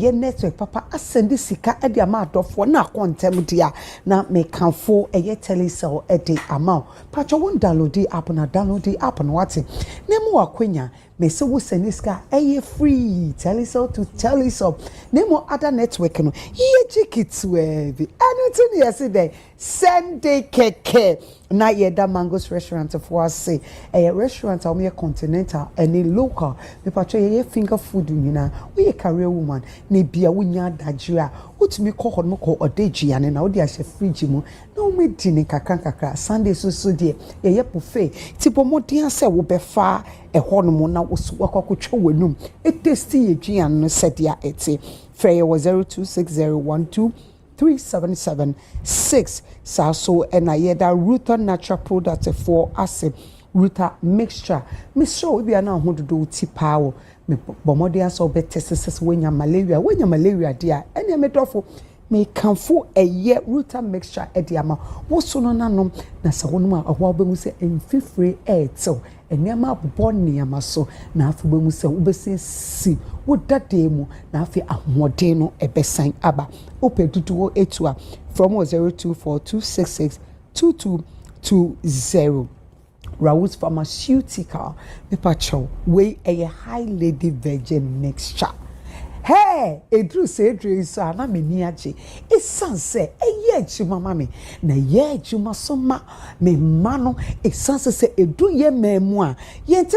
ye network papa asend sika e de ama adofo na kontem dia na me kanfo eye telecell e de ama pacho won download the app na what nemu akwenya me se wo seniska eye free telecell to telecell nemu other network no ye jikit we anu tin yesterday send keke na ye da Mango's restaurant for us say a restaurant or me continental any local me pacho ye finger food nyina we career woman ne bia wonya dajua utumi kɔ hɔ no kɔ odeji ane na wo dia hye fridge mu na wo medi ne kakra Sunday so de ye buffet tipo modern se wo befa ɛhɔ no mu na wo so akɔkɔtwa wanum e tasty yeduan no sedia ete frey was 0260123776 so and I hear that Ruta natural product for us Ruta mixture me show we be na ho do ti power me bomode so be tests when ya malaria dia ene me dofo me kanfo eye Ruta mixture e dia ma wo so no nanom na se wonum a ho ba mu se enfifre etel enema abobɔ nneɛma so na afi ba mu se wo besisi wo dade mu na afi ahoɔden no ebesan aba opedudu etua from 0242662220 Raoul's Pharmaceutical Mepacho we a high lady virgin mixture. Hey, edru se edru so na me ni age. Esan se eye adwuma mama na ye adwuma so ma me ma no esan se edu ye mamu a ye nti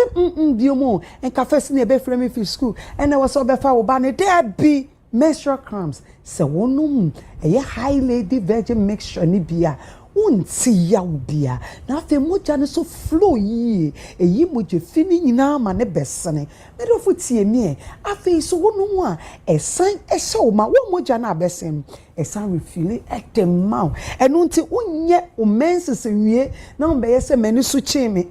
biomo enka first na be frame fi school and I was so be fa wo ba ne there be menstrual cramps se wonum eye high lady virgin mixture ni bia unti ya ubia na afi moja ne so flow yi eyi moje fini nyina ma ne besene me do futie mi afi so wonu a esan ehye wo ma wo moja na abesen esan refill etemau eno nti unye o menses wie na mbe yese mani so chimi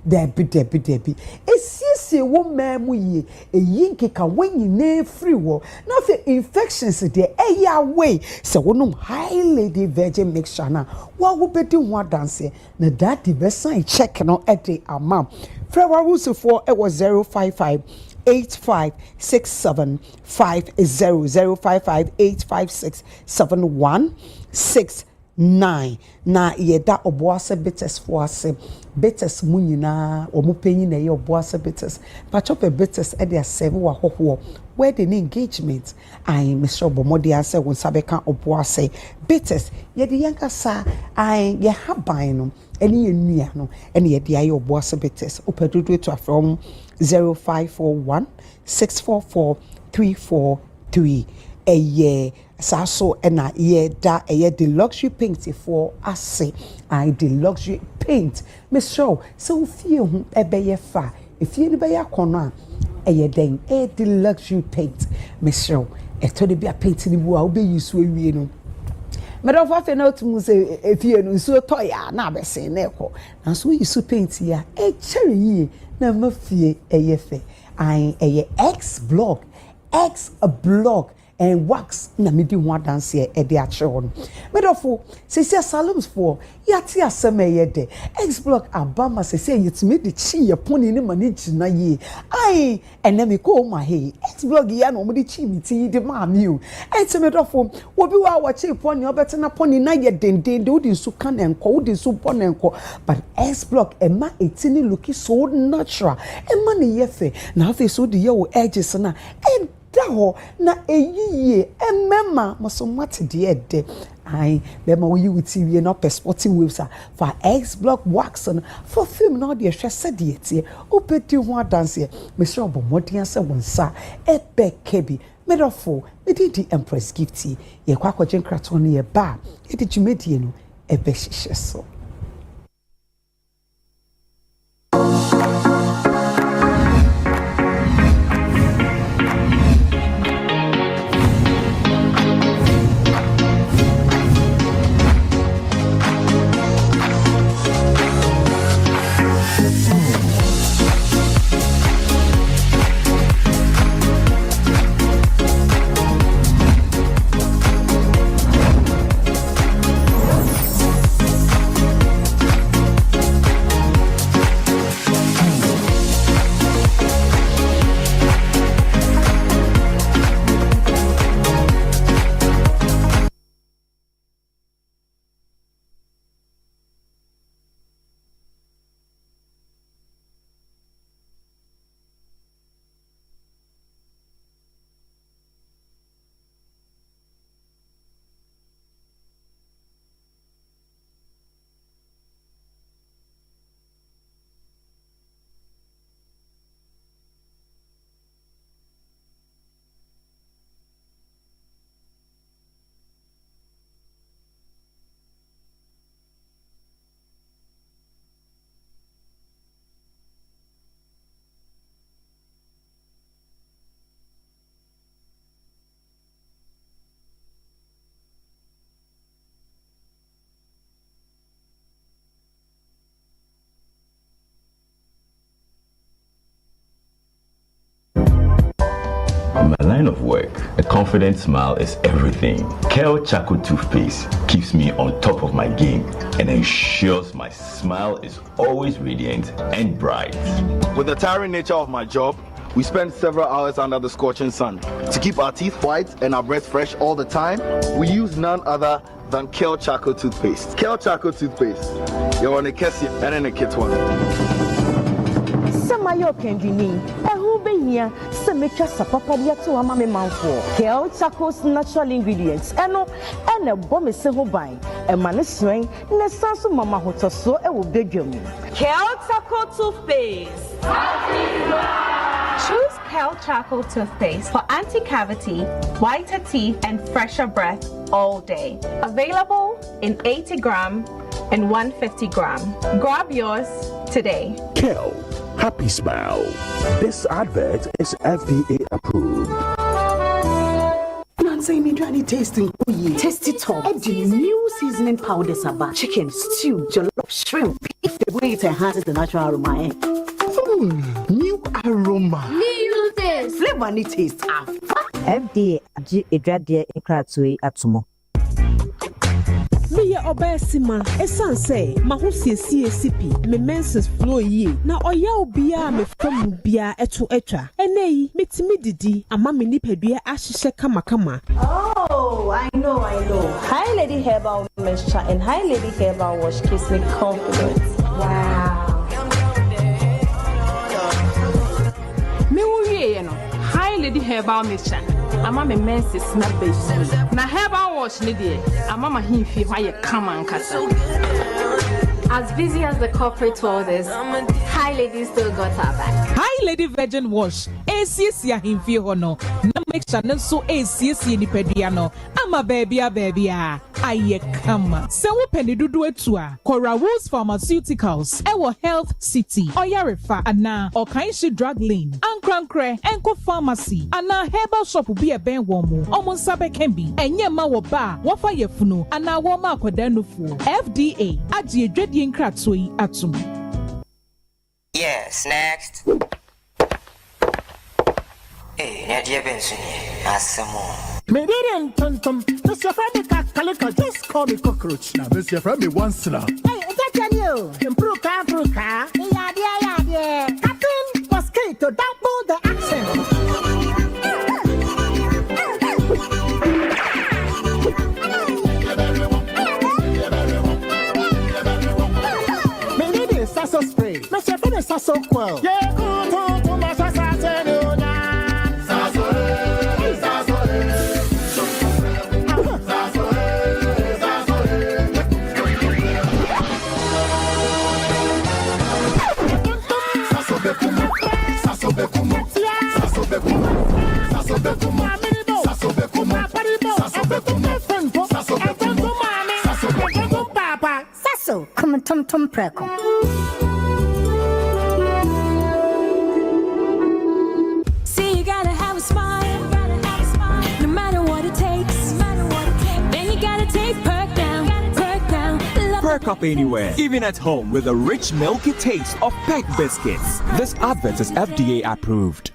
debi esiesie wo mamu yi eyi nkeka wanyi na free wo na afi infections de eya way se wonu high lady virgin mixture na wo bedi ho dance na that besan check no e de ama frewa rules for it was 0558567 na yeda oboase bitters for ase bitters mu nyina omupenyi na ye oboase bitters pachope bitters e de aseve wa hoho where the engagement I Mr. Bomodi ase won sabeka oboase bitters ye de yankasa I ye haban no eni ye nua no eni ye de aye oboase bitters opedudu to from 0541644343 eye saso ena ye da eye the luxury paint for ase I the luxury paint Mr. so fie hu ebeye fa efie ni be yakona eye den the luxury paint Mr. eto de bia paint ni bu a obe yisu awie no medo fa fe na otumu se efie no nsu toya na abese na ekọ na so yisu paint ya e chere yi na mafie eye fe I eye X block and wax na me di ho dance e de a kire no medofo se salons for yati asem ye de X block abama se yetime de chi ye poni ni mani gina ye ai ene me ko ma he X block ya no mo de chi mi ti de ma mi o enti medofo wo bi wa chi poni obete na poni na ye denden de odi su kan enko odi su poni enko but X block e ma etini look so natural e ma ne ye fe na fe so de ye wo edges na ho na eyiye emema mosomate de ede ai be ma wo yi wuti wie no perspective waves for X block wax for film na de hwese de etie opeti ho dance me sure obomodi ase wonsa ebekebi medofo di Empress Gifty ye kwa kwajen kraton ye ba e di jumedie no ebe hihye so In my line of work, a confident smile is everything. Kale Charcoal Toothpaste keeps me on top of my game and ensures my smile is always radiant and bright. With the tiring nature of my job, we spend several hours under the scorching sun. To keep our teeth white and our breath fresh all the time, we use none other than Kale Charcoal Toothpaste. Kale Charcoal Toothpaste. You're on a Kessie and in a kit one. Samayo Kendini, who be here, Samacha Sapapadia to a mammy manful. Kale Charcoal's natural ingredients, and a bomb is so by a man is swing, Nessansu Mama Hoto so a will beg you. Kale Charcoal Toothpaste. Choose Kale Charcoal Toothpaste for anti-cavity, whiter teeth, and fresher breath all day. Available in 80 gram and 150 gram. Grab yours today. Kale, happy smile. This advert is FDA approved. Say me trying tasting tasty top. Add the new seasoning powders about chicken, stew, jollof, shrimp. If the way it enhances the natural aroma. New aroma. New taste. Flavor and taste. FDA adwade nkratoi atomo. Me obesima esan say mahosiesie sipi me menses flow yi na oya obia me famu bia eto etwa enei metimi didi ama me nipadua ahihye kama. Oh, I know. Hi Lady Herbal Mixture and Hi Lady Herbal Wash gives me confidence. Wow. Me wuye no. Hi Lady Herbal Mixture. Ama me menses na base. Na Herbal Wash ni de. Ama ma himfi hwa ye kama nkasa. As busy as the corporate world is, Hi Lady still got her back. Hi Lady Virgin Wash. ACC himfi hono. Na mixture no so ACC ni pedua no. Ama baby aye kama. Se wo peni dudu etu a. Carnival's Pharmaceuticals. Ewo Health City. Oyarefa ana Okanshi Drug Lane. Ankrankre Enko Pharmacy. Ana herbal shop bi e ben wo mu. Omo nsabe kembi. Enye ma wo ba. Wofa yefunu. Ana wo ma akoda nufu. FDA. Aji edwedi nkratoi atum. Yes, next. Hey, Nadia Benson, Asamo. Median Tontum, Mr. Freddy Calica, just call me cockroach. Now, Mr. Freddy once now. Hey, is that you? Improve, yeah. Captain Mosquito, double the accent. Maybe it's Sasso spray. Mr. Freddy Sasso quell. Yeah, Sasso, come tum preko. See, you gotta have a smile, no matter what it takes. Then you gotta take perk down. Perk up anywhere, even at home, with a rich, milky taste of Peck biscuits. This advert is FDA approved.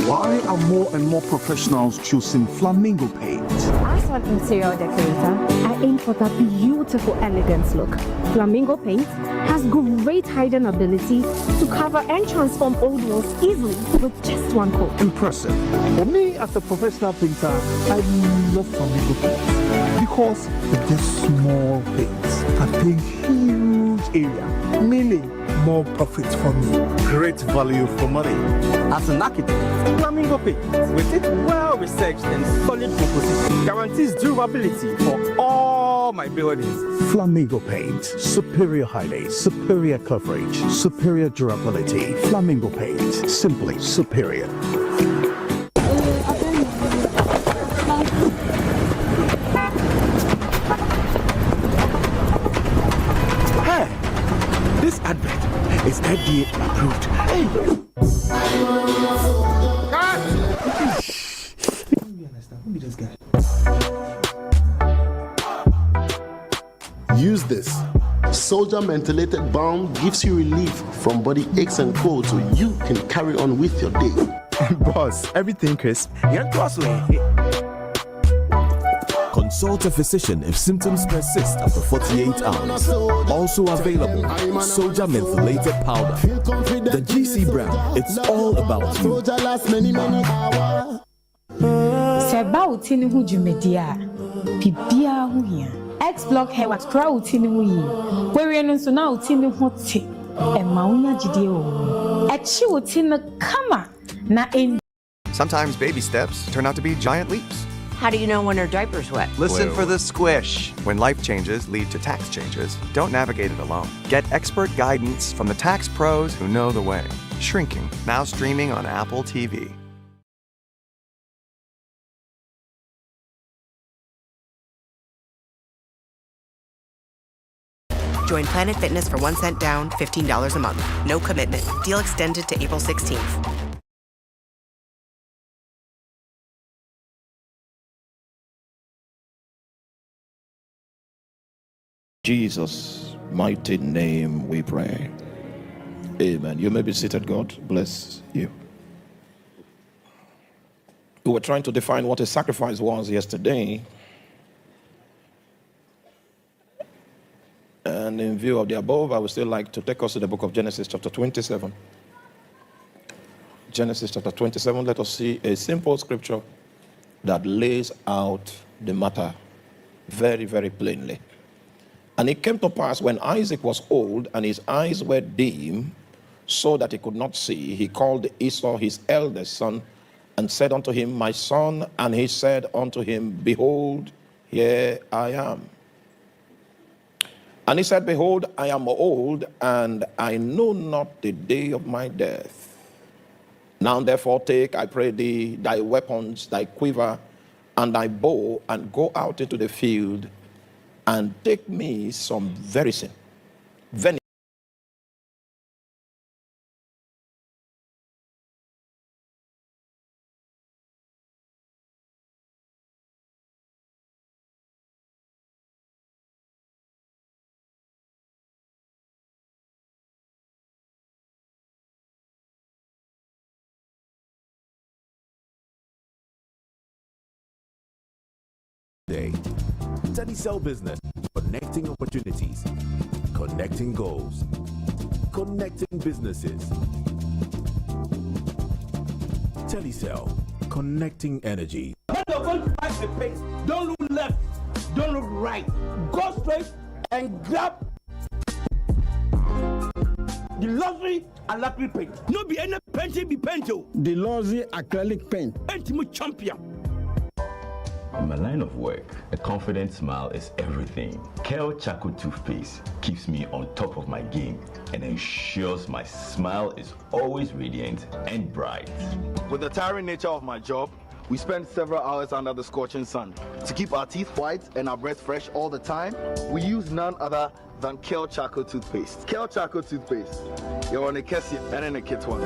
Why are more and more professionals choosing flamingo paint? As an interior decorator, I aim for that beautiful, elegant look. Flamingo paint has great hiding ability to cover and transform old walls easily with just one coat. Impressive. For me, as a professional painter, I love flamingo paint because with this small paints that paint huge area, meaning more profits for me, great value for money. As an architect, Flamingo Paint, with its well-researched and solid proposition, guarantees durability for all my buildings. Flamingo Paint, superior height, superior coverage, superior durability. Flamingo Paint, simply superior. This advert is FDA approved. Hey! Use this. Soldier Mentholated Balm gives you relief from body aches and colds so you can carry on with your day. Boss, everything crisp. Consult a physician if symptoms persist after 48 hours. Also available, Soldier Mentholated Powder. The GC brand, it's all about you. Seba utini hu jumedia. Bibia hu hia. X-Block hair was kra utini hu yi. Wewe no so na utini hu te. Emma unya jide o. Echi utini kama na en. Sometimes baby steps turn out to be giant leaps. How do you know when her diaper's wet? Listen for the squish. When life changes lead to tax changes, don't navigate it alone. Get expert guidance from the tax pros who know the way. Shrinking, now streaming on Apple TV. Join Planet Fitness for 1 cent down, $15 a month. No commitment. Deal extended to April 16th. Jesus' mighty name we pray. Amen. You may be seated. God bless you. We were trying to define what a sacrifice was yesterday. And in view of the above, I would still like to take us to the book of Genesis chapter 27. Genesis chapter 27, let us see a simple scripture that lays out the matter very, very plainly. And it came to pass when Isaac was old and his eyes were dim, so that he could not see, he called Esau his eldest son and said unto him, My son. And he said unto him, Behold, here I am. And he said, Behold, I am old, and I know not the day of my death. Now therefore take, I pray thee, thy weapons, thy quiver, and thy bow, and go out into the field, and take me some venison. Telecel Business, connecting opportunities, connecting goals, connecting businesses. Telecel, connecting energy. When you're going to buy a paint, don't look left, don't look right. Go straight and grab the luxury acrylic paint. No be any painting be painted. The luxury acrylic paint. Ultimate champion. In my line of work, a confident smile is everything. Kel Charcoal Toothpaste keeps me on top of my game and ensures my smile is always radiant and bright. With the tiring nature of my job, we spend several hours under the scorching sun. To keep our teeth white and our breath fresh all the time, we use none other than Kel Charcoal Toothpaste. Kel Charcoal Toothpaste. You're on a Kessie and in a kit one.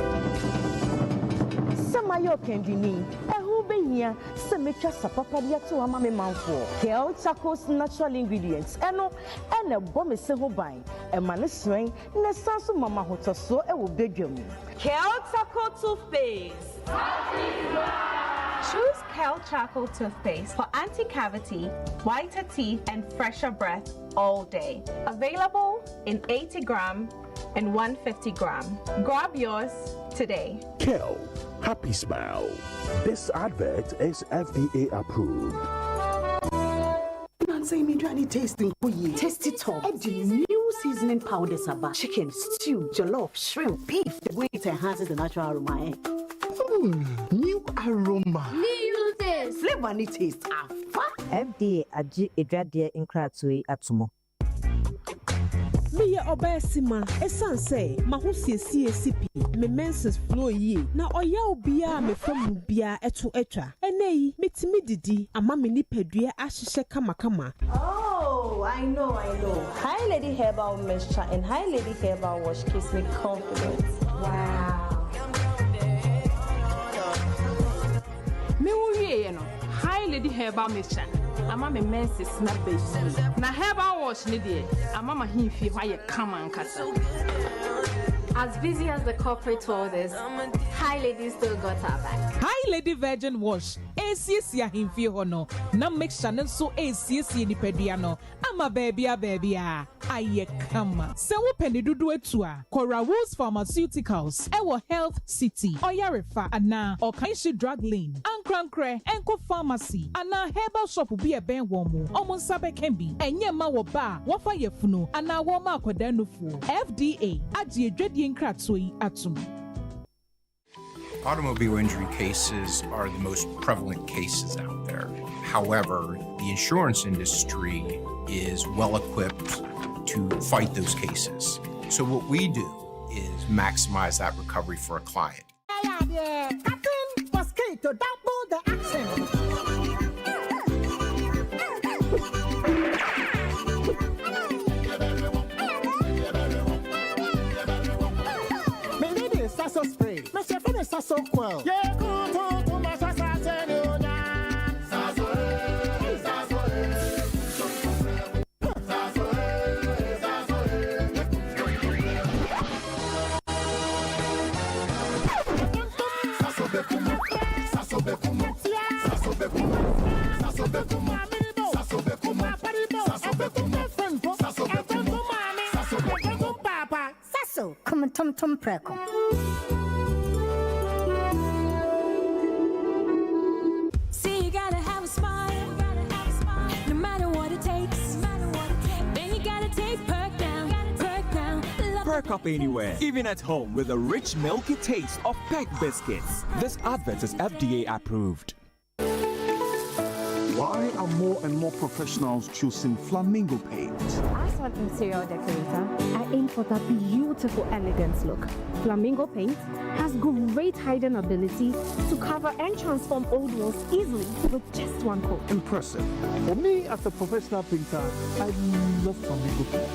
Samayo Kendini, Ehubenia, Semetra Sapapadia to Amame Manfo, Kel Charcoal's natural ingredients, and a bomb is Sehobai, a maniswing, and a sansu mama hotoso, a will beg you. Kel Charcoal Toothpaste. Choose Kel Charcoal Toothpaste for anti-cavity, whiter teeth, and fresher breath all day. Available in 80 gram and 150 gram. Grab yours today. Kel, happy smile. This advert is FDA approved. Say me do any tasting for you. Taste it all. Add the new seasoning powders about chicken, stew, jollof, shrimp, beef. The way it enhances the natural aroma. New aroma. New taste. Flavor and taste. FDA agi edwadie nkratoi atomo. Me obesima esan say mahosiesie sipi me menses flow yi na oya obia me fam bia eto etwa enei metimi didi ama me nipadua ahihye kama. Oh, I know. Hi Lady Herbal Mixture and Hi Lady Herbal Wash gives me confidence. Wow. Me wo no Hi Lady Herbal Mixture. Ama me menses na beji. Na herbal wash ni de ama ma himfi hwa ye kama nkasa. As busy as the corporate world is, Hi Lady still got her back. Hi Lady Virgin Wash. ACC ya himfi hono. Na make sure so ACC ni pediano. Ama baby. Aye kama. Se wo peni dudu etua. Cora Rose Pharmaceuticals. Ewo Health City. Oyarefa ana. Okanshi Drug Lane. Ankrankre. Enko Pharmacy. Ana herbal shop bi eben womu. Omon sabe kembi. Enye ma wo ba. Wafa yefuno. Ana woma akwadanufo. FDA. Adie dwedie nkratsoi atum. Automobile injury cases are the most prevalent cases out there. However, the insurance industry is well equipped to fight those cases. So what we do is maximize that recovery for a client. Spray. Mr. Finish so cool. Yeah, to my Sasso, come tom preko. Perk up anywhere, even at home with the rich milky taste of Peck biscuits. This advert is FDA approved. Why are more and more professionals choosing flamingo paint? As an interior decorator, I aim for that beautiful, elegant look. Flamingo paint has great hiding ability to cover and transform old walls easily with just one coat. Impressive. For me, as a professional painter, I love flamingo paint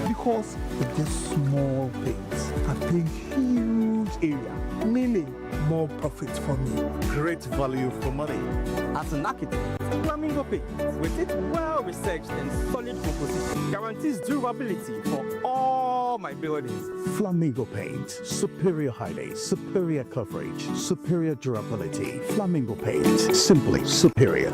because they're small paints that huge area, meaning more profit for me. Great value for money. As an architect, Flamingo Paint, with its well-researched and solid composition, guarantees durability for all my buildings. Flamingo Paint. Superior hiding, superior coverage, superior durability. Flamingo Paint. Simply superior.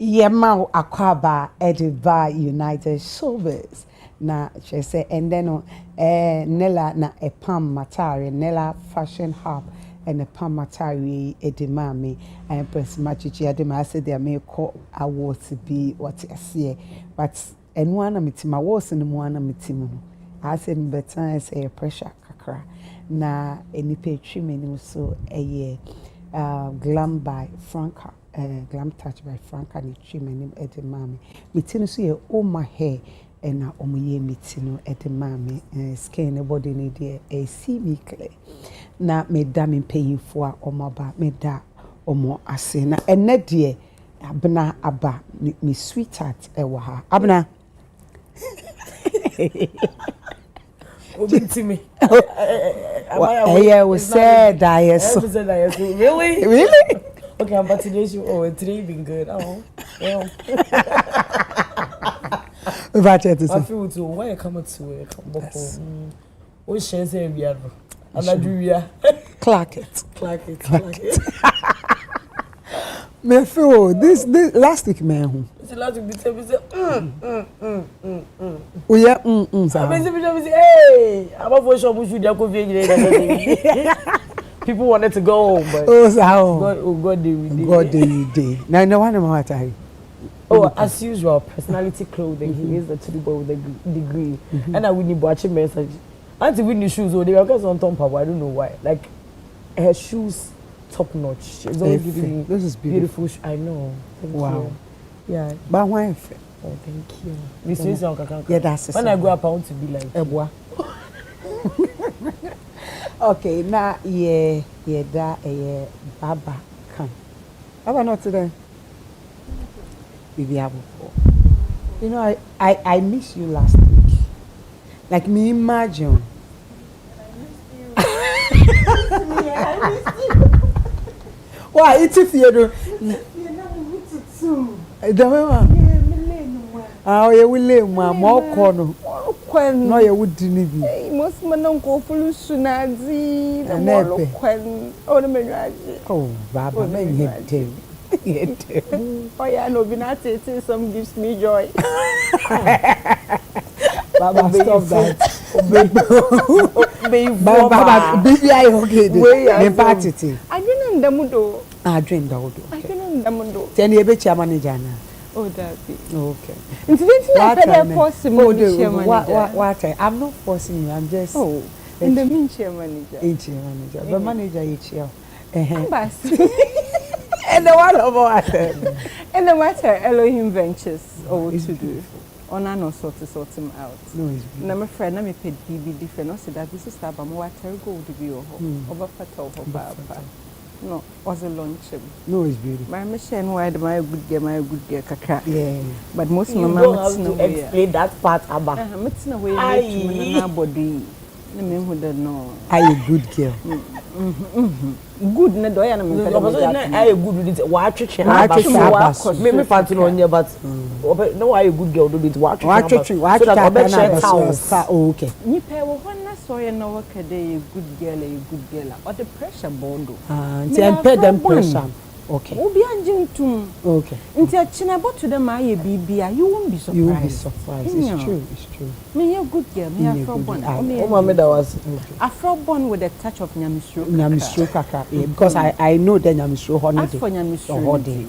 Yemau Akwaba Ediva United Showbiz. Na she say and then Nella na a Pam Matari, Nella Fashion Hub and a Pam Matari Edimami and Empress Machichi Adima said they may call awards to be what I see. But and one of my was in one of my I said better I say a pressure kakra. Na any pay trimming so a year glam by Franca. Glam touch by Franca ni treatment at the mommy. Mitino so ye all my hair and na omuye mitino at the mommy skin the body need a see me clear. Na me damn paying for omaba me da omo asena and net dear abna aba me sweetheart ewaha abna. Me. I was sad, Really? Really? Okay, but today's today been good. Oh, well. I feel to why I come to it. What she say we are. I'm not Clark it. Me feel this last week man. It's last week we say Oh yeah hey, I'm for sure we should go people wanted to go home, but God day. Now, no one about I. Oh, as usual, personality clothing. He is the boy with the degree, and I wouldn't watch a message. Auntie Whitney shoes, or they are guys on top. I don't know why. Like her shoes, top notch. She's always giving me this is beautiful. I know. Thank wow. You. Yeah. But why? Oh, thank you. This is Uncle. Yeah, that's when I grow up, I want to be like Ebwa. Okay, now yeah, that Baba can. Baba not today. You know, I miss you last week. Like me imagine. I miss you. Why? It's if you do. Ah, you will lay my more corner. No, you would didn't be. Most men don't go for Lusunazi, the more quen, or the Miraji. Oh, Baba, man, you oh, yeah, no, Binati, some gives me joy. Baba, stop that. Baba, baby, I okay. The party. I didn't the mudo. I drink the old. I didn't the mudo. Then you bet your manager now. Oh, that be okay. What? I'm not forcing you. I'm just. Oh, in the mean chair manager. Manager. The manager each year. And the one of what? And the matter, Elohim Ventures, or to do. On an or sort him out. No, it's my friend, let me pay BB different. Also, that this is about what I go to be over Pato for Papa. No, was a lunch. No, it's beautiful. My machine, why my good girl, Kaka. Yeah. But most of my mama explain that part about. I'm not away my body. The men who don't know. Are you a good girl? Good, no, do I am a good with it. Watch it, maybe fancy on you, but no, I a good girl do it. Watch it, okay. You pay one so you know what a day, a good girl, or the pressure bondo. And pay them pressure. Okay. We'll be on too. Okay. Until Chinabo to the Maya BB, you won't be surprised. You won't be surprised. It's true. It's true. Me, you're good girl. Me, a frog one. Oh, Mamma, that was a frog one with a touch of Nyamishu. Nyamishu Kaka. Because I know the Nyamishu honey. As for Nyamishu holiday.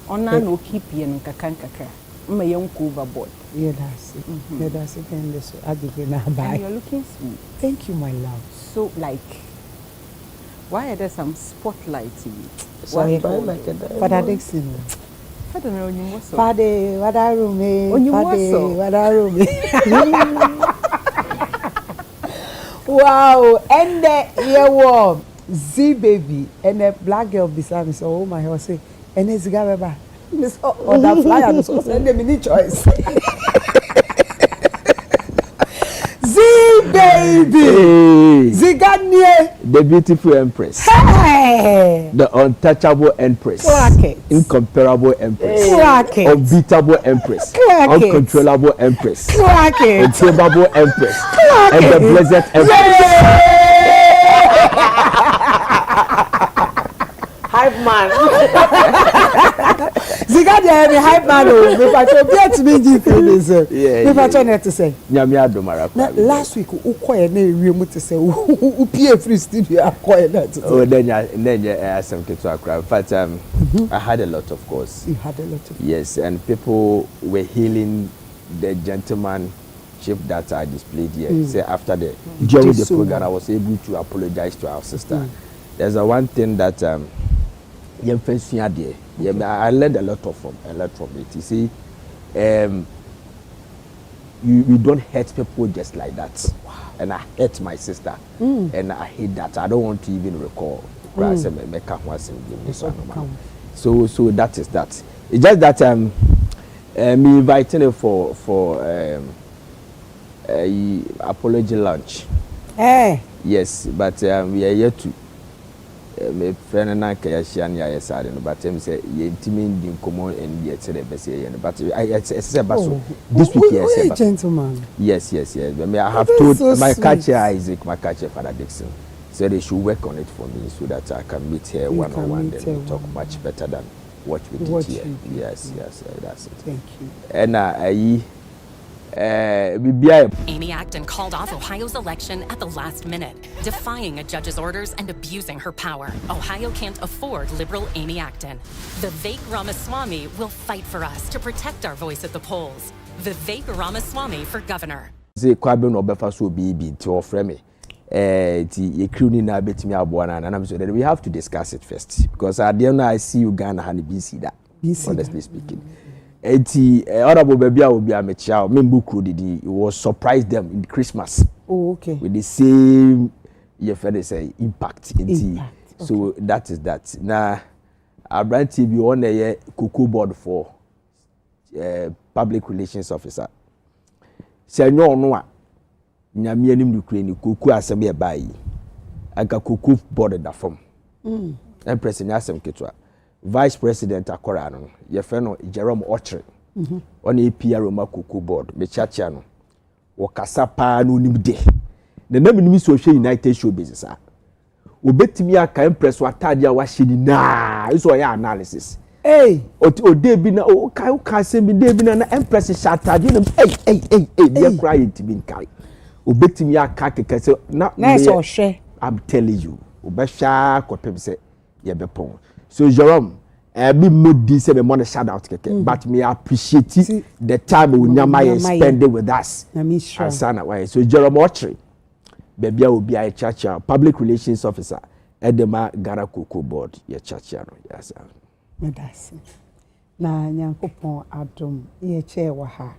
On no keep you and Kakan Kaka. My young overboard. Yeah, that's it. Yeah, that's it. And this, I give you now. Bye. You're looking sweet. Thank you, my love. So, like, why are there some spotlighting? Sorry, Father Dixon. I don't know when you was so. Father, what are you, me? When you was so. What are you, me? Wow, and the earworm, Z baby, and the black girl beside me. So, oh my God, say, and it's Gababa. Oh, that flyer, so send them any choice. Z baby, Ziganie, the beautiful Empress, hey, the untouchable Empress, incomparable Empress, unbeatable Empress, uncontrollable Empress, untamable Empress, and the blessed Empress. Hype man. Zigania, me hype man. Me pato get me different. Yeah. Me pato net to say. Nyamia domara. Last week u koye na ewie mu to say u pie free studio akoye that. Oh, then some kids to cry. In fact, I had a lot, of course. You had a lot of. Yes, and people were hailing the gentlemanship that I displayed here. Say after during the program, I was able to apologize to our sister. There's a one thing that I learned a lot from it. You see, you don't hurt people just like that. Wow. And I hurt my sister, and I hate that. I don't want to even recall. So that is that. It's just that me inviting her for apology lunch. Yes, but we are yet to. My friend and I can share near side, but him say you intimate in common and yet say but I say this week yes, gentleman. Yes. I have told so my catcher Isaac, my catcher Father Dixon, so they should work on it for me so that I can meet her one-on-one and we talk much better than what we did here. Yes, that's it. Thank you. And Amy Acton called off Ohio's election at the last minute, defying a judge's orders and abusing her power. Ohio can't afford liberal Amy Acton. Vivek Ramaswamy will fight for us to protect our voice at the polls. Vivek Ramaswamy for governor. We have to discuss it first because at the end I see you Ghana and BC that honestly speaking. Honorable baby will be a mature. It was surprised them in Christmas. Oh, okay. With the same, say impact. Okay. So that is that. Now, I brand TV on a cuckoo board for public relations officer. Say no no. Nyame anim Ukraine kuku asem ye bai. Aga kuku board da form. Empress nyasem ketwa. Vice President akora no. Ye fe no Jerome Ochre. On APR Roma kuku board. Me chacha no. Wo kasa pa no nim de. Na nam nim so hwe United Showbiz sa. Obetimi aka Empress watade a wa hye ni na. Iso ya analysis. Hey, o de bi na o ka se bi de bi na Empress shatade na dey cry it bi nkai. Obetimi aka keke se na so hwe. I'm telling you. Obesha kopem se ye bepon. So Jerome, be moody say me money shout out keke, but me appreciate the time we nyama spend with us. Asana why. So Jerome Ochre, baby obi a chacha public relations officer Edema Gara Cocoa board ye chacha no. Yes. Medasi. Na Nyankopon adom ye che wa ha.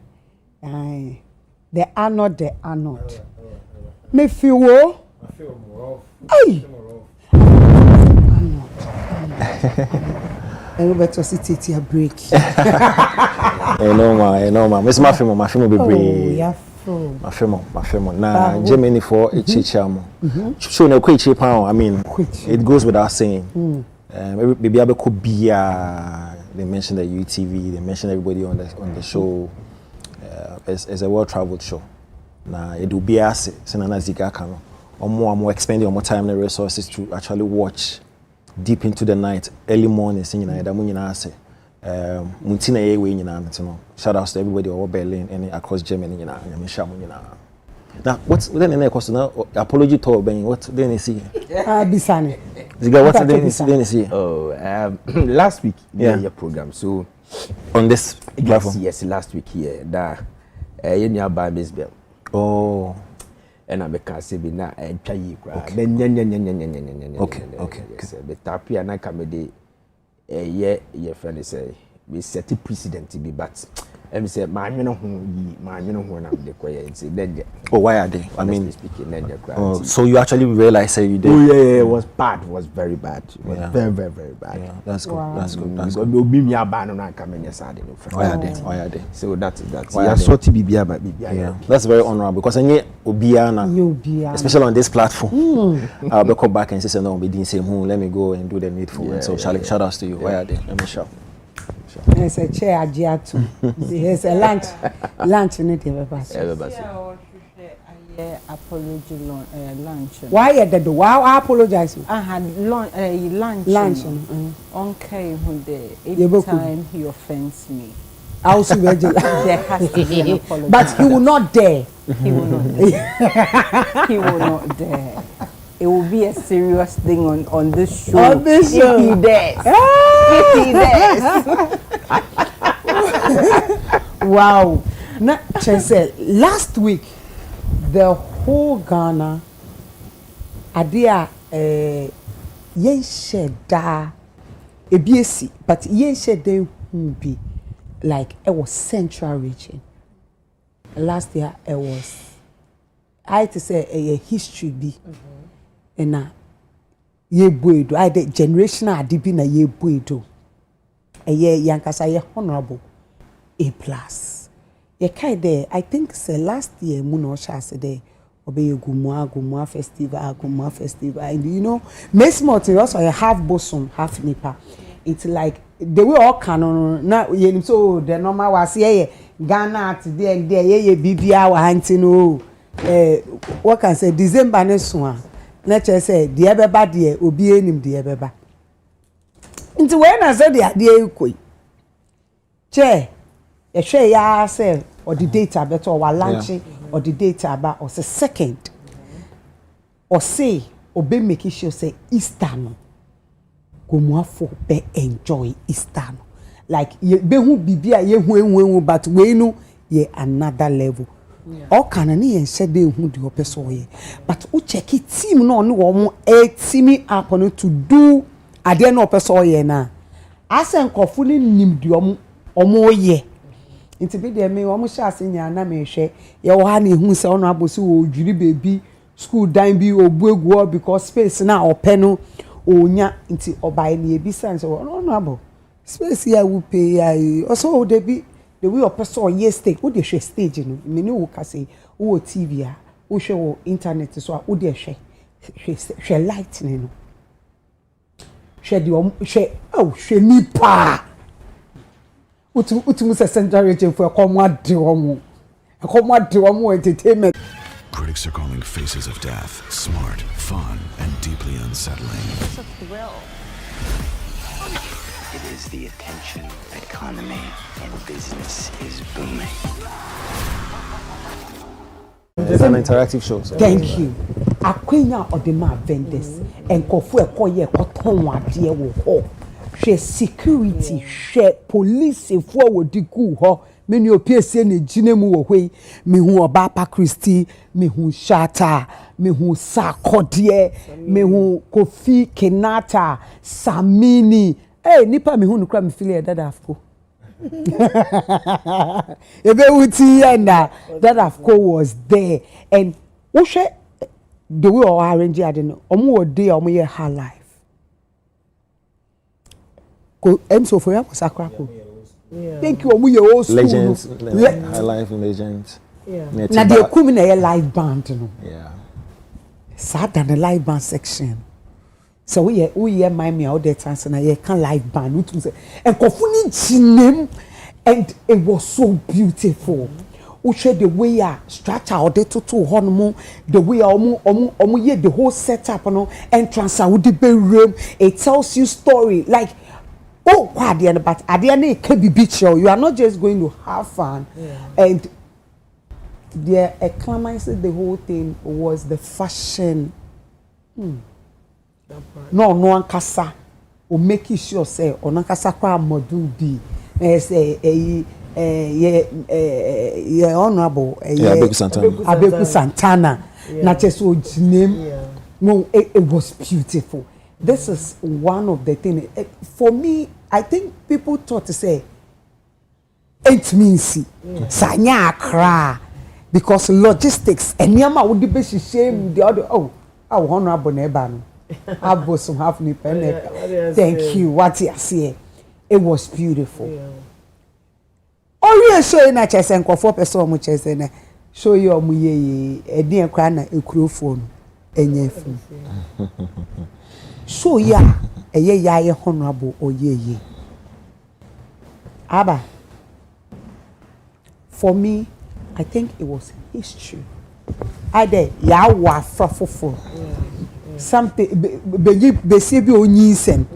They are not. Me feel wo. I feel more off. Ay. I'm better sit a break. No ma. Miss my film be oh, yeah. My film. Na Germany for a chichamo. Show no quick cheap pound. I mean, it goes without saying. Maybe I could be they mentioned the UTV, they mentioned everybody on the show. It's a well-traveled show. Now it will be asset. Senana Zika Kano. Or more expending more time and resources to actually watch deep into the night, early morning, singing asset. Muntina Ewe, shout out to everybody over Berlin and across Germany. Now, what's then the next question? Apology to Ben. What then you see? Bisani. Ziga, what then you see? Oh, last week, your program. So on this platform, yes, last week here, that you buy Miss Bell. Oh. And I make say be na twa yi kra okay but tapia na kamede ye friend say we set a precedent be but em say ma nwene ho na de koye say then oh why are they I mean speaking then so you actually realize you did it was bad, it was very bad, it was very bad. Yeah, that's good. Wow. That's good. Obi mi aba no na kamenya sade no why are they so that ya sort bibia ba bibia. Yeah, that's very honorable because any obia na especially on this platform I'll be come back and say no we didn't say let me go and do the needful and so shout outs to you. Why are they? Let me shout. There's a chair agiatu. There's a lunch in it. Apology lunch. Why did the wow apologize? I had lunch. Okay, every time he offends me. I also there has to be an apology. But he will not dare. He will not dare. He will not dare. It will be a serious thing on this show. On this show. If he dares. If he dares. Wow. Now, Chelsea, last week, the whole Ghana, Adia, yen shed da, a BSc, but yen shed they won't be like it was central region. Last year, it was, I had to say, a history be. And ye buido, I did generational adibina ye buido. A year yankasa ye honorable A+. Ye kai there, I think say last year Muno Shase there, obey Gumwa festival. And you know, Miss Morty also a half bosom, half nipper. It's like they were all canon now so the normal was Ghana today and there ye BBA wa hunting what can say December next one. Nature say the ebeba de obi enim de ebeba. Nti when I said the idea ekoi. Che e hwe ya say or the data better or launching or the data about or say second or say obe make sure say Easter no go moafo be enjoy Easter no like ye be hu bibia ye hu but we no ye another level. All can any and said they who do person but who check it team no one a teaming up on to do a dear no person na as and coffee nim the omo ye Inti bi de me omo sha ase nya na me hwe ye wo ha na ehun se ono abosi wo dwiri baby school dan bi obuegu because space na ope no onya inti obae na ebi sense ono abo space ya wo pay ya also de bi the way of person yes stage wo de hwe stage no me ni wo ka say wo TV a wo hwe wo internet so a wo de hwe light no hwe de hwe nipa utu se central region for komade omo entertainment. Critics are calling Faces of Death smart, fun, and deeply unsettling. It's a thrill. It is the attention economy, and business is booming. It's an interactive show. So Thank you. Akwenya odema vendors enkofu ekoye koton ade wo ho. Hwe security, hwe police fo wodi ku ho. Meni opiese ne gine mu wo hwe. Me hu oba pa Christy, me hu Shata, me hu Sakodie, me hu Kofi Kenata, Samini. Nipa me hu no kra me feel dada afko. Ebe uti na dada afko was there and wo hwe the way or arrange adeno omo wo dey omo ye her life. Ko emso for ya sakrako. Thank you omo ye old school. Legends, high life legends. Yeah. Na dey come na ye live band no. Yeah. Sad than the live band section. So we mind me out there chance na ye can live band we say and kofuni chinem and it was so beautiful. We share the way structure or the to honmo the way omu ye the whole setup no entrance would be room. It tells you story like but at the end it can be beach show. You are not just going to have fun and the acclimatized the whole thing was the fashion. No ankasa o make sure say on ankasa kwa model B say honorable Abeku Santana na just name. No, it was beautiful. This is one of the things for me. I think people thought to say it means sanya akra because logistics and yama would be shame the other honorable neighbor. Abo some half ni pen. Thank you. What you see, it was beautiful. Ori show na chese nkofo person mu chese na show you omu ye edi ekra na ekrofo no enye fu. Show ya eye ya ye honorable oyeye. Aba. For me, I think it was history. Ade ya wa frafofo. Something be say bi onyinsen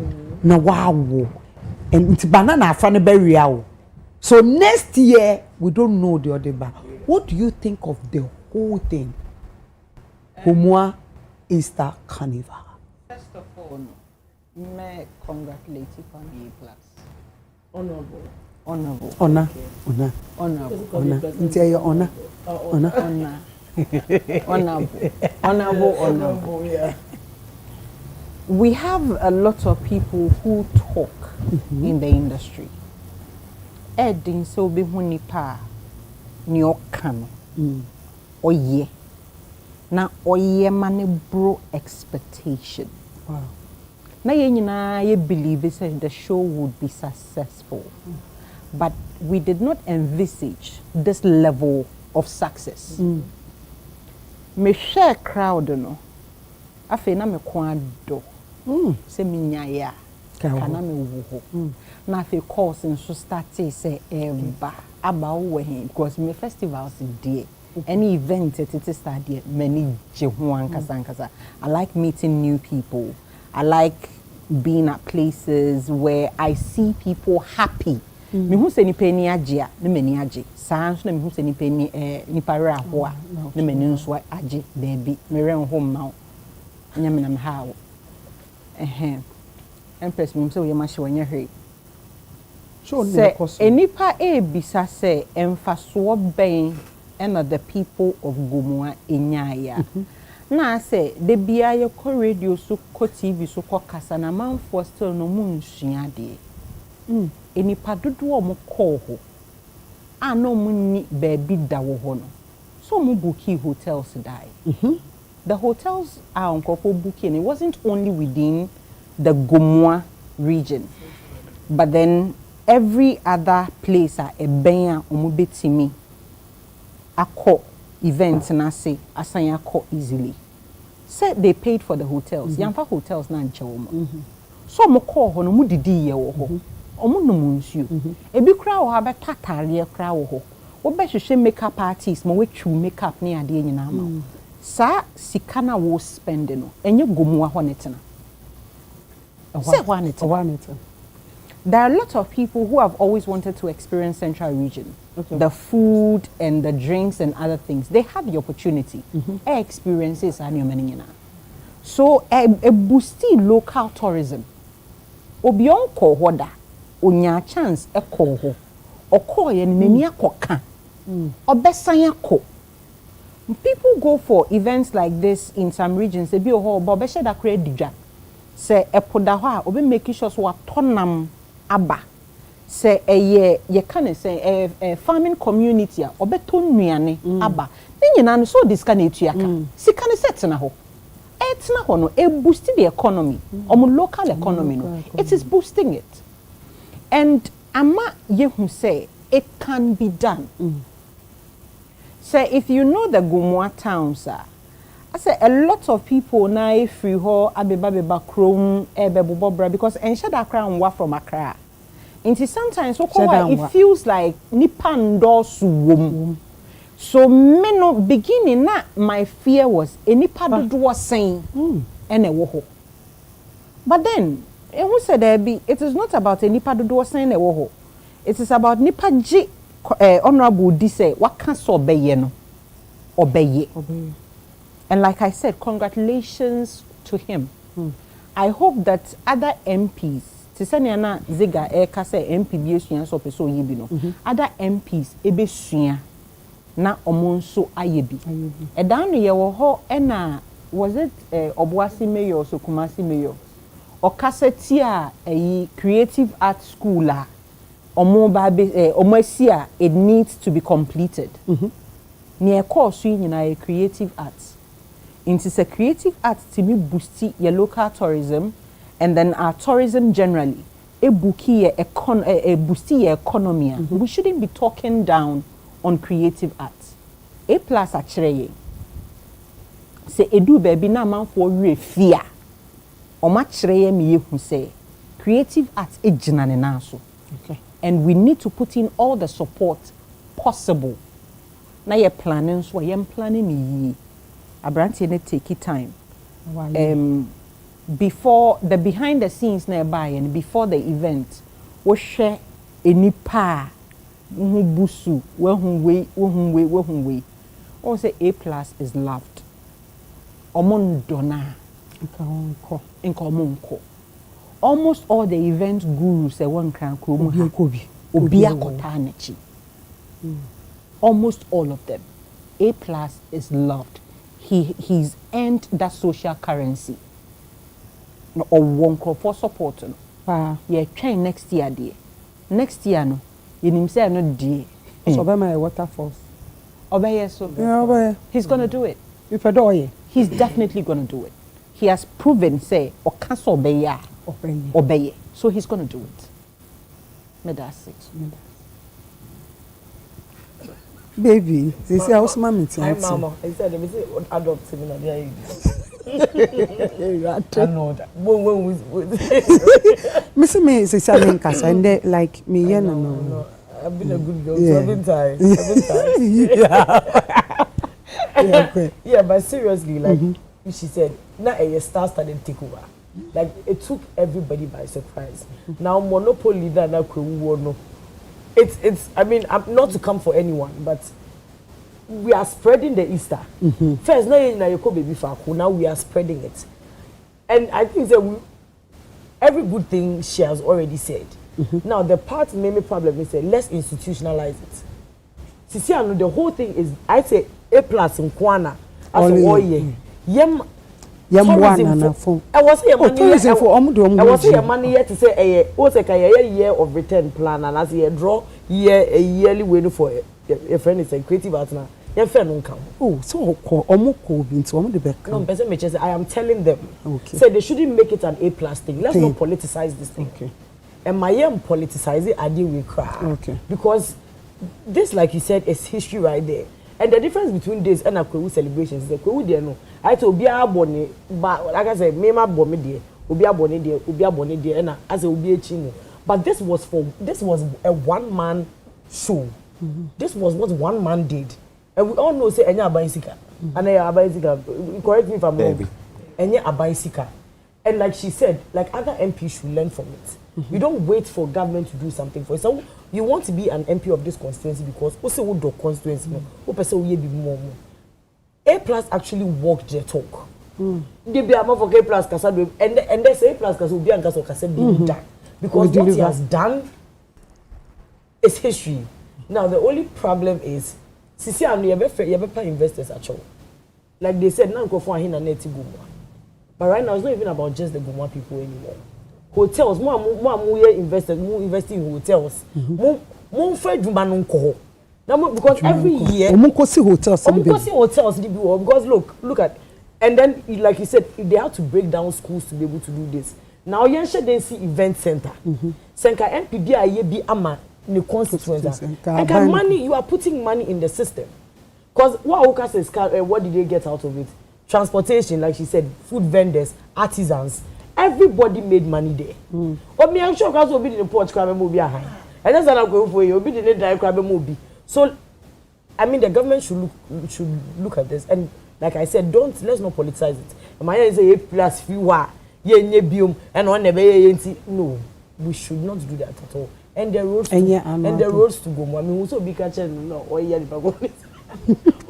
na wawo and banana afa ne burial. So next year we don't know the other bar. What do you think of the whole thing? Humwa Easter Carnival. First of all, may congratulate you on the class. Honorable. Honor. Ntia your honor. Honorable. Yeah. We have a lot of people who talk in the industry. Edin so be hunipa ni okano. Oye. Na oye mane bro expectation. Wow. Na ye nyina ye believe say the show would be successful. But we did not envisage this level of success. Me share crowd no. Afe na me kwado. Se me nyaya. Kana me wo ho. Na afe course nso start say aba wo he because me festivals there. Any event it start there many je ho ankasa. I like meeting new people. I like being at places where I see people happy. Me hu se ni pani age a ne mani age. Sans na me hu se ni pani ni pare aho a ne mani nso age baby. Me ren ho ma. Nya me na me ha. Empress me say we ma hye wanya hwe. Show no koso. Enipa bisa say emfaso ben and the people of Gomua enyaya. Na say de bia ye ko radio so ko TV so ko kasa na manfo still no mu nsua de. Enipa dodo o mo ko ho. no money baby da wo ho no. So mo bookie hotels die. The hotels are on booking. It wasn't only within the Gomwa region, but then every other place a benya omubetimi akọ events na say asanya akọ easily. Said they paid for the hotels. Yamfa hotels na nchewo. So mo call ho no mu didi ye wo ho. Omo no mu nsuo. Ebi kra wo ha betatare kra wo ho. Wo be hwehwe makeup artists mo wetwu makeup ne ade nyina ma. Sa sika na wo spend no enye Gomwa ho netena. Say one it. There are a lot of people who have always wanted to experience Central Region. The food and the drinks and other things. They have the opportunity. Experiences are new. So a boosty local tourism. Obion ko hoda. Onya chance e ko ho. Oko ye nani akoka. Obesanya ko. People go for events like this in some regions. They be ho but be da create dija. Say e poda ho a obi make sure so atonam aba. Say ye can say a farming community a obeto nnuane aba. Ni nyina no so diska na etuaka. Sika ne set na ho. Etna ho no e boost the economy. Local economy no. It is boosting it. And ama yehu say it can be done. Say if you know the Gomwa towns I say a lot of people now free ho abeba krom ebebobobra because ensha da crown wa from Accra. Inti sometimes it feels like nipa ndosu wom. So me no beginning na my fear was nipa dodo saying ene wo ho. But then who said there be it is not about nipa dodo saying e wo ho. It is about nipa ji honorable di say waka so obeye no obeye. And like I said, congratulations to him. I hope that other MPs, Tisaniana Ziga Eka say MP BSUN so peso yibino. Other MPs ebesuya na omonso ayebi. Edanu ye wo ho ena was it Obuasi Mayor so Kumasi Mayor. Okaseti a creative art school a omosia it needs to be completed. Near course a creative arts. Into a creative arts to me boost your local tourism and then our tourism generally. A bookie a boost your economy. We shouldn't be talking down on creative arts. A plus actually say edu baby na man for fear. O match me who say creative arts e jinane naso. Okay. And we need to put in all the support possible. Now you're planning, so I am planning me. Abranti ne take it time. Before the behind the scenes nearby and before the event, we share any pa, busu, wehun way. Or say A+ is loved. Omon dona. Inkomonko. Almost all the event gurus say one can Obia Kotanechi. Almost all of them. A+ is loved. He's earned that social currency. Or one call for support. Yeah, try next year, dear. Next year, no. You didn't say no, dear. So, obey my waterfalls. Obey, so. Yeah, obey. He's gonna do it. If I do, he's definitely gonna do it. He has proven, say, or cancel obey. Obey. So he's gonna do it. That's it. Baby, they say I was mommy. Hi, Mama. I said, let me say, adopt him in the I know that. Miss me is something casa and they like me, yeah, no. I've been a good girl, so I've been tired. Yeah, but seriously, like she said, now a star started take over. Like it took everybody by surprise. Now monopoly that no. It's I mean, I'm not to come for anyone, but we are spreading the Easter. First, now we are spreading it. And I think that every good thing she has already said. Now, the part main problem is let's institutionalize it. The whole thing is, I say A+ in Kwana as a warrior. tourism I was here money tourism for I was here money here to say what's a year of return plan and as you draw a yearly way for a friend is a creative art now. Oh, so I am telling them say they shouldn't make it an A+ thing. Let's not politicize this thing. Okay. And my politicize it, I deal with cry. Okay. Because this, like you said, is history right there. And the difference between this and Akwewu celebrations is that Akwewu there no. I told Obia Boni, but like I said, Mema Bomi there, Obia Boni there, and as a Obia Chino. But this was a one-man show. This was what one man did. And we all know say Enya Abaisika. And Abaisika, correct me if I'm wrong. Enya Abaisika. And like she said, like other MPs should learn from it. You don't wait for government to do something for you. So you want to be an MP of this constituency because also would do constituency no. Person will be more. A+ actually walked their talk. They be a more for A+ kasa and they say A+ kasa will be an kasa be done because what he has done is history. Now the only problem is Sisi and you ever investors at all. Like they said, now go for hina neti Gumwa. But right now it's not even about just the Gumwa people anymore. Hotels, more investors, more investing in hotels. More afraid to now because every year hotels because look at and then like you said they have to break down schools to be able to do this. Now Yensha then see event center. Senka NPB aye bi ama the constituency. And money you are putting money in the system. Because what says what did they get out of it? Transportation, like she said, food vendors, artisans. Everybody made money there. But me, I'm sure because will be the porch crab movie behind. And that's what I'm going for you. Be the direct crab movie. So, I mean, the government should look at this. And like I said, let's not politicize it. My is A+ fewer, and one no, we should not do that at all. And the roads to go. I mean, also be catching no or yeah,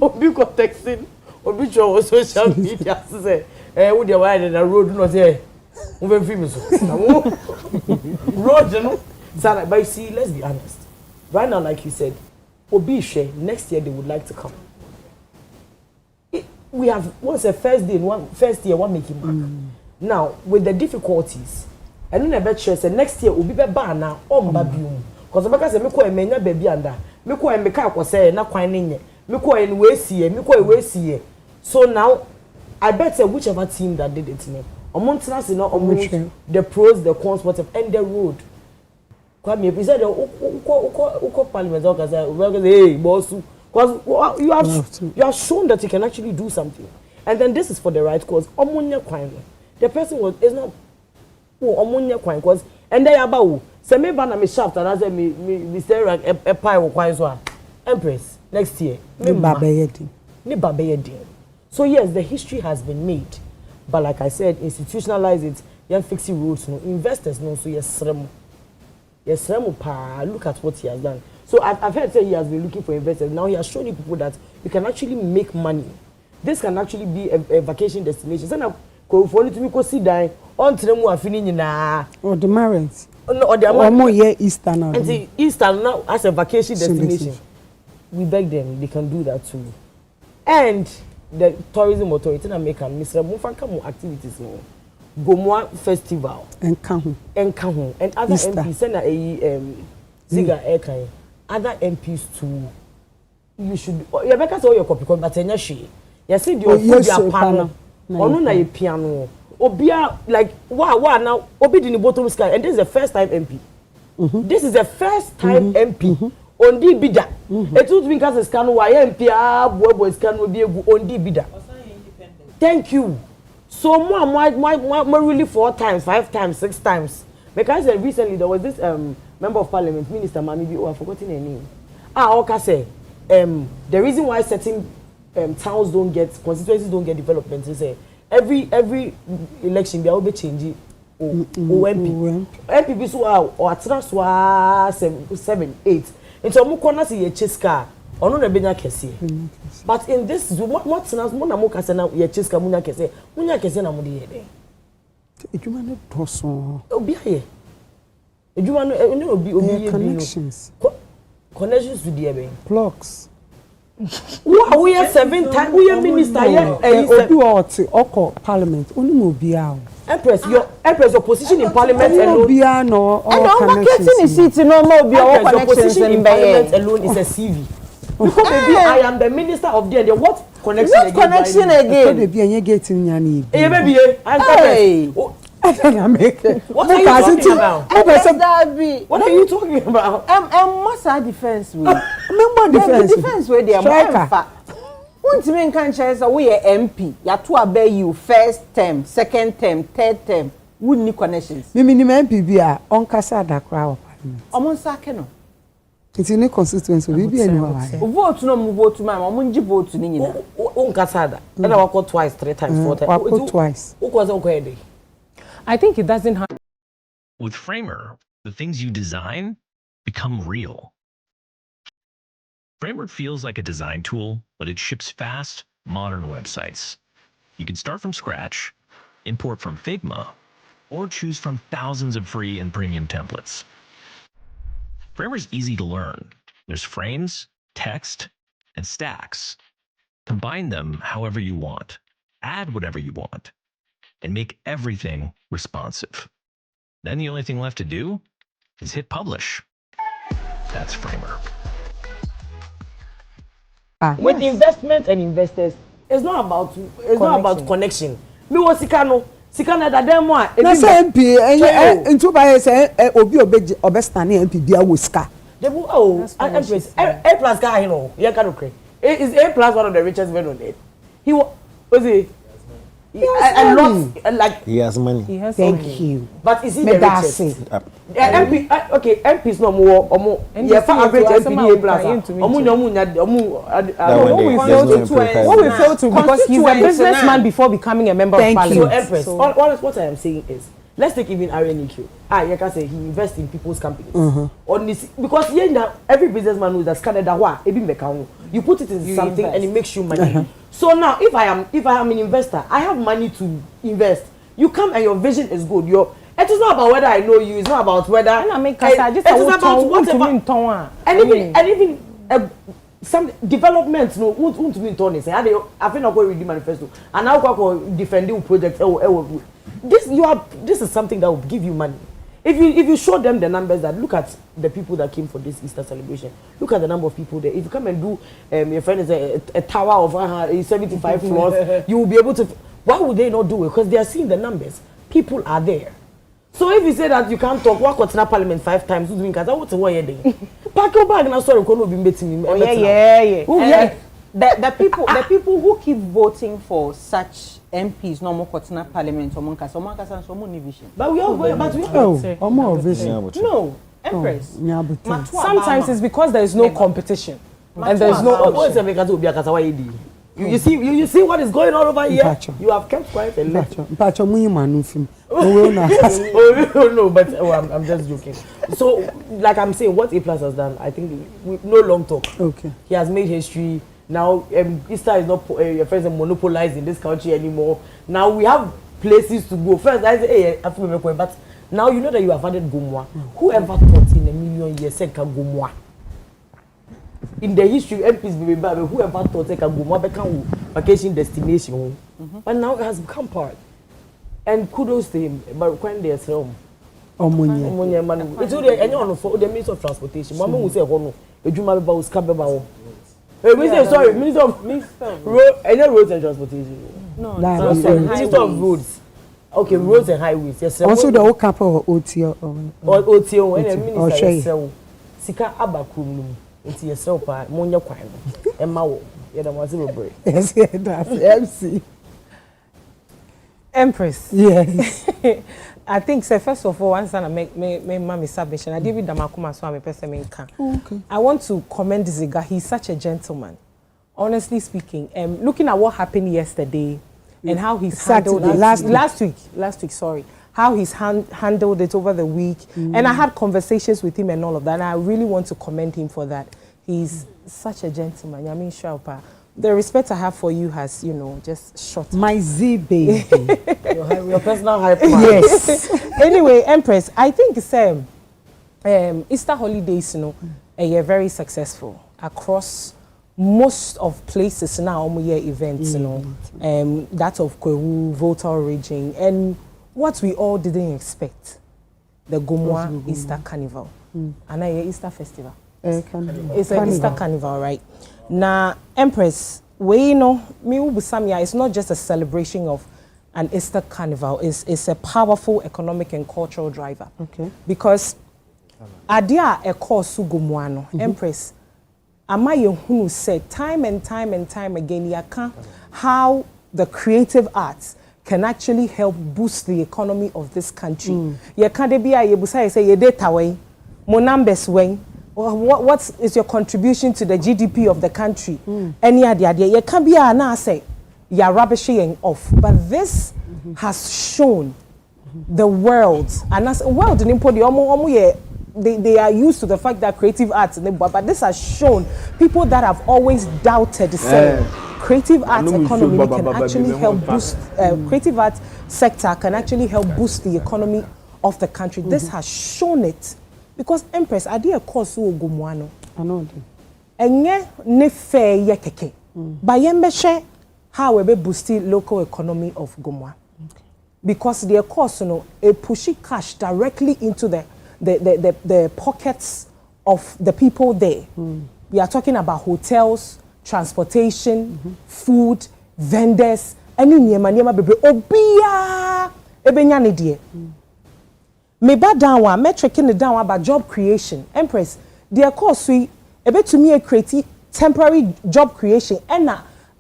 Obi texting, Obi show social media say, would you wide the road not say. Road, you know. But see, let's be honest. Right now, like you said, Obishe, next year they would like to come. We have once a first year, one making back. Now, with the difficulties, I don't know about say next year will be better now on Babium. Because I say, Miko and Mena baby under, Miko and Meka was say, not quite in Miko and we see. So now, I bet whichever team that did it, amongst us, the pros, the cons, whatever, and the road. Kwame, if you said the Parliament, hey, boss, because you have shown that you can actually do something, and then this is for the right cause. The person is not cause, and they are about say me ban me shaft and I say me say a pie or quite so Empress next year. Me babeyedi. So yes, the history has been made. But like I said, institutionalize it, you fix roads, no investors, no. So yes, look at what he has done. So I've heard say he has been looking for investors. Now he has shown you people that you can actually make money. This can actually be a vacation destination. So now, for you to go see die on to them who are finishing or the marriage. No, or the more Easter now. And the Easter now as a vacation destination. We beg them, they can do that too. And the tourism authority na make am Mr. Mufanka more activities no. Gomwa festival and Kahu and other Easter. MPs send Ziga Ekai other MPs too. You should you better say your copy but enya she. You see the obi panel. Onu na piano. Obia like wow now obi di ni bottom sky and this is the first time MP. This is the first time MP. Ondi bida. Etu tumi kase scan wa MP boy scan obi egu ondi bida. Thank you. So more really 4 times, 5 times, 6 times. Because recently there was this member of parliament, Minister Mamibi, I've forgotten her name. Okay, say the reason why certain towns don't get constituencies don't get development is every election they will be changing. MP. MP so or transfer 7, 8. And so mo corner see cheska ono na benya kese. But in this what na mo kase na ye cheska munya kese na mo de ye de. Ejuma no toso. Obi aye. Ejuma no obi connections. Connections with the ben. Plugs. Wow, we are 7 times. We are minister here. Oko parliament. Only mo biya. Empress, your position in parliament alone. Biya no. And getting a seat no more biya. Your position in parliament alone is a CV. Because maybe I am the minister of the what connection again? What connection again? Maybe you getting nyani. Maybe I'm what are you talking about? What are you talking about? What's our defense with? Defense where they are more. Won't mean can chance we are MP. Ya to obey you first term, second term, third term. Wouldn't need connections. Me MP bia on kasa da crowd. Omon sake no. It's in a constituency. We be anywhere. Vote no mu vote ma. Omon ji vote ni nyina. On kasa da. And I walk twice, 3 times, 4 times. Walk twice. Who was okay? I think it doesn't have. With Framer, the things you design become real. Framer feels like a design tool, but it ships fast, modern websites. You can start from scratch, import from Figma, or choose from thousands of free and premium templates. Framer's easy to learn. There's frames, text, and stacks. Combine them however you want, add whatever you want, and make everything responsive. Then the only thing left to do is hit publish. That's Framer. With investment and investors, it's not about connection. Me was Sikano that them one. Na say MP into by say obi obestani MP bia wo ska. They Empress A+ guy you know. You can okay. Is A+ one of the richest men on earth? He was he? He has money. He has Thank you. But is he the richest? MP, okay, MP is no more. Yeah, for average MP what we fail to because he's a businessman before becoming a member of parliament. So Empress, what I am saying is, let's take even RNEQ. You can say he invests in people's companies. On this, because every businessman knows that Canada, you put it in something and it makes you money. So now, if I am an investor, I have money to invest. You come and your vision is good. It is not about whether I know you. It's not about whether. It is about whatever. And even some developments. No, won't mean Tony say. I feel not going to read the manifesto. And now go defending project. This is something that will give you money. If you show them the numbers, that look at the people that came for this Easter celebration, look at the number of people there. If you come and do, your friend is a tower of 75 floors, you will be able to. Why would they not do it? Because they are seeing the numbers. People are there. So if you say that you can't talk, walk to parliament 5 times, who's doing that? What's the way you're pack your bag and sorry, going to be meeting me. Yeah. The people who keep voting for such MPs no more Kotna Parliament or Moncasa so many vision. But we all more vision. No, Empress. Sometimes it's because there is no competition. And there is no you see what is going on over here? You have kept quiet and left. No, but I'm just joking. So, like I'm saying, what A+ has done, I think no long talk. Okay. He has made history. Now, Easter is not your friends are monopolized in this country anymore. Now we have places to go. First, I say, hey, I feel but now you know that you have added Gomwa. Whoever thought in a million years said Gomwa? In the history, MPs, whoever thought that Gomwa become vacation destination. But now it has become part. And kudos to him. But when there's home, it's only anyone for the Minister of Transportation. Mama will say, "Oh no, Minister of Roads and Transportation. No, Minister of Roads. Okay, roads and highways. Yes, also the whole couple of OTO. OTO, and Minister Sika Abakum. It's yourself, Monya Quine, and Mao. Yes, that's MC. Empress. Yes. I think first of all, once I make mommy submission, I David Damakuma so I'm a person in can. Okay. I want to commend this guy. He's such a gentleman. Honestly speaking, looking at what happened yesterday and how he's handled it last week, sorry. How he's handled it over the week. And I had conversations with him and all of that. And I really want to commend him for that. He's such a gentleman. I mean, Sharpa. The respect I have for you has, just shot. My Z baby. your personal hype. Yes. Anyway, Empress, I think Easter holidays, are very successful across most of places now events, you know, that of Kwewu, Volta Origin, and what we all didn't expect, the Gomwa Easter Carnival, and Easter Festival. It's an Easter Carnival, right? Now, Empress, we know, it's not just a celebration of an Easter Carnival, it's a powerful economic and cultural driver. Okay. Because Adia Ekosu Gomwano, Empress, Amaye Hunu said time and time again, how the creative arts can actually help boost the economy of this country. You can't be able to say your data way, more numbers way. What is your contribution to the GDP of the country? Any idea? You can't be a say you're rubbishing off. But this has shown the world, and as world in they are used to the fact that creative arts, but this has shown people that have always doubted the creative arts economy can actually help boost creative arts sector can actually help boost the economy of the country. This has shown it. Because Empress, I did a course with Gomwano. I know. Enye ne fair ye keke. But yembeshe how we be boosting local economy of Gomwa. Because their course, you know, a pushy cash directly into the pockets of the people there. We are talking about hotels, transportation, food, vendors, any nyema bebe obia ebenyane die. Me ba down one metric in the down about job creation. Empress, their course we to me a create temporary job creation and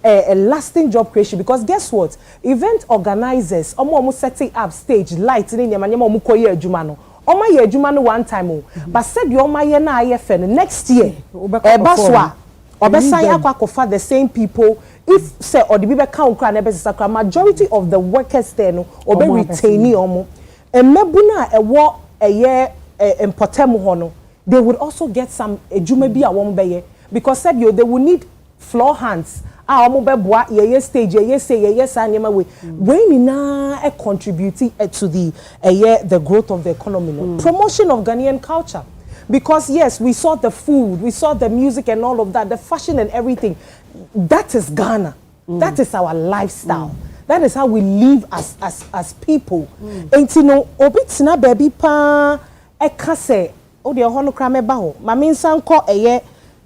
a lasting job creation, because guess what? Event organizers almost setting up stage lights in your manema mukoye jumano. Oma ye jumano one time but said your my na IFN next year. Baswa obesanya kwa the same people. If say or the people count crane majority of the workers there no obe retaining omo. Mebuna ewo eye importemu hono, they would also get some ejumebi a wombeye, because said you they will need floor hands. Omo beboa ye stage ye say ye sanyema we ni na contributing to the growth of the economy. Promotion of Ghanaian culture. Because yes, we saw the food, we saw the music and all of that, the fashion and everything. That is Ghana. That is our lifestyle. That is how we live as people. And you know, obitina baby pa ekase o de hono krame ba ho. Mami nsan ko eye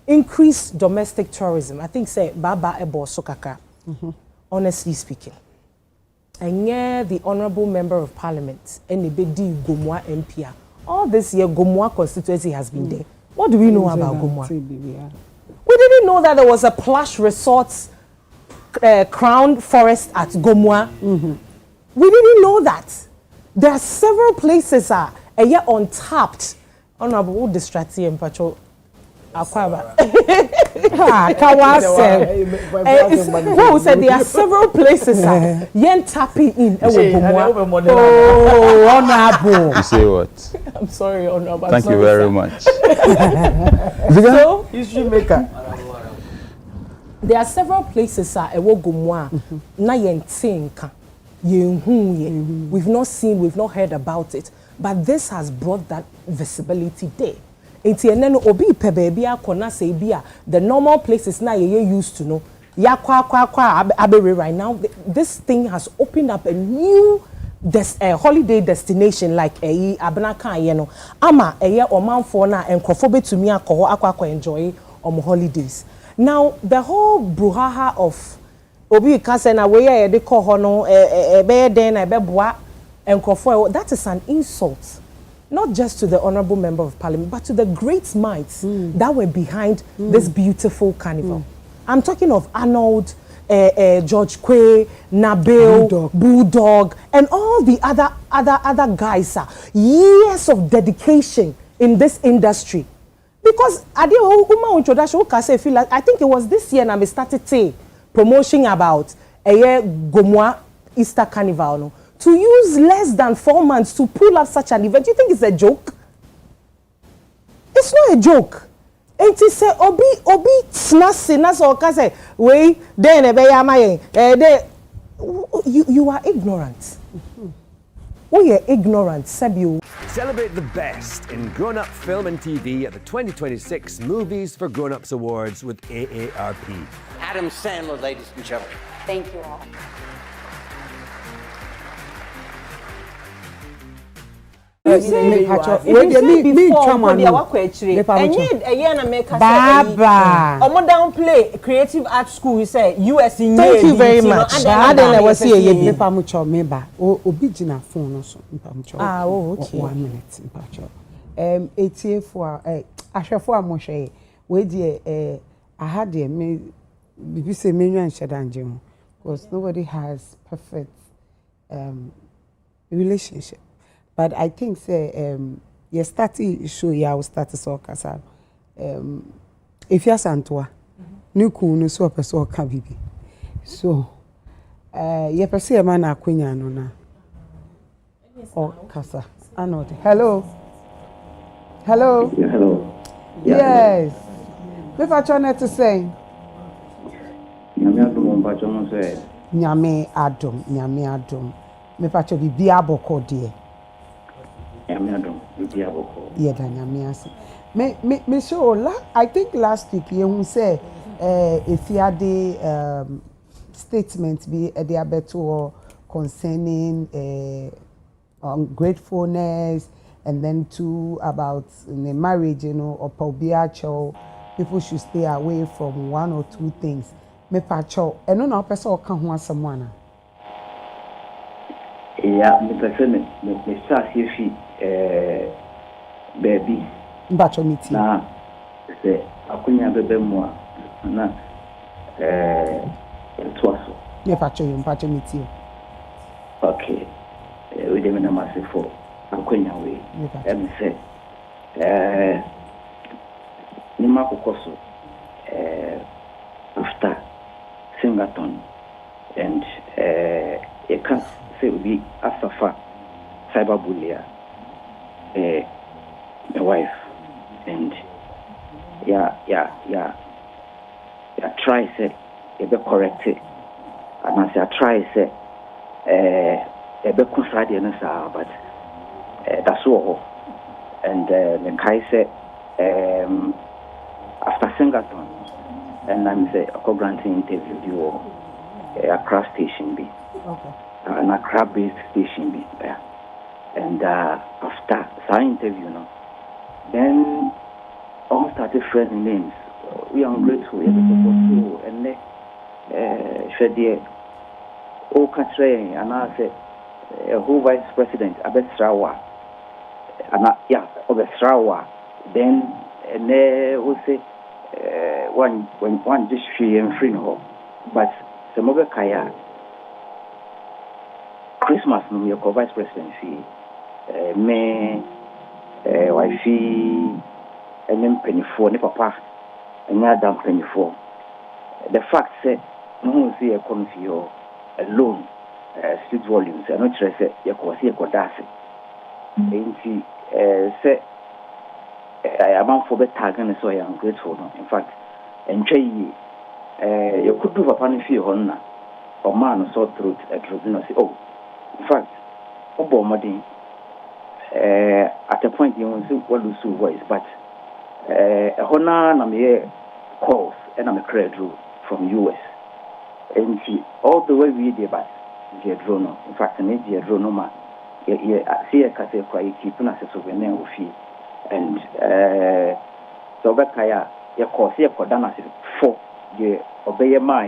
increase domestic tourism. I think say baba ebo so kaka. Honestly speaking. And yeah, the honorable member of parliament Enebedi Gomwa MP. All this year Gomwa constituency has been there. What do we know about Gomwa? We didn't know that there was a plush resort crown forest at Gomwa. We didn't know that. There are several places are untapped. Honorable distracting and patrol. Akwaba. Who said there are several places are yen tapping in Gomwa. Oh, honorable. You say what? I'm sorry, honorable. Thank you very much. So, history maker. There are several places Gomwa na yentinka we've not seen, we've not heard about it, but this has brought that visibility there. Obi baby the normal places na ye used to know right now. This thing has opened up a new holiday destination like Abenaka ama omanfo na enkrofo to me akọ enjoy holidays. Now the whole brouhaha of Obi Kasena where they call hono that is an insult, not just to the honorable member of parliament, but to the great minds that were behind this beautiful carnival. I'm talking of Arnold, George Quay, Nabil, Bulldog, and all the other guys. Years of dedication in this industry. Because I think it was this year and I started promotion about Gomwa Easter Carnival. No? To use less than 4 months to pull up such an event, you think it's a joke? It's not a joke. And to say obi snasi or kase we you are ignorant. We are ignorant, Sebio. Celebrate the best in grown-up film and TV at the 2026 Movies for Grown-Ups Awards with AARP. Adam Sandler, ladies and gentlemen. Thank you all. Downplay creative art school. He said US in Thank you very much. I don't know see a paper mucho member. Obijina phone also. Ah, okay. 1 minute. 84 ahwefo amhwe we dey I had the me bibi say me nwan shedanje ho because nobody has perfect relationship. But I think say you start show ya will start so kasa if you santoa new kunu so person ka bibi so you person e man akwanya no na o kasa anode hello hello yeah, hello yes me fa chone to say nyame adom me fa cho bibi aboko de yeah, me show I think last week you say if you had the statement be a diabetes concerning ungratefulness and then too about the marriage, you know, or pobiacho, people should stay away from 1 or 2 things. Me pacho, and no person can want someone. Yeah, me person me start here baby mbacho miti na se akunya bebe mo na twaso me pacho miti okay we dem na masifo akunya we em se ni makokoso after Singleton and you can say we asafa cyberbullying my wife and try say be correct it and I say try say be consider no sir but that's all and the kai say after Singleton and I'm say a granting interview Accra station be okay an Accra based station be there. And after that interview, then all started friendly names. We are grateful, and all country, and I said, who vice president, Abesrawa, and Abesrawa, then and they will say, one just free and free, but some other Kaya Christmas, no, your vice presidency. Me wifey and then penny for ne papa and ya down penny for the fact said no see a confio alone street volumes and not stress it you can see a codasi ain't say I am for the tag and so I am grateful in fact and you could do a panny for or man saw through a tribunal say oh in fact Obomadi at a point you want to lose voice, but Hona na calls and I'm a credit from US. And all the way we did but the drone. In fact, I need the drone man. See a cassette quite keeping us a souvenir of fee. And so Bekaya, your course here for Dana for the obey my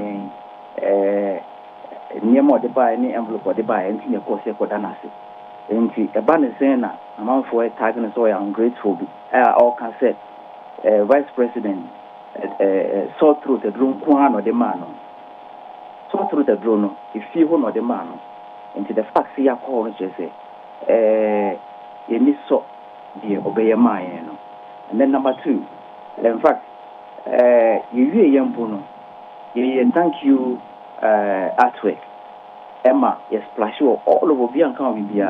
near more the buy any envelope or the buy and your course here for Dana. And a banner saying, amount for a tag and so I'm grateful. All can say, Vice President saw through the drone, Kwan or the man. Saw through the drone, if you or the man. Into the fact, see, I call it, say, you miss so, dear, obey my, and then number 2, in fact, you hear young Bruno, thank you, artwork. Emma, yes, splash you all over Bianca with the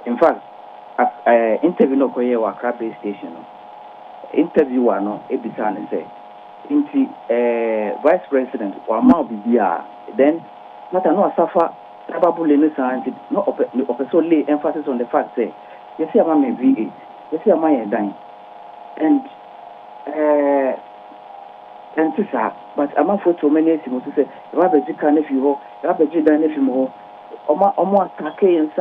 in fact, interview no koye wa Accra station. Interview wa no ebisa ne say, inti Vice President wa ma bibia then not no asafa probably no science no so lay emphasis on the fact say You see, I'm a VA. You see, I'm a dying. And this but I'm not for too many things to say, if I be can if you ho, if I be done if you ho, Omo attack and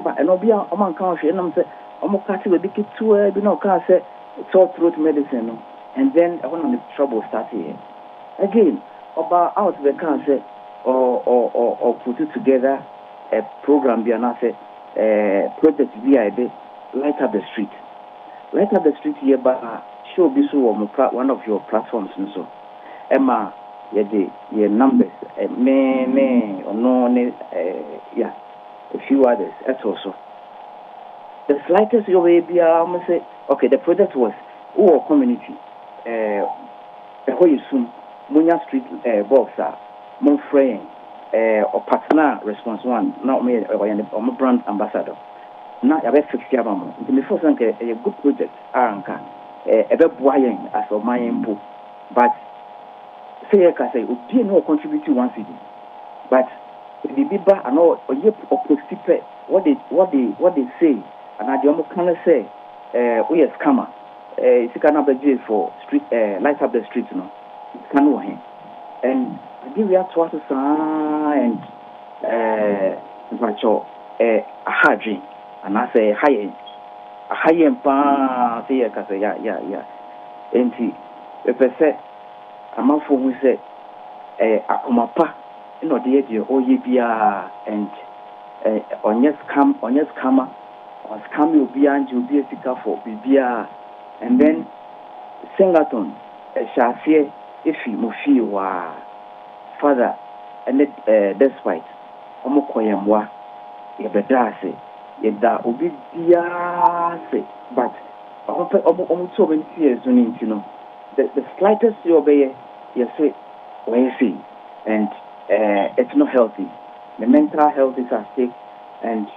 but and be a man can't say, and I'm say, Omo catch with the kid to be no can't say, sore throat medicine. And then I want to make trouble start here. Again, about out the can't say, or put it together a program, be an asset, project VID, light up the street. Light up the street here, but Showbiz one of your platforms and so. Emma, your numbers, me, or no, yeah, a few others. That's also the slightest your way. Be I say, okay, the project was community. The whole soon Munya Street boxer, Monfraying, or partner response one, not me or my brand ambassador. Now I have fixed your mama. Before a good project, Aranka. A bit buying as of my input, but say I can say, we no contribute to one city, but the Biba and all what they say, and I don't kind of say, we are scammer, it's a kind of a for street, light up the street, you know, it's kind of him, and I give you a twice and a hard drink, and I say high end. High and pa say yeah. And if I say I'm not for who say akomapa no the idea bia and on yes scammer or scam you be and you be a sika for bibia and then singaton shafie if you mufi wa father and despite omokoyemwa ye bedase yeda obi dia say but so many years you know the slightest you obey you say what you see and it's not healthy. The mental health is at stake and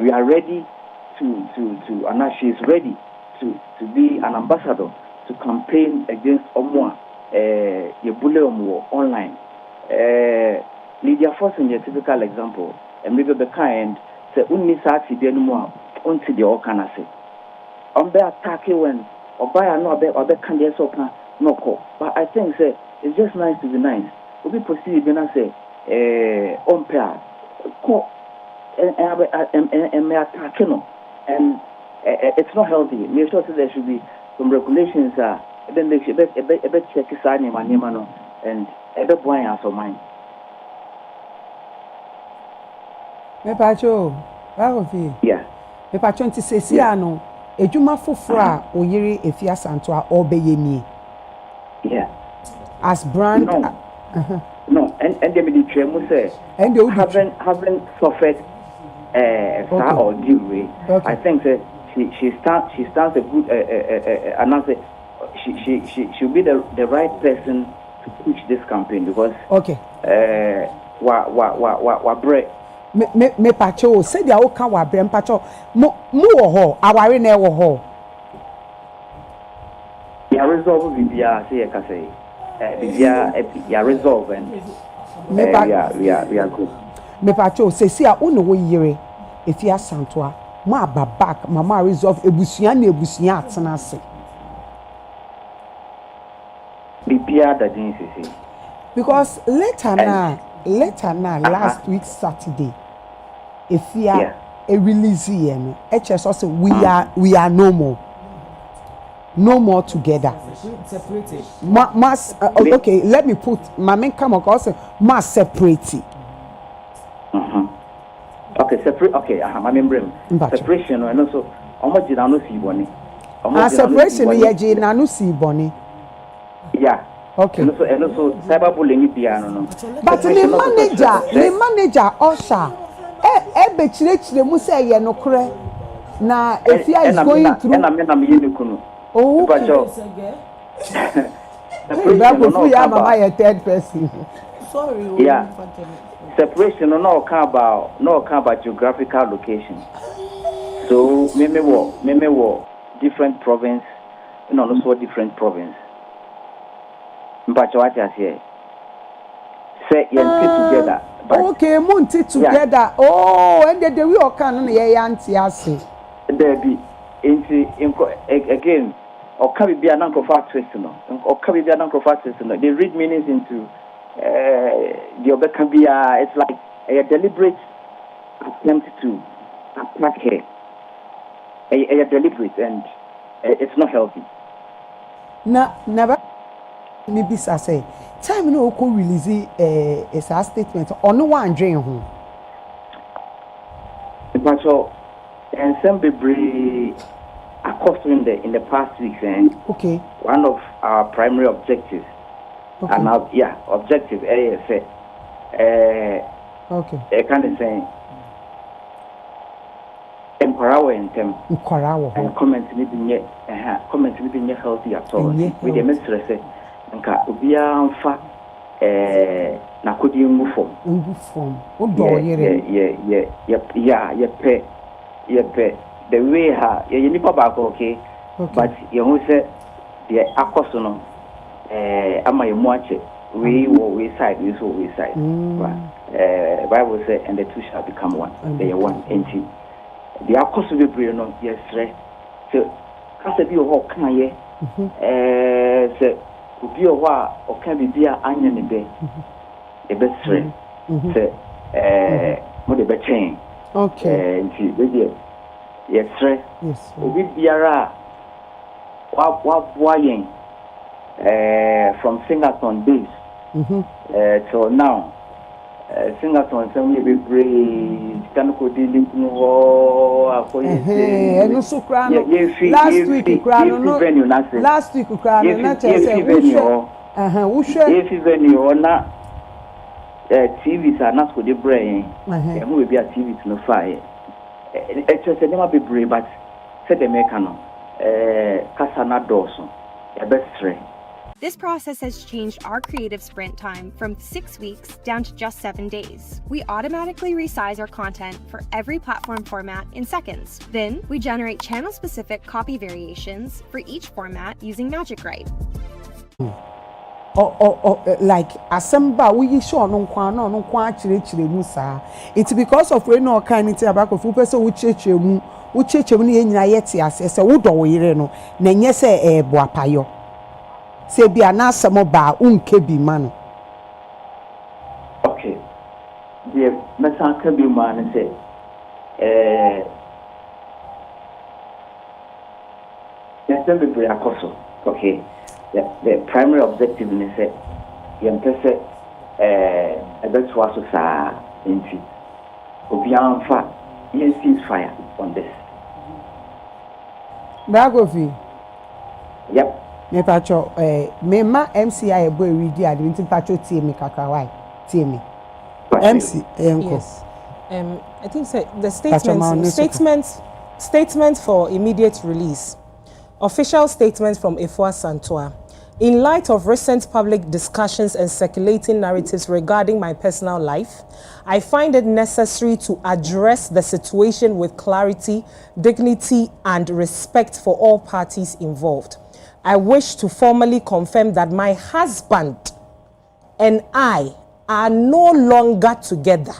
we are ready to and she is ready to be an ambassador to campaign against Omwa Yebule Omwo online. Lydia Forson is a typical example and maybe the kind say unni sati de no unti de o kana say on be attack when or buy no be can dey so kan no call but I think say it's just nice to be nice we proceed then say on pair ko and me attack no and it's not healthy. Make sure there should be some regulations then they should be check side name no and every boy has of mine. Me pacho, bawo yeah. Me pacho nti sesi ano, edwuma foforo a oyiri efia santo a obeyemi. Yeah. As brand no, and them the tremu say and haven't suffered or due. I think that she stands a good and she'll be the right person to push this campaign because wa break me pacho say dia o kan wa brem pacho mo wo ho aware na e wo ho ya resolve bibia say e ka say bibia ya resolve and we are good me pacho say see a uno wo yire efi asanto a mo aba back mama resolve ebusuan na ebusuan atena ase bibia da din say because later na last week Saturday if we are a release no HS also we are no more together separated mass okay let me put my main come across mass separate okay separate okay my member separation and also omo jina no si boni separation ye jina no si boni yeah. Okay. And also cyberbullying piano no. But the manager Osha be chire mu say ye no kre na Efia is going through and I'm yin kunu. Oh. But you mama your third person. Sorry. Yeah. Separation no about geographical location. So me wo different province, also different province. But what I say, together. Okay, Monty together. Yeah. Oh, and the we all can na ye auntie ase. there be again or can be an uncle fat twist or can be an uncle fat twist. They read meanings into the other can be it's like a deliberate attempt to attack her. A deliberate, and it's not healthy. Never maybe say time no ko release a statement on no one drain home. But so and some be accosting in the past weeks, and okay, one of our primary objectives, okay. And objective okay, I kind of saying Empower and them and comment maybe healthy at all. With the mistress and Ubia fa na could you move from? The way her you nipa back okay, but you who said the akosono ama you watch it we side Bible said and the two shall become one. They are one entity. The cost of the brain on yes, so Casa be a hawk can I say, would be a while or can be beer onion in day. The best friend, say, what the best chain. Okay, and see, yes, sir, yes, we be a what whying from Singleton days till now. Singleton, some will be brave, Canco dealing no so crown. Last week, you cried venue, last week, you cried, not venue or not. TVs are not for the brain, and who will be a TV to no fire. It's just a never be brave, but said the mechano, Casana Dawson, a best friend. This process has changed our creative sprint time from 6 weeks down to just 7 days. We automatically resize our content for every platform format in seconds. Then, we generate channel-specific copy variations for each format using Magic Write. Like assemble we show no kwa chire musa. It's because of we no kind it about of person we cheche mu ne nyina yete ase se wo do wo yire no na nye se boapayo. Se bia na asemo ba unke bi man. Okay. The mesa ka bi man say yes be be akoso. Okay. The primary objective is that young person a bit was into beyond fact ceasefire on this. Biography. Yep. Me pacho me ma MCI boy read the admin pacho tie me kakawai tie me. MC yes. I think so, the statements for immediate release. Official statements from Efua Santua. In light of recent public discussions and circulating narratives regarding my personal life, I find it necessary to address the situation with clarity, dignity, and respect for all parties involved. I wish to formally confirm that my husband and I are no longer together.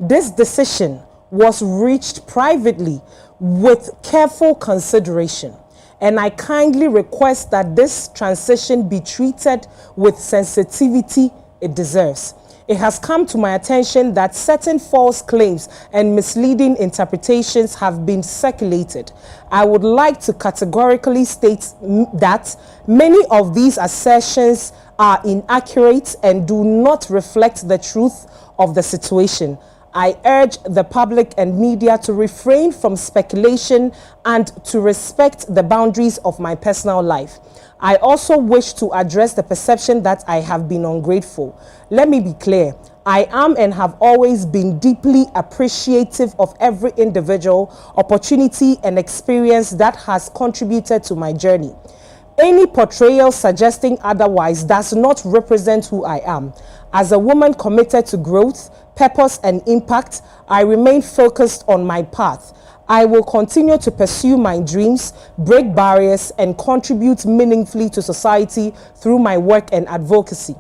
This decision was reached privately with careful consideration, and I kindly request that this transition be treated with sensitivity it deserves. It has come to my attention that certain false claims and misleading interpretations have been circulated. I would like to categorically state that many of these assertions are inaccurate and do not reflect the truth of the situation. I urge the public and media to refrain from speculation and to respect the boundaries of my personal life. I also wish to address the perception that I have been ungrateful. Let me be clear. I am and have always been deeply appreciative of every individual, opportunity, and experience that has contributed to my journey. Any portrayal suggesting otherwise does not represent who I am. As a woman committed to growth, purpose, and impact, I remain focused on my path. I will continue to pursue my dreams, break barriers, and contribute meaningfully to society through my work and advocacy.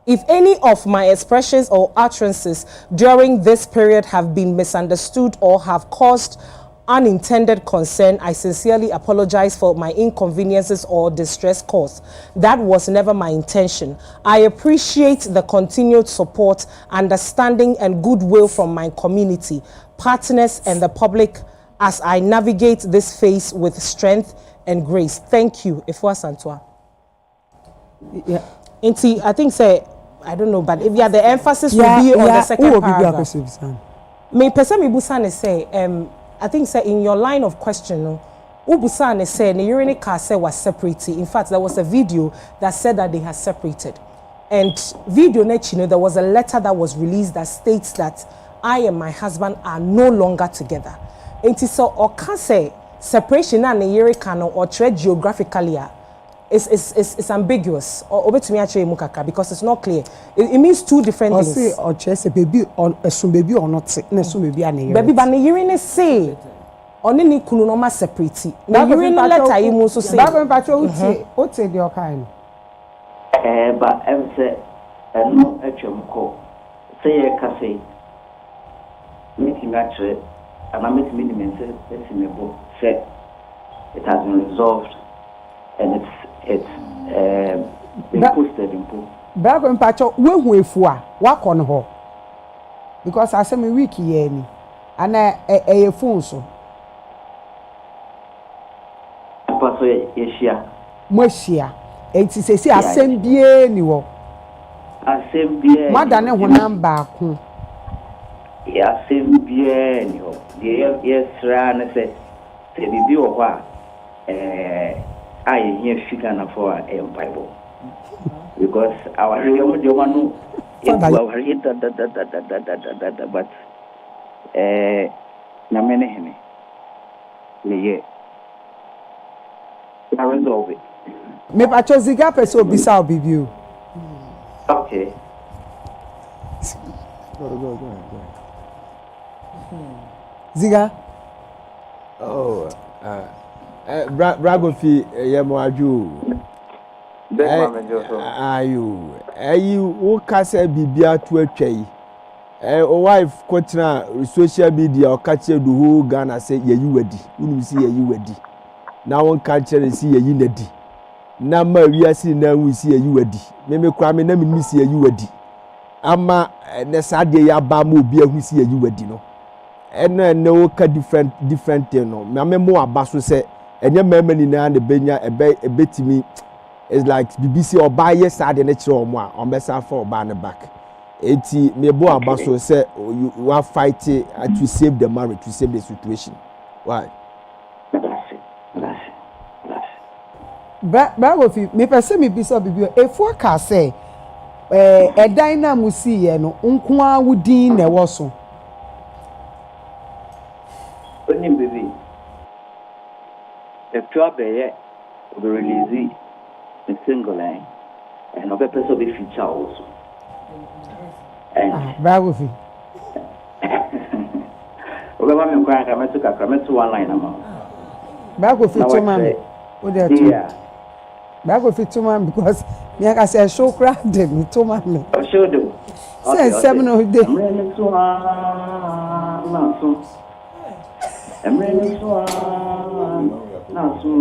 If any of my expressions or utterances during this period have been misunderstood or have caused unintended concern. I sincerely apologize for my inconveniences or distress caused. That was never my intention. I appreciate the continued support, understanding, and goodwill from my community, partners, and the public as I navigate this phase with strength and grace. Thank you. Ifwa Santua. Yeah. I think say, I don't know, but if the emphasis will be on the second paragraph. Me person me busan say, I think say in your line of question, Ubusan said the urinary car was separated. In fact, there was a video that said that they had separated. And video net, there was a letter that was released that states that I and my husband are no longer together. And so or can say separation and the urinary car or trade geographically it's ambiguous or obetumi actually mukaka because it's not clear. It means two different things. Say or say baby on assume baby or not na assume baby an baby ba na yiri say oni ni kunu no ma separate na yiri letter yi mu so say ba go patro uti the okan ba em say eno atwam ko say e ka say meeting actually and I'm meeting me say it has been resolved and it's been posted in pool. Bago mpacho we hu efu a wakọ no ho because asem week ye ni ana e phone so paso ye shia mo shia enti sesi asem bie ni wo asem bie madane ho number ko ya asem bie ni ho ye sra na se bibi wo ho I hear figure na for a Bible because our young Giovanni but Namene Hene I resolve it. Me pacho ziga peso bisa obibiu. Okay. Go. Ziga. Oh, Bragofi Yamaju. Ayu, who can say Bibia to a tray? A wife, Cotina, social media, or catch the whole Ghana say, ye you ready. You see you ready. Now one culture is see a unity. Now Maria see now we see a you ready. Maybe crime and me see a you ready. Ama Nesadia Bamu be a who see a you ready no. And no different thing no. Mamma more basso say. And your memory now the benya a bit to me is like BBC or buy yes side the nature or more on best for banner back. 80 me bo abaso say you are fighting to save the marriage, to save the situation. Why? Bravo fi me person me bisa bibio efo ka say edan na musi ye no nko a wudin na wo so. Oni bibi the job will release the single line and other person will feature also. And bravo fi. Oga me kwa kama tu one line ama. Bravo fi to man. O dey to. Bravo fi to man because me aka say show crowd dem to man me. Show do. Say seminar dey. Nasu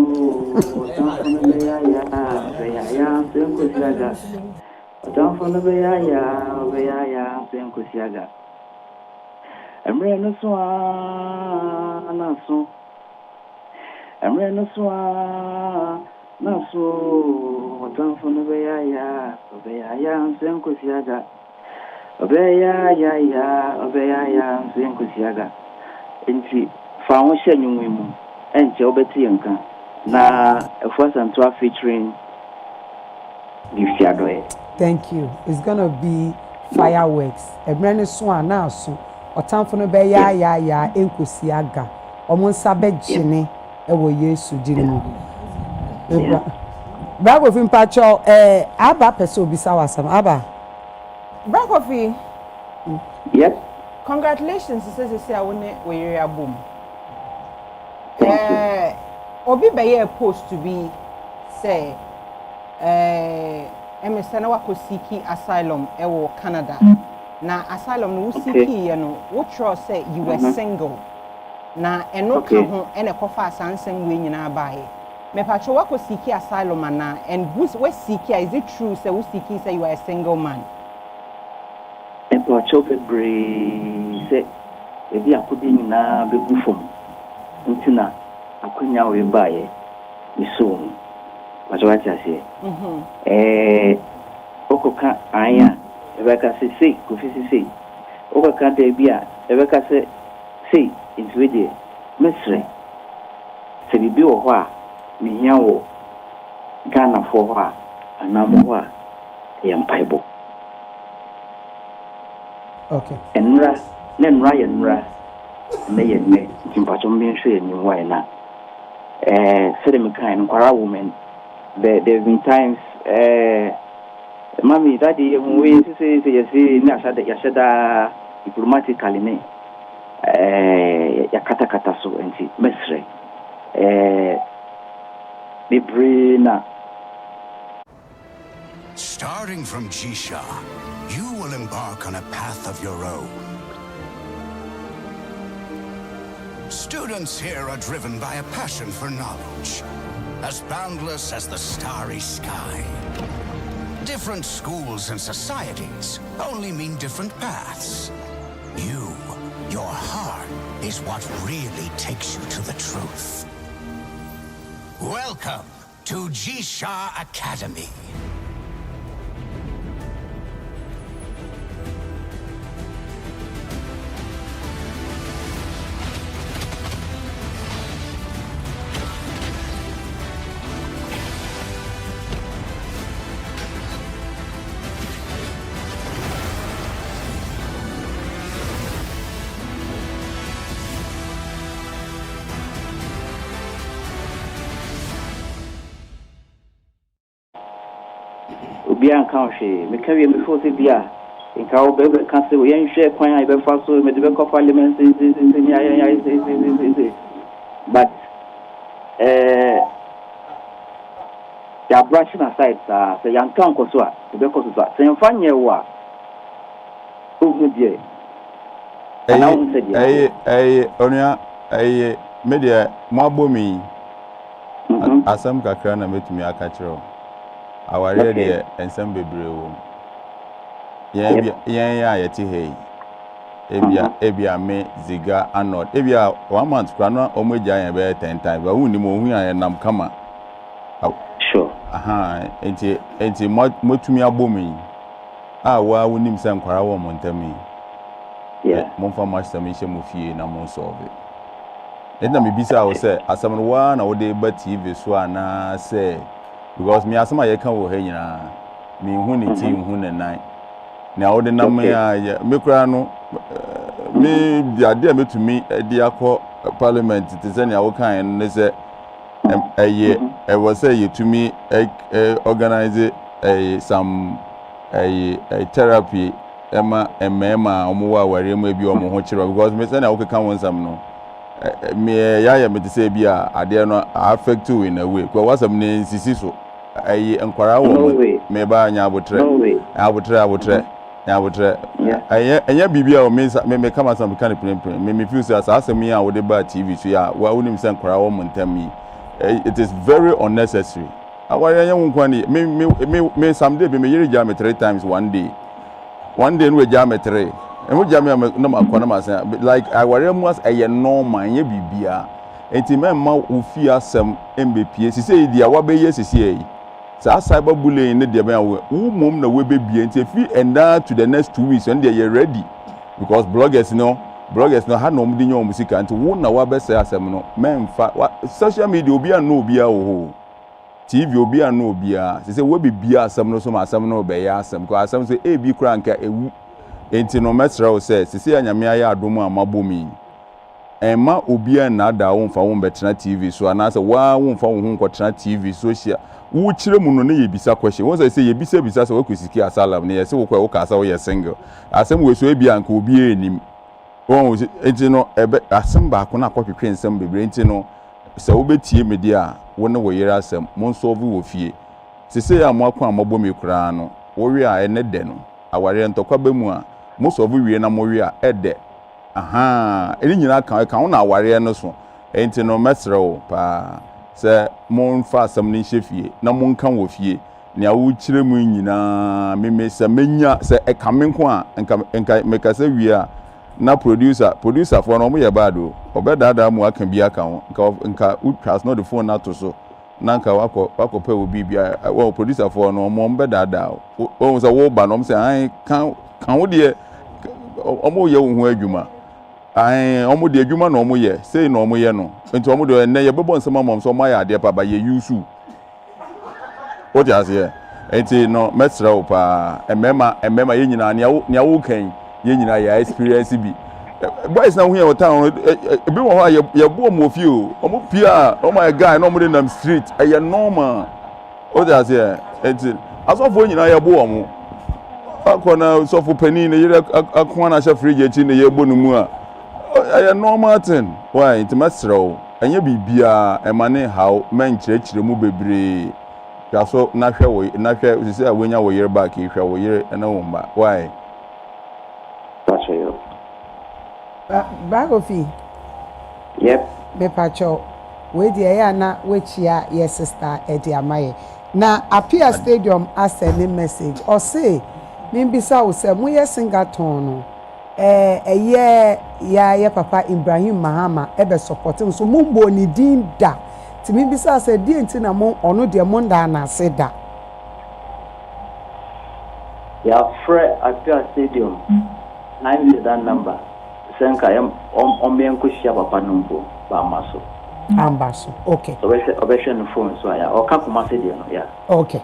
and Jobeti Yanka. Na first and 12 featuring Gifty. Thank you. It's gonna be fireworks. A brand new swan now soon. Or time for no be ya enkusiaga. Omon sabe jene ewo Yesu jini. Bravo fin pacho aba peso bisa wasam aba. Bravo fi. Yes. Congratulations, say I won we area boom. Obi beye post to be say emesana wako siki asylum ewo Canada. Na asylum no siki you know what you say you were single. na eno ka ho ene kofa asansem we nyina baaye me pacho wako seek asylum ana and we seek is it true say we seek say you are a single man e pacho bebre say e bi akodi nyina begu fom ntina akonya we baaye iso pacho wa tiase okoka aya ebeka se kofi se okoka de bia ebeka se into the mystery. So we be over me yawo Ghana for her and Namoa Bible. Okay. And then Ryan Ra may admit Timpachon being sure in why not. Said me kind of woman. There have been times Mammy, daddy, we say, you see, Yashada diplomatically. Yakata so enti mesre Bibrina. Starting from Jisha, you will embark on a path of your own. Students here are driven by a passion for knowledge, as boundless as the starry sky. Different schools and societies only mean different paths. Your heart is what really takes you to the truth. Welcome to Jisha Academy. Bian country, me carry me for the beer. In Cow Baby Castle, we ain't share coin, I be fast with the back of parliament. But they are branching aside, the young town Kosua, the back of that. Say, funny, what? Oh, dear. Onya, media, Mabomi, Asam Kakrana met me a catcher. Our ready and some baby room. Yeti hay. Ebia me ziga anod. Ebia 1 month, Grana, Omeja and bear 10 times, but only more and nam kama. Sure. Enti motumia bomi. Wa unim sam kwarawo montemi. Yeah. Monfa master mission mufie na mon solve it. Enda me bisa wo say asam no wa na wo de ba TV so ana say because me asama ye kan wo ha nyina me hu ne ti hu ne nan na wo de nam ya me kura no me dia de metumi di akọ parliament te say na wo kan ne say e was say you to me organize some therapy Emma omo aware mu ebi omo ho kire because me say na wo kan won sam no me ya me te say bia ade no affect you in a way because wasam ne nsisi so enkwara wo me ba nya abotre anya bibia o me kama sam kan prempren me feel say asem ya wo de ba TV so ya wa wonim say enkwara wo montam it is very unnecessary aware anya won kwani me someday be me yiri jam 3 times one day no jam 3 emu jam no makona ma say like aware mu as normal anya bibia enti memma ofi asem mbepie sisi dia wa be yesisi yi sa cyberbullying ne dia be wo mom na we be bie enti fi and to the next 2 weeks and they are ready because bloggers no ha no mudi nyo musika enti wo na wa be say asem no memfa social media obi an no obi a wo TV obi an no obi a sisi we be bie asem no so ma asem no be ya asem ko asem so e bi kura nka ewu enti no metra wo say sisi anyame aya adomu amabomi Emma obia na da wo mfa wo betena TV so anase wa wo mfa wo hu nkotena TV social wo kire mu no ne yebisa question won say yebisa so wakusiki asalam ne yese wo kwa wo kasa wo ye single asem we so ebia nka obi enim won enti no ebe asem ba ko na akotwetwe nsem bebre enti no se wo betie media wo ne wo yere asem mon so wo fie sese ya mo akwa amabo me kura no wo wi a ene de no aware ntokwa ba mu a mo so wo wie na mo wi a ede aha eni nyina kan wo na aware no so enti no mesre wo pa se mon fa asam ni hyefie na mon kan wo fie ne awu kire mu nyina meme se menya se ekamenko a enka meka se wi a na producer for no mo ye bad o obedada mu aka bi aka ho nka utwas no the phone na to so na nka wako pe obi bia wo producer for no mo bedada o so wo ba no mo se an kan wo de omo ye wo ho adwuma ai omo de adwuma na omo ye sei na omo ye no enti omo de na ye bebo nsema mom so mo ya ade pa ba ye yusu o ja se enti no mesra o pa emema ye nyina ne awo kan ye nyina ya experience bi boys na hu ye town ebi wo ha ye bo mo fi o omo pia o my guy no mo de nam street ye normal o ja se enti asofo nyina ye bo omo akona sofo pani ne ye akwana sha fridge echi ne ye bo no mu a ye normal thing why enti mesra o enye bibia emane how men chire mu bebre yaso na hwe sisi a wenya wo yere back hwe wo yere na wo mba why Bagofi. Yep. Me pacho. We dey ya na we chia your sister Edi Amaye. Na Apia Stadium as a message or say nimbisa wo say mo ye Singleton no. Ya papa Ibrahim Mahama ebe supporting so mo mbo ni din da. Ti nimbisa say di enti na mo ono de mo nda na se da. Ya Fred Apia Stadium. 9 is that number. Senka omben kushia papa numbo ba maso. Ambaso. Okay. Obeshe no phone so ya. O kan kuma se dia no ya. Okay.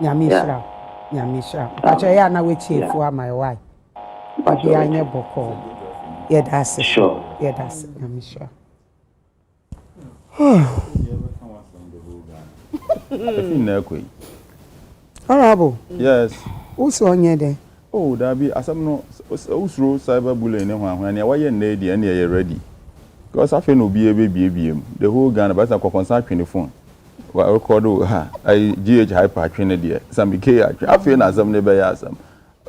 Nyamishra. Pacho ya na wechi efu my wife. Pacho ya nye boko. Yeah, that's it. Sure. Yeah, that's it. Nyamishra. Honorable. Yes. Who's on your day? Oh, that be asam no usro cyberbullying ne hwan na waye na edi na ye ready. Because afi no be ebiem. The whole Ghana but na concern twin phone. Wa record I GH hyper twin there. Some ke afi na asam ne be ya asam.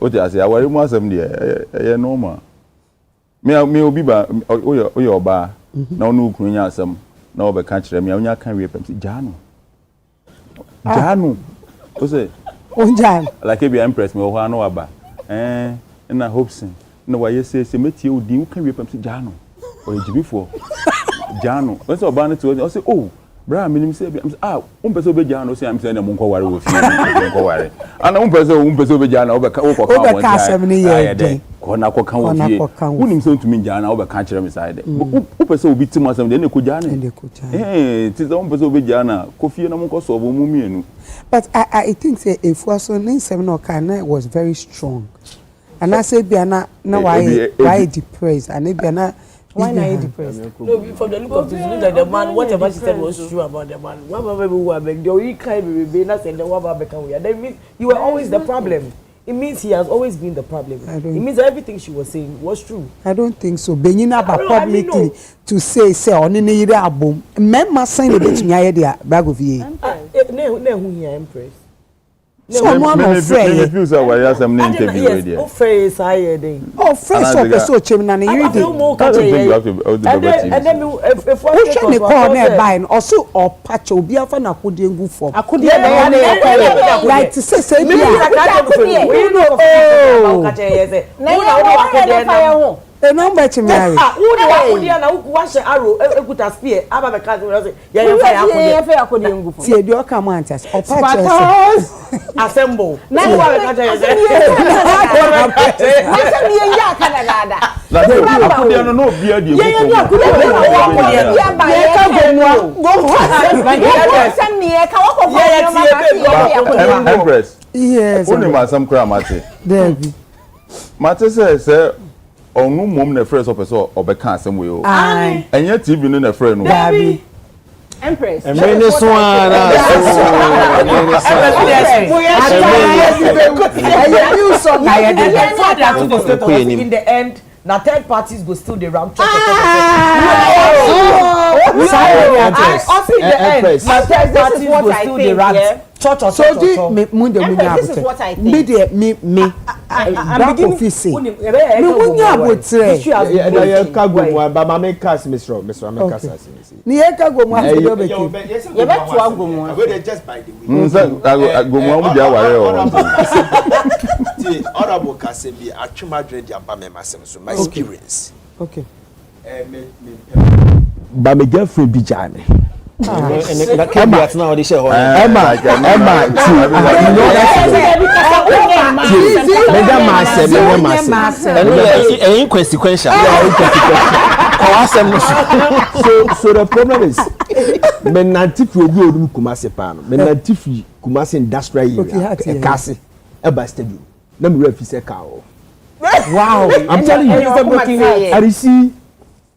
O ti ase aware mu asam there ye normal. Me obi ba oye oba na onu kunu nya asam na obe ka kire me onya kan we pem si jano. O say Onjan. Like be Empress me ho no aba. Na Hobson na waye say metie odi wo kan we pam se jano o ejibifo jano when so ba na to o say oh bra minim say um person be jano say am say na monko ware wo fi monko ware ana um person be jano wo be ka wo ko ka won say ko na ko kan wo fi unim say ntumi jano wo be ka kire me side wo person obi tim asem de na ko jano ti so person be jano ko fi na monko so bo mu mienu. But I think say if was so 97 was very strong. And I say Biana now why depressed and Biana why not depressed? No, from the look of this, look like the man, whatever she said was true about the man. Whatever we were back, the kind be not saying the whatever become we. That means you were always the problem. It means he has always been the problem. It means everything she was saying was true. I don't think so. Benyina ba publicly to say on any year album. Memma sign a bit to me there bag of ye. Ne who here Empress. Someone of friend. Refuse our yes am name interview radio. Oh face higher day. Oh face of so chim na you dey. And then if what can you call me buying also or patch obi afa na kodi ngu for. Akodi na like to say me we know oh ka che yes. Na you na the number to marry. Who the akodi na who wash arrow ekuta spear aba be ka say ya fa akodi ngu for. Tie do come antas or patch assemble. Na you are ka che yes. Na me ya Canada. La akodi no no bia die ngu for. Empress. Yes. Only my some cry mate. David. Mate say onu mom na friends of so obeka asem we o. Enye TV no na friend no. David. Empress. Emene swana. In the end, now third parties go still the round. I also in the end, now third parties go still the round. So this is what I think. Me. I'm beginning to see. Me munya botre. Yeah, kago mo ba ma make cast Mr. Make cast. Ni e kago mo afi do beke. You bet to agomo. We just by the way. Agomo mu dia ware o. See, honorable Kasebi atwuma dread ya ba me masem so my experience. Okay. Ba me girlfriend bi jane. Emma, now they share Emma, so the problem is men native will Kumasi pan, men native Kumasi industrial area, Kasi, Eba Stadium. Let me refer to cow. Wow, I'm telling you, I see.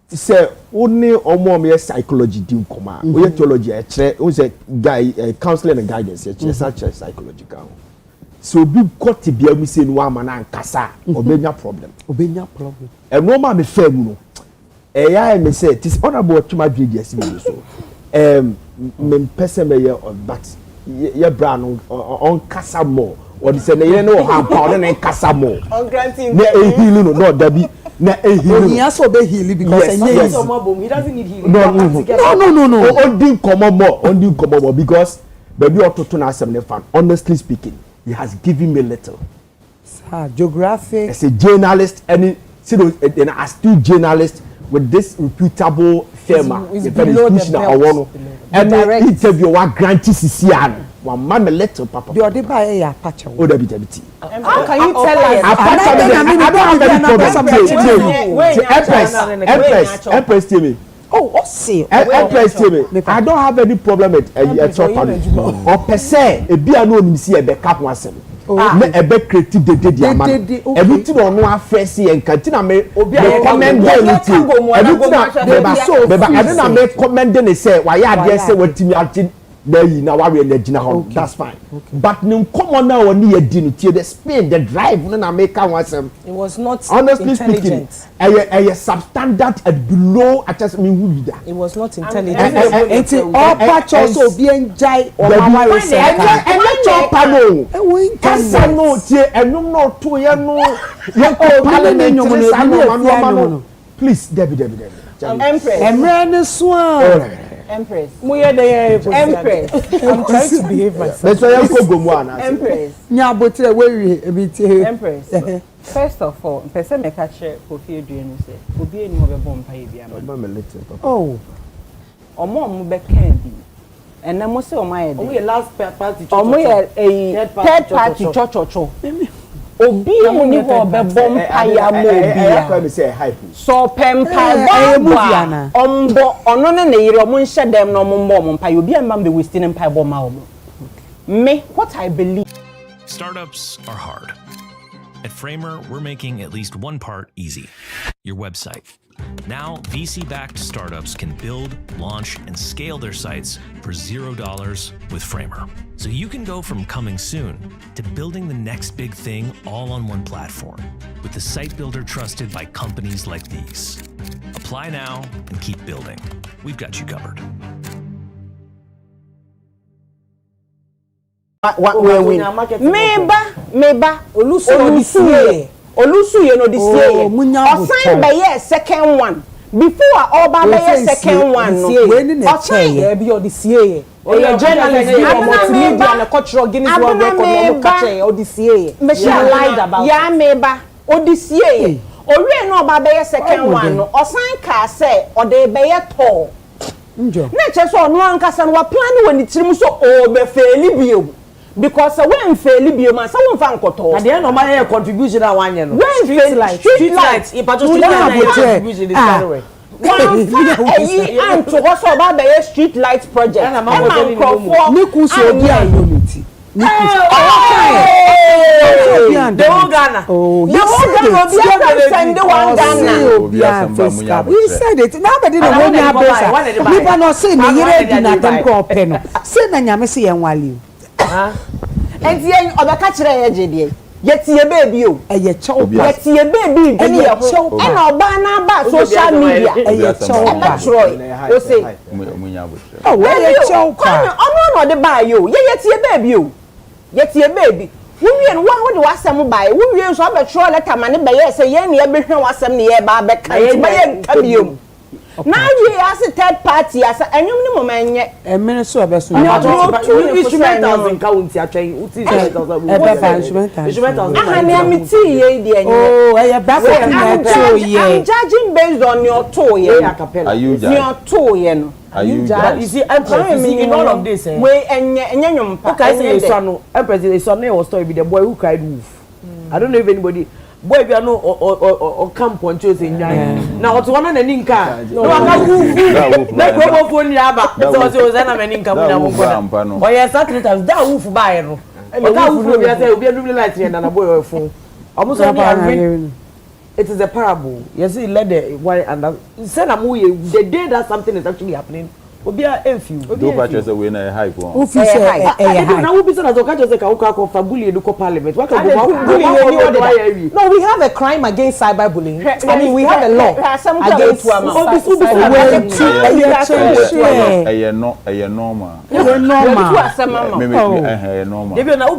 Say only omo psychology do come we theology say guy counseling and guidance such as psychological so be got to be able say no man and kasa obenya problem and no man me fam no ya me say it is honorable to my video so me person me but ya brand on kasa more or the say you know how power na kasa more on granting no that be na he has to be healing because he doesn't need healing. No. Only come more because baby ought to na some fan. Honestly speaking, he has given me little. Geographic. As a journalist, and an astute journalist with this reputable firm, and interview what granted Sisian. One man little papa. You are the buyer, yeah, patch. Oh, that be the how can you tell us? I don't have any problem. Empress TV. Oh, what's say? Empress TV. I don't have any problem with a chop or per se. A beer no ni see a backup once. A back creative the man. Everything on one face and cantina me. Recommend everything. I don't make comment and say why I dare say what Timmy there now we that's fine. Okay. But no common now on the dignity, the speed, the drive, when I make was it was not honestly speaking a substandard and below attachment. It was not intelligent. And all patch also being jai or mama please, Debbie. Empress. Empress. I'm trying to behave myself. Empress. First of all, person make a share for fear doing say. Obi eni mo be bomb pay bia no. Oh. Omo mo be can bi. And na mo say o my dey. Omo last party. Omo a third party cho. Obi eni wo be bomb pay mo bia. So pempa bomba. Ombo ono ne ne yire omo nhye dem no omo pay obi am be wasting pay bomb ma omo. Me what I believe. Startups are hard. At Framer, we're making at least one part easy, your website. Now, VC-backed startups can build, launch, and scale their sites for $0 with Framer. So you can go from coming soon to building the next big thing all on one platform with the site builder trusted by companies like these. Apply now and keep building. We've got you covered. Meba Olusuye no this year. Osan be ye second one. Before Oba be ye second one no. Osan be this year. O journalist be multimedia na cultural Guinness World Record no catch o this year. Me she lied about. Ya meba o this year. Owie no Oba be ye second one no. Osan ka say o de be ye tall. Njo. Na che so no ankasa no wa plan woni tirim so o be faili bio. Because when fail be man so won fa nkoto na dey no man contribution na wan ye no street light e pato street light contribution is very one fa and to go so about the street light project and man niku so obi unity niku the Ghana send the one Ghana we said it nobody no when you have people no say me yere di na dem ko peno say na nyame say yen wale and yen obeka kire ye jede Yet ye baby o. Eye chow. Yet ye baby and ye chow. And oba na ba social media. Eye chow. Troy. O say. Oh, where ye chow kwa? Ono no de ba yo. Yet ye baby o. Yet ye baby. Wowie no wo de wasem bae wowie so abetro letter ma ne be ye say ye ne ye behwe wasem ne ye ba be kan ti ba ye nka biom na ye as third party as anyum ne moma enye emene so abeso no 2,000 count atwen uti 2,000 aha ne amiti ye de enye oh eye basa na to ye I'm judging based on your to ye acapella your to ye no you see I'm in all of this we enye nyum pa okay say so no Empress so no was story be the boy who cried wolf I don't know if anybody boy be no or camp on Tuesday nyan na oto wana na ninka no aka wolf na go phone ni aba so na na ninka mu na mo oh yes at times that wolf buy no that wolf be say obi adum light na boy phone almost it is a parable. Yes, he led the why and said the day that something is actually happening. Obi a enfew. Do patches away na hype one. Who feel say na who be say na so catch say ka ko fabuli edu ko parliament. What can go? No, we have a crime against cyberbullying. I mean, we have a law against normal.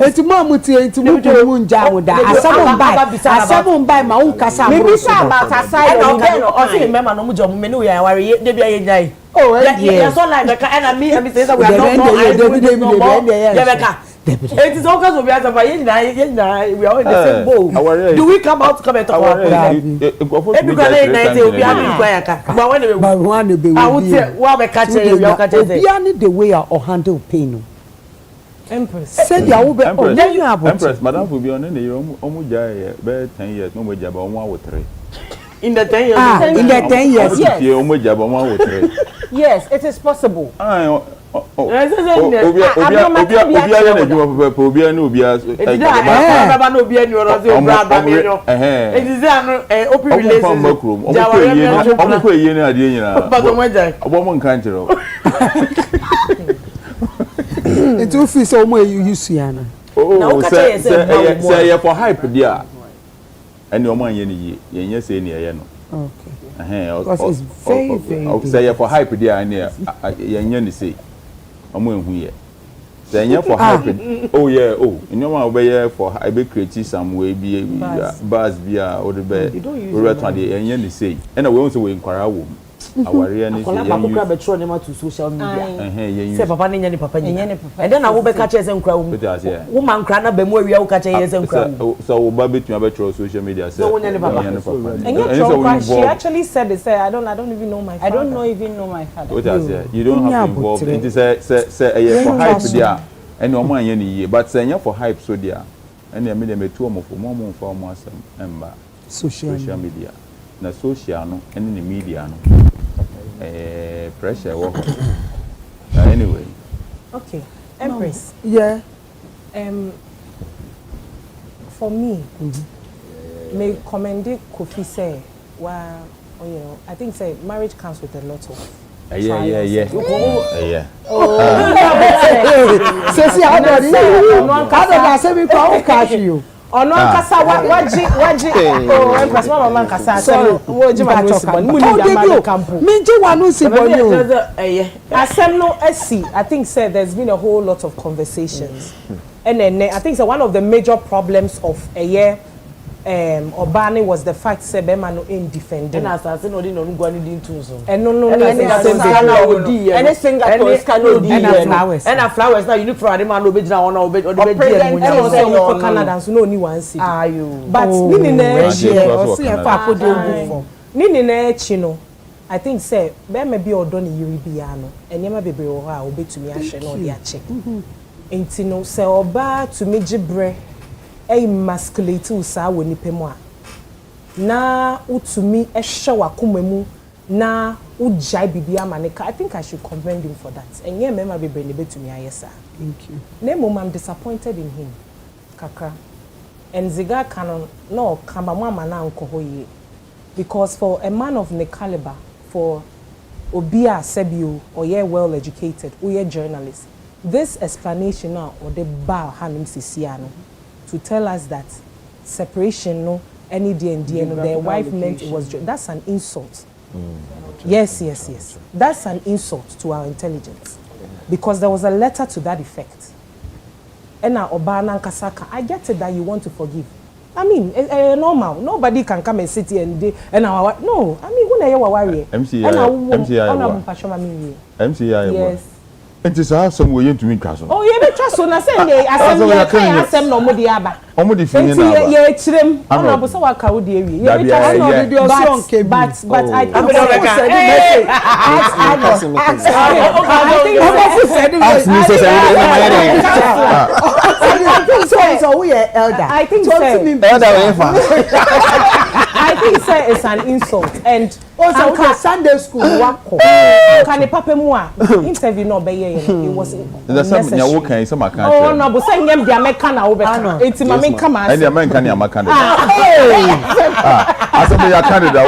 Enti mo mutie enti mo ko mu nja mu da asabon bai ma unkasa bro. Me bisa about aside o say remember no mu jo mu me no ya ware de bia ye jai. Oh, yeah, so like the and me say that we are not more. It is all because we are we are in the same boat. Do we come out to come and talk about it? I would say, what we catch the way or handle pain. Empress. Said you will be Empress, Madam will be on any Omuja, 10 years, no more job on 1 or 3. In the 10 years. In the 10 years. Yes, it is possible. It will feel so much you use Yana. Oh, say for hype, dear. And your man, you say near no. Okay. Because it's very, very. Say for hype, dear, and you say, I'm going here. Say for hype. Oh, yeah, oh, in your man, way for I be creative some way, be buzz, be or the bed. And you say, and I will also inquire. Our reality to social media. Say papa ni papa ni. And then I will be catch as crowd. Woman crana be more we catch as crowd. So baby to about social media. So and she actually said it. Say I don't even know my father. I don't even know my father. What I say? You don't have to involve. It is say for hype there. And no man any but say for hype so there. And they made me two more for more for more some social media. Na social no and the media no. Pressure anyway. Okay, Empress. No. Yeah. For me, may commend Kofi say, well, you know, I think say marriage comes with a lot of. Yeah. Oh. See how do say we call catch you. Ono nkasa waji oh Empress mama nkasa so woji ma no sibon mu ni da ma campo minji wanu sibon yo asem no asi I think said there's been a whole lot of conversations and then I think so one of the major problems of a year Obani was the fact say be man no in defending and as no dey no go ani din too so and no any singer cannot and flowers now you look for a man no be gina one be for Canada so no ni one see but nini na share see for akode for nini na echi no I think say be me be odo ni yiri bia no enyema bebre wo ha obetumi ahwe na odi ache enti no say oba to me gibre emasculate usa woni pemu a na utumi ehwe wakomemu na ujai bibia maneka I think I should commend him for that enye mema bebre ne betumi ayesa thank you name I'm disappointed in him kakra and ziga canon no kamba mama na nkohoye because for a man of the caliber for obia sebio or ye well educated or ye journalist this explanation now or the bar hanim sisiano to tell us that separation no any day and day no their wife meant it was that's an insult. Yes. That's an insult to our intelligence. Because there was a letter to that effect. And now Obana Kasaka, I get it that you want to forgive. I mean, normal. Nobody can come and sit here and our no. I mean, when you worry. MCI. Yes. And this is some way to me, Castle. Oh, you be trust on a Sunday. I send no more diaba. Omudi fini na. Yeah, chirem. Ona bo so waka wo de ewie. Yeah, but I think it's an insult and also Sunday school wako. Can the papa mu interview no be it was necessary. Oh no, but say nyam dia meka na wo beka. Enti ma menka ma. And the American Yamaka. I said ya Canada,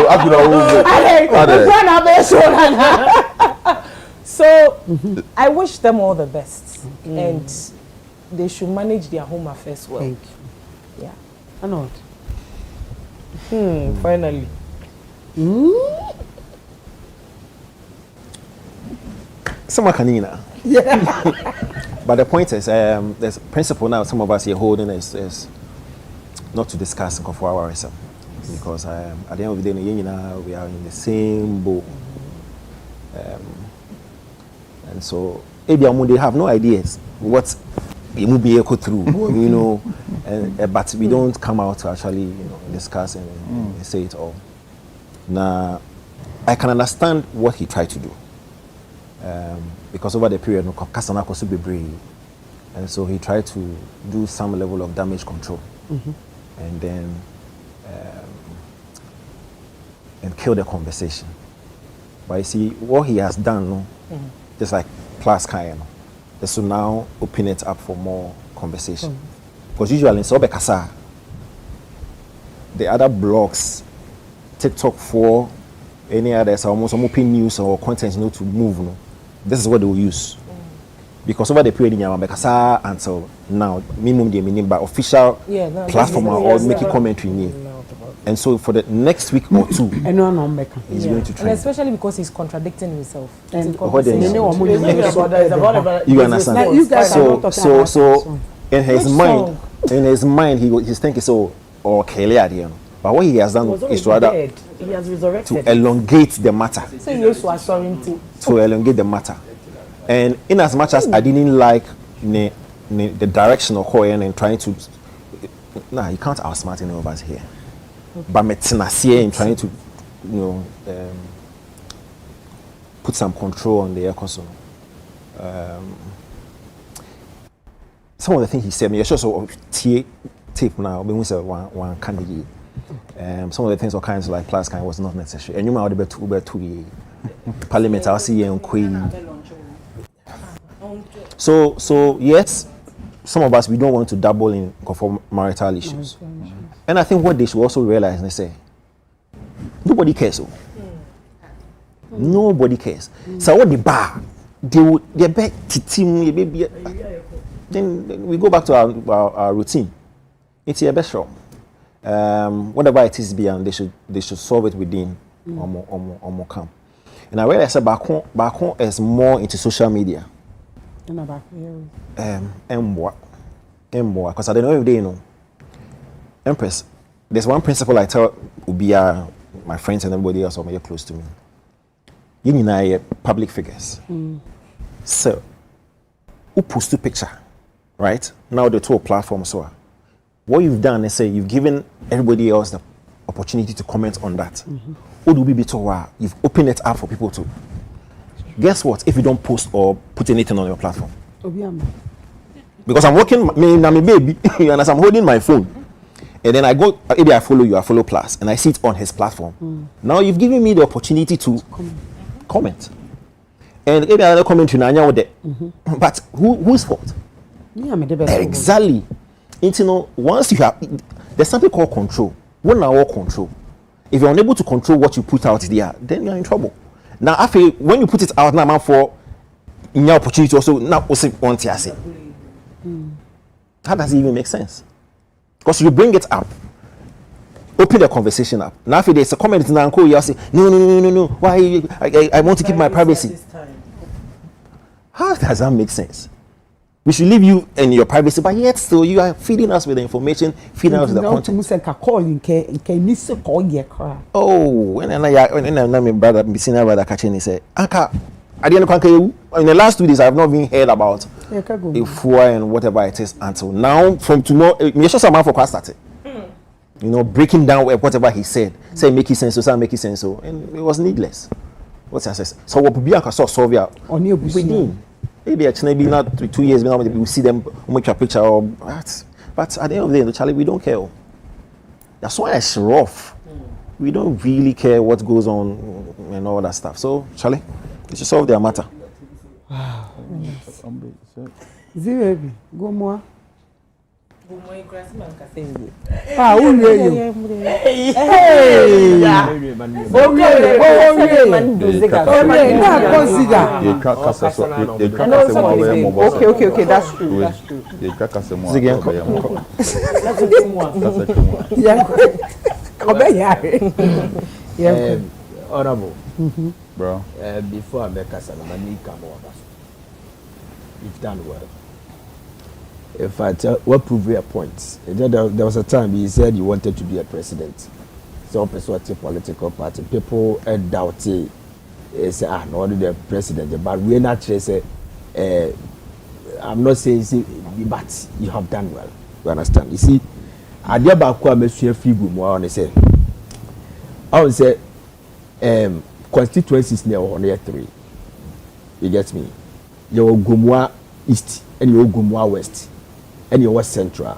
so I wish them all the best and they should manage their home affairs well. Thank you. Yeah. I know it. Finally. Some canina. Yeah. But the point is, there's a principle now some of us here holding is not to discuss for ourselves. Because at the end of the day, we are in the same boat. And so, maybe they have no ideas what you will be able through, you know, but we don't come out to actually, discuss and say it all. Now, I can understand what he tried to do. Because over the period, Kasana was super brave. And so he tried to do some level of damage control. And then and kill the conversation. But you see, what he has done, just like class kind, is to now open it up for more conversation. Because usually in Sobekasa, the other blogs, TikTok for any others, almost open news or content to move. This is what they will use. Because over the period in Yamabekasa until now, minimum but official platform or making commentary. And so for the next week or two, he's going to try. And especially because he's contradicting himself. And you understand? So in his mind, he's thinking so or clear. But what he has done is to rather to elongate the matter. To elongate the matter. And in as much as I didn't like the direction of Koyan and trying to, you can't outsmart any of us here. But Metinasier in trying to, put some control on the ecosystem. Some of the things he said, me so tape now. We say one candidate. Some of the things were kind of like class kind was not necessary. And you might be two parliament. I'll see you in Queen. So yes, some of us we don't want to dabble in marital issues. And I think what they should also realize, they say, nobody cares. Nobody cares. So what the bar, they bet team, then we go back to our routine. It's your best shop. Whatever it is beyond, they should solve it within or more calm. And I realize that back home is more into social media. Because I don't know if they know. Empress, there's one principle I tell Ubia, my friends and everybody else who are close to me. You know, public figures. So, who post a picture, right? Now the two platforms. So, what you've done is say you've given everybody else the opportunity to comment on that. You've opened it up for people to. Guess what? If you don't post or put anything on your platform. Because I'm working, I'm a baby, and as I'm holding my phone, and then I go, maybe I follow you, I follow Plus, and I see it on his platform. Now you've given me the opportunity to comment. And maybe another comment to Nanya with it. But whose fault? Exactly. Once you have, there's something called control. When I walk control, if you're unable to control what you put out there, then you're in trouble. Now, after when you put it out now for in your opportunity also now also want to say. How does it even make sense? Because you bring it up, open the conversation up. Now, if there's a comment in Uncle, you say, no. Why? I want to keep my privacy. How does that make sense? We should leave you in your privacy, but yet still you are feeding us with the information, feeding us with the content. Oh, when my brother, my senior brother, catching, he said, Anka, in the last 2 days, I have not even heard about a four and whatever it is until now. From tomorrow, me sure someone for class started. You know, breaking down whatever he said, say make it sense, so make it sense, so, and it was needless. What's that? So what we can solve here? Maybe actually not 2 years, we will see them make a picture or but at the end of the day, Charlie, we don't care. That's why it's rough. We don't really care what goes on and all that stuff. So, Charlie, they should solve their matter. Wow. Zero, go more. Okay, that's true. Honorable, bro. Before I make us an you've done well. In fact, what prove your points? There was a time you said you wanted to be a president. Some persuasive political party. People doubt it. Say, no, the president. But we're not say, I'm not saying, but you have done well. You understand? You see, I did about what Monsieur Figu more on say. I would say, constituencies near on year 3. You get me? Your Gumwa East and your Gumwa West. And you was central,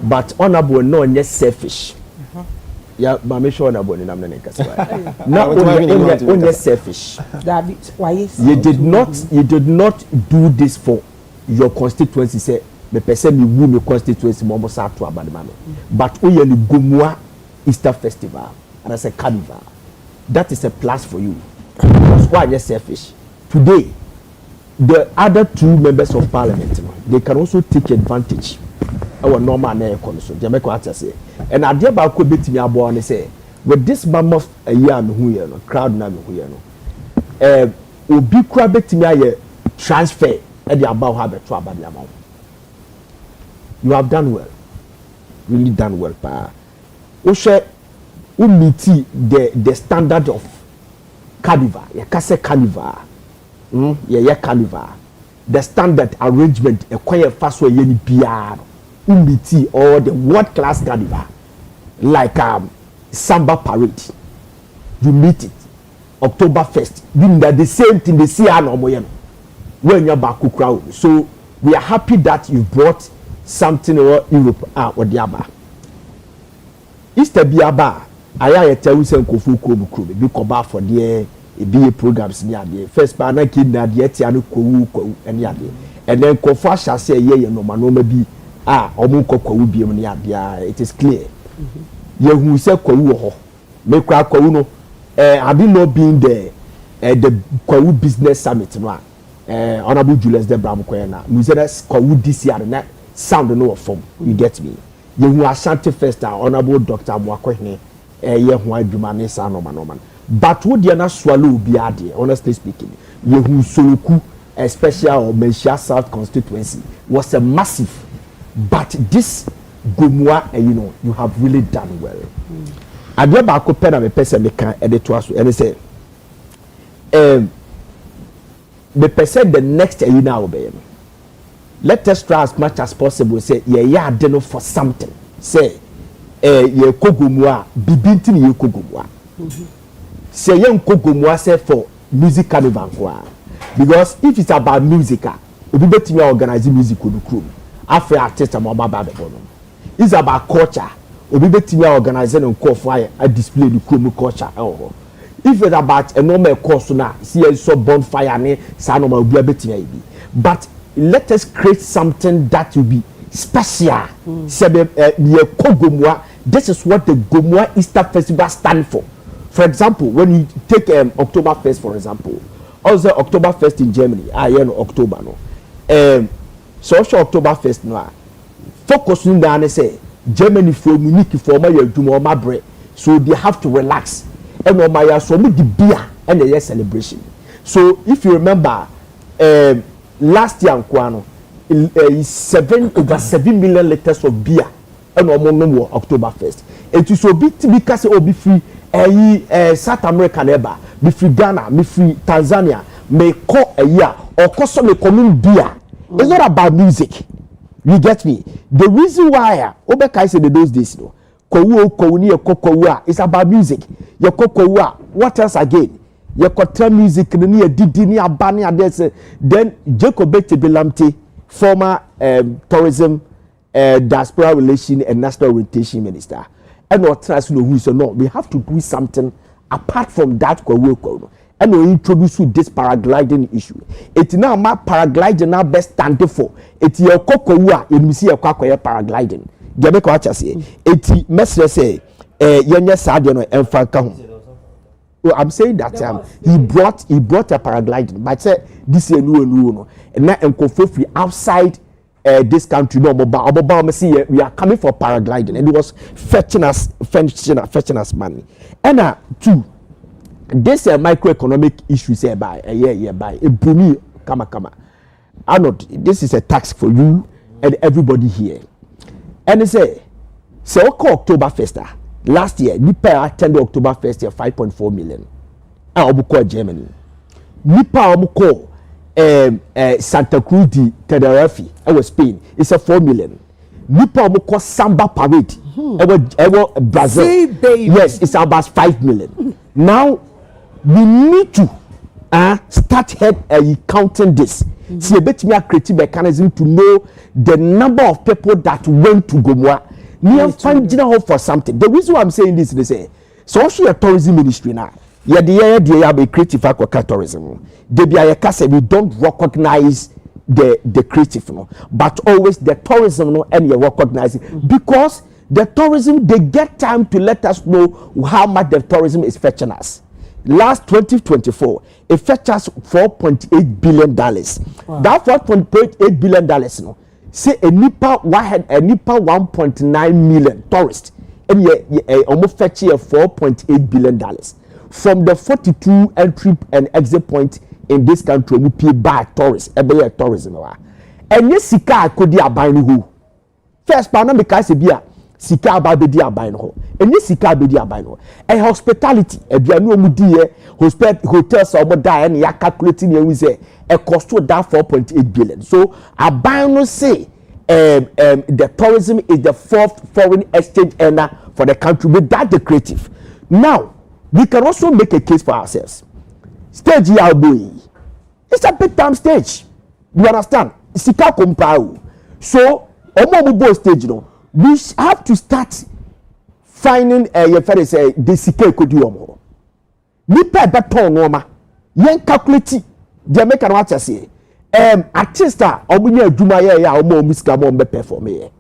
but honorable no yes selfish. Yeah, but make sure honorable in Amna Nkaswa. Not only selfish. Why is you did not do this for your constituency. Say the person you win your constituency more to about the man. But we are the Gumwa Easter Festival and I say Carnival. That is a plus for you. Because why yes selfish today. The other 2 members of parliament, they can also take advantage of our normal condition. And I did about could be to me about and say, with this mammoth a year who you know, crowd now who you know, will be crabby to me a transfer at the about habit to about the amount. You have done well, really done well, pa. Ushe, meet the standard of Carnival, a Casa Carnival. Carnival. The standard arrangement a quiet fast way any PR umiti or the world class carnival like Samba parade. You meet it October 1st. Doing that the same thing they see when you're back crowd. So we are happy that you brought something or Europe or the Aba. Easter Biaba, I tell you some kofu kobu be koba for the be programs near the first banner kid na the etiano ko and yade and then kofa shall say ye no man no be omuko ko bi near the it is clear ye who say ko ho make ko no have you not been there the ko business summit no honorable Julius de Bram ko na we say ko this year na sound no form you get me ye who Ashanti first honorable Dr. Mwakohne ye ho adwuma ne sa no man. But what they not swallow be honestly speaking, you who Soloku, a special or Menchia South constituency was a massive. But this Gumwa, you have really done well. I do about compare a person they can edit to us and they say, the person the next year now be. Let us try as much as possible. Say, yeah, I don't know for something. Say, ye Kogumwa, bibintin ye Kogumwa. Say young Kogumwa say for music carnival because if it's about music, we be better organizing music with the crew. After artists and about the it's about culture. We be better organizing and call for a display the crew culture. If it's about a normal course now, see so bonfire and some will be a bit maybe. But let us create something that will be special. This is what the Gomwa Easter Festival stands for. For example, when you take October 1st, for example, also October 1st in Germany, October no. So October 1st no. Focus on that and say Germany for unique for my mabre, so they have to relax. And on my so the beer and the celebration. So if you remember, last year Kwano, over 7 million liters of beer and on October 1st. It is so big because it will be free. South America never be free Ghana, be free Tanzania, may call a year or cost me common beer. It's not about music. You get me? The reason why Obekai said those days, no, it's about music. What else again? You could music, then Jacob Belamte, former tourism, diaspora relation and national orientation minister. And what tries to know who is no, we have to do something apart from that. And we introduce this paragliding issue. It's now my paragliding now best standing for. It's your cocoa in see a quack paragliding. Gabeko Acha say, it's Messer say, Yanya Sadiano and Franca. I'm saying that he brought a paragliding, but said this is no, and now and free outside this country. No, but we are coming for paragliding, and it was fetching us money. And two. This microeconomic issues by a year by a brumi kama. Arnold, this is a task for you and everybody here. And they say October Festa last year, Nipa attended October Festa 5.4 million. Obuko Germany. Nipa obuko Santa Cruz de Tenerife, Spain. It's a 4 million. Nipa obuko Samba Parade, Brazil. Yes, it's about 5 million. Now we need to start counting this. See, a bit me a creative mechanism to know the number of people that went to Gomoa. We are finding out for something. The reason why I'm saying this, they say, so also a tourism ministry now. Yeah, the have a creative tourism. We don't recognize the creative, no, but always the tourism, no, and you recognize it because the tourism they get time to let us know how much the tourism is fetching us. Last 2024, it fetched us $4.8 billion. Wow. That $4.8 billion, no, say a Nipa 1.9 million tourists, and almost fetch here $4.8 billion from the 42 entry and exit point in this country. We pay by tourists, every tourism. And yes, Sika could be a buying who first, but because sika ababedi aban no enye sika abedi aban no hospitality aduane omudi hotels oboda na ya calculating e we say e cost to that 4.8 billion. So aban no say the tourism is the fourth foreign exchange earner for the country without the creative. Now we can also make a case for ourselves. Stage boy, it's a big time stage, you understand? Sika compare. So omo stage no, we have to start finding the sika kodi omo. Nipa beton normal. Yen calculate the make what I say. Artist omunya adwuma ye ya omo musika mo be perform ye.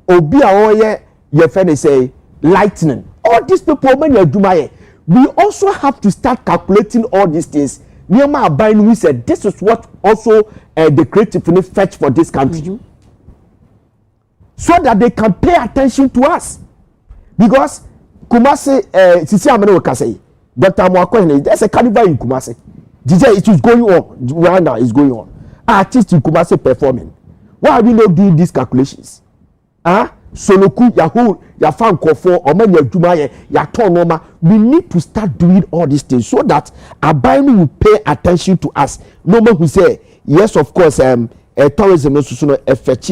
Obi a oye ye friend say lightning. All these people omunya adwuma ye. We also have to start calculating all these things. Nioma buying we said this is what also the creative fetch for this country. Mm-hmm. So that they can pay attention to us. Because Kumasi, Sisi Ameno Kasei, Dr. Mwakwe, there's a carnival in Kumasi. It is going on. Right now, it's going on. Artists in Kumasi performing. Why are we not doing these calculations? Soloku, Yahoo, Yafan Kofo, Omen Yajumaye, Yatonoma. We need to start doing all these things so that Abainu will pay attention to us. No one will say, yes, of course, tourism is also a fetch.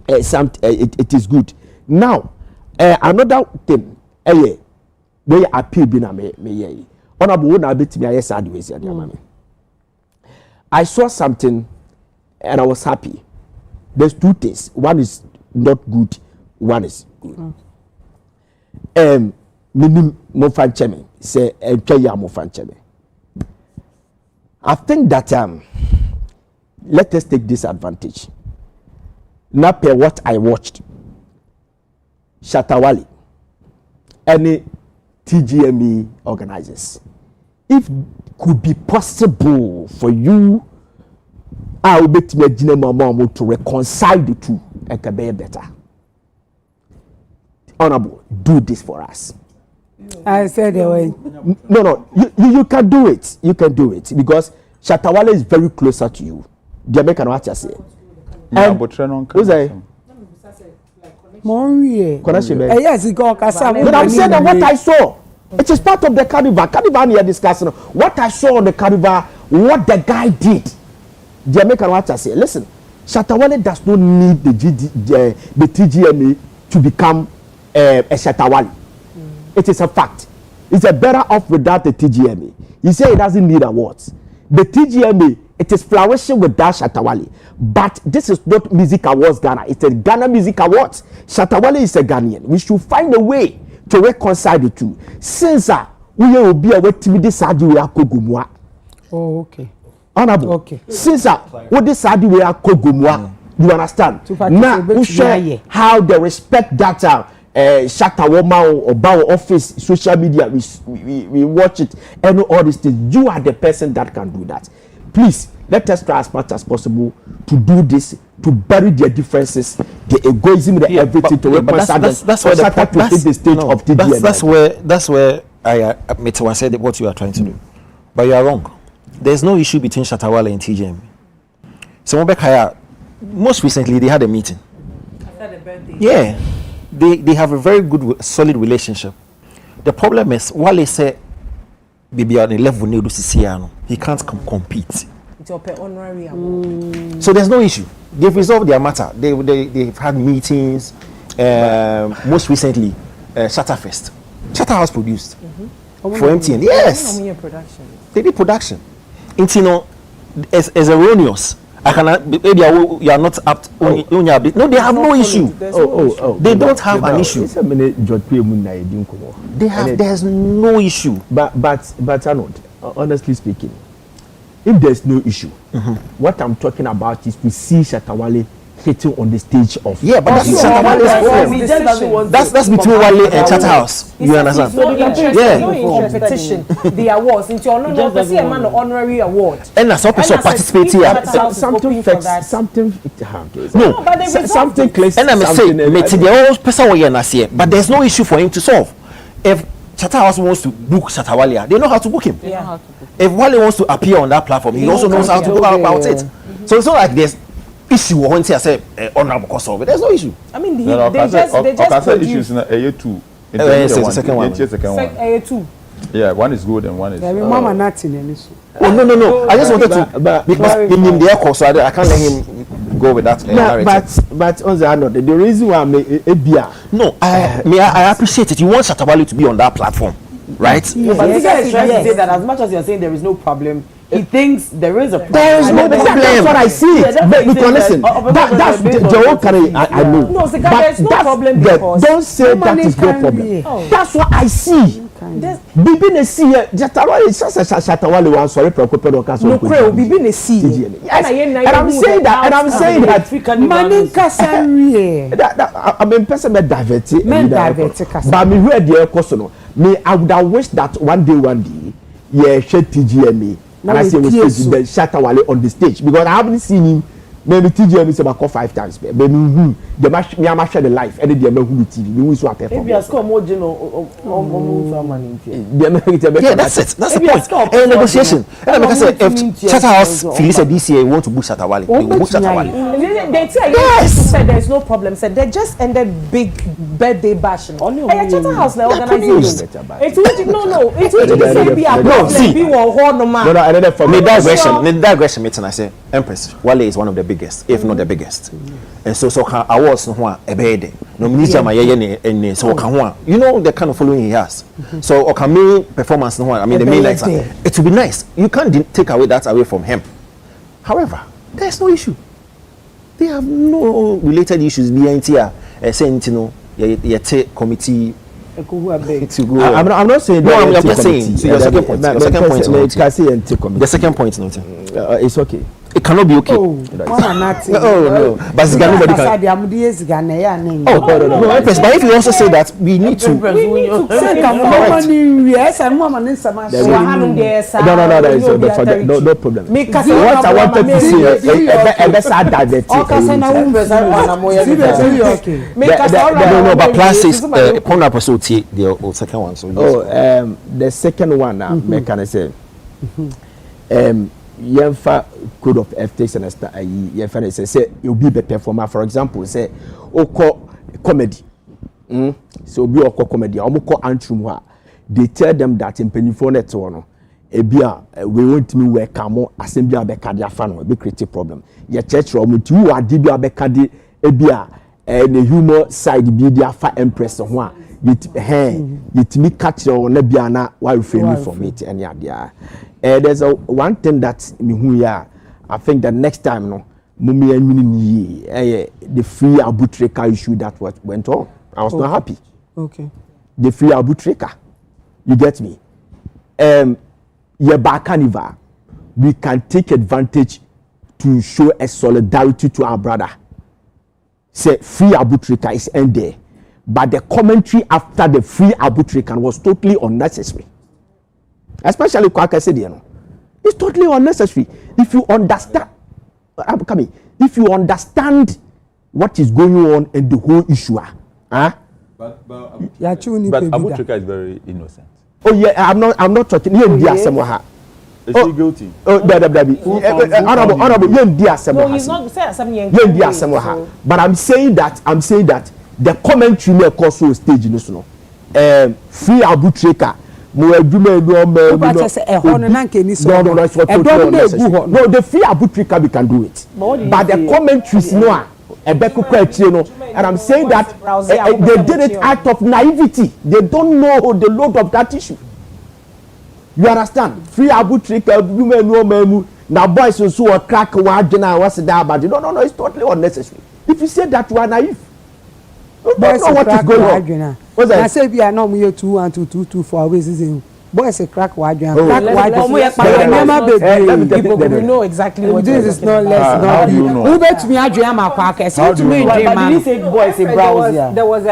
It is good. Now, another thing, where appeal be na me honorable na bit me sad ways. I saw something and I was happy. There's two things. One is not good, one is good. Minim mo fancheme say ya mo fancheme. I think that let us take this advantage. Not per what I watched. Shatawali, any TGME organizers. If could be possible for you, I will bet me to reconcile the two and can be better. Honorable, do this for us. I said away. No, you can do it. You can do it because Shatawale is very closer to you. Jamaican what you say. Who's that? Connection. Yes, it go kasa. But I'm saying that what I saw, it is part of the carnival. Carnival we are discussing. What I saw on the carnival, what the guy did. Jamaican what you say. Listen, Shatawale does not need the TGMA to become a Shatawale. It is a fact. It's a better off without the TGMA. He said he doesn't need awards. The TGMA, it is flourishing without Shatawale. But this is not Music Awards Ghana. It's a Ghana Music Awards. Shatawale is a Ghanaian. We should find a way to reconcile the two. Since we will be away to this Sadi we are Kogumwa. Oh, okay. Honorable. Okay. Since what this Sadi we are Kogumwa. You understand? Now we share how they respect that Shatawoma or Bao office, social media, we watch it and all these things. You are the person that can do that. Please let us try as much as possible to do this, to bury their differences, the egoism, everything to reconcile them. That's where the stage of TDM. That's where I said what you are trying to do, but you are wrong. There's no issue between Shatawale and TGM. So most recently they had a meeting. After the birthday. Yeah. They have a very good, solid relationship. The problem is, while they say, "Baby, on the level he can't compete." So there's no issue. They've resolved their matter. They've had meetings. Most recently, Shatterfest. Shatter House produced for MTN. Yes, they did production. As erroneous. I cannot. Maybe you are not apt. No, they have no issue. They don't have an issue. They have. There's no issue. But Arnold, honestly speaking, if there's no issue, what I'm talking about is we see Shatawale hitting on the stage of. Yeah, but that's Shatawale's problem. That's between Wale and Chatterhouse. You understand? Yeah. No competition. The awards. Into honor, see a man honorary award. And that's what person participate here. Something. No, something close. And I'm saying, the whole person will hear, but there's no issue for him to solve. If Chatterhouse wants to book Shatawale, they know how to book him. If Wale wants to appear on that platform, he also knows how to go about it. So it's not like there's issue when I say honorable cause of it. There's no issue. I mean, they just issues in a two. Second one. A2. Yeah, one is good and one is. Mama not in any issue. Oh no. I just wanted to because in the course, so I can't let him go with that narrative. But on the other, the reason why I'm a beer. No, I appreciate it. You want Shatawale to be on that platform, right? Yeah, but this guy is trying to say that as much as you're saying there is no problem, he thinks there is a problem. There is no problem. That's what I see. Because listen, that's the whole career I know. No, the guy, there's no problem because don't say that is no problem. That's what I see. Bibi ne see Shatawale Shatawale was sorry preoccupied on caso. No, Bibi ne see. And I'm saying that Mani kasari. I'm in person diverted. But me hear the question. Me I would have wished that one day yeah share TGMA. And I say we stage the Shatawale on the stage because I haven't seen him. Maybe TGM is about 5 times. Maybe the match me am share the life. Any the Who TV. Me we swap. Maybe I score more money. Yeah, that's it. That's the point. A negotiation. And like I said, if Chatterhouse feels that this year want to book Shatawale, they will book Shatawale. They say yes. Said there's no problem. Said they just ended big birthday bashing. Hey, Chatterhouse they organizing. It's no. It's say be a problem. Be one horn no man. No. For me digression meeting I say Empress Wale is one of the biggest, if not the biggest. And so can awards no one a bed. No minister my and so can one. You know the kind of following he has. So or can me performance no one. I mean the main lights. It will be nice. You can't take away that away from him. However, there's no issue. They have no related issues behind here. Saying you know take committee I'm not saying no, I'm just saying. So your second point. The second point. No, it's okay. It cannot be okay. Oh, no. But nobody can. No, Empress. But if you also say that we need to. Yes, and woman in some. No, problem. What I wanted to say, no, but plus is upon episode the second one. So the second one, mechanism. Yemfa code of ethics and yemfa say you'll be better for example, say oko comedy. So be oko comedy. Omoko antrum they tell them that in penifone net one. Ebia we want me work kamo assembly abeka dia fa no be create problem. Ye church ro muti wo ade bi abeka de ebia the humor side bi dia fa Empress ho a yitimi catch na bia na why refrain from it any adia. There's one thing that me who ya I think that next time no mummy the free arbitrator issue that what went on. I was not happy. Okay. The free arbitrator. You get me? By Carnival, we can take advantage to show a solidarity to our brother. Say free arbitrator is end there. But the commentary after the free arbitrator was totally unnecessary. Especially it's totally unnecessary. If you understand, if you understand what is going on in the whole issue, But Abutrika is very innocent. Oh yeah, I'm not talking. Is he guilty? Honorable, no, he's not saying but I'm saying that the commentary may cause a stage in this no. Free arbitrator. No, the free arbitrator we can do it. But the commentaries no. And I'm saying that they did it out of naivety. They don't know the load of that issue. You understand? Free arbitrator, now boys also crack word what's that about? No, it's totally unnecessary. If you say that, you are naive. You don't know what is going on. What's that? I say we are not 2 1 2 2 2 4 ways. Boys a crack wide. We know exactly what this is. Not less. Who bet me? I dream my pocket. So to me, boys a browser. There was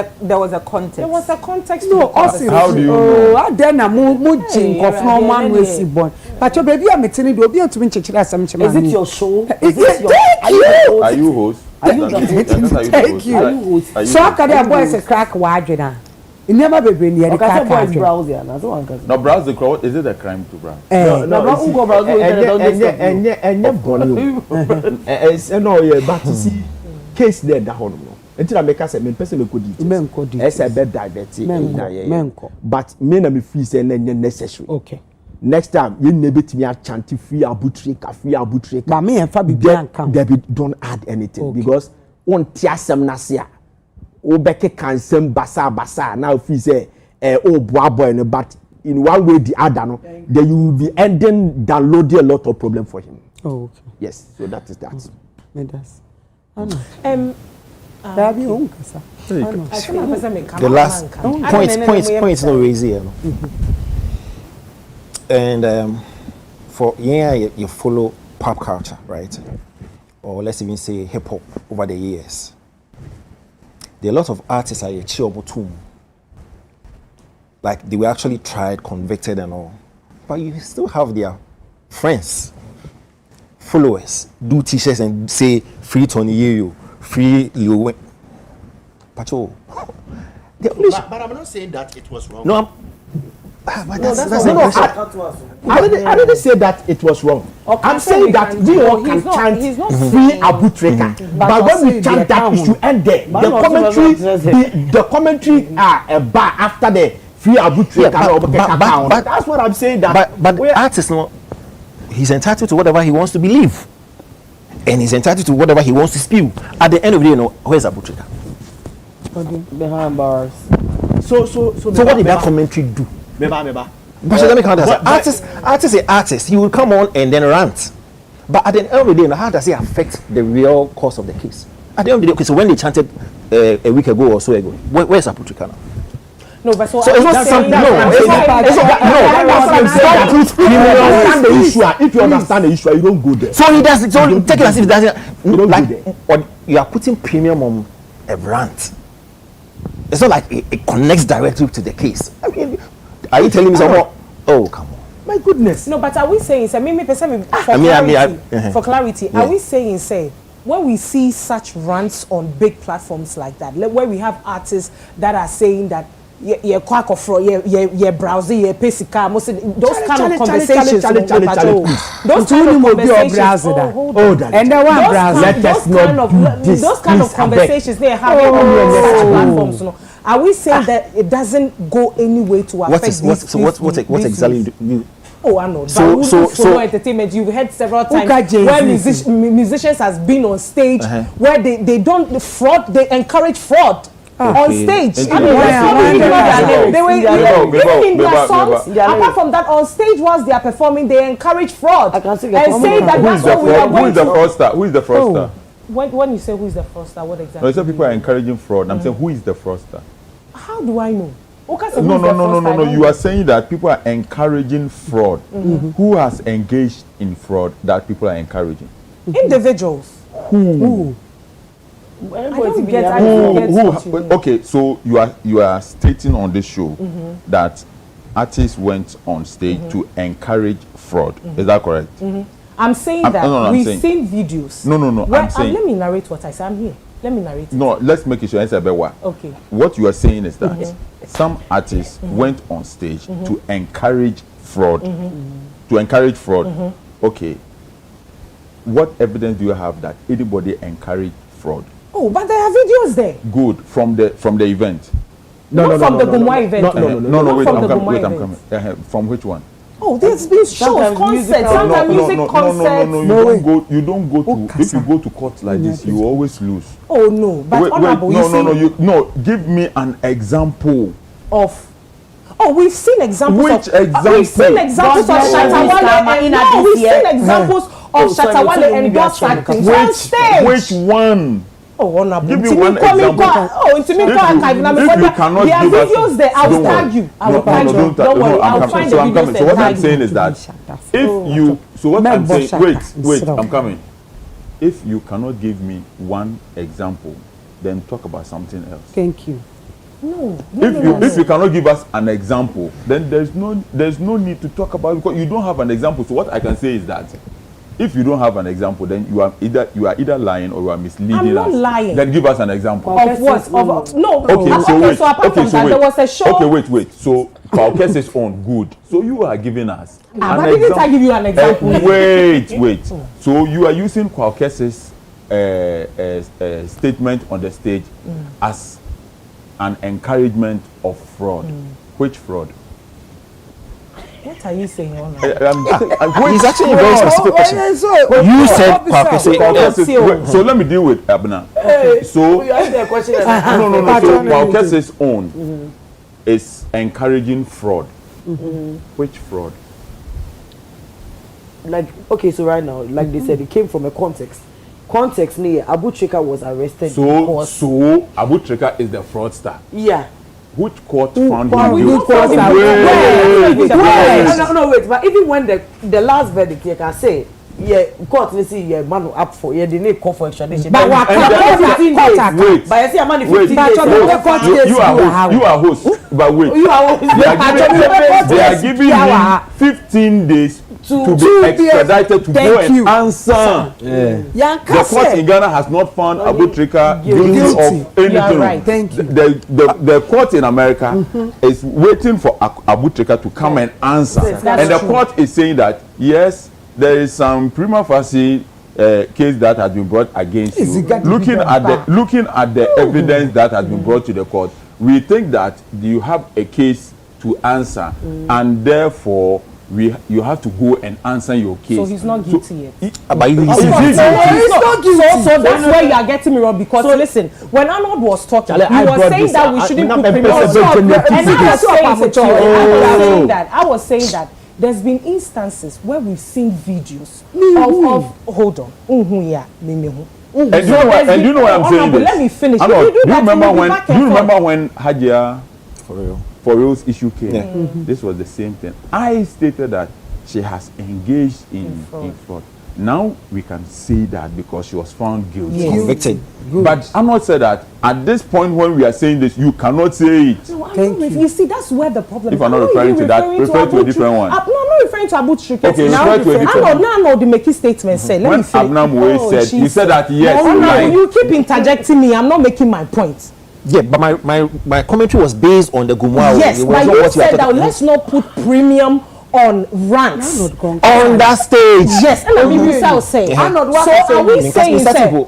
a context. There was a context. No, how do you know? Then I'm moving of no man will see born. But your baby, I'm telling you, be to me. Is it your show? Are you host? Thank you. So I can boys a crack wide. It never be bring here the car browser. No, browse the crowd. Is it a crime to browse? No, but you see, case there that one. Until I make us a person me could do. As a bed diabetes. But me na me feel say necessary. Okay. Next time you never me a chant free arbitrate. But me and Fabi come. Don't add anything because one tiasem nasia. Obeke cansem basa now if you say boy but in one way the other no then you will be downloading a lot of problem for him. Oh okay. Yes, so that is that. That's the last points no raise here. And for you follow pop culture, right? Or let's even say hip hop over the years. There are a lot of artists are a like they were actually tried, convicted and all. But you still have their friends, followers, do t-shirts and say free Tony Yeyo, free Leo. But but I'm not saying that it was wrong. No, but I didn't say that it was wrong. I'm saying that we all can chant free arbitrator. But when we chant that, it should end there. The commentary are a bar after the free arbitrator. But that's what I'm saying. But the artist, no, he's entitled to whatever he wants to believe. And he's entitled to whatever he wants to spew. At the end of the day, where's arbitrator? Behind bars. So what did that commentary do? But let me count that. Artist, he will come on and then rant. But at the end of the day, how does it affect the real course of the case? At the end of the day, okay, so when they chanted a week ago or so ago, where's Aputrika now? No, but so it's not something. If you understand the issue, you don't go there. So he does. So take it as if it doesn't. Or you are putting premium on a rant. It's not like it connects directly to the case. I mean, are you telling me someone? Oh, come on. My goodness. No, but are we saying, say, for clarity, are we saying, say, when we see such rants on big platforms like that, where we have artists that are saying that you're quack of you're browsing, you're pesika, those kind of conversations, those kind of conversations they have on such platforms, are we saying that it doesn't go any way to affect what exactly you? Oh, I know. So entertainment, you've heard several times where musicians has been on stage where they don't fraud, they encourage fraud on stage. They were even in their songs. Apart from that, on stage whilst they are performing, they encourage fraud and say that that's what we are going to. Who is the fraudster? When you say who is the fraudster, what exactly? No, some people are encouraging fraud. I'm saying who is the fraudster? How do I know? No. You are saying that people are encouraging fraud. Who has engaged in fraud that people are encouraging? Individuals. Who? I don't get. Okay, so you are stating on this show that artists went on stage to encourage fraud. Is that correct? I'm saying that we've seen videos. No. I'm saying. Let me narrate what I say. I'm here. Let me narrate. No, let's make it sure. Okay. What you are saying is that some artists went on stage to encourage fraud. To encourage fraud. Okay. What evidence do you have that anybody encouraged fraud? Oh, but there are videos there. Good from the event. No, from the Gumwa event. No. Wait, I'm coming. From which one? Oh, there's been shows, concerts, sometimes music concerts. No, you don't go to. If you go to court like this, you always lose. Oh no, but honorable. No. Give me an example of. Oh, we've seen examples. Which example? We've seen examples of Shatawale. No, we've seen examples of Shatawale endorsed acting on stage. Which one? Oh, honorable. Give me one example. Oh, into me, there are videos there. I will tag you. I will tag you. Don't worry. I'll find the videos. So what I'm saying is that if you, so what I'm saying, wait, I'm coming. If you cannot give me one example, then talk about something else. Thank you. No. If you cannot give us an example, then there's no need to talk about it because you don't have an example. So what I can say is that if you don't have an example, then you are either lying or you are misleading us. I'm not lying. Then give us an example. Of what? No. Okay, so wait. So apart from that, there was a show. Okay, wait. So Pauke's is on good. So you are giving us but didn't I give you an example? Wait. So you are using Pauke's statement on the stage as an encouragement of fraud. Which fraud? What are you saying? He's actually a very specific question. You said Pauke. So let me deal with Abner. So you asked the question. No. So Pauke's own is encouraging fraud. Which fraud? Like, okay, so right now, like they said, it came from a context. Context near Abu Trika was arrested. So Abu Trika is the fraudster. Yeah. Which court found him guilty? No, wait. But even when the last verdict, you can say, court will see man up for they need call for extradition. But what? Wait. But you see a man 15 days. You are host. But wait. They are giving him 15 days to be extradited to go and answer. The court in Ghana has not found Abu Trika guilty of anything. Right. Thank you. The court in America is waiting for Abu Trika to come and answer. And the court is saying that, yes, there is some prima facie case that has been brought against you. Looking at the evidence that has been brought to the court, we think that you have a case to answer, and therefore you have to go and answer your case. So he's not guilty yet. He's not guilty. So that's where you are getting me wrong, because listen, when Arnold was talking, he was saying that we shouldn't put I was saying that there's been instances where we've seen videos of hold on. And you know what I'm saying? Let me finish. Do you remember when Hajia, for real, for reals issue came, this was the same thing. I stated that she has engaged in fraud. Now we can say that because she was found guilty. Convicted. But I'm not saying that at this point when we are saying this, you cannot say it. No, you see, that's where the problem is. If I'm not referring to that, refer to a different one. No, I'm not referring to Abu Triketi. Okay, refer to a different one. No, the making statement said. Let me finish. Abnam said, you said that yes. No, you keep interjecting me. I'm not making my point. Yeah, but my commentary was based on the Gumwa. Yes, but you said that let's not put premium on rants on that stage. Yes, and I mean, will say. So are we saying who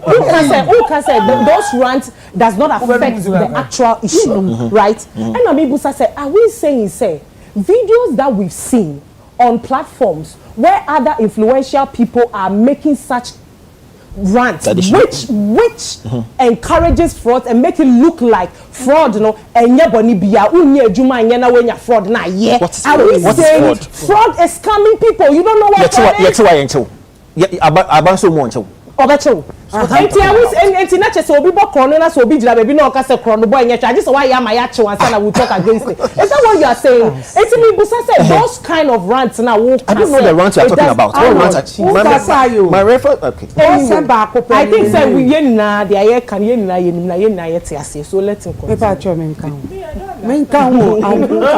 can say those rants does not affect the actual issue, right? And I mean, Busa said, are we saying videos that we've seen on platforms where other influential people are making such rants which encourages fraud and make it look like fraud, and fraud fraud is scamming people. You don't know what fraud is. Obecho. Enti na chese obi bo krono na so obi jira baby na oka se krono boy nya twa just why ya my ache wan say na we talk against it. Is that what you are saying? Enti me busa say those kind of rants na wo. I don't know the rants you are talking about. What rants my refer okay. I think say we yen na the aye kan yen na yet ase. So let him continue. Paper cho men kan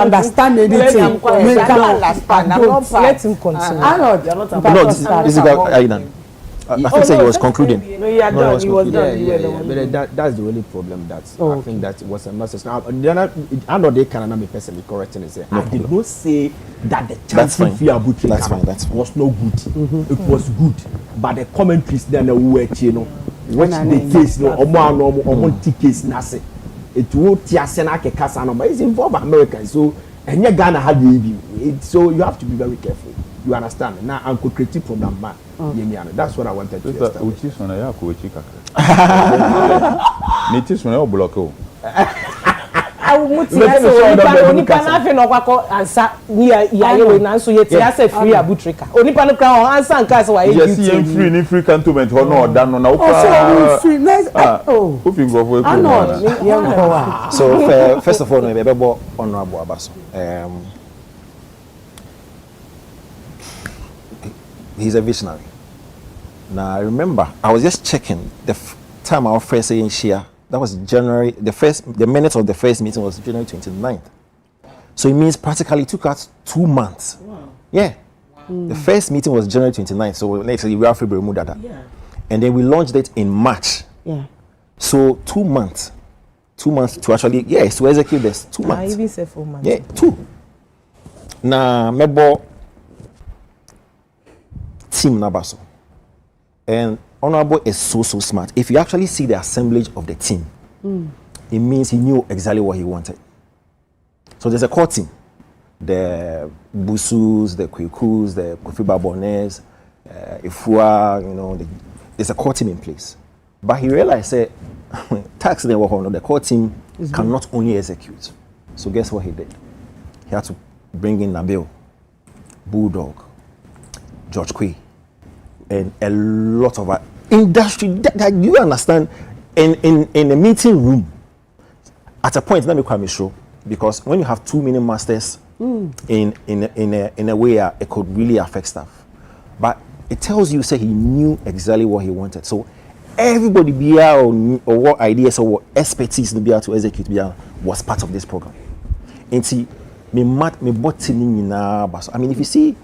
understand anything. Men kan understand. Let him continue. No, this is Aidan. I think he was concluding. No, yeah, done. He was done. But that's the only problem. I think that was a message. Now, I know they cannot be personally correcting it. I did not say that the chance of Abutrika was no good. It was good, but the commentaries then were watch the case no case nase. It will tiasena ke kasa no, but it's involved Americans. So and Ghana had the review. So you have to be very careful. You understand? Now I'm creative from that man. That's what I wanted to establish. I will say onipa na afi no kwakọ ansa ni yaye na nso yeti ase free Abutrika onipa no kra ansa nka se wa ye yes ye free ni free cantonment ho no oda no na wo kra free nice o fi go for e so first of all no be bebo honorable Abaso he's a visionary. Now I remember I was just checking the time our first in Shia. That was January. The minutes of the first meeting was January 29th. So it means practically it took us 2 months. Wow. Yeah. The first meeting was January 29th. So next we have February Mudada. Yeah. And then we launched it in March. Yeah. So 2 months. 2 months to actually to execute this. 2 months. I even said 4 months. Yeah, 2. Now Mebo team Nabaso. And Honorable is so smart. If you actually see the assemblage of the team, it means he knew exactly what he wanted. So there's a core team. The Busus, the Kwekus, the Kofi Babonez, Ifua, there's a core team in place. But he realized that the core team cannot only execute. So guess what he did? He had to bring in Nabil, Bulldog, George Quay, and a lot of industry that you understand in a meeting room. At a point, let me come show, because when you have too many masters in a way it could really affect stuff. But it tells you, say he knew exactly what he wanted. So everybody be or what ideas or what expertise to be able to execute was part of this program. And see, I mean, if you see,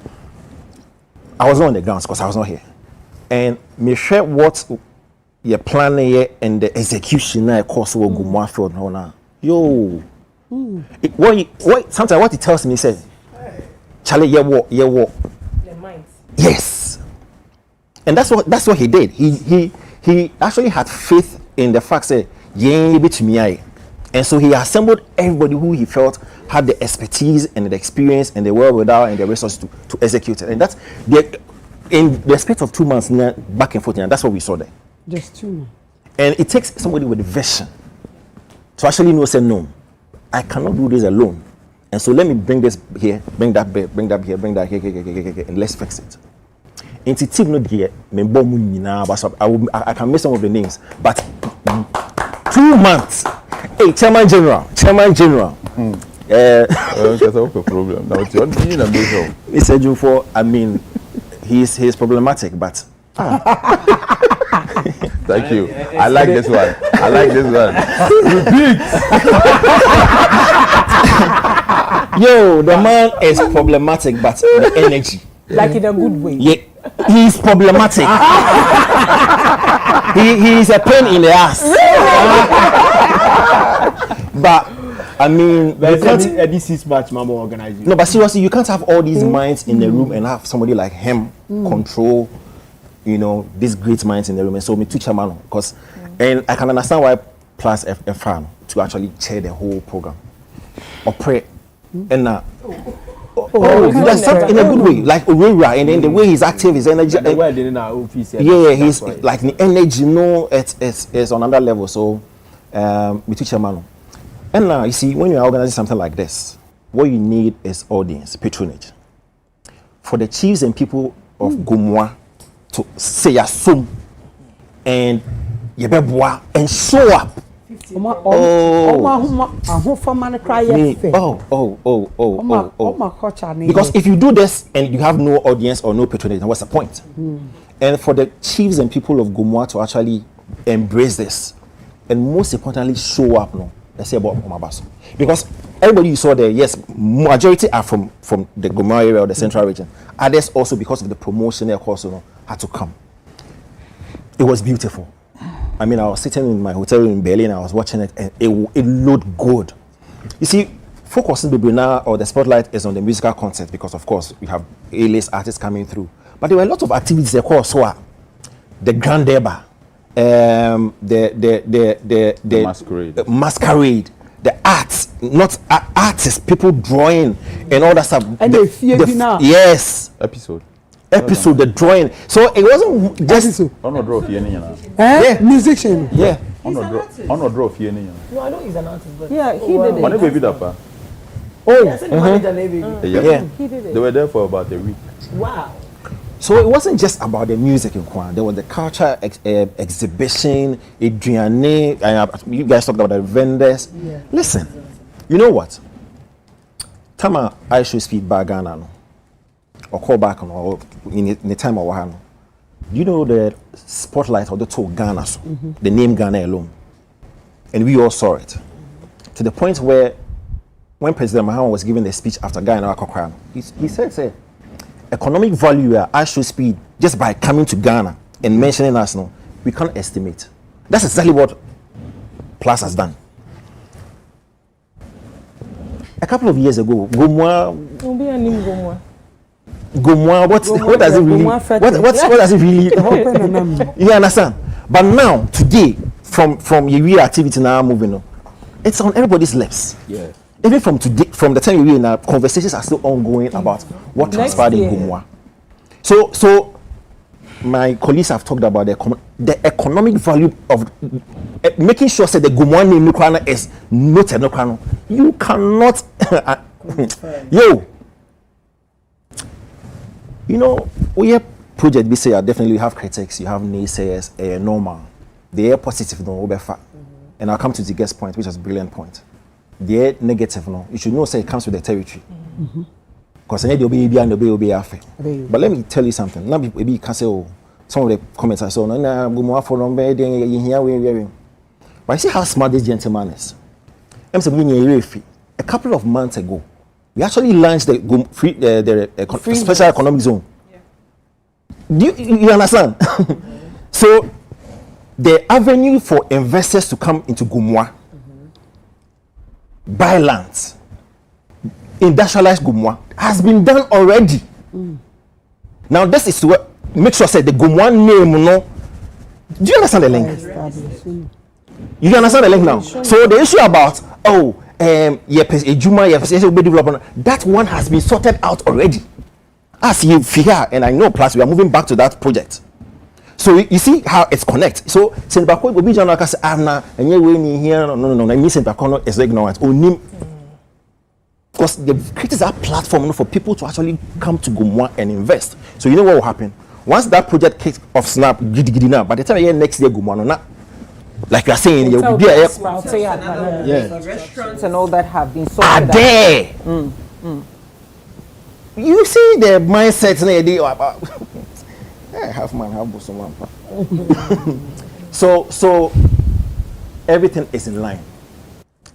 I was not on the grounds because I was not here. And me share what your plan here and the execution of course will go more field now. Yo, sometimes what he tells me says, Charlie, yeah, what? Yes, and that's what he did. He actually had faith in the fact that and so he assembled everybody who he felt had the expertise and the experience and the wherewithal and the resources to execute it. And that's in the space of 2 months back and forth, and that's what we saw there. Just 2 months. And it takes somebody with a vision to actually know, say, no, I cannot do this alone. And so let me bring this here, bring that here, bring that here, and let's fix it. And the team not here, I can miss some of the names, but 2 months. Hey, Chairman General. That's a problem. Now it's in a big It's a joke for, I mean, he's problematic, but. Thank you. I like this one. Repeat. Yo, the man is problematic, but the energy. Like in a good way. Yeah, he's problematic. he is a pain in the ass. But I mean, this is much more organized. No, but seriously, you can't have all these minds in the room and have somebody like him control, you know, these great minds in the room. And so me too chairman, because and I can understand why Plus FM to actually chair the whole program or pray and that's in a good way, like Aurora, and then the way he's active, his energy. Yeah, he's like the energy, you know, it's on another level. So, me too chairman. And now, you see, when you're organizing something like this, what you need is audience, patronage. For the chiefs and people of Gomwa to say assume and yebeboa and show up. Because if you do this and you have no audience or no patronage, then what's the point? And for the chiefs and people of Gomwa to actually embrace this and most importantly show up, no. Let's say about Omabaso. Because everybody you saw there, yes, majority are from the Gomorrah area or the central region. Others also because of the promotion their course, you know, had to come. It was beautiful. I mean, I was sitting in my hotel in Berlin, I was watching it, and it looked good. You see, focusing now or the spotlight is on the musical concert because, of course, we have A-list artists coming through. But there were a lot of activities there called SOA, the Grand Deba, the masquerade, the arts, not artists, people drawing and all that stuff. And yes, episode, the drawing. So it wasn't just musician. Yeah. No, I know he's an artist, but yeah, he did it. Yeah, he did it. They were there for about a week. Wow. So it wasn't just about the music in Kwan. There was the culture exhibition, Adriane, you guys talked about the vendors. Yeah. Listen, you know what? Tama I should speak back Ghana no, or call back or in the time of Wahano. You know the spotlight of the two Ghana, the name Ghana alone. And we all saw it. To the point where when President Mahama was giving the speech after Ghana, he said, economic value at show speed just by coming to Ghana and mentioning us now, we can't estimate. That's exactly what Plus has done. A couple of years ago, Gomwa, what does it really? What does it really? You understand? But now, today, from your real activity now moving on, it's on everybody's lips. Yeah. Even from today, from the time you read now, conversations are still ongoing about what transpired in Gomwa. So my colleagues have talked about the economic value of making sure that the Gomwa name Nukrana is not a Nukrana. You cannot, you know, we have project we say definitely have critics, you have naysayers, normal. They are positive, no, and I'll come to the guest point, which is a brilliant point. The negative, no, you should know say it comes with the territory. Because I need to be affair. But let me tell you something. Now maybe you can say, oh, some of the comments I saw, but I see how smart this gentleman is. A couple of months ago, we actually launched the special economic zone. Yeah. Do you understand? So the avenue for investors to come into Gomwa, buy lands, industrialize Gomwa has been done already. Now this is to make sure say the Gomwa name, no. Do you understand the link? You understand the link now? So the issue about that one has been sorted out already. As you figure, and I know plus we are moving back to that project. So you see how it's connected. So Senbako will be John Lucas Avna and you winning here. No, I miss Senbako is ignorant. Because they created that platform for people to actually come to Gomwa and invest. So you know what will happen? Once that project kicks off snap, by the time next year Gomwa, like you are saying, yeah. Restaurants and all that have been sorted are there. You see the mindset about half man, half bosom. So everything is in line.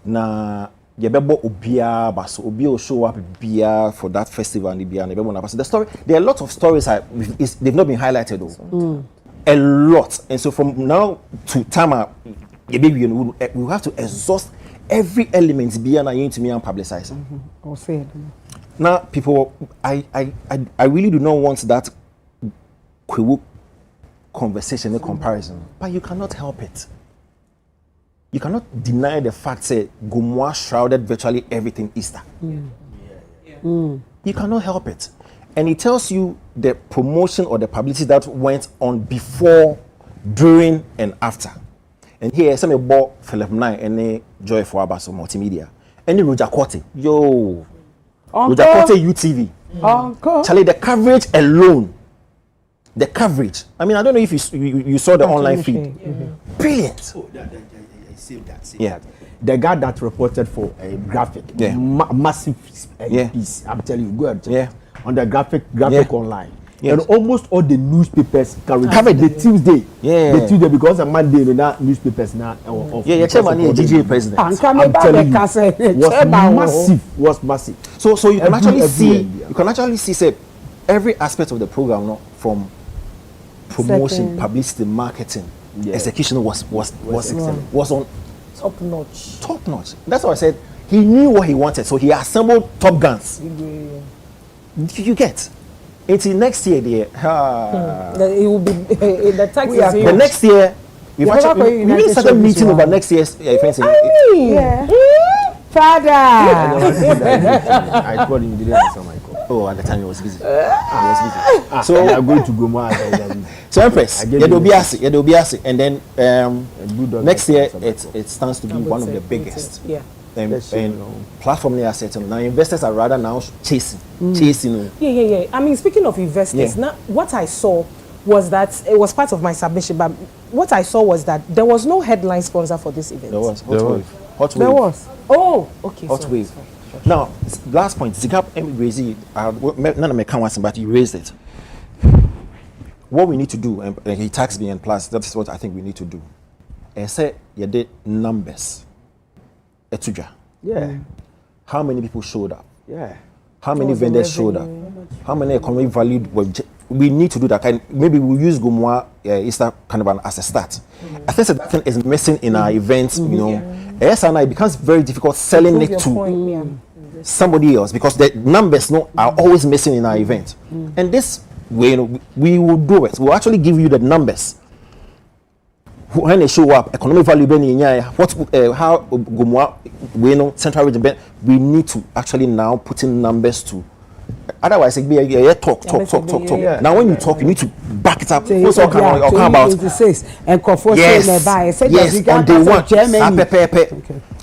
Now, yebebo obia baso obi will show up bia for that festival and the story. There are lots of stories they've not been highlighted though. A lot, and so from now to time, we have to exhaust every element beyond and to me and publicize. I'll say it. Now, people, I really do not want that conversation and comparison, but you cannot help it. You cannot deny the fact that Gomwa shrouded virtually everything Easter. You cannot help it. And it tells you the promotion or the publicity that went on before, during, and after. And here, some bought Philip Nye and Joy for Abaso Multimedia. And Roger Corte. Yo. Roger Corte UTV. Charlie, the coverage alone. The coverage. I mean, I don't know if you saw the online feed. Brilliant. Save that. The guy that reported for a graphic, massive piece. I'm telling you, go ahead. On the graphic online. And almost all the newspapers covered the Tuesday. The Tuesday because on Monday the newspapers now. Chairman DJ president. I'm telling you, was massive. So you can actually see say every aspect of the program, from promotion, publicity, marketing, execution was excellent. Was on top notch. Top notch. That's why I said he knew what he wanted, so he assembled top guns. You get. Until next year, it will be the tax is the next year. We really started meeting about next year's fencing. Father. I called him. Didn't answer my call. Oh, at the time he was busy. So we are going to go more. So Empress, Yedobiasi, and then next year it stands to be one of the biggest. And platform they are setting now. Investors are rather now chasing. Yeah. I mean, speaking of investors, now what I saw was that it was part of my submission, but what I saw was that there was no headline sponsor for this event. There was Hot Wave. There was. Oh, okay. Hot Wave. Now, last point, Zikap raised it. None of my can't but you raised it. What we need to do, and he taxed me, and plus, that's what I think we need to do. And say, you did numbers. Etuja. Yeah. How many people showed up? Yeah. How many vendors showed up? How many economic value? We need to do that. Maybe we'll use Gomwa Easter Carnival as a start. I think that thing is missing in our events, ASNI, it becomes very difficult selling it to somebody else because the numbers are always missing in our event. And this way, we will do it. We'll actually give you the numbers. When they show up, economic value, how Gomwa, Central Region, we need to actually now put in numbers to. Otherwise, it be talk. Yeah. Now, when you talk, you need to back it up. What's talking about? And yes, on day one.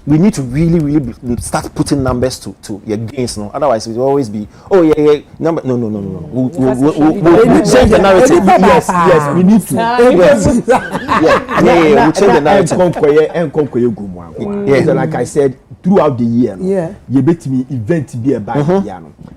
We need to really start putting numbers to your gains. No? Otherwise, it will always be, number. No. We'll change the narrative. Yes, we need to. We'll change the narrative. So like I said, throughout the year, you bet me event be a bad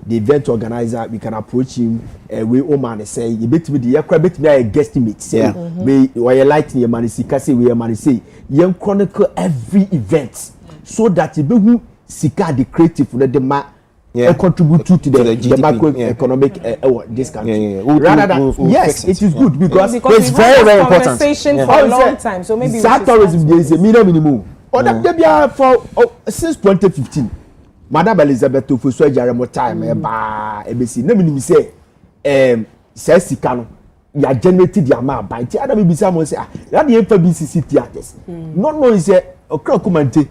the event organizer, we can approach him. We man say, you bet me the bet me a guesstimate. Say, we or light your money, say we money say, you chronicle every event. So that you be sika the creative that the contribute to the macroeconomic this country. Rather than yes, it is good because it's very important. Conversation for a long time, so maybe that tourism is a minimum. Or that for since 2015. Madam Elizabeth for so jaremo time ebesi na me say say sika no ya generated the amount by ti adam bisa mo say that the BCC theaters no say okra komante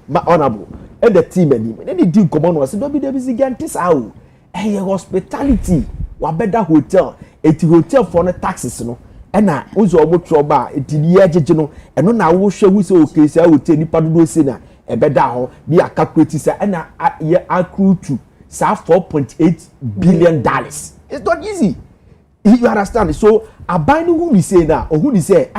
ma honorable and the team and they did come on was don't be the busy gantis how hospitality wa better hotel hotel for the taxes no and na uzo omo trouble eti ye jeje no eno na wo hwe wu say okay say hotel ni padodo say na e beda ho bi calculate say and na ye accrue to $4.8 billion. It's not easy. You understand? So abide who we say now or who we say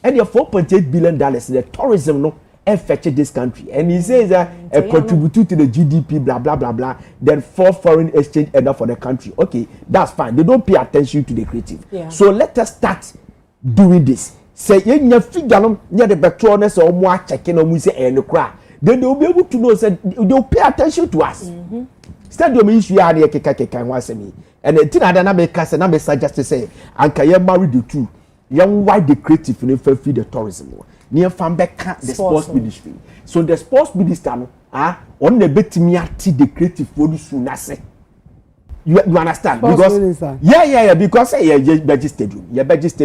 and your $4.8 billion the tourism no fetch this country, and he says that contribute to the GDP, blah blah blah blah. Then 4 foreign exchange enough for the country. Okay, that's fine. They don't pay attention to the creative. Yeah. So let us start doing this. Say you figure no near the petronas or more checking on music and the cry. Then they will be able to know that they'll pay attention to us. Stadium issue are near Keka once me. And the thing I don't make us and I suggest to say, and can you marry the two? Young white the creative and feed the tourism. Near Fambeka the sports ministry. So the sports minister on the bet me at the creative produce soon as you understand? Sports because minister. Yeah, because you registered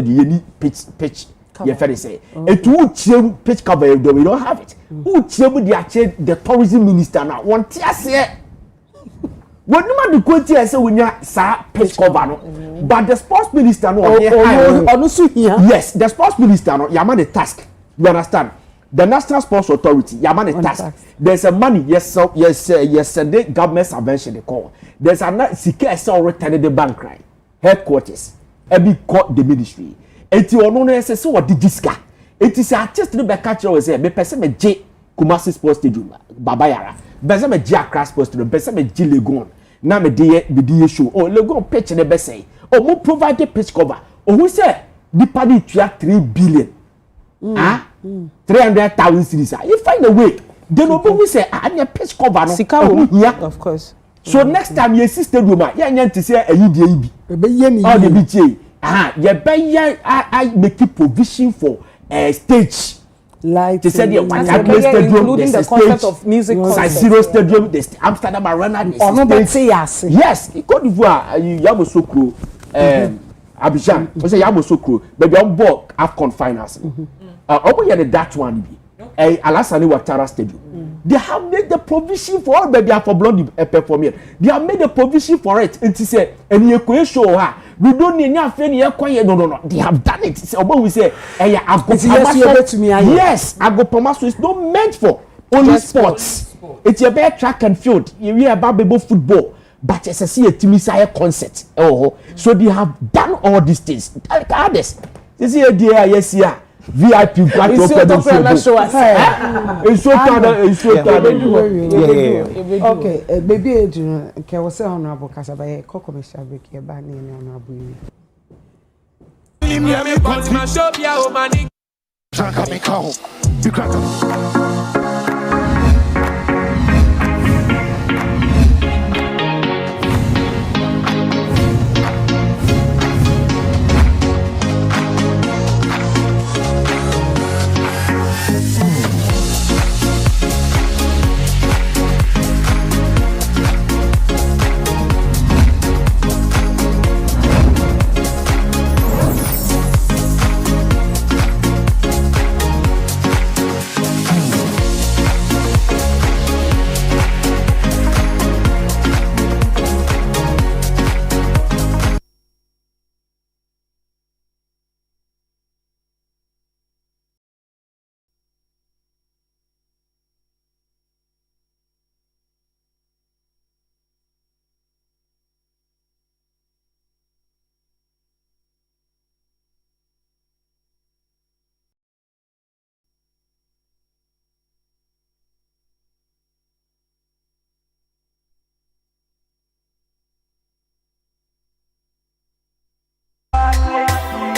you need pitch. You fair say. It would change pitch cover though we don't have it. Who change the tourism minister now? One tear what no man the quality I say when you say pitch cover no. But the sports minister no yes, the sports minister no yaman the task. You understand? The National Sports Authority, yaman the task. There's a money, yes, the government subvention they call. There's a secure already the bank right headquarters. Every court the ministry. Eti ono no ese so wodi diska. Eti se artist no be catch you say me pese me J Kumasi Sports Stadium Babayara. Pese me J Accra Sports Stadium, pese me J Legon. Na me dey show. Oh Legon pitch ne be say. Oh mo provide pitch cover. Oh who say the party tua 3 billion. 300,000 cities. You find a way. They no be say anya pitch cover no. Of course. So next time you see stadium ya nyanti say ayidi ibi. All the BTA. I make a provision for a stage. Like they said, including the concept of music. Zero Stadium, the Amsterdam Arena. Yes, Côte d'Ivoire, Yamoussoukro, Abidjan. We say Yamoussoukro, but they on board AFCON finals. Over here, the Dutch one, Alassane Ouattara Stadium. They have made the provision for all, but they are for blonde performing. They have made the provision for it. It is a show. We don't need anything here. No. They have done it. So we say, yes, Agopomaso is not meant for only sports. It's a better track and field. You hear about baby football, but it's a Timisaya concert. Oh, so they have done all these things. Like others, this is a dear yes, yeah. VIP it's so okay, baby, okay, was say honorable Kasaba, commercial break here, by name honorable.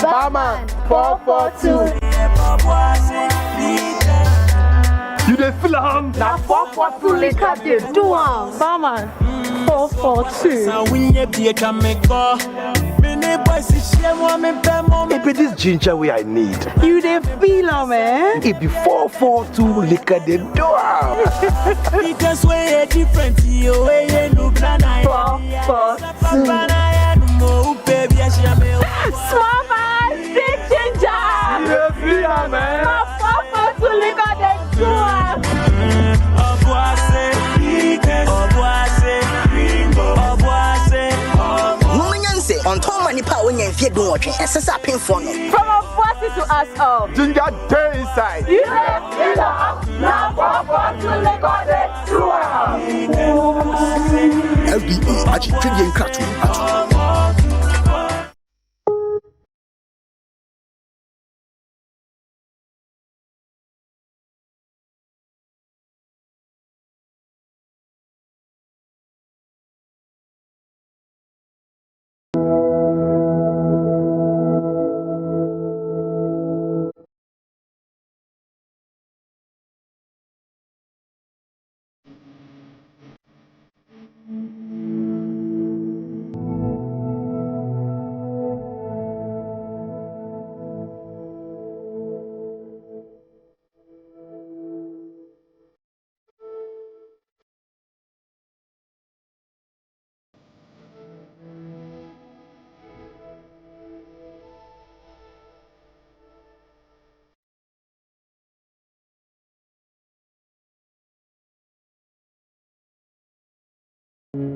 Barman, 442. You dey feel am? Na 442 liquor dey do am. Barman, 442. It be this ginger way I need. You dey feel am, eh? It be 442 liquor dey do am. Because way different, you way look na 442. Small man, big ginger. You dey feel am, man. Na 442 liquor dey do am. On top money power when you feed do watching and sesa pin for no. From a bossy to us all. Ginger day inside. You have feel up. Now 442 liquor dey do am. LBE aji 3 yen kratu. With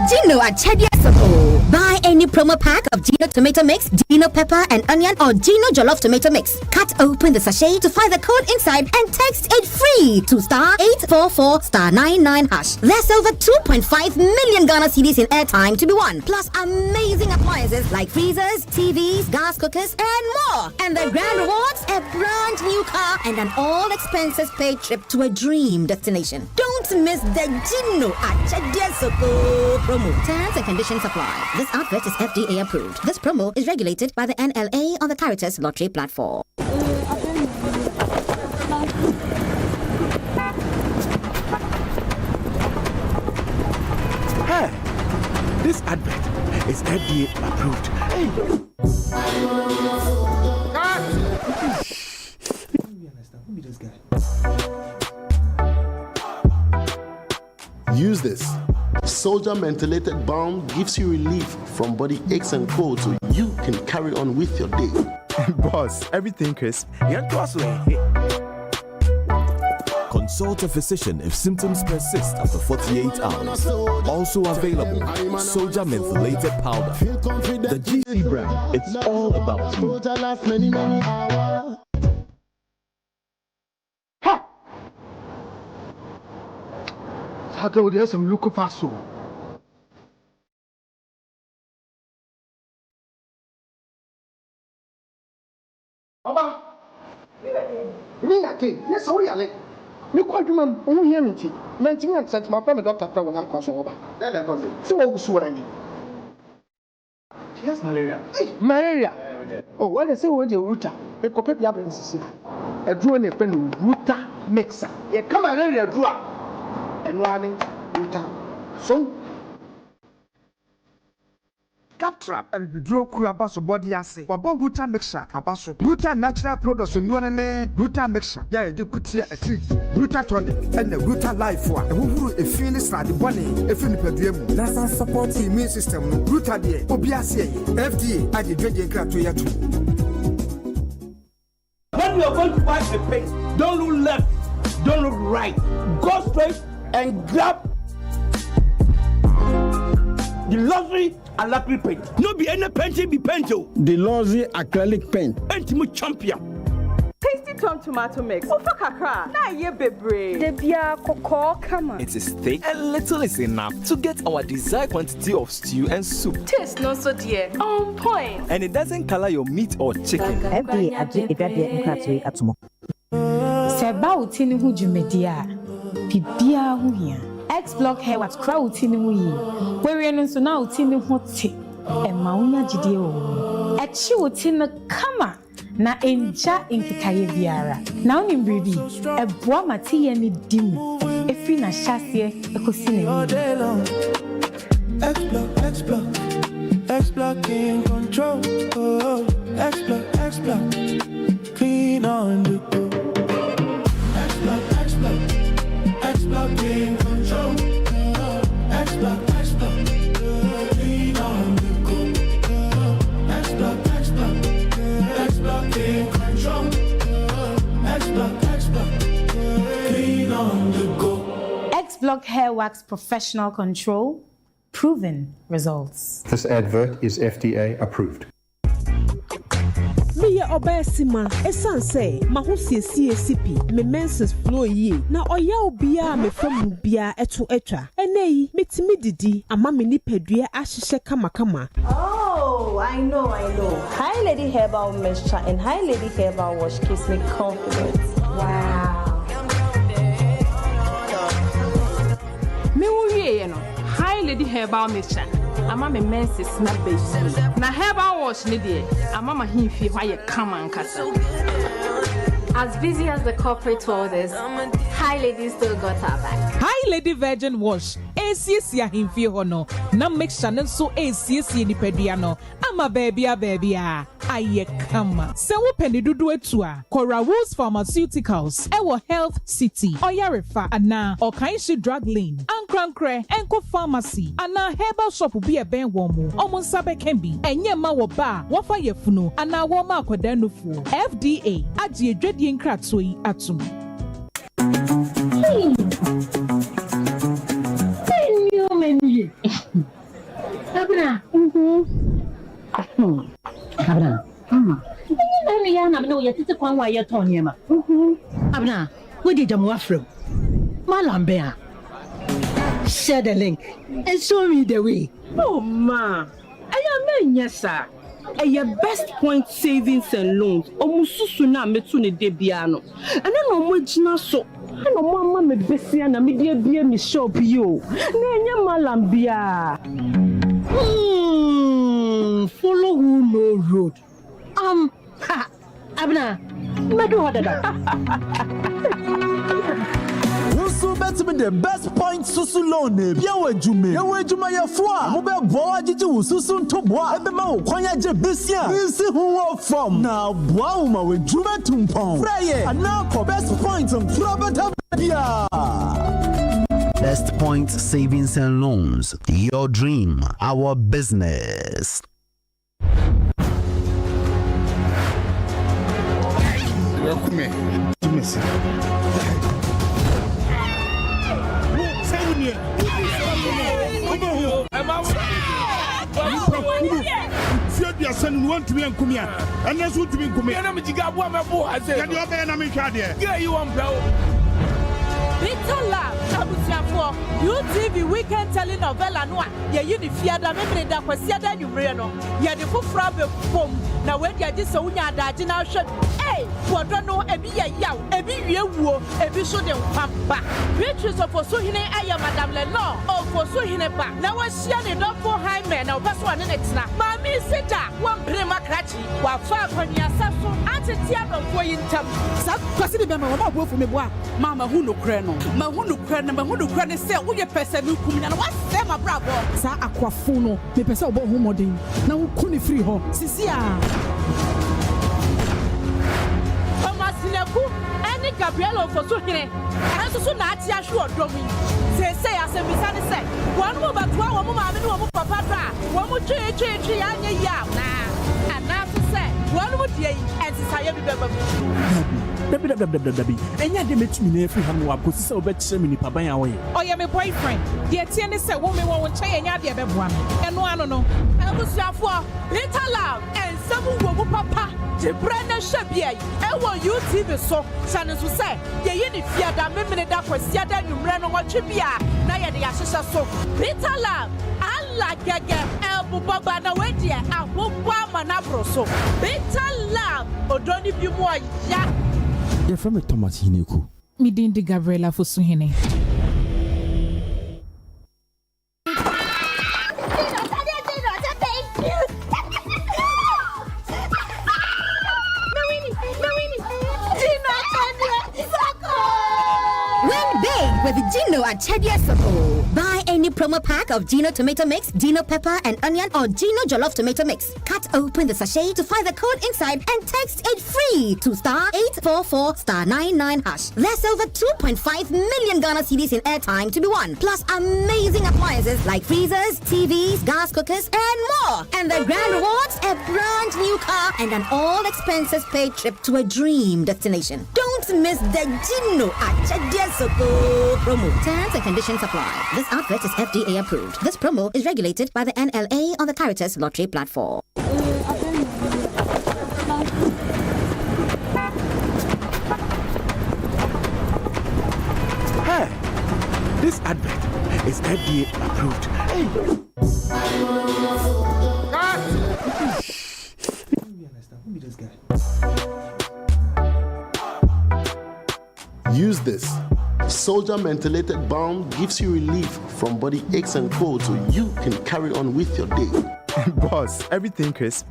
Gino at Chedia buy any promo pack of Gino tomato mix, Gino pepper and onion, or Gino jollof tomato mix. Cut open the sachet to find the code inside and text it free to *844*99#. There's over 2.5 million Ghana cedis in airtime to be won, plus amazing appliances like freezers, TVs, gas cookers, and more. And the grand rewards: a brand new car and an all expenses paid trip to a dream destination. Don't miss the Gino at Chedia promo. Terms and conditions apply. This advert is FDA approved. This promo is regulated by the NLA on the Caritas Lottery platform. Hey, this advert is FDA approved. Hey. Use this. Soldier Mentholated Balm gives you relief from body aches and colds so you can carry on with your day. Boss, everything crisp. Consult a physician if symptoms persist after 48 hours. Also available, Soldier Mentholated Powder. The GC brand, it's all about you. I told you some local fast. Baba, yes, sorry, Ale. You quite remember only hear me. 19 cents, my family doctor, when I'm crossing over. So, what was swearing? Yes, malaria. Malaria. Oh, what I say, what the router? A copy of the a drone, a pen, router mixer. A come malaria drawer. And running router. So, Captrap and the draw crew about body assay. About router mixer, about router natural products and one router mixer. Yeah, you could see a tree. Router tonic and the router life for who a finish like the bunny, a fin per diem. NASA support the immune system. Router day, Obiasia, FDA, I did drinking crap to you. When you are going to buy a paint, don't look left, don't look right. Go straight and grab the luxury acrylic paint. No be any painting be painted. The luxury acrylic paint. Ultimate champion. Tasty Tom tomato mix. Oh fuck akra. Na ye bebre. Debia koko kama. It is thick and little is enough to get our desired quantity of stew and soup. Taste no so dear. On point. And it doesn't color your meat or chicken. FDA atumo. Seba utini hu jumedia. Bibia hu hia. X-Block hair wax crowd tini hu yi. Wewe no so na utini hu te. Emma unya jide o. Echi utini kama. Na enja inkikaye biara. Na oni mbribi. Ebwa mati ye ni dimu. Efi na shasye ekosine ni. X-Block in control. Oh, X-Block. Clean on the go. X-Block in control. X-Block. Clean on the go. X-Block in control. X-Block. Clean on the go. X-Block hair wax professional control. Proven results. This advert is FDA approved. Me obesima esan say mahosiesie sipi me menses flow yi na oya obia me fam bia eto etwa eneyi metimi didi ama me nipadua ahihye kama. Oh, I know. Hi Lady Herbal Mixture and Hi Lady Herbal Wash gives me confidence. Wow. Me wo no. Hi Lady Herbal Mixture. Ama me menses na base. Na Herbal Wash ni de. Ama ma himfi hwa ye kama nkasa. As busy as the corporate world is, Hi Lady still got her back. Hi Lady Virgin Wash. ACC himfi ho no. Na mixture nso ACC ni pedua no. Ama baby. ayekama. Se wo peni dudu etu a, Cora Woods Pharmaceuticals, ewo Health City, Oyarefa, ana Okaishi Drug Lane, Ankrankre, Enko Pharmacy, ana Herbal Shop bi eben womu, omon sabe kembi, enye ma wo ba, wafa yefunu, ana wo ma akodanufu. FDA, aji edwedi nkratoi atum. Abra. Abra. Emi ya na me no yetete kwan wa ye ton yema. Abra, we di jamu afro. Malambe a. Share the link and show me the way. Oh ma. Aya me nyesa. Aya best point savings and loans. Omususu na metu ne de bia no. Ana no mo gina so. Ana mo ama me besia na me de bia me shop yo. Na enya malambia. Follow who no road. Abna, medu hadada. Wusu bet me the best point susu loan e bia wajume. Ya wajuma ya fua. Mo be bo agiji wususu ntoboa. Ebe ma wo kwanya je besia. Nsi hu wo form. Na boa ma wajuma tumpon. Fraye, ana ko best point on Flabata bia. Best Point Savings and Loans. Your dream, our business. Little Lab, Abusiafo, UTV weekend telenovela noa. Ye yuni fiada memre da kwasiada nyumre no. Ye de fufra be bom na we dia gye se unya adaje na hwe. Eh, wodo no ebi ye yaw, ebi wie wuo, ebi so de nkwamba. Beatrice of hine aye Madam Lenore, of hine ba. Na wa hia ne dofo high men na obeso ane ne tena. Mami sita, wan prema krachi, wa fa akwanya saso, atetia dofo yintam. Sa kwasi de be ma wa bofu me boa. Mama hu no kre no. Mahunu kwane se uye pese mi kumina na wase ma bravo sa akwafo no me pese obo hu modern na ukuni free ho sisi a Omasineku eni Gabriel ofoso hire enso so na ati ahwe odomi se asembisa ne se wonu mo batwa wo mo ma me no mo papa dra wo mo twe anye ya na ana se wonu mo die ensisa ye bi beba Dabi. Enya de metumi na free ham wa kosi se obetire me nipa ban awoye. Oye me boyfriend. De tie ne se wo me wo nche enya de beboa me. Eno ano no. Abusiafo, Little Lab, and some wo papa. De brand shabia. E wo UTV so. Chane so say, ye ni fiada memene da kwasiada nwumre no twebia na ye de yahyehyɛ so. Little Lab, alla gege elbu baba na we de ahobwa manabro so. Little Lab, odoni bi mo ya. You're from a Thomas Hineku. Me din de Gabriela Fosuhine. With Gino at Chedia Soko. Buy any promo pack of Gino tomato mix, Gino pepper and onion, or Gino jollof tomato mix. Cut open the sachet to find the code inside and text it free to *844*99#. There's over 2.5 million Ghana cedis in airtime to be won, plus amazing appliances like freezers, TVs, gas cookers, and more. And the grand rewards: a brand new car and an all expenses paid trip to a dream destination. Don't miss the Gino at Chedia Soko promo. Terms and conditions apply. This outfit is FDA approved. This promo is regulated by the NLA on the Caritas Lottery platform. Hey, this advert is FDA approved. Hey. Who is this guy? Use this. Soldier Mentholated Balm gives you relief from body aches and colds so you can carry on with your day. Boss, everything crisp.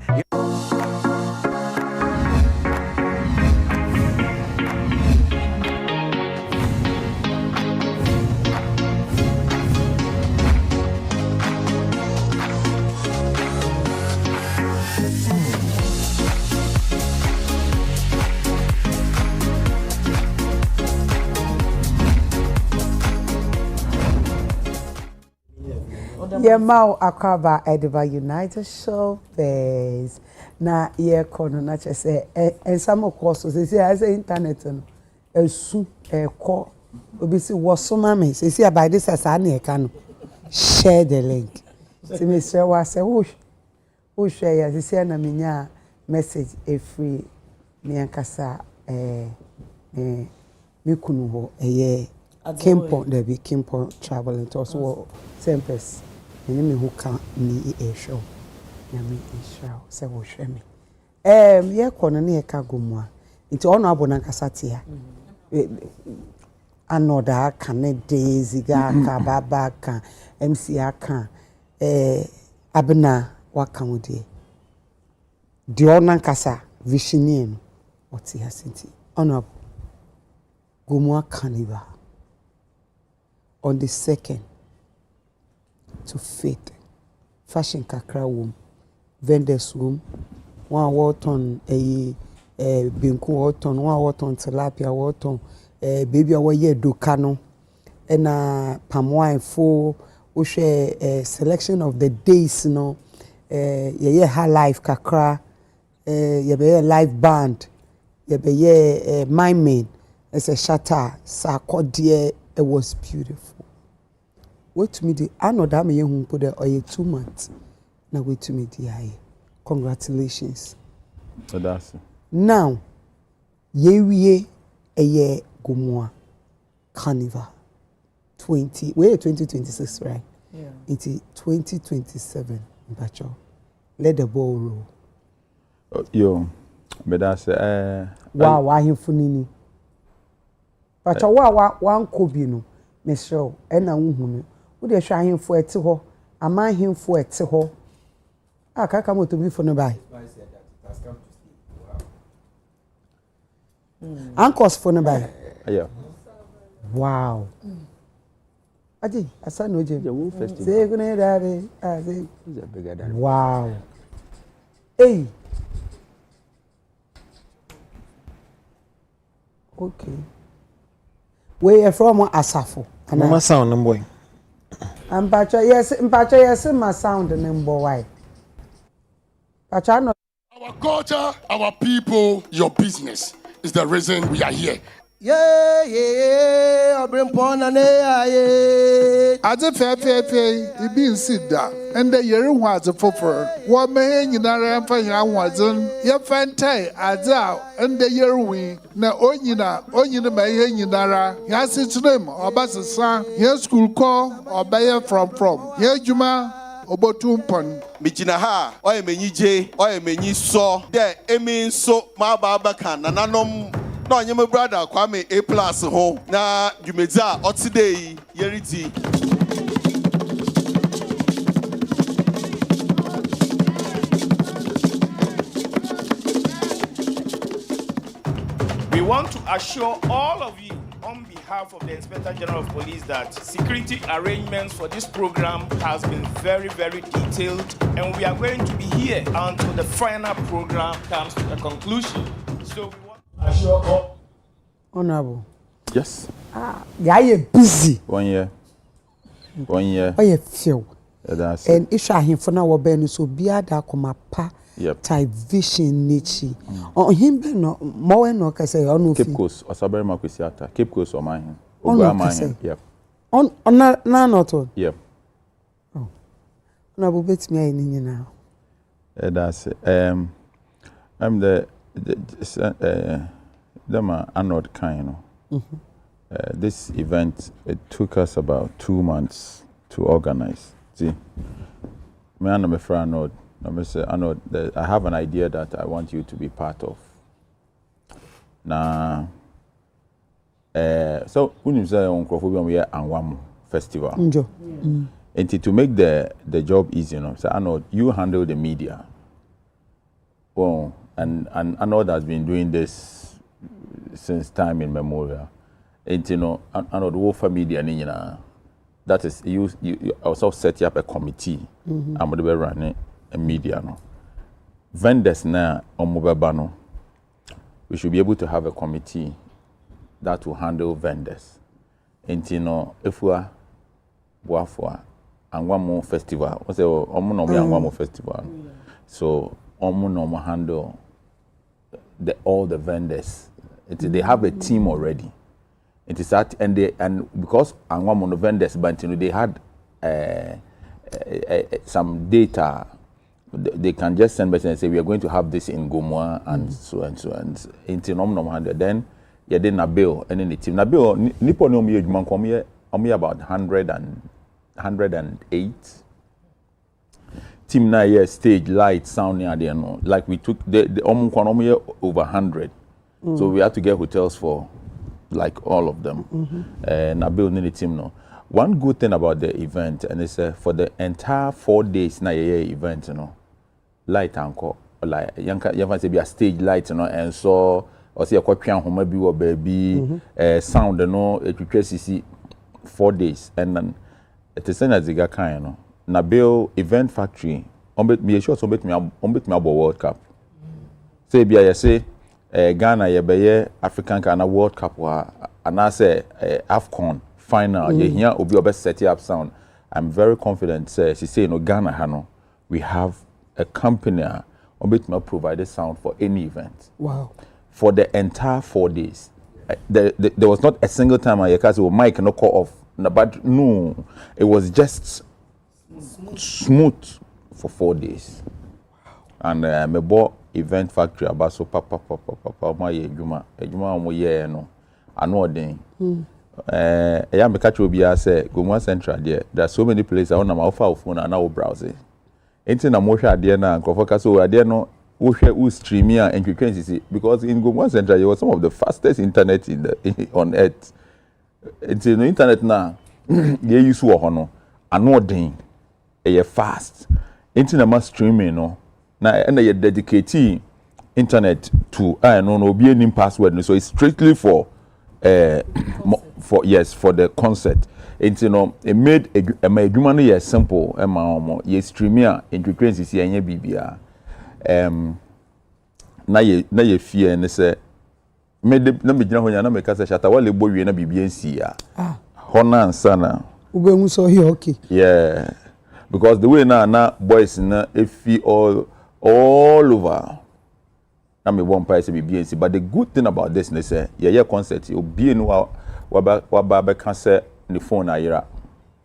Yeah, Mao Akraba Ediba United Showbiz. Na ye kono na say and some of course say as internet no esu call obi si wosoma me say by this as na can share the link. See me say wa say who share ya say na menya message free me ankasa me kunu ho Kimpo Debbie Kimpo traveling to also Empress and who can me a show. Yami show say wo hwe me. Ye kono na ye ka gomwa. Nti ono abona kasatia. Anoda kan daisy ga ka baba kan MC aka abna waka wodi. Di ona kasa visionie no oti hasinti. Ono gomwa Carnival on the 2nd to Faith fashion kakra room vendors room one waton binku waton one waton tilapia waton baby awoye doka no na palm wine for wo share selection of the days no ye ha live kakra ye be live band ye be miming as a shatter sakodie. It was beautiful. Wait to me the another me hu put there 2 months. Now wait to me the congratulations. So that's it. Now ye eye gomwa Carnival 2026 right? Yeah. It's 2027 bacho. Let the ball roll. Yo, but that's wow, why you funini? But one kobi no me show na wuhu no wo de hwa ahemfo ete ho ama ahemfo ete ho aka moto bi fo no bai Uncles fo no bai yeah wow aji asa no je say gune dabe say wow hey okay where you from Asafo? Mama sound boy. Mpacho yes my sound number why? Pacho no. Our culture, our people, your business is the reason we are here. Yeah, I've been born and yeah. As a fair, it been sit down, and the year was a fuffer. What man in our empire wasn't, your fantai, as out, and the year we, na onyina, my henara, yes, it's name, or bass son, yes, school call, or buyer from, here, Juma, Obotumpon. Mijina ha, oye menije, oye menyi so, de, emi so, ma babakan, and anom. No, you're my brother, Kwame A+ home. Na Jumeza, Otidei, Yeriti. We want to assure all of you on behalf of the Inspector General of Police that security arrangements for this program has been very, very detailed, and we are going to be here until the final program comes to a conclusion. So we want to assure all. Honorable. Yes. Yeah, you're busy. 1 year. 1 year. Oh, you feel. That's and if I for now ben so bia da koma pa yep. type vision nichi. On him be no more no ka say on Cape Coast Osabere Makwesiata. Cape Coast o man. Ogwa man. Yep. On na not on. Yep. Oh. Na bo bet me ai ni now. That's I'm the Arnold kind, this event, it took us about 2 months to organize. See, me and my friend Arnold, I have an idea that I want you to be part of. Now, so when you say on Crawford, we are Anwamu Festival. And to make the job easy, so Arnold, you handle the media. Well, and Arnold has been doing this since time immemorial. And Arnold Wolfer Media, that is, you also set up a committee. I'm going to be running a media. No. Vendors now on mobile. We should be able to have a committee that will handle vendors. And if we are Angwamo festival. We say omo no Angwamo festival. So omo no handle all the vendors. They have a team already. It is that and because Angwamo no vendors, but they had some data. They can just send message and say we are going to have this in Gomwa and so and so and into nom handle. Then you did Nabil and then the team. Nabil Nippon no me about 108. Team na here stage light sound near there no. Like we took the over 100. So we had to get hotels for like all of them. Nabil and the team no. One good thing about the event and it's for the entire 4 days na event light anko like you say be a stage light and so or say akotwan homa bi wo baby sound it 4 days and then it is as ziga kan na bill event factory me sure so bet me about World Cup say bia you say Ghana ye be African Ghana World Cup and I say AFCON final you hear obi obe set up sound. I'm very confident say she say Ghana we have a company on provided sound for any event. Wow. For the entire 4 days. There was not a single time I say mic no call off. But no, it was just smooth for 4 days. And me bought event factory about so papa my ejuma mo ye no. Ano den. I am catch obi say Gomwa Central there are so many places I want my offer phone and now browsing. Enti na mo hwe ade na nkofo so ade no wo hwe wo stream here and frequency because in Gomwa Central you was some of the fastest internet on earth. Enti no internet na ye use wo ho no ano den e fast. Enti na ma streaming no na ye dedicate internet to no obi enim password no so it's strictly for the concert. It's it made a adwuma no simple ye streaming in frequency see anya bibia na ye fear and say me gina honya na me ka say shata wale bo wie na bibia nsi ya hona ansana ube so here okay yeah because the way na boys na efi all over na me one price bibia nsi but the good thing about this is say ye concert obi enu wa ba ka say the phone ayira.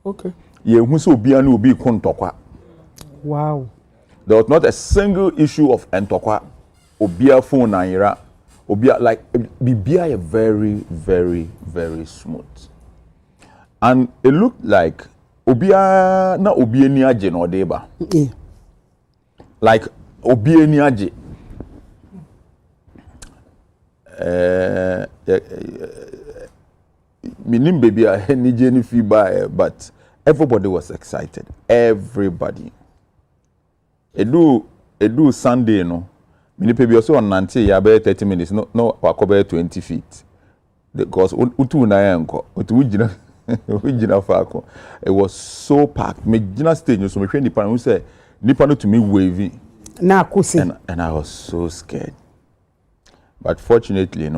Okay. Ye hu so obi anu obi kontokwa. Wow. There was not a single issue of entokwa. Obi phone ayira. Obi like bibia very very very smooth. And it looked like obi na obi ani age no deba. Yeah. Like obi ani age. Minim baby any journey fee by but everybody was excited. Everybody. Edu Sunday no. Mini baby also on 90 ya be 30 minutes no wakobe 20 feet. Because utu na yanko utu ujina fako. It was so packed. Me jina stage so me hwe nipa who say nipa no to me wavy. Na kusi. And I was so scared. But fortunately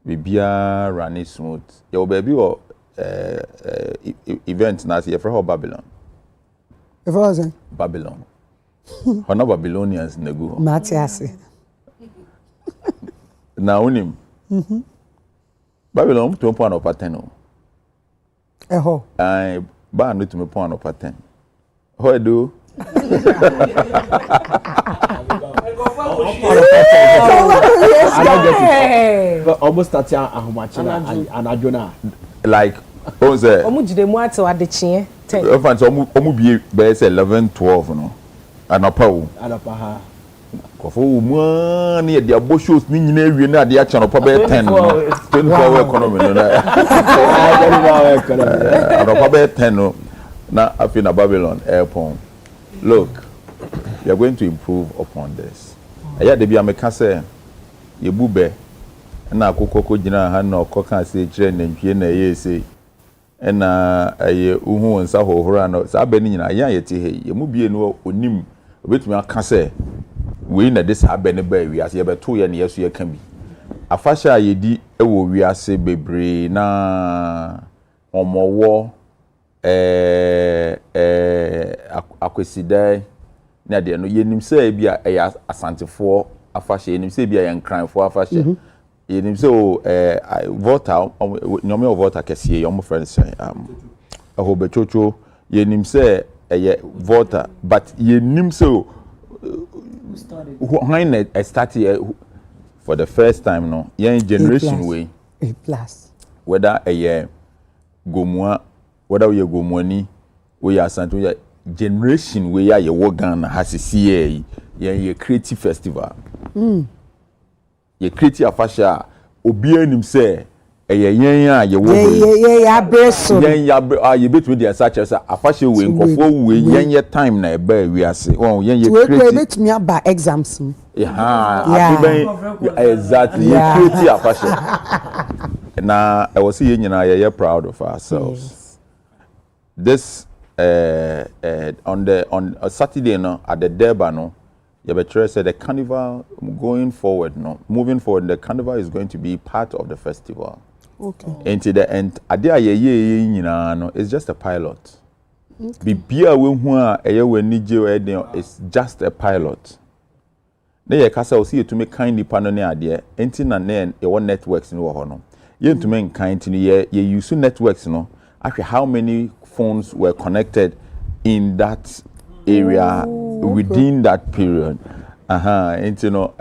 Bibia ran smooth. Your baby or event na see for Babylon. If I wasn't Babylon. Hono Babylonians nego. Matiasi. Na unim. Babylon to point up at 10. Eho. I ba no to me point up at 10. How do? Almost at Anajona. Like, what was it? Omujidemwato adechie 10. Omu be 11, 12, no. Anapawu. Anapaha. Kofo mu na dia bo shows ni nyina ewie na dia cha no pa be 10 no. 24 economy no na. Anapawu be 10 no. Na afi na Babylon airport. Look, we are going to improve upon this. Eya de bia meka say ye bube na akokoko gina ha na okoka say kire na ntwie na ye say na aye uhu nsa hohoro na sa ba ni nyina ya ye te he ye mu bie no onim obetumi aka say we na this ha ba ne ba wi ase ye beto ye na yeso ye ka bi afasha ye di e wo wi ase bebre na omowo akwesida na de no yenim say bia asantefo afahye yenim say bia yankranfo afahye yenim say voter nyome voter kese yom friends ahobechocho yenim say voter but yenim say when I started for the first time no young generation way A+. Whether a gomwa whether we gomwani we are santo generation we are your Ghana has a CA ye creative festival ye creative fasha obi anim say yen ye wo ya breso yen ya ye betwe dey such as afashe we nkofo we yen time na eba we ase won yen ye creative we betumi aba exams exactly ye creative afashe na I was saying you're proud of ourselves. Yes. This on a Saturday no at the Derba no, you said the carnival going forward no, moving forward the carnival is going to be part of the festival. Okay. Into the end, it's just a pilot. Bibia we hu it's just a pilot. They kasa will see you to make kindly panone idea. Enti na nen e won networks no ho no. You to make kind to you use networks no. Actually, how many phones were connected in that area within that period? And you know,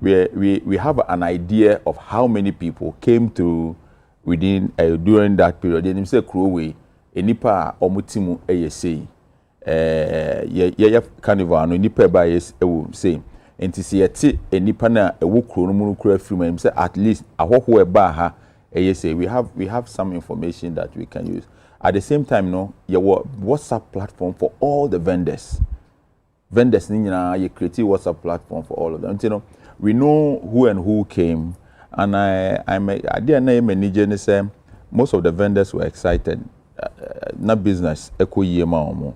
we have an idea of how many people came to within during that period. Then you say crowway, enipa omutimu say, carnival no nipa ba yes say. Enti se yeti enipa na ewo kro no mu kro afiri man say at least ahoho eba ha say we have some information that we can use. At the same time no your WhatsApp platform for all the vendors ni nyina you create WhatsApp platform for all of them. You know we know who and who came and I didn't manage ni say most of the vendors were excited na business ekoyie ma omo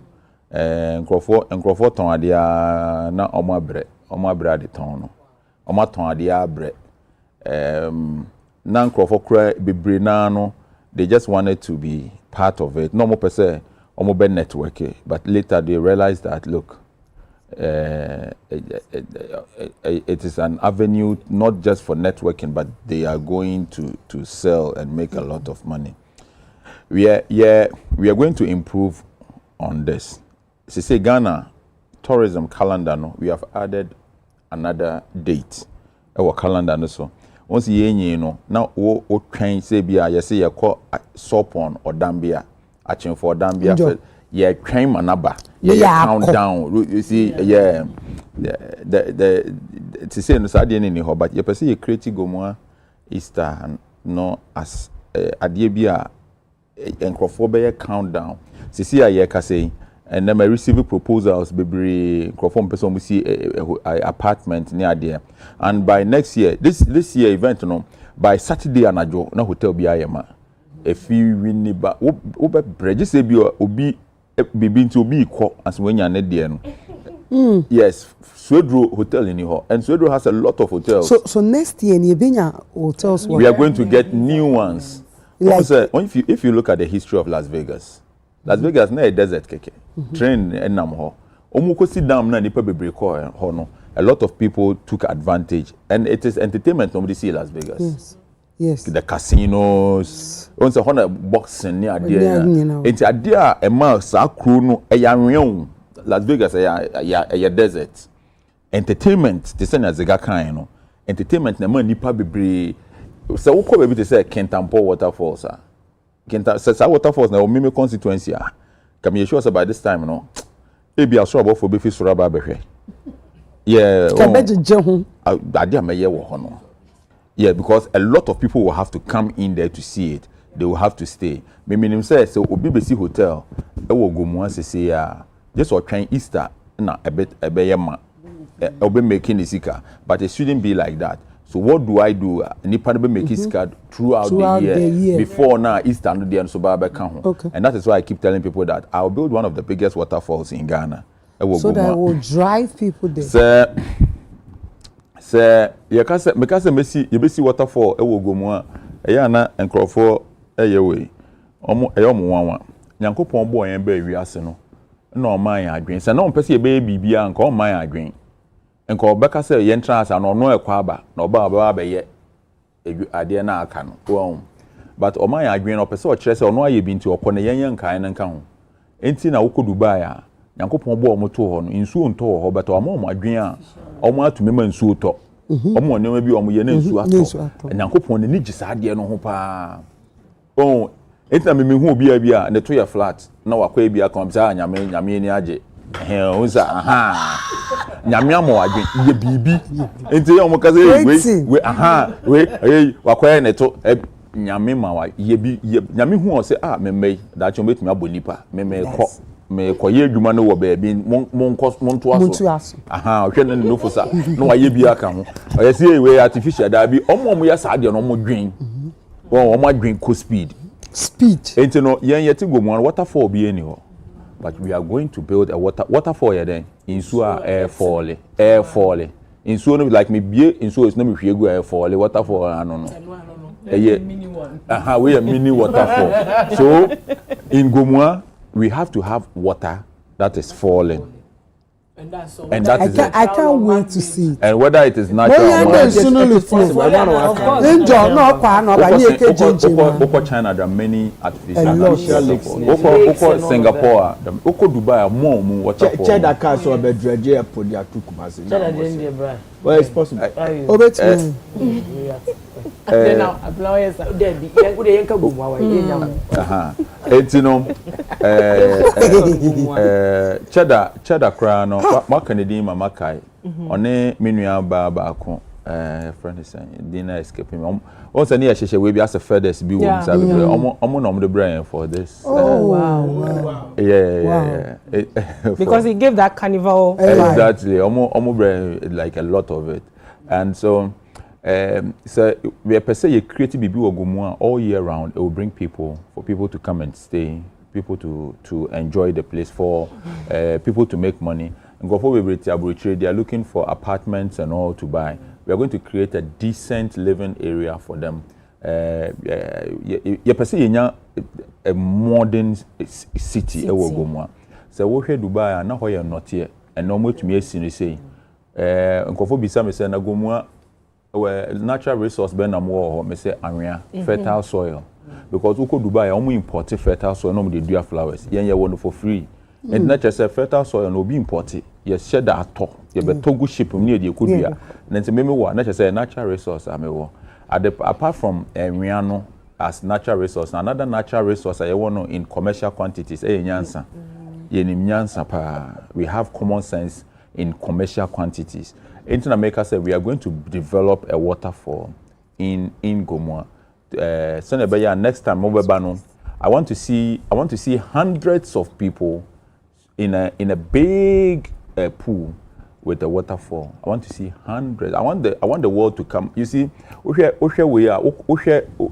nkrofo ton ade na omo abre de ton no omo ton ade abre na nkrofo kra bebre na no they just wanted to be part of it no more per se omo be network but later they realized that look it is an avenue not just for networking but they are going to sell and make a lot of money. We are going to improve on this. Say Ghana tourism calendar no we have added another date our calendar no so once ye no now o twan say bia ye say ye call Sopon or Dambia action for Dambia ye twan manaba ye countdown you see the to say no sade ni ho but ye person ye create gomoa Easter no as adie bia enkrofo be countdown see ye ka say and then I receive proposals bebre crofom person we see apartment near there and by next year this year event no by Saturday anajo na hotel bi ayema if you win ba obe breje say bi obi bibi nti obi ikọ as when ya ne there no yes Swedro hotel in here and Swedro has a lot of hotels so next year ni benya hotels we are going to get new ones like if you look at the history of Las Vegas na a desert keke train enam ho omuko sit down na nipa bebre call ho no a lot of people took advantage and it is entertainment nobody see Las Vegas yes the casinos on say ho boxing ni ade enti ade a ema sa kro no eyanwen Las Vegas ya desert entertainment they say na zega kan no entertainment na ma nipa bebre so wo ko be be say Kentampo waterfalls Kenta waterfalls na Omime constituency can you sure by this time no e be asure about for be fi suraba behwe yeah because a lot of people will have to come in there to see it they will have to stay me meaning say so obi be see hotel e wo gomu asese ya just or train Easter na ebe yema obi making the sika but it shouldn't be like that. So what do I do? Nipa be make his card throughout the year before now Easter and the and so okay. And that is why I keep telling people that I'll build one of the biggest waterfalls in Ghana. So that will drive people there. Say you can say because you see waterfall e wo go mu a e ya na enkrofo e ye we omo e omo wanwa Nyankopon bo yen ba wiase no na o man adwen se na o pese e be bibia nka o man adwen nka obeka se yen trans na ono ekwa aba na oba ba ye ade na aka no but o man adwen no pese o kire se ono aye bi nti okọ na yen kan nka ho enti na wo Dubai a Nyankopon bo o moto ho no nsuo nto ho but o ma adwen a o ma atumi nsuo to o ma onema bi o mo ye na nsuo ato Nyankopon ne gisa ade no ho pa Eta me hu obi a ne to ya flat na wakwa bia kan sa nyame ni age unza nyame amo age ye bibi enti ye omoka say we wakwa ne to nyame ma wa ye bi nyame hu o say memme da cho betumi abonipa memme me koye adwuma no wo ba bi monto aso hwe ne no fosa no wa ye bia ka ho o ye say we artificial da bi omo ya sa ade no mo dwen omo adwen ko speed and you know yeti go one waterfall be any ho but we are going to build a waterfall here then in sua air fall in so like me be in so is no me hwe go air fall waterfall no mini one we a mini waterfall so in Gomua we have to have water that is falling. And that is I can't wait to see it. And whether it is natural or China, there are many artificial lakes. Singapore, Dubai, more waterfall. Cheddar cars or bedroom for the Atukumasi. Well, it's possible. Cheddar crown. What Canadian mama kai one menua ba ko friend is saying dinner escaping also near sheshe we be as a feathers be won sabe omo no the brain for this wow. Yeah. Because he gave that carnival exactly omo brain like a lot of it and so so we per se you create bibi Ogumua all year round. It will bring people to come and stay, people to enjoy the place, for people to make money. And go for they are looking for apartments and all to buy. We are going to create a decent living area for them. You per se a modern city. So we here Dubai and now we are not here. And no more to me say. And go for me say na Gomua. Where natural resource ben am wo me say area fertile soil because we go Dubai we import fertile soil no dey do flowers yen ye won for free and natural say fertile soil no be import ye share that ato ye be togu ship me dey ko dua na nti me wo natural say natural resource am wo apart from area no as natural resource another natural resource ye won in commercial quantities nyansa ye nim nyansa pa we have common sense in commercial quantities. Into America said we are going to develop a waterfall in Gomua. So next time I want to see hundreds of people in a big pool with a waterfall. I want to see hundreds. I want the world to come. You see, we are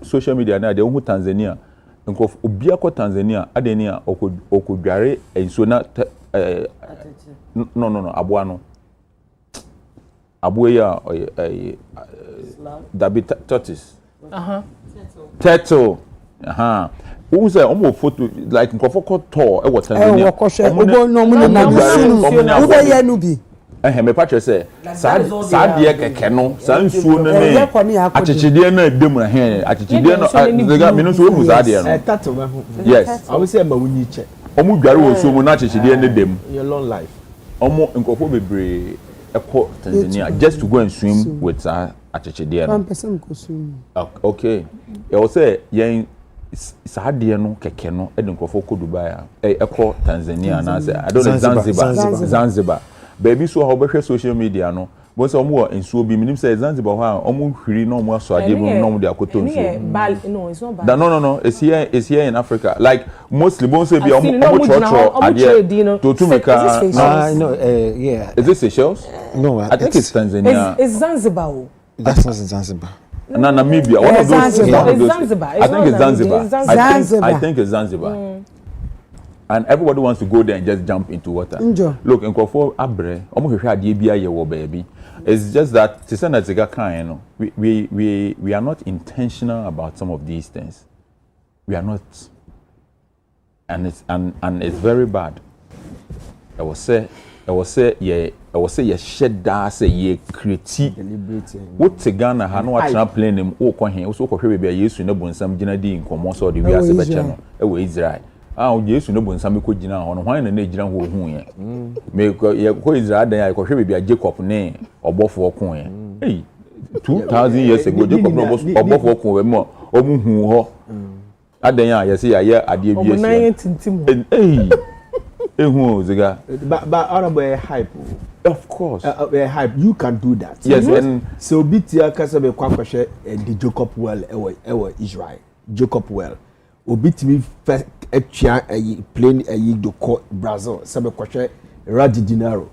social media now. They who Tanzania. Nkof obia ko Tanzania adenia okudware enso na no abuano abuya dabi tortoise turtle who say omo photo like nkofo ko to e wo Tanzania me patche say sa de keke no sa nsuo no ne achichide na edem na he achichide no daga me no so mu sa de no yes I will say ma wunyi che omo dware wo so mu na achichide ne dem your long life omo nkofo bebre eko Tanzania just to go and swim with achichide no person go swim okay e will say yen sa de no keke no e de nkofo ko Dubai eko Tanzania na say I don't know Zanzibar baby so how be social media no bo say omo ensuo bi minim say Zanzibar ho omo hwiri no omo aso ade bi no omo de akoto nsuo no it's not bad no it's here in Africa like mostly bo say bi omo trotro ade to meka no yeah is this Seychelles? No, I think it's Tanzania. It's Zanzibar. That's not Zanzibar. No, Namibia. One of those. It's Zanzibar. I think it's Zanzibar. I think it's Zanzibar. And everybody wants to go there and just jump into water. Look, in Kofo Abre, baby. It's just that we are not intentional about some of these things. We are not. and it's very bad. I was say ye shed da say ye create what to Ghana ha no atena plane him wo kɔ he wo so kɔ hwe bia Yesu ne bonsam gina di nkomo so de wiase be che no e wo Israel Yesu ne bonsam ko gina ho no hwan na gina ho hu ye me ye ko Israel dan ya kɔ hwe bia Jacob ne obofo ko ye hey 2000 years ago Jacob no obofo ko we mo omu hu ho adan ya ye say ya ade bi esi hey ehu ziga but honorable hype. Of course. Hype, you can do that. Yes, and so bitia kasa be kwa kwahwe the Jacob well ewa Israel. Jacob well. Obitimi first atwa plane do call Brazil. Sabe kwahwe Radi Dinaro.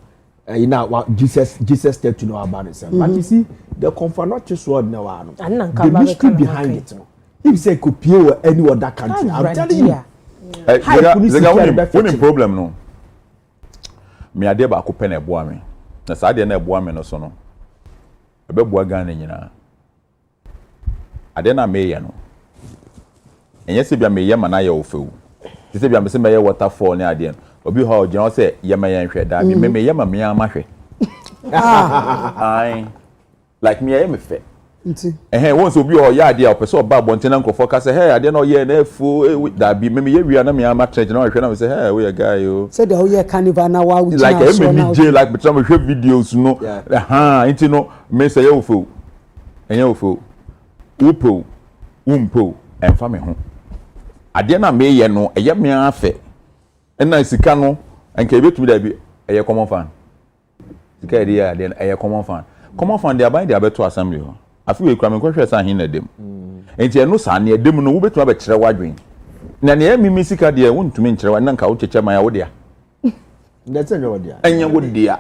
You know Jesus said to know about it. But you see the confirmatory word now the mystery behind it. If say kopie any other country, I'm telling you. When problem no me ade ba ko pe na eboa me na sa ade na eboa me no so no ebe boa Ghana nyina ade na me ye no enye se bia me ye ma na ye ofewu ti se bia me se me ye waterfall ni ade no obi ho gina say ye ma ye nhwe da me ye ma me ama hwe ai like me ye me fe once obi o ya ade a person oba bontena nkofo ka say hey ade na o ye na efu da bi me ye wia na me ama trench na o hwe na me say hey we guy yo say the whole Carnival na wa we like me DJ like me try me hwe videos no enti no me say ye ofo enye ofo upo umpo emfa me ho ade na me ye no eye me afe na sika no enka ebetumi da bi eye common fan sika ede ya ade eye common fan dey aban dey abeto assembly ho afi we kura me kwhwe sa hin na dem enti eno sa na dem no wo betuma be kire wadwen na ne emi sika de wontumi nkire wa nanka wo cheche man ya wo dia that's a wo dia enya wo dia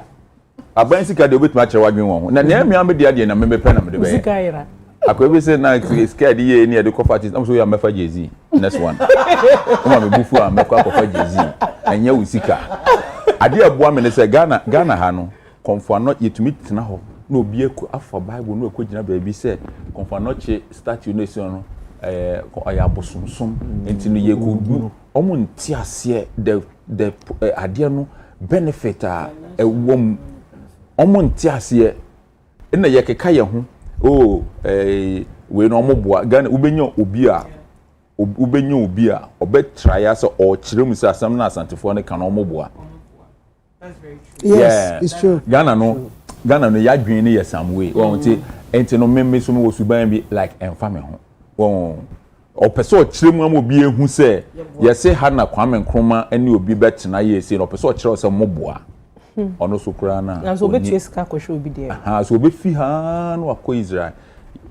aban sika de wo betuma kire wadwen wo na ne emi am dia de na me pe na me de be sika ira akwa be say na sika de ye ni de kofa tis am so ya mefa jezi next one o me bufu am mefa kofa jezi enya wo sika ade aboa me ne say Ghana ha no konfo no yetumi tena ho no obi afa Bible no ekogina baabi se konfanoche statue no esi no aya bosomsom enti no yekodu omo nti ase the ade no benefit a ewom omo nti ase na yekeka ye ho we no omo boa Ghana ubenya obi a obetraya se o kiremu se asam na asantefo ne kan omo boa. That's very true. Yes, it's true. Ghana no ya dwen ne some way. Won ti enti no memme so mo suban bi like emfa me ho. Won o pese o kiremu am obi ehu se ye se ha na Kwame Nkrumah ene obi betena ye se no pese o kire se mo boa. Ono so kura na. So betu eska ko show obi there. So be fi ha no akọ Israel.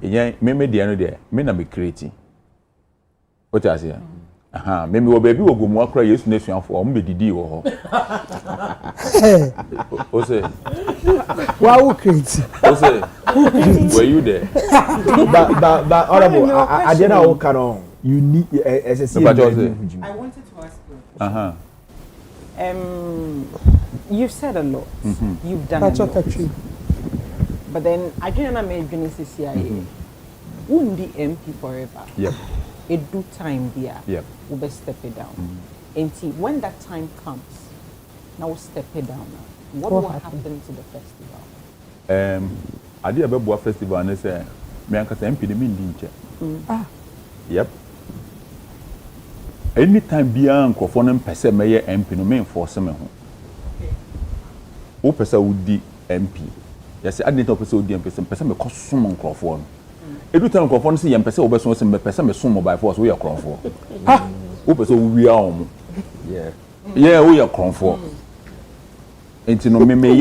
Yen memme de no de me na me create. What you say? Meme wo baby wo gomu akra Yesu na suanfo o mbedidi wo ho. O say wow crazy. O say were you there? But honorable I did not work on you need as I wanted to ask you. You've said a lot. You've done a lot. But then I didn't make Genesis CIA. Wouldn't be MP forever. Yep. It do time there. Yep. We'll be step it down. And see, when that time comes, now we'll step it down. What will happen to the festival? I did a Boa festival and they say, me and Kasa MP the mean Yep. Anytime beyond Crawford Pesa Mayor MP no main for some. O Pesa would di MP. Yes, I didn't know Pesa would di MP. Pesa me cost some Crawford. Every time Crawford see and Pesa over some Pesa me some by force we are Crawford. Ha! O Pesa we are. Yeah, we are Crawford. Enti no me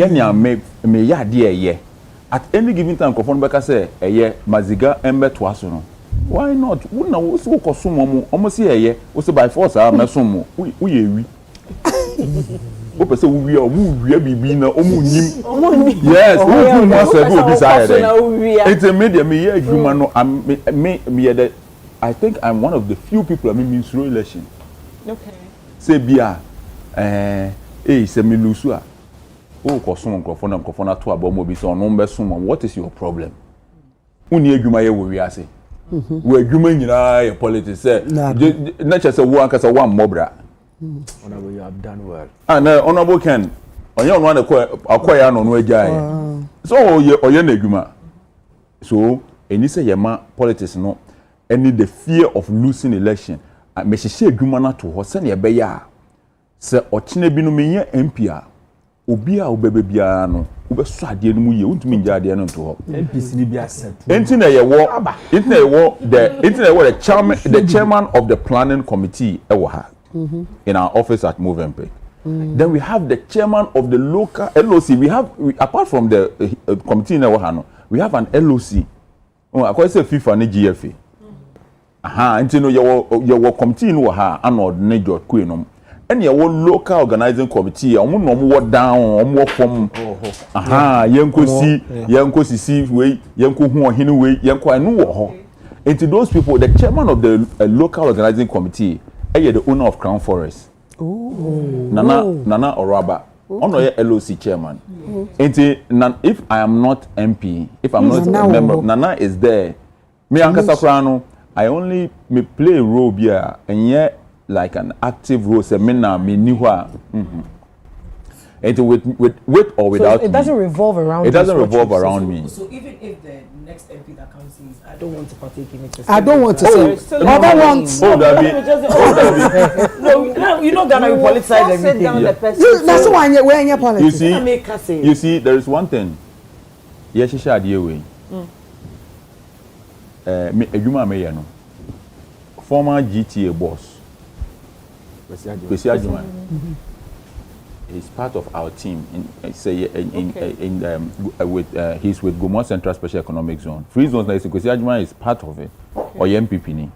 ya de ye. At any given time Crawford Beka say eye maziga embe to aso no. Why not? Who na wo so kosom mo almost ye wo say by force a mesom mo. Wo ye wi. Wo pese wo wi a wo wi bibi na o mu nyim. Yes, wo mo say go be say there. It's a media me ye adwuma no me the I think I'm one of the few people I mean through election. Okay. Say bia say me lusu a. O kosom nkrofo na to abomo bi so no mbe som. What is your problem? Uni adwuma ye wo wi ase. We adwuma nyina ye politics say na che say wo anka say one mobra Honorable, you have done well. And Honorable Ken, on your one acquire no way. So you're neguma. So, and you say your politics no, and the fear of losing election. I may say Gumana to her send your beya. Sir, or Chinebino MP. Obia obebebia no obeso ade no mu ye untumi nja ade no to ho MPC ni bia set entina ye wo the chairman of the planning committee ewo ha in our office at Movenpick. Then we have the chairman of the local LOC. Apart from the committee in ewo ha no, we have an LOC. Akwa say FIFA ne GFA. Entino ye wo committee no ha anod ne George Kwenom. Any local organizing committee, work down, work from Yanko see way, Yanko who are hidden way, Yanko I know. And to those people, the chairman of the local organizing committee, the owner of Crown Forest. Nana Oraba, honor LOC chairman. And if I am not MP, if I'm not a member, Nana is there. Me Ankasakrano, I only play a role here, and yet. Like an active role, seminar, me niwa. And with or without so it doesn't revolve around. It doesn't revolve around me. So even if the next MP that comes in, I don't want to partake in it. I don't want to say. I don't want. No, you know Ghana, we politicize everything. That's why we're in your politics. You see, there is one thing. Yes, she shared your way. Me, former GTA boss. He's part of our team. He's with Gomor Central Special Economic Zone. Free zones like Kwesi Adjuma is part of it. Or MPP ni.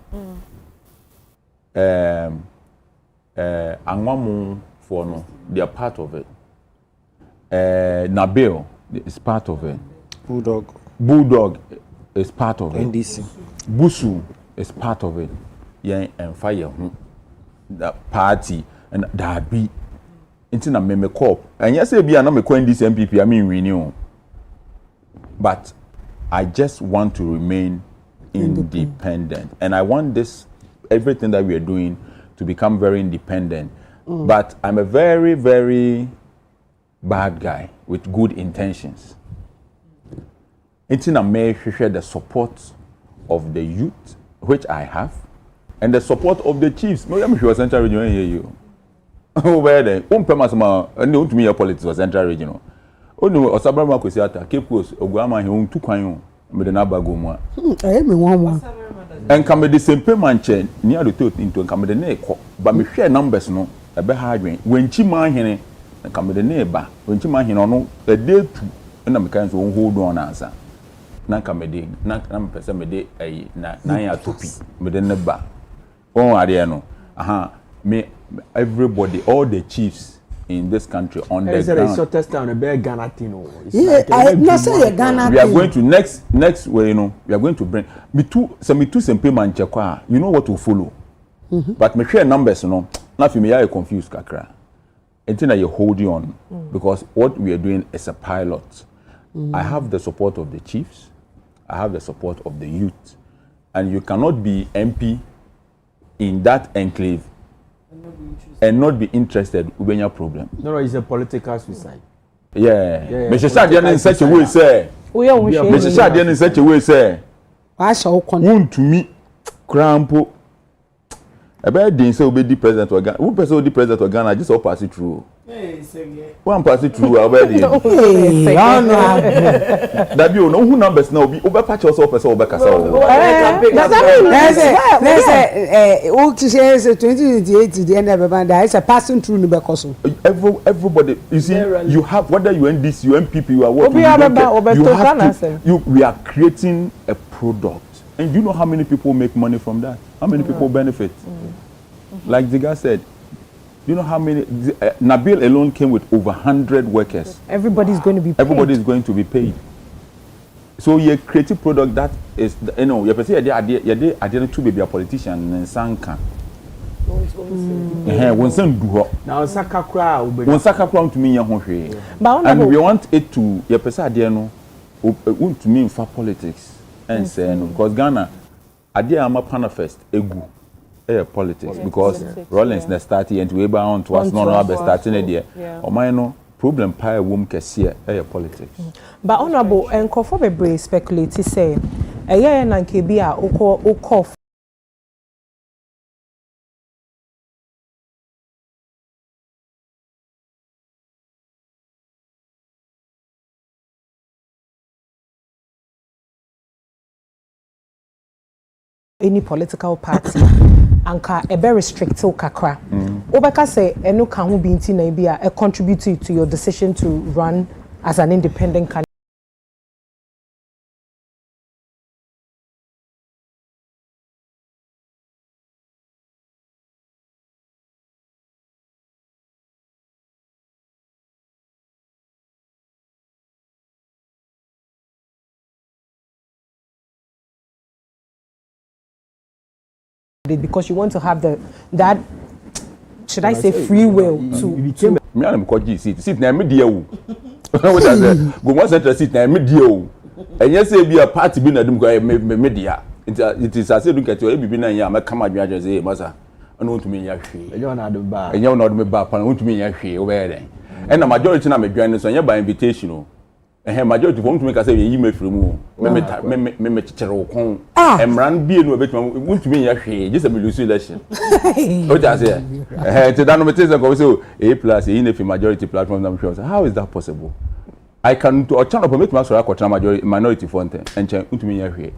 Angwamu for no, they are part of it. Nabil is part of it. Bulldog is part of it. NDC. Busu is part of it. Yeah, and fire. The party and that be into na meme corp and yes be na me coin this MPP I mean renew, but I just want to remain independent and I want this everything that we are doing to become very independent. But I'm a very, very bad guy with good intentions. Into na me share the support of the youth, which I have. And the support of the chiefs. No, I'm sure Central Region hear you. Where then? Pemasma, no to me politics was Central Regional. Oh no, Osabrama Kusiata, Cape Coast, Ogama, he won't 2 kwanyo, with an abagoma. I am one. And come with the same payment chain near the tote into and come with the neck. But me share numbers no, a bit hard when Chima Henny and come with the neighbor. When Chima Hino, a day 2, and I'm kind of hold on answer. Nankamede, Nankam Pesamede, a Naya Topi, with the neighbor. Oh, Ariano. Me, everybody, all the chiefs in this country on the ground. We are going to next way, we are going to bring me two simple man chekwa. You know what to follow. But me share numbers, now for me I confused kakra. Until you hold on because what we are doing is a pilot. I have the support of the chiefs. I have the support of the youth. And you cannot be MP in that enclave and not be interested in your problem. No, it's a political suicide. Yeah. Mr. Shadian in such a way, say. Mr. Shadian in such a way, say. I shall want to meet Crampo. I bet didn't say obey the president of Ghana. Who person the president of Ghana just all pass it through. One pass it through already. That you know who numbers now be over patch also person over kasa. Let's say to say 2028 the end of the is a passing through the because everybody you see you have whether you NDC you MPP you are working you have to, we are creating a product. And do you know how many people make money from that? How many people benefit? Like Ziga said, you know how many? Nabil alone came with over 100 workers. Everybody's going to be paid. Everybody is going to be paid. So your creative product that is, you know, you say I didn't to be a politician and sanka. When some do now Sakakra to me, and we want it to your person, want to mean for politics. And say no, because Ghana, I am a panafest egu. politics because Rollins na start and we ba on to us no be starting there. O man no problem pie wom kese politics. But honorable enkofo be speculate say na nke bi a ukọ any political party anka a very restricted kakra obeka say eno ka ho bi nti na bi a contribute to your decision to run as an independent candidate. Because you want to have that should I say free will to me am ko gi seat na me dia wo what does that go one center seat na me dia wo enye say bi a party bi na dum ko me dia it is as do get you bi na ya me kama adwa say masa ana wontu me nya hwe enye na do ba enye na do me ba pa wontu me nya hwe wo be den and the majority na me dwan so enye by invitation o majority for me ka say yi me free mu me chichere wo kon emran bie no betima wontu me nya hwe just me lose election o ja say te dan no me say go say A+ e na fi majority platform na me sure how is that possible I can to channel for me to so akọtra majority minority for enten enche wontu me nya hwe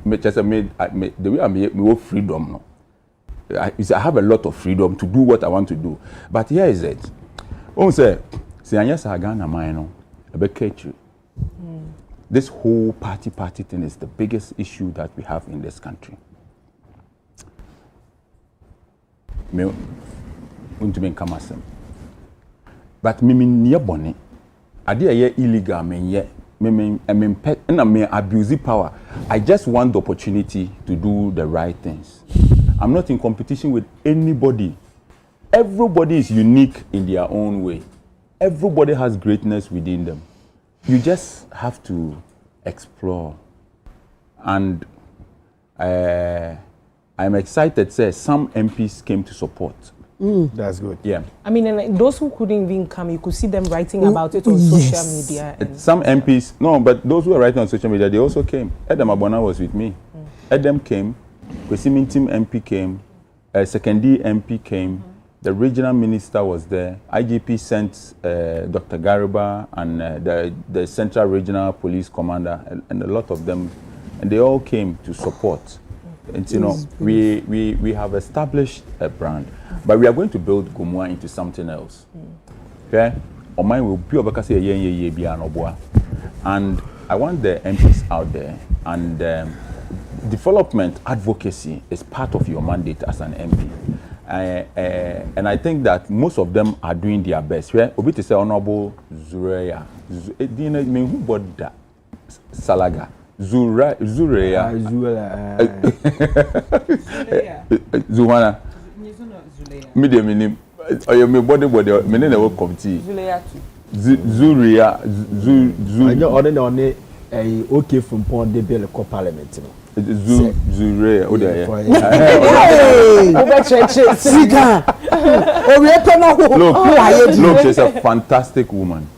me chese me the way me wo freedom no I have a lot of freedom to do what I want to do but here is it say anya sa Ghana man no e be catch you. This whole party thing is the biggest issue that we have in this country. Me want to come as but me near bonnet. Ade aye illegal me pet and me abuse power. I just want the opportunity to do the right things. I'm not in competition with anybody. Everybody is unique in their own way. Everybody has greatness within them. You just have to explore. And I'm excited, say some MPs came to support. That's good. Yeah. I mean, like those who couldn't even come, you could see them writing about it on social media. Some MPs, no, but those who were writing on social media, they also came. Edem Abona was with me. Edem came, Kwesimintim MP came, Secondary MP came. The regional minister was there. IGP sent Dr. Gariba and the Central Regional Police Commander and a lot of them, and they all came to support. And you know, we have established a brand, but we are going to build Gumua into something else. Okay, or mine will be and I want the MPs out there and development advocacy is part of your mandate as an MP. And I think that most of them are doing their best. Right? Obi to say Honorable Zureya. Do you know who bought that? Salaga. Zureya. Zuwana. Medium name. Or you may body me never come to. Zureya. I know only okay from Pond de Belle Parliament. Zure, Look, she's a fantastic woman.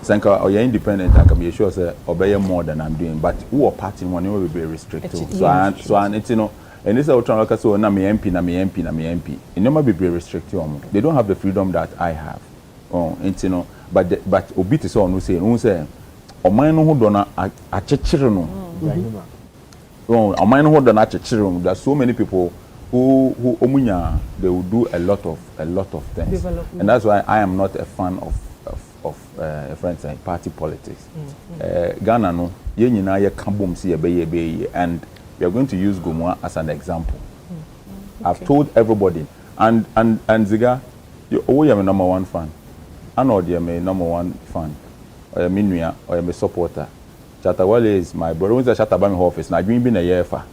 Sanka, you're independent. I can be sure say obey more than I'm doing. But who are party one will be restricted. So and it's you know, and this is what I'm so na me MP. It never be restricted. They don't have the freedom that I have. Oh, it's you know, but obi to so no say. O man no dona a chechire no. Oh, a man who dona a chechire. There's so many people who omunya they will do a lot of things. And that's why I am not a fan of friends like party politics. Ghana no ye nyina ye kabom si ye and we are going to use Gumua as an example. I've told everybody and Ziga you are my number one fan. I know they are my number one fan. Or Minuya, or a supporter. Chatawale is my brother. When I chat about my office, now dream been a year far.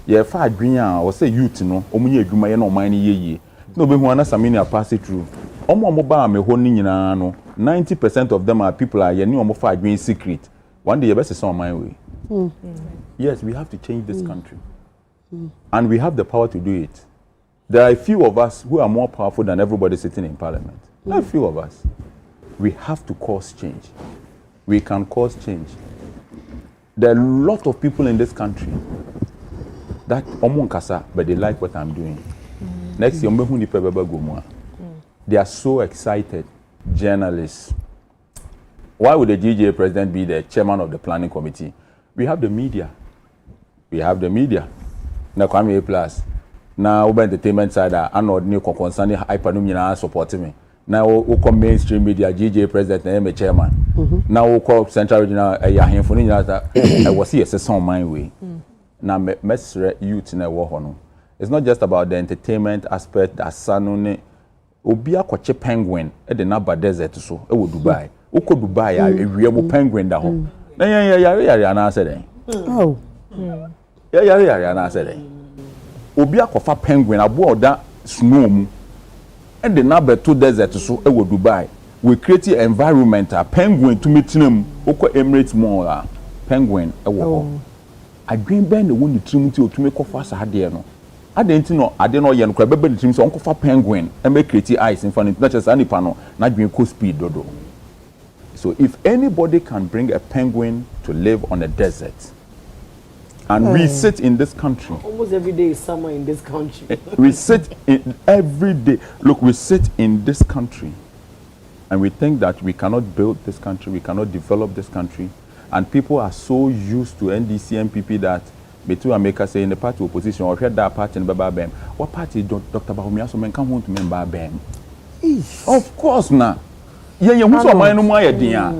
Year far dream, I was say youth, no. Omunye dream, no money ye. No be who anasa mini pass it through. Omo mobile me holding no. 90% of them are people are new omo far dream secret. One day your best is on my way. Yes, we have to change this country. And we have the power to do it. There are a few of us who are more powerful than everybody sitting in parliament. A few of us. We have to cause change. We can cause change. There are a lot of people in this country that omonkasa, but they like what I'm doing. Next year, they are so excited. Journalists. Why would the GGA president be the chairman of the planning committee? We have the media. We have the media. Now, come A plus. Now, over entertainment side, I know new concerning hyper supporting me. Now, we come mainstream media, GGA president, and I'm a chairman. Now, we call Central Regional, I was here, it's on my way. Now, mesre youth in a war. It's not just about the entertainment aspect, that Sanone, Obia Koche Penguin, at the Naba Desert, so, it would Dubai. Oko Dubai, a real penguin da home. Yeah, and I said, oh, yeah, and I said, Obia Kofa penguin, a board that snow, and the number 2 desert, so, it would Dubai. We create an environment, a penguin to meet him, Oko Emirates more, penguin, a war. I green bend the wounded Trinity to make off us a no. I didn't know, young crab, but the team's uncle for penguin and make pretty ice in front of not just any panel, not being cool speed dodo. So if anybody can bring a penguin to live on a desert, and we sit in this country. Almost every day is summer in this country. We sit in every day. Look, we sit in this country, and we think that we cannot build this country, we cannot develop this country, and people are so used to NDC MPP that Betu America say in the party opposition or head that party in Baba Bem. What party Dr. Bahumia so men come home to member Bem? Of course now. Yeah, who's on my no more idea.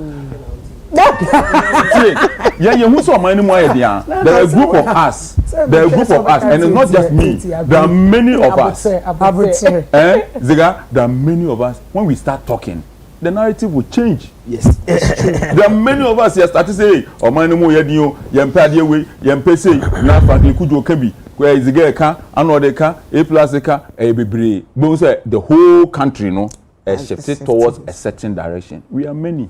Yeah, who's on my no more idea. There are a group of us. There are a group of us, and it's not just me. There are many of us. Ziga, there are many of us. When we start talking, the narrative will change. Yes, it's true. There are many of us here start to say, "Oh my no more yediyo, yempa dewe, yempe say, na frankly kujo kebi, where is the girl ka, another ka, A plus ka, a bebre." But say the whole country, no, is shifted towards a certain direction. We are many.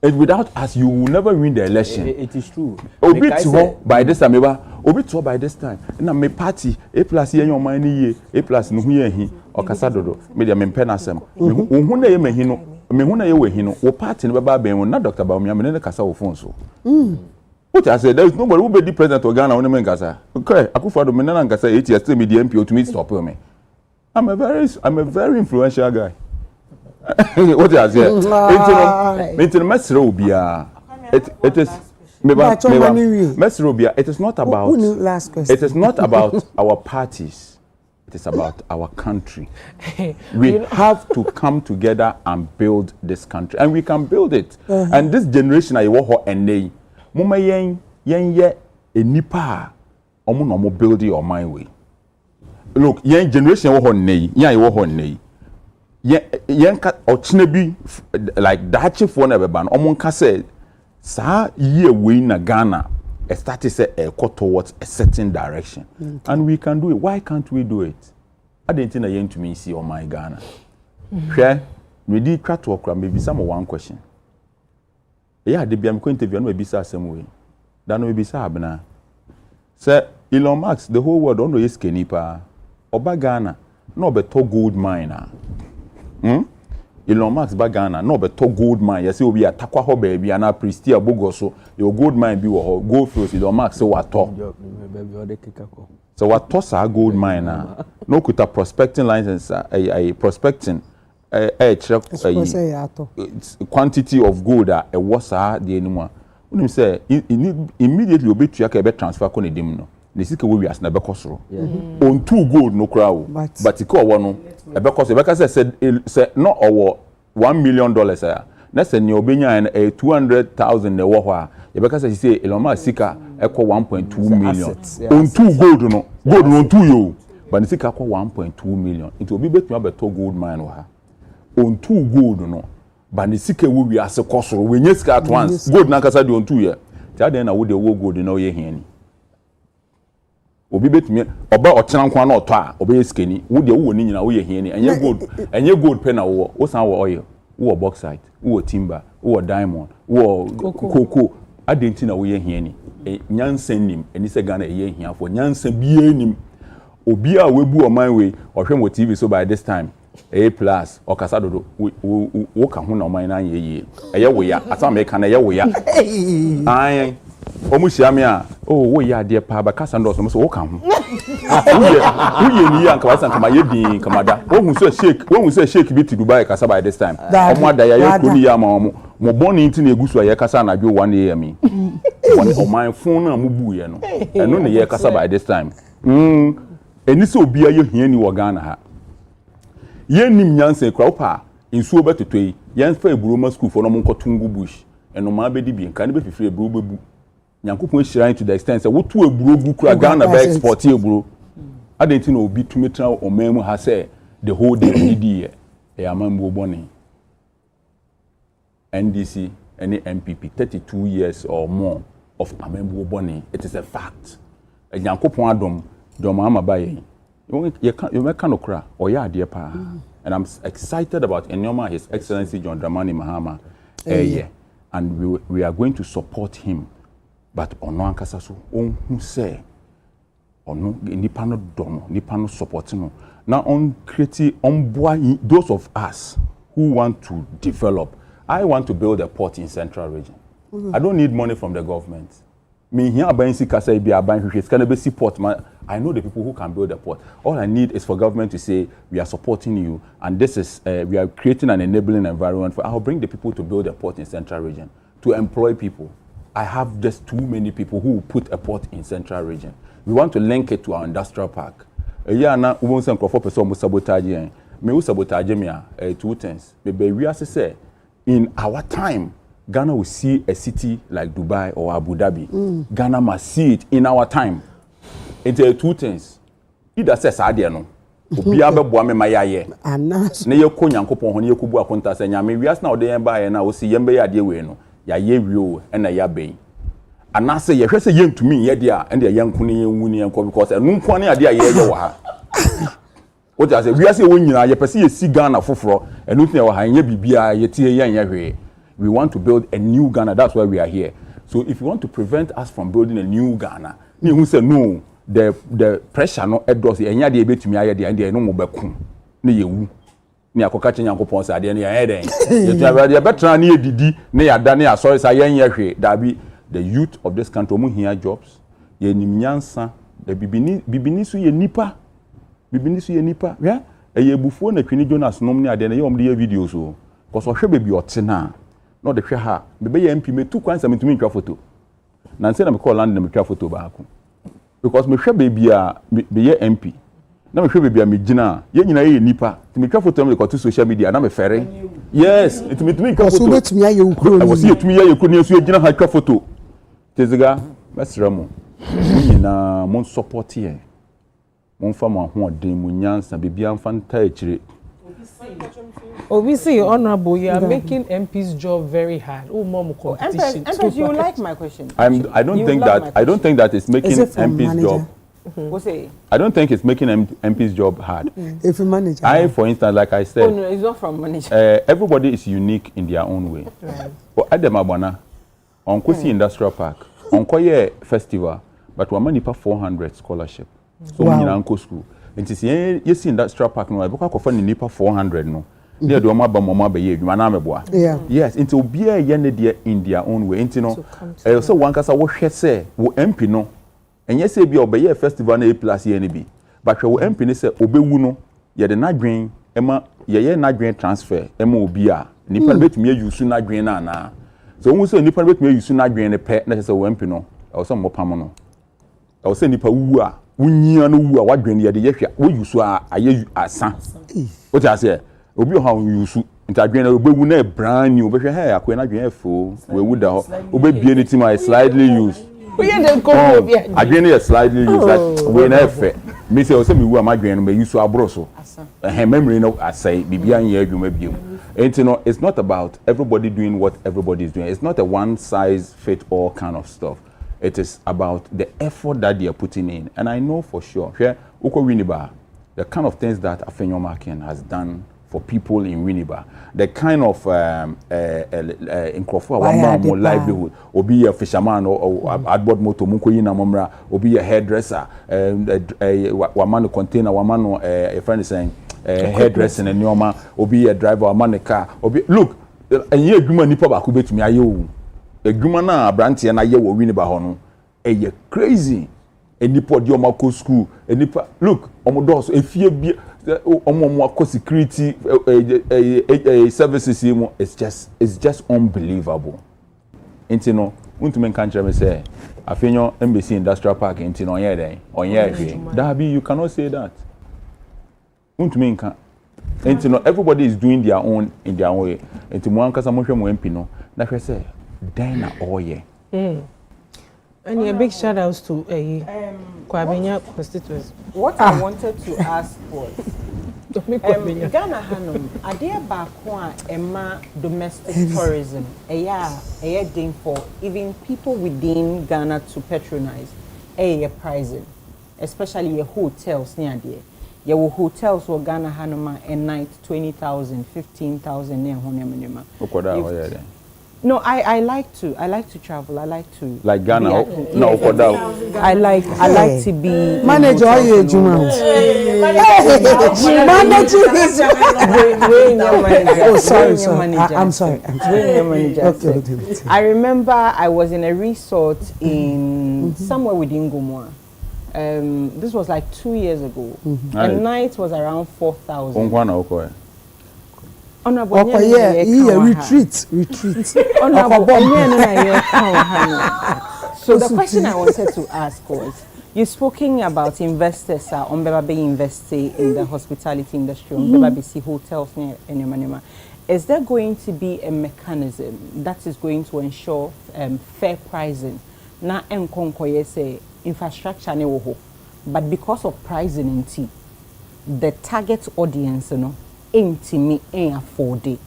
And without us, you will never win the election. It is true. Obi to by this time, Obi to by this time. Na me party A plus here your money ye, A plus no here he or casadodo. Media me penasem. Me hu na ye me hino. Me hu na ye we hino. O party no baba ben na Dr. Baumia me na kasa wo phone so. What I said, there is nobody who be the president of Ghana when me kasa. Okay, Akufo-Addo me na kasa 8 years still me the MP to me stop me. I'm a very influential guy. What I said. It is not about it is not about our parties. It is about our country. We have to come together and build this country, and we can build it. And this generation I wo and nay mama yen enipa omo no mo build your mind way. Look, yen generation wo nay yan wo nay yenka ochnebi like dachi for never ban omonka said sa year we na Ghana started say towards a certain direction, and we can do it. Why can't we do it? I didn't think I to me see on my Ghana. Share we did try to okra maybe some one question. Yeah, they be am going to interview no be say same way. That no be say abna. Say Elon Musk, the whole world don't know is kenipa. Oba Ghana no beto gold miner. Elon Musk ba Ghana no beto gold mine. You see we are takwa ho baby and Prestia Bogoso your gold mine be wo gold fields. Elon Musk say what talk. So what toss a gold mine no kuta prospecting license a prospecting quantity of gold a was the anymore. When you say immediately obi tuya be transfer ko ne dim no. Ne sika we as na be kosoro. On 2 gold no crowd but iko wo no because say no or $1 million na say ne obenya 200,000 ne wo ho a because say Elon Musk sika ekọ 1.2 million on 2 gold no on 2 yo but ne sika ekọ 1.2 million it obi betu abeto gold mine ha on 2 gold no but ne sika we as kosoro we nye sika at once gold na kasa de on 2 ye ta den na wo de wo gold na wo ye hiani obi betumi oba ochena nkwa na oto a oba yeskeni wo de wo ni nyina wo ye hiani enye gold pen na wo san wo oil wo bauxite wo timber wo diamond wo cocoa adenti na we hia ni nyansan nim eni se Ghana ye hia for nyansan bie nim obi a webu oman we ohwe mo TV so by this time A+ okasa dodo wo ka ho na oman na ye eye wo ya asa me ka na ye wo ya ayen omuhia me a wo ya de pa ba kasa ndo so wo ka ho wo ni ya nka wasa nka ma ye din nka mada wo hu so shake bi to Dubai kasa by this time omo ada ya ye ko ni ya ma omo mo boni nti na egusu ya kasa na dwo 1 am oman fon na mo bu ye no eno ne ye kasa by this time eni so obi aye hia ni wo Ghana ha ye nim nyanse kra opa nsuo betotoi yen fa eburoma school for no mo nkotungu bush eno ma be di bi nka ne be fifire eburo bebu nyankopon hira to the extent say wotu eburo gu kra Ghana be export eburo adenti na obi tumetra omemu ha say the whole day didi e amambu boni NDC any MPP 32 years or more of amambu boni. It is a fact nyankopon adom Joma Amabaye, you make kanokra or ya dear pa, and I'm excited about Enyoma, His Excellency John Dramani Mahama, and we are going to support him. But ono ankasaso on who say ono nipano domo nipano supporting now on create on those of us who want to develop. I want to build a port in Central Region. I don't need money from the government. Me here abansi kasa ibi abanhwehwe it's can be support. I know the people who can build a port. All I need is for government to say we are supporting you, and this is we are creating an enabling environment for. I'll bring the people to build a port in Central Region to employ people. I have just too many people who will put a port in Central Region. We want to link it to our industrial park. Na won say nkrofo person mo sabotage me wo sabotage me a 2 things. Me we say in our time Ghana will see a city like Dubai or Abu Dhabi. Ghana must see it in our time. It's 2 things. Either says Adia no. Obi abebo me mayaye. Anas. Na ye ko nyankopon ho na ye kubu akonta se nyame wias na ode yen ba ye na o si yembe ya de we no. Ya ye wio e na ya ben. Anase ye hwese ye ntumi ye de a ende ye nko ne ye wu ne enko because enu nko ne ade a ye ye wo ha. O ja se wias ye wo nyina ye pese ye si Ghana foforo enu tun ye wo ha ye bibia ye tie ye nya hwe. We want to build a new Ghana. That's why we are here. So if you want to prevent us from building a new Ghana, me who say no, the pressure no edos enya de betumi aye de ende no mo beku ne yewu ne akoka che nyankopon sa de ne ya den ye betra ne edidi ne ya da ne ya sorry sa yen ye hwe dabi the youth of this country mo hia jobs ye nimnyansa the bibini so ye nipa ya ye bufuo na twini Jonas nom ne ade ne ye om de ye videos o because o hwe bebi otena no de hwe ha be ye MP me tu kwan sa metumi ntwa photo na nse na me call land na me twa photo ba ako because me hwe baby a be ye MP na me hwe baby a me gina ye nyina ye nipa ti me twa photo me ko social media na me fere yes it me tumi twa photo so betumi aye ukro ni was ye tumi ye ukro ni so ye gina ha twa photo teziga mesramo nyina mon support ye mon fa mo ho odin mu nyansa bibia mfa nta ekire. Obviously, Honorable, you are making MP's job very hard. Oh, more competition. Empress, you like my question? I don't think that it's making MP's job. What's it? I don't think it's making MP's job hard. If you manage, for instance, like I said, no, it's not from manager. Everybody is unique in their own way. But at the Mabana, on Kosi Industrial Park, on Koye Festival, but we manipa 400 scholarship. So we in Uncle School. And to see you see Industrial Park no, I book a nipa 400 no. They do mama be yes, into be a yen in their own way. Into no, so one case I was say, wo MP no, and yes, be obey festival na A+ yen be. But wo MP ne say obewu no, ye de na dwen, ema ye na dwen transfer, ema obi a nipa betumi use na dwen na. So when say nipa betumi use na dwen ne pe, na say wo MP no, I was some mopam no. I was say nipa wu a, wunyia no wu a wadwen ye de ye hwa, wo use a aye asan. What I say? Obi o ha yusu intadwen na obewu na brand new obehwe hey akwe na dwen efo we wu da ho obebie ni team I slightly use we dem come obi adwen na slightly use that we na efe me say o say me wu amadwen no me use abro so memory no asai bibia nya adwuma biem enti it's not about everybody doing what everybody is doing. It's not a one size fit all kind of stuff. It is about the effort that they are putting in, and I know for sure here uko winiba the kind of things that Afenyo Makin has done for people in Winneba. The kind of in Crawford livelihood, or be a fisherman or adboard motor, Mukoyina Momra, or be a hairdresser, a man container, a man, a friend is saying, hairdressing and Yoma, or be a driver, a man, a car, or be, look, and ye Guma Nipa could be to me, ayo, a Gumana, Branty, and I will Winneba Hono, a crazy, a Nipo Diomako school, a Nipa, look, Omodos, if you be. Security services it's just unbelievable. Intino, untumen country me say, Afenyo embassy industrial park intino Dabi, you cannot say that. Untumen can. Intino, everybody is doing their own in their own way. Into Mwankasa Moshe Mwempino, na say, Dana Oye. And a big shout outs to Kwabenya constituents. What I wanted to ask was Ghana Hanum, are there back Emma domestic tourism? A thing for even people within Ghana to patronize a pricing, especially a hotels near there. Your hotels were Ghana Hanuma a night 20,000, 15,000 near Honeyama. No, I like to travel. I like to Ghana. I like to be manager. Oh, sorry. I'm sorry. Okay. I remember I was in a resort in somewhere within Gomoa. This was like 2 years ago. A night was around 4,000. Retreat. So the question I wanted to ask was, you've spoken about investors on Beba investing in the hospitality industry, on Beba hotels near Enema. Is there going to be a mechanism that is going to ensure fair pricing? Na enkonkoye say infrastructure ne wo ho, but because of pricing in tea, the target audience, me afford it.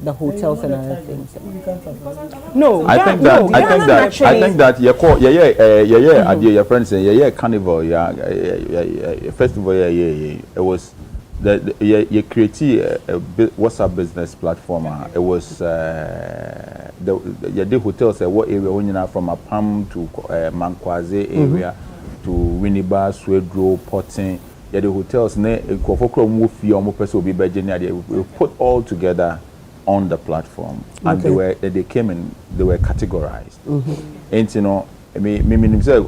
The hotels and other things. No, I think that your friends say Carnival, festival, it was you created a WhatsApp business platform. It was the hotels what area when you from Apam to Mankwaze area to Winneba, Swedro, Potting. The hotels we put all together on the platform, and they came in, they were categorized. And you know, there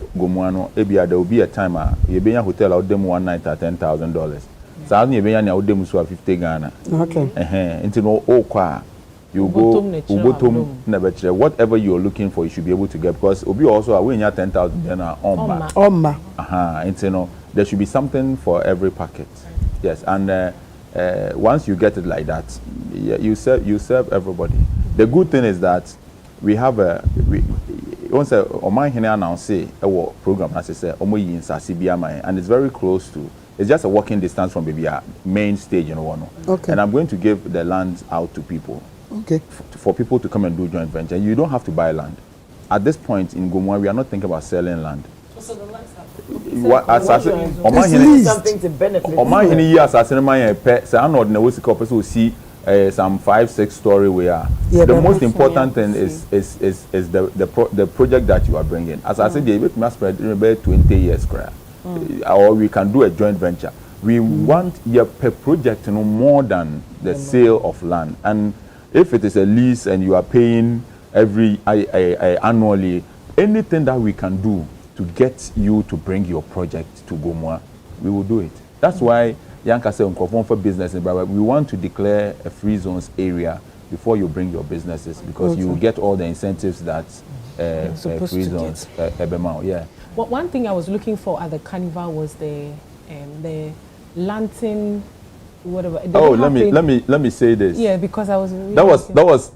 will be a time you be a hotel out them one night at $10,000. So you be out them 50 Ghana. Okay. And you know, you go whatever you're looking for, you should be able to get, because Obi also are winning 10,000 Ghana on. And you know, there should be something for every packet. Yes, and once you get it like that, you serve everybody. The good thing is that we have once Oman Hene announce a program, as I say, and it's very close to. It's just a walking distance from maybe a main stage in Wano. Okay. And I'm going to give the land out to people. Okay. For people to come and do joint venture. You don't have to buy land. At this point in Gomoa, we are not thinking about selling land. So the land something to benefit. Some 5-6 story where the most important thing is the project that you are bringing. As I said, you must spread about 20 years, or we can do a joint venture. We want your per project to know more than the sale of land. And if it is a lease and you are paying every annually, anything that we can do to get you to bring your project to Gomoa, we will do it. That's why Yanka said for business in Baba, we want to declare a free zones area before you bring your businesses, because you will get all the incentives that free zones yeah. Well, one thing I was looking for at the Carnival was the lantern, whatever. Let me say this. Yeah, because I was really that was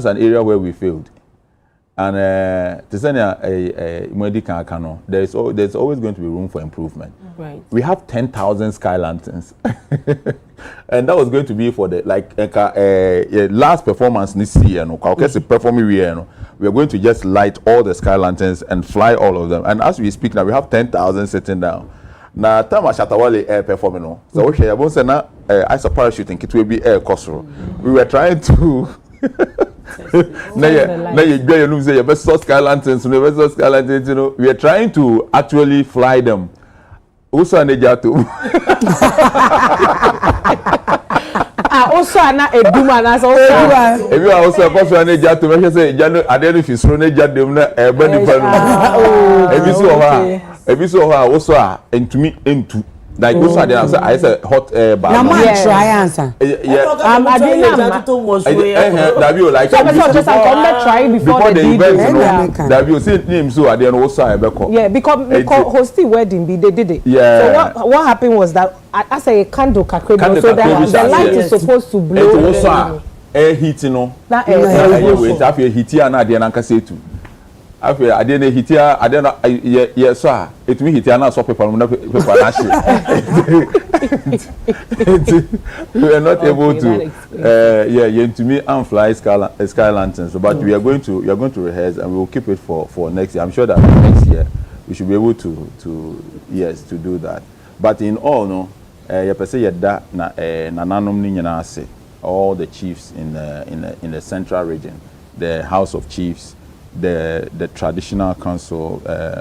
an area where we failed. And to send there's always going to be room for improvement. Right. We have 10,000 sky lanterns, and that was going to be for the last performance this year. We are going to just light all the sky lanterns and fly all of them. And as we speak now, we have 10,000 sitting down. na time Shatawale performing no so we share bon say na I saw parachuting kit we be kosoro we were trying to na you gbe you know say you best sky lanterns you know we are trying to actually fly them also na jato also na eduma na so ebi also koso na jato me say jano ade no fisro na jadem na eba ni pa no ebi so ha also entumi entu like also ade na say I say hot air bar na man try answer Dabi like so just come try before the event Dabi say name so ade no also ebe ko because hosting wedding be they did it yeah. So what happened was that as a candle kakre so that the light is supposed to blow it also air heat no that air wait after heat ya na ade na nka say tu after ade na heat ya ade na yeah so it me heat ya na so paper na paper na she we are not able to to me and fly sky lanterns but we are going to rehearse and we will keep it for next year. I'm sure that next year we should be able to do that, but in all no you per se yeda na nanom ni nyina ase all the chiefs in the central region, the House of Chiefs, the traditional council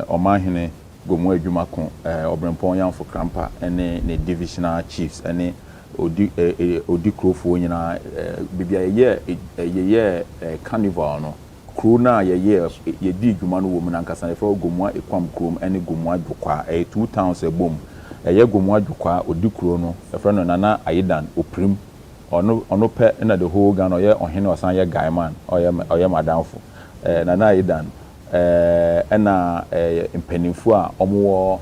omahene gomu adwuma ko obrempon yan for krampa ene ne divisional chiefs ene odi krofo nyina bibia ye carnival no kru na ye di adwuma no wo mu nankasa ne for gomu ekwam krom ene gomu adwokwa 2 towns ebom ye gomu adwokwa odi kro no e for no nana ayedan oprim ono pe na the whole Ghana ye ohene osan ye guy man oye madamfo nana ayedan ena mpanimfo a omo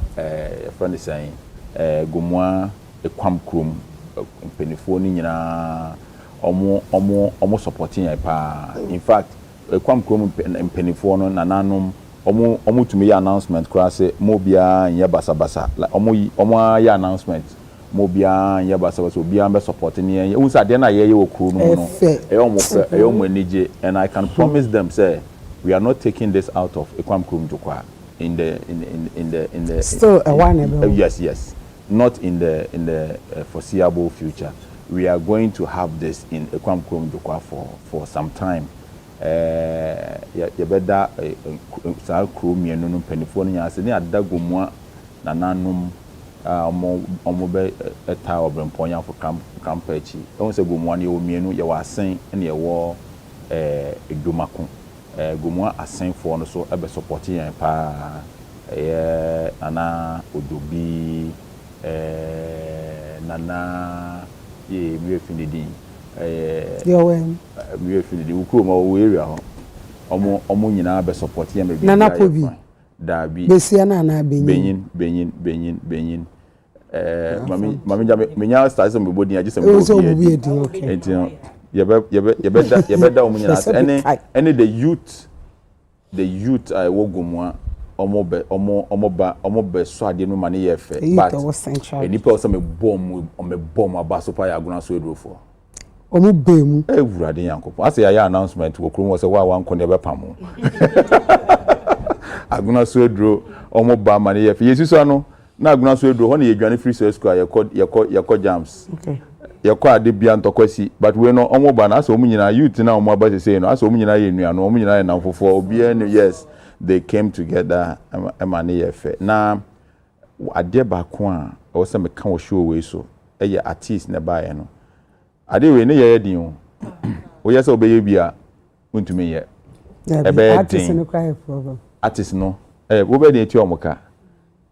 friend saying gomwa ekwam krom mpanimfo ni nyina omo supporting ya pa in fact ekwam krom mpanimfo no nananom omo tumi ya announcement kra say mo bia nya basabasa omo ya announcement mo bia nya basabasa bia be supporting ye unsa de na ye wo kro no no omo enije and I can promise them say we are not taking this out of Ekwam Krum Jokwa in the still a one yes not in the foreseeable future. We are going to have this in Ekwam Krum Jokwa for some time. Yebeda sa krum ye no penifo nya ase ne adagomwa nananum omo be eta obremponya for campachi. Won se gomwa ne o mienu ye wa asen ne ye wo edumako gomwa asenfo no so ebe support yan pa nana odobi nana ye mi finidi mi finidi ukuro ma o area ho omo nyina be support yan be nana pobi dabi besia na benyin mami jame menya start some body agise mo yebeda omunyina any the youth I wogomwa omo be so ade no mane ye fe but enipa o se me bomb abaso pa ya aguna so edrofo omo bemu ewurade yankopon ase ya announcement wo krom wo se wa wanko ne be pamo aguna so edro omo ba mane ye fe yesu so no na aguna so edro ho na ye dwane free school yakọ jams okay yakọ ade bia ntokwasi but we no omo ba na so omo nyina youth na omo aba say no aso omo nyina ye nua no omo nyina ye namfofo obi enu yes they came together emane ye fe na ade ba ko a o se me kan wo show we so eye artist na ba ye no ade we ne ye din o yes obeye bia untumi ye artist no cry problem artist no wo be dey ti omoka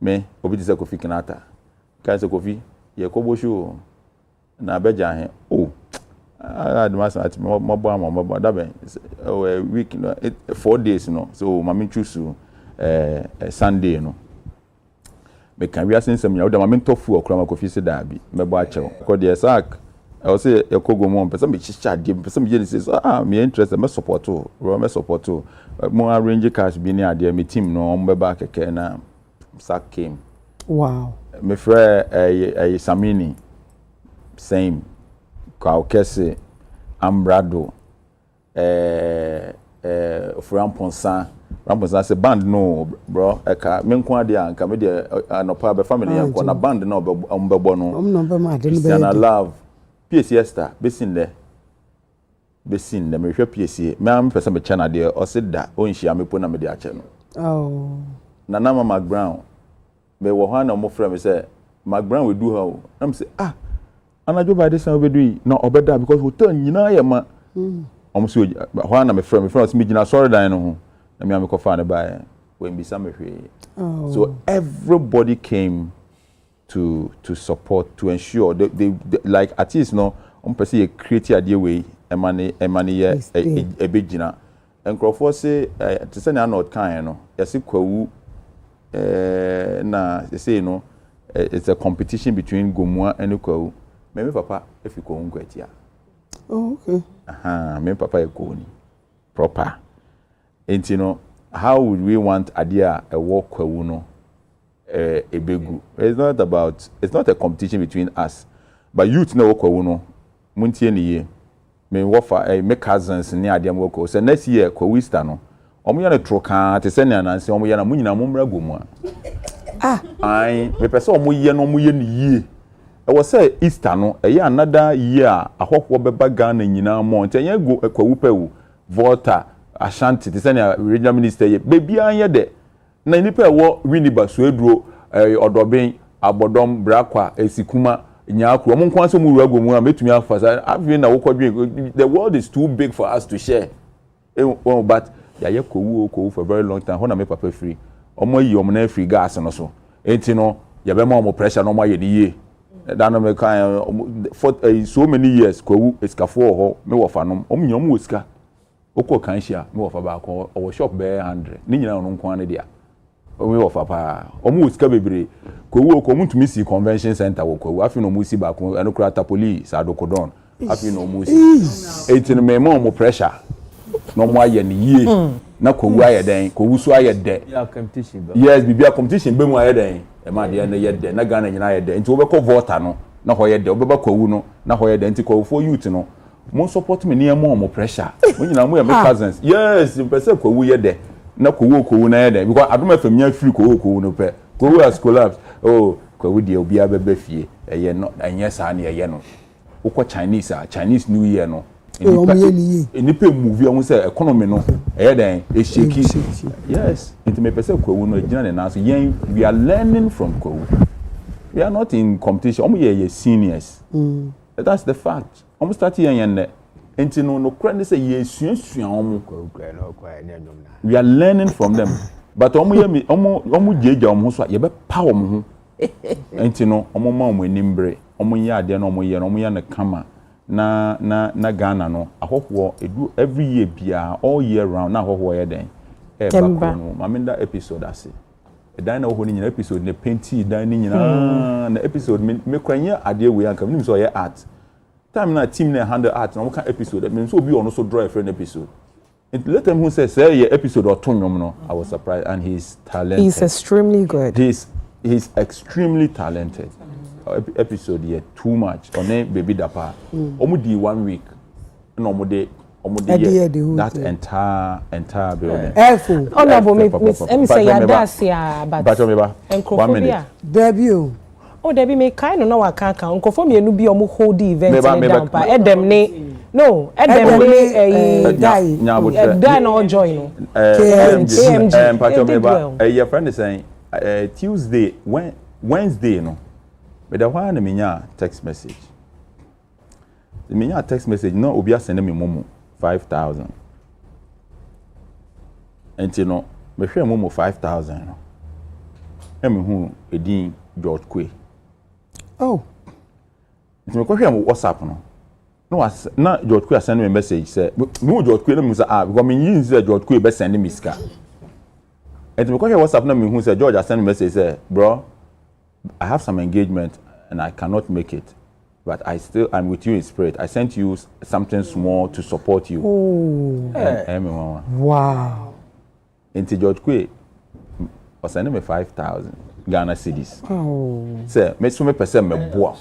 me obi ti se Kofi Kinata kan se Kofi ye ko bo show na beja he admasa at mo da ben week no 4 days no so mama choose Sunday no me kan wi asensem ya o da mama tofu okura ma Kofi se da bi me bo a chew ko de sak I say e ko go mo pesa me chicha de pesa me je say me interest me support mo arrange cash bi ni ade me team no mo be ba keke na sak came wow me frère Samini same Kaukese Ambrado Framponsa Rambos I say band no bro eka me nko ade anka me de anopa be family yanko na band na ombebo no no ma de no love PSC star besin de me hwe PSC me am pese me chana de o se da o nhia me po na me de ache no oh na Mama Brown me wo ha na mo frɛ me say Mac Brown we do how am say anajo by this time we do na obeda because hotel nyina ye ma so ho na me frɛ me gina sorry dan no ho na me am ko fa ne ba when be some so everybody came to support to ensure they like artists no person you create idea way emane ye e begina enkrofo say to say na not kan no yesi kwawu na say no it's a competition between Gomua and Kwawu me papa if you go ngwatia oh okay me papa e ko ni proper and you know how would we want idea a walk Kwawu no a begu it's not a competition between us but youth no Kwawu no muntie ni ye me wofa me cousins ni adem woko so next year Kwawu Easter no omo ya na troka te se na nanse omo ya na munyina momra Gomua ai me pese omo ye no omo ye ni ye e wo say Easter no e ya another year ahwahwo beba Ghana nyina mo nte ye Kwawu pewu Volta Ashanti te se na regional minister ye bebia anye de na nipa wo winiba so eduro odoben abodom brakwa esikuma nyaakro mo nkwan so mu wura Gomu a metumi afasa afi na wokwadwe the world is too big for us to share but ya Kwawu for a very long time ho na me papa free omo yi omo na free gas no so enti no ya be ma omo pressure no mo ye ye that no me kan for so many years Kwawu eskafo ho me wo fa no omo nyom wo ska okọ kan hia me wo fa ba ko o shop be 100 ni nyina no nkwan ne dia omo wo fa pa omo wo ska bebre Kwawu ko mutumi si convention center wo Kwawu afi no mu si ba ko eno kra ta police adokodon afi no mu si enti no me ma omo pressure no mo aye ni ye na Kwawu aye den Kwawu so aye de competition yes bibia competition be mu aye den e ma de na ye de na Ghana nyina aye de nti wo be ko Volta no na ho ye de wo be ba Kwawu no na ho ye de nti Kwawu for youth no mo support me near more pressure mo nyina mo ye my cousins yes person Kwawu ye de na Kwawu na ye de because adoma famia free Kwawu no pe Kwawu has collapsed oh Kwawu de obi abebe fie eye no anye sa na ye no ukọ Chinese New Year no enipa movie on say economy no eye den e shake yes into me person Kwawu no gina na so yen we are learning from Kwawu we are not in competition omo ye seniors that's the fact omo start yen ne enti no kra say ye suasua omo we are learning from them but omo ye omo jeja omo so ye be pa omo ho enti no omo ma omo animbre omo ye ade no omo ye ne kama na Ghana no ahoho edu every year bia all year round na ahoho ye den back no mamenda episode ase dan na ho ni nyina episode ne painti dan ni nyina na episode me kwanya ade we anka nim so ye art time na team na handle art na waka episode me so obi ono so draw a friend episode and let them who say ye episode or tonwom no I was surprised and he's talented. He's extremely good. He's extremely talented. Episode here too much on baby dapa omudi 1 week no omudi that entire building honorable miss say ya das ya but 1 minute debut oh debi me kind no waka kan nkofo me enu bi omo hold the event down pa edem ne no edem ne guy no join no KMG pacho me your friend is saying Tuesday Wednesday no but the one na text message. The me text message no obi send me momo 5,000. And you know, me share momo 5,000 no. E me hu edin George Kwe. Oh. It me share mo WhatsApp no. No as na George Kwe send me message say me George Kwe no me say because me yin say George Kwe be send me ska. And me share WhatsApp na me hu say George send me message say bro I have some engagement and I cannot make it, but I'm with you in spirit. I sent you something small to support you. Oh, wow! Into George Kwe was sending me 5,000 Ghana cedis. Oh, say me so me person me boa.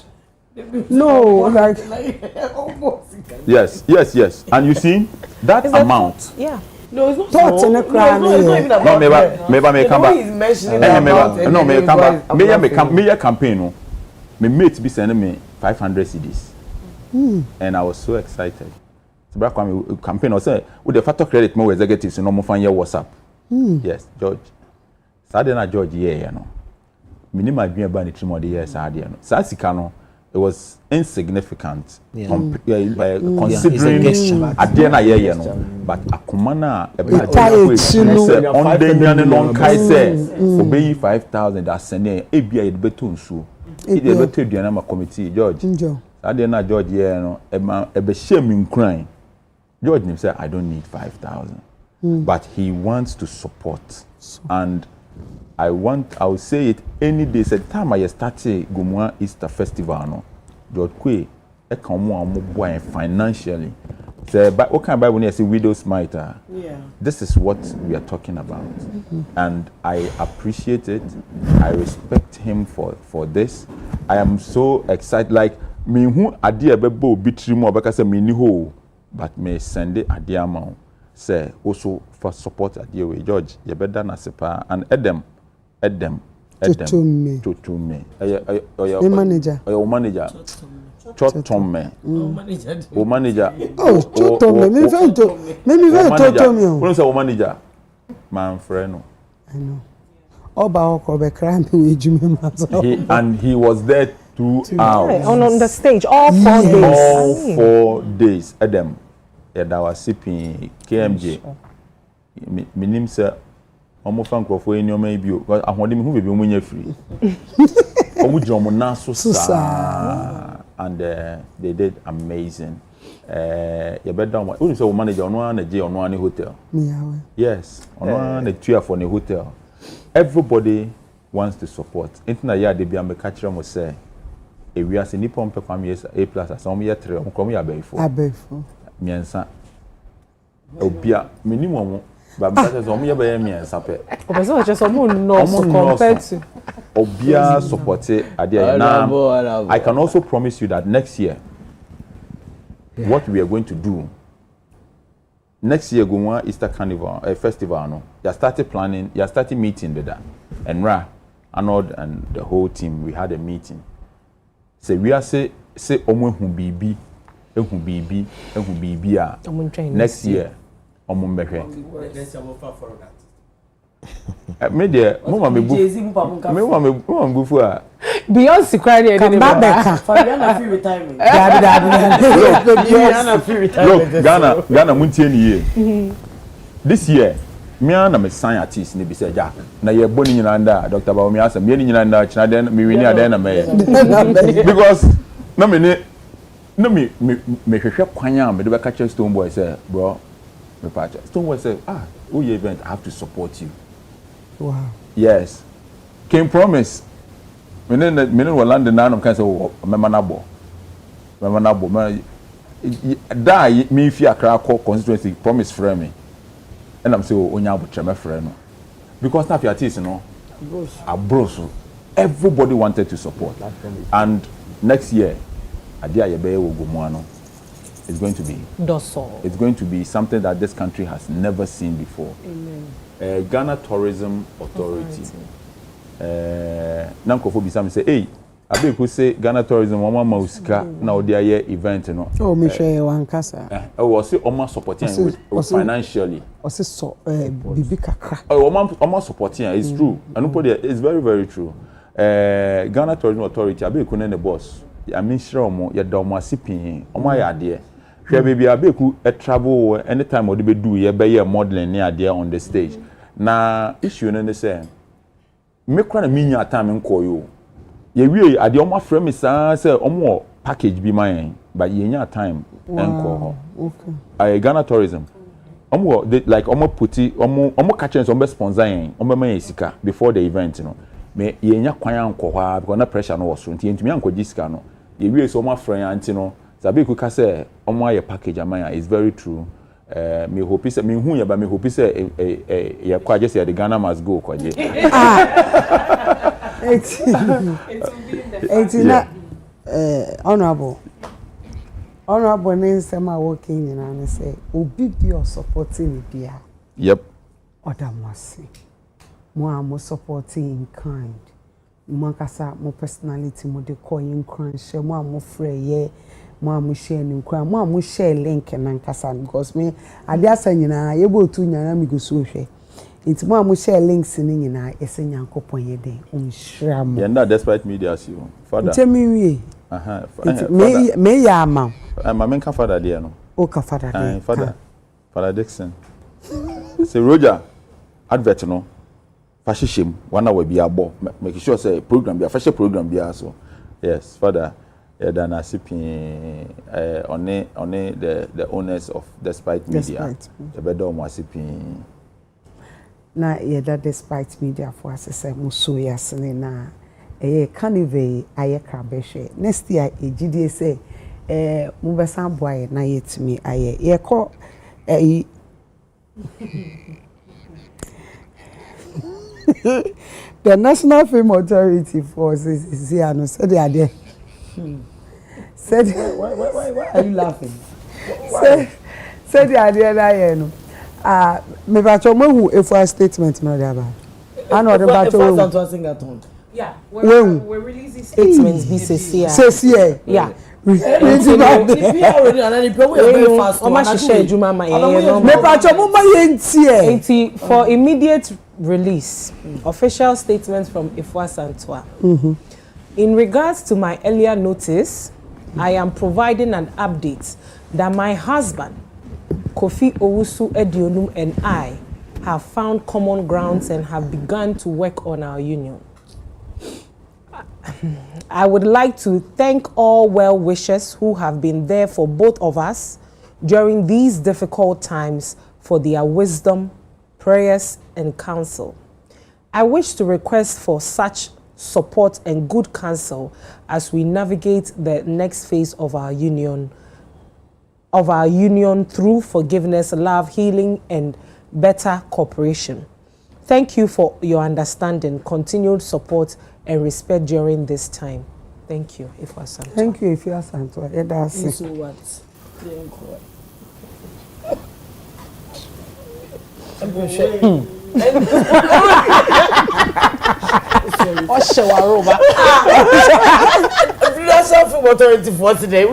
No, like yes, and you see that amount. Yeah. No, it's not. Thoughts in the crowd. No, maybe come back. No, maybe come back. Maybe campaign. My mates be sending me 500 CDs, and I was so excited. So back when we campaign, I said, "With the factor credit, more executives, no more find your WhatsApp." Yes, George. Saturday night, George, yeah, no. Minimum being about the 3 more years, Saturday, no. Saturday, it was insignificant considering Adena yeah no but akumana on the nyane non kai say obey 5,000 that send e bia e beto nsuo e de beto aduana ma committee George Adena George yeah no e be shame nkran George him say I don't need 5,000 but he wants to support and I will say it any day. Said time I started Gumwa Easter Festival no. George Kwe, I come more financially. Say, but what kind of Bible when you say widows might? Yeah. This is what we are talking about, and I appreciate it. I respect him for this. I am so excited. Like me who idea bebo bitri mo because me ni ho, but me send it idea amount. Say also for support idea way George. You better na sepa and Edem. To me. Your manager. Your manager. Chotom me. O manager. Oh, chotom me. Me chotom me. Who say o manager? Man friend. I know. Oba okobe cram we jume and he was there 2 hours. On the stage all 4 days. All 4 days. Edem. Yeah, that was sipping KMJ. Me name say omo fan crofo eni omo ebio because ahode me hu bebe omo nya free omo jomo na so sa and they did amazing you bet down who say o manager ono na je ono na hotel yes ono na tua for the hotel everybody wants to support intina ya de bia me ka kire mo say e wi ase nipa mpe kwam yes A+ asa omo ye 3 omo krom ya abefo miensa obia minimum but because omo ye be me sape obeso just omo no compared to obia support ade now I can also promise you that next year what we are going to do next year go Easter Carnival festival no you started planning you started meeting with that and Arnold and the whole team we had a meeting say we are say omo hu bibi next year omo mbehwe me there mama me bufu a Beyonce cry there dey Fabiana free retirement look Ghana muntie ni ye this year me na me sign artist ni bi say Jack na ye boni nyina nda Dr. Bawomi asa me ni nyina nda china den me wini aden na me because na me hwehwe kwanya me de be catch Stone Boy say bro me patch Stone Boy say who your event I have to support you. Wow. Yes. Can promise. Me no London now am can say me manabo. Die me fi Accra constituency promise for me. And I'm say onya abotre me frɛ no. Because na fi artist no. Abroso. Everybody wanted to support. And next year adia ye be wo gomu no. It's going to be docile. It's going to be something that this country has never seen before. Amen. Ghana Tourism Authority. Nankofo bisa me say, hey, abe ku say Ghana Tourism Mama Mausika na odi aye event no. Oh, me share one kasa. We say Oma supporting with financially. Ose so bibi kakra. Oma supporting it's true. It's very very true. Ghana Tourism Authority abe ku na the boss. I mean sure omo ye da omo asipin omo ya ade hwe baby abeku travel anytime odi be do ye be ye modeling ne ade on the stage na issue no say me kwa na minya time nko yo ye wie ade omo afre me say omo package bi man but ye nya time nko okay Ghana Tourism omo like omo puti omo catch omo be sponsor yen omo man sika before the event you know me ye nya kwan anko ha because na pressure no was so ntimi anko gisika no ye wie so my friend anti no sabi ku ka say omo aye package amaya is very true me hope say me hu ya ba me hope say ye kwa just say the Ghana must go kwaje it's na honorable name say my working in and say obi be your supporting bia Yep. Odamwasi. Mo supporting in kind. Mo kasa mo personality mo de call in crunch. Mo free ye. Mo share in crunch. Mo share link and kasa because me ade asa nyina yebo tu nyana mi go so hwe. It's mo share links ni nyina ese nyankopon ye den. Onhira mo. Yeah, despite media see you. Father. Tell me we. Me ya ma. My main father there no. O ka father there. Father Dixon. Say Roger advert no. Fashion 1 hour be abo. Make sure say program be a fashion program be so. Yes, father. Then I see on the owners of Despite Media. The better was na that Despite Media for us say muso yasene na Carnival aye krabehwe next year GDA say mu besan boy na yetimi aye ye ko the National Film Authority for is here no said they are there. Said why are you laughing? Said they are there na no. Me ba cho mo hu e for statement no there ba. I know the ba cho. Yeah, we're releasing statements BCC. CCA. Yeah. For immediate release, official statements from Ifwa Santwa. In regards to my earlier notice, I am providing an update that my husband, Kofi Owusu Edionum, and I have found common grounds and have begun to work on our union. I would like to thank all well-wishers who have been there for both of us during these difficult times for their wisdom, prayers, and counsel. I wish to request for such support and good counsel as we navigate the next phase of our union through forgiveness, love, healing, and better cooperation. Thank you for your understanding, continued support, and respect during this time. Thank you, Ifwa Santwa. Thank you, Ifwa Santwa. That's so what? National Film Authority for today.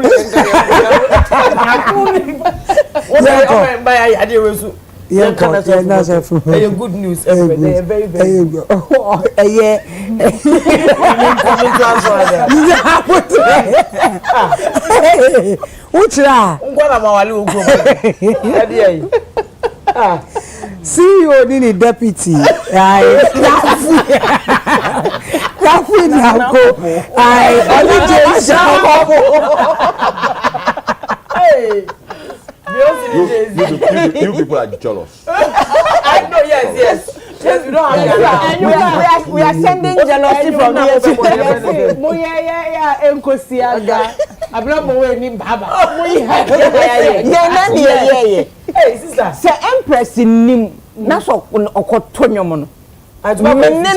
Yeah, good news. Very good. CEO Nini deputy. You people are jealous. I know, yes. Yes, we don't have we are sending jealousy from here. Hey, sister. Say Empress nim na so okotonyomo no.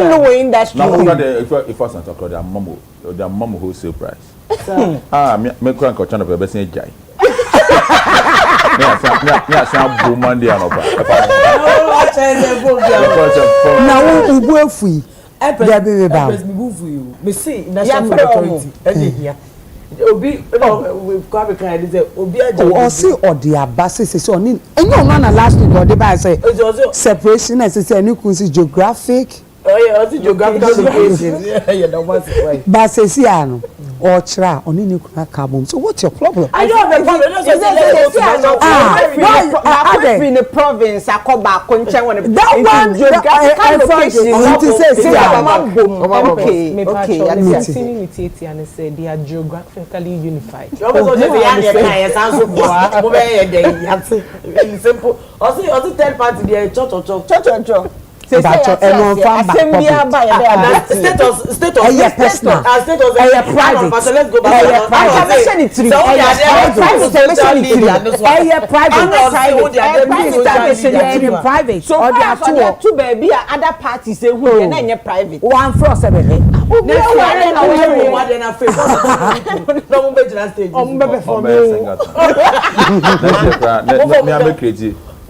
No way industry. Now if I Santa Claus their mom wholesale price. Me kran ko channel be say jai. Yeah, some woman there no ba. Na wo ubu afui. Empress me move for you. Me see National Authority. Here. Obi we come kind say obi ajo o see odi abase say oni enyo no na last week odi ba say separation as say any kunsi geographic geographical location yeah that was right ba say see ano or chra oni ni kuna carbon. So what's your problem? I don't have a problem. I've been in the province akoba konche when that one geographical location and say they are geographically unified. Simple. Also third party they church. Status private. Let's go back. Private. So they are two baby other parties say who na private. One floor 7.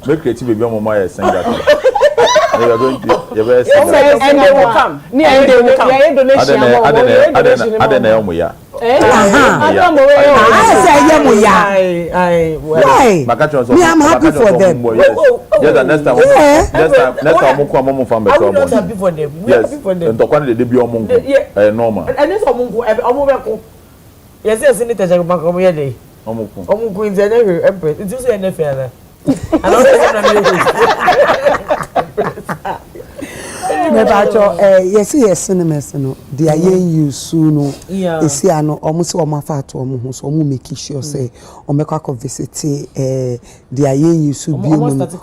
Make creative baby on my singer. You are going to you better sing. And they will come. And they will come. I don't know. Me, I'm happy for them. Yes, next time. Next time, I'm from the I'm not happy for them. We are happy for them. And the one that they be on normal. And this Omungu, yes, yes, in it as a Macom day. Omungu in the Empress. It's just an affair. Yes, cinemas, no. They are you soon. Yeah, see, I know almost all my fat almost make sure say, or make a visit. They are you soon be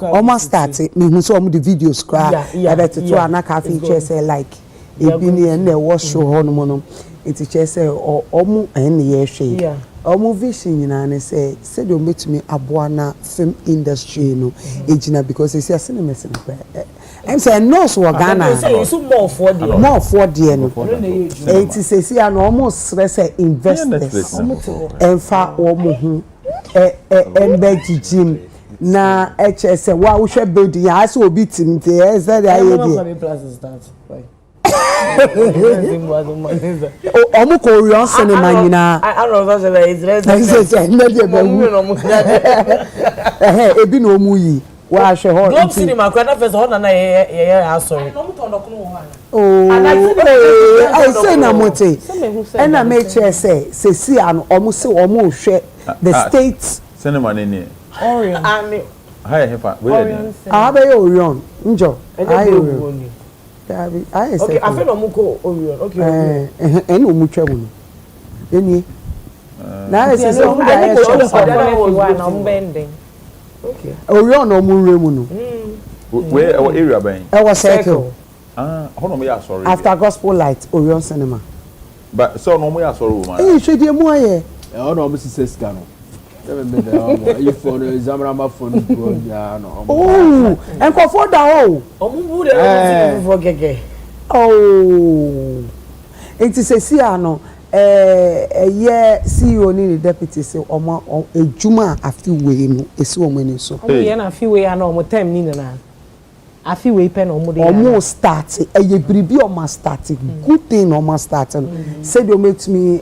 almost started. Me who saw the videos cry. I bet to an cafe say like a billion and there was show on it's a chess or almost any year shade. Yeah. Omo vision you know and say you meet me abuana film industry no ejina because they say cinema I'm saying no so Ghana more for there no it is say and almost say investors and fa omo hu embeji gym na HS wa wo hwe building ya so obi tim te is that the idea Omu Korean cinema nyina. I don't know say it's less. Ebi na omu yi. Wa hwe ho. Globe cinema kwa na first ho na ye asori. Oh. I say na mote. And na make sure say si an omu se omu hwe the states cinema ni. Orion. Hi hefa. Orion. Be Orion. Njo. Okay, I feel Omuko Orion. Okay. And Omutwa mu. Eni. Na say so okay. Orion omure mu no. Where our area ben? I was circle. How no me ya sorry. After Gospel Light, Orion Cinema. But so no me ya sorry man. Eh, should dey mu aye. How no me say scan no. You for the Zamrama for no. Oh, and for that oh. Omubu dey for gege. Oh. It is a siano year CEO ni the deputy say omo ejuma afi we no esi omo ni so. Omo na afi we na omo time ni na. Afi we pen omo dey. Omo start eye bribi omo start good thing omo start no. Say dey met me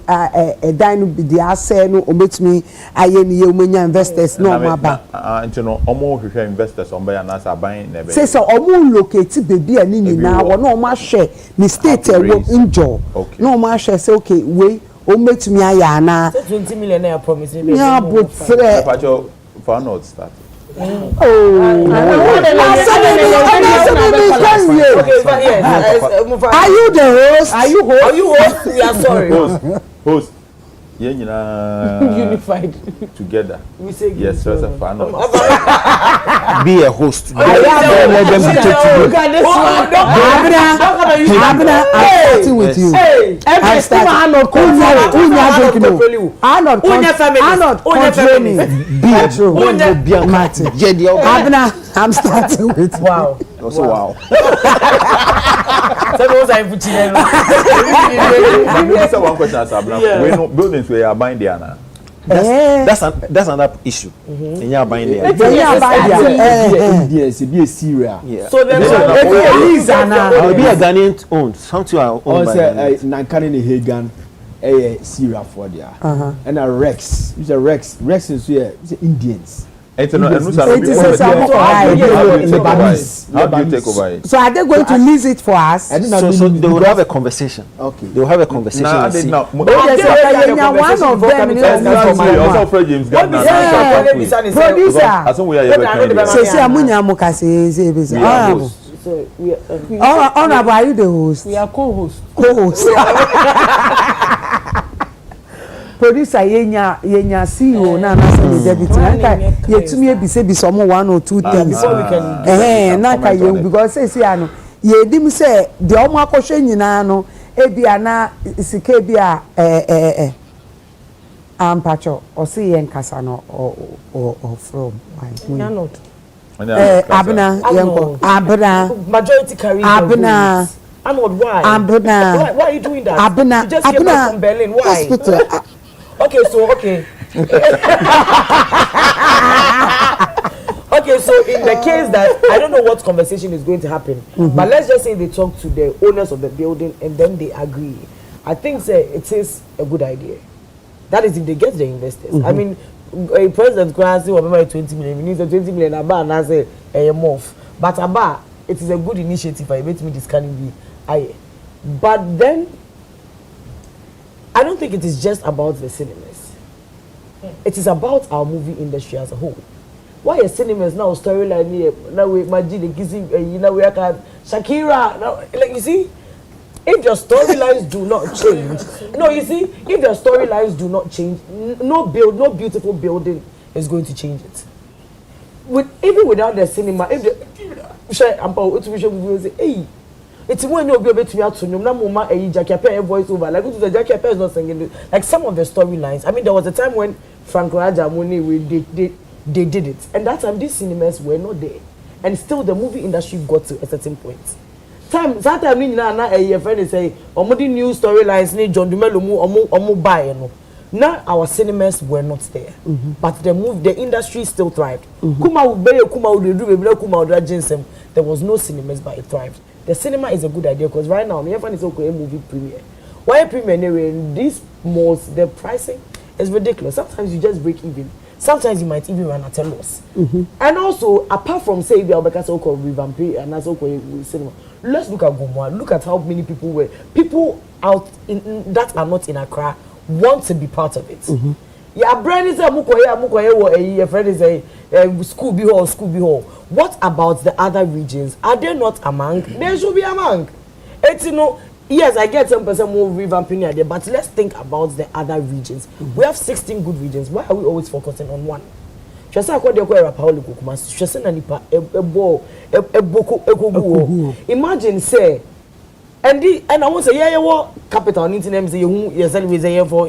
dan no be dey ase no met me aye ni ye omenya investors no omo aba. Nti no omo hwehwe investors omo ya na sa ban na be. Say so omo locate baby ani nyina wo na omo ahwe ni state ewo injo. No omo ahwe say okay we o met me aya na 20 million naira promise me. Yeah, but for not start. Oh, are you the host? Are you host? We are sorry. Host. Unified together. We say yes, so as a fan. Be a host. Let them take you. Look at this one. Abna, I'm starting with you. I'm starting. I'm not controlling. Be true. Abna, I'm starting with wow. Also wow. So those are put in. That's one question as Abna. We know buildings we are buying there now. That's another issue. In your buying there. Yes, it be a Syria. So then be a Ghanaian owned. Something are owned by Nankani Hagan. Syria for there. And a Rex. It's a Rex. Rex is here. It's Indians. How do you take over it? So are they going to lease it for us? So they will have a conversation. Okay. They will have a conversation. One of them. Are you the host? We are co-host. Producer yenya CEO na na say deputy nka yetumi ebise bi some 1 or 2 things na ka ye because say ano ye dim say de omo akoshe nyina no ebia na sika bia ampacho o say ye nkasa no or from abna yenko abna majority carry abna why? Abna. Why are you doing that? Abna. You just came back from Berlin. Why? Hospital. Okay. Okay, Okay, so in the case that I don't know what conversation is going to happen, but let's just say they talk to the owners of the building and then they agree. I think it is a good idea. That is if they get the investors. I mean, a president can say, "Remember 20 million. We need 20 million about and I say a month." But about it is a good initiative. I bet me this can be. But then I don't think it is just about the cinemas. It is about our movie industry as a whole. Why are cinemas now storyline here? Now we imagine kissing, we are Shakira. Now, like you see, if your storylines do not change, if your storylines do not change, no beautiful building is going to change it. Even without the cinema, if the hey. It's when you'll be able to to Jackie voice over. Like the Jackie is not singing like some of the storylines. I mean, there was a time when Frank Rajamoni they did it, and that time these cinemas were not there, and still the movie industry got to a certain point. That time a friend is saying, "Omodi new storylines ni John Dumelo omu buy no." Now our cinemas were not there, but the industry still thrived. There was no cinemas, but it thrived. The cinema is a good idea because right now, my friend is okay movie premiere. Why premiere anyway? In these malls, the pricing is ridiculous. Sometimes you just break even. Sometimes you might even run at a loss. And also, apart from say we are so-called revamp and that's okay cinema. Let's look at Gomwa. Look at how many people out in that are not in Accra want to be part of it. Yeah, brand is a mukoye friend is a school be hall. What about the other regions? Are they not among? They should be among. It's yes, I get 10% more revamping there, but let's think about the other regions. We have 16 good regions. Why are we always focusing on one? Imagine say and I want to say what capital internet say for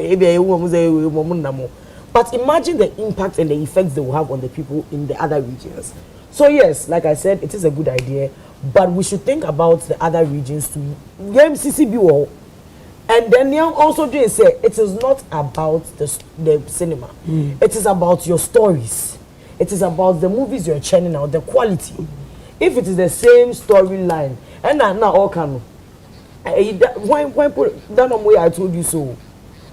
but imagine the impact and the effects they will have on the people in the other regions. So yes, like I said, it is a good idea, but we should think about the other regions too. MCCB and then you also doing say it is not about the cinema. It is about your stories. It is about the movies you're churning out, the quality. If it is the same storyline, and now all can when put that on way I told you so.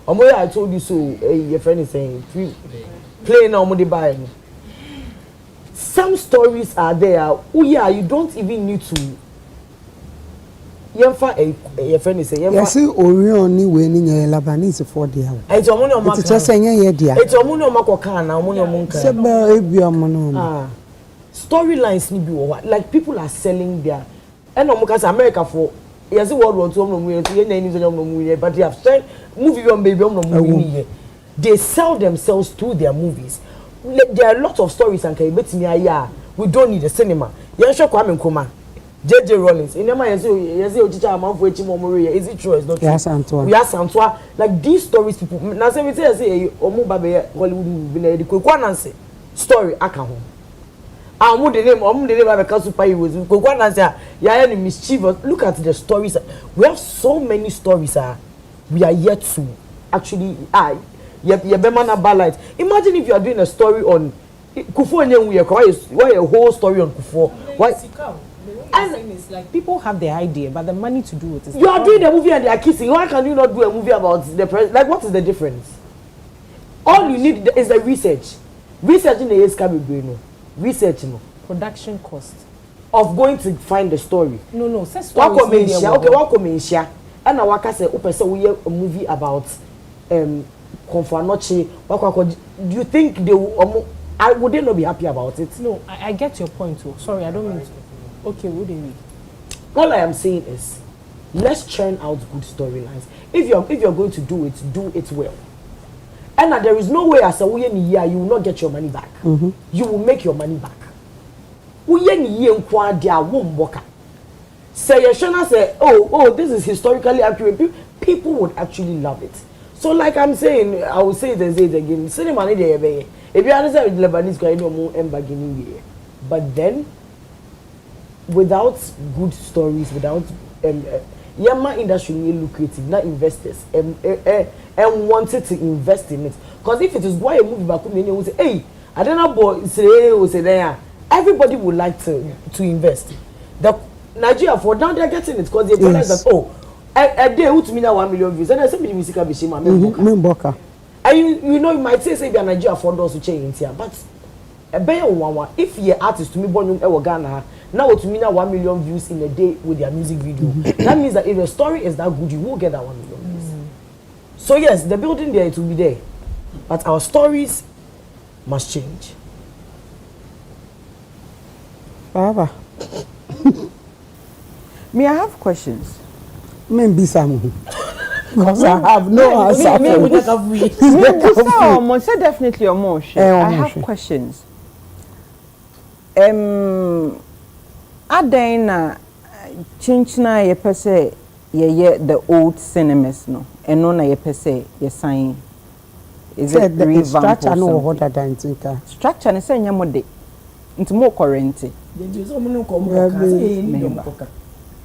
I told you so. Your friend is saying play now money buy. Some stories are there. Oh yeah, you don't even need to. Your friend is saying. Yes, only winning a Labanese for the hour. It's just saying it's a money on Macocana, storylines need be like people are selling their and America for. Yes, World War II, but they have said movie on baby on they sell themselves through their movies. There are a lot of stories and we don't need a cinema. Yansho Kwame Nkrumah, J.J. Rollins, in my is it true? It's not true. Yes, Antoine. We are Santoine. Like these stories, people now say we say Hollywood story account. The name of superheroes. Look at the stories. We have so many stories. We are yet to actually. Imagine if you are doing a story on Kufo and why a whole story on Kufo. Why? And it's like people have the idea, but the money to do it is. You are doing a movie and they are kissing. Why can you not do a movie about the president? Like, what is the difference? All you need is the research. Researching the ASCAB. Research production cost of going to find the story. No. Okay, and now waka say we a movie about Konfanoche. Do you think they would they not be happy about it? No, I get your point too. Sorry, I don't mean to. Okay, what do you mean? All I am saying is let's churn out good storylines. If you're going to do it well. And there is no way as a year you will not get your money back. You will make your money back. Say this is historically accurate. People would actually love it. So like I'm saying, I will say it again. Cinema if you understand Lebanese but then without good stories, without Yama industry really lucrative, not investors and wanted to invest in it. Because if it is why a movie back you say, hey, I don't know boy say there. everybody would like to invest. The Nigeria for now they're getting it because they realize that a day who to me now 1 million views and I say me music be shame and you know you might say be a Nigeria for those who change here, but a bear one if you're artist to me born in Ghana now to me now 1 million views in a day with their music video. That means that if the story is that good, you will get that 1 million views. So yes, the building there it will be there, but our stories must change. Baba. Me, I have questions. Maybe some. Because I have no answer. Me, say definitely or more. I have questions. Adena change na ye pese ye the old cinemas no. Eno na ye pese ye sign. Is it the structure no what I don't think. Structure ne say nyamode. Nti mo current.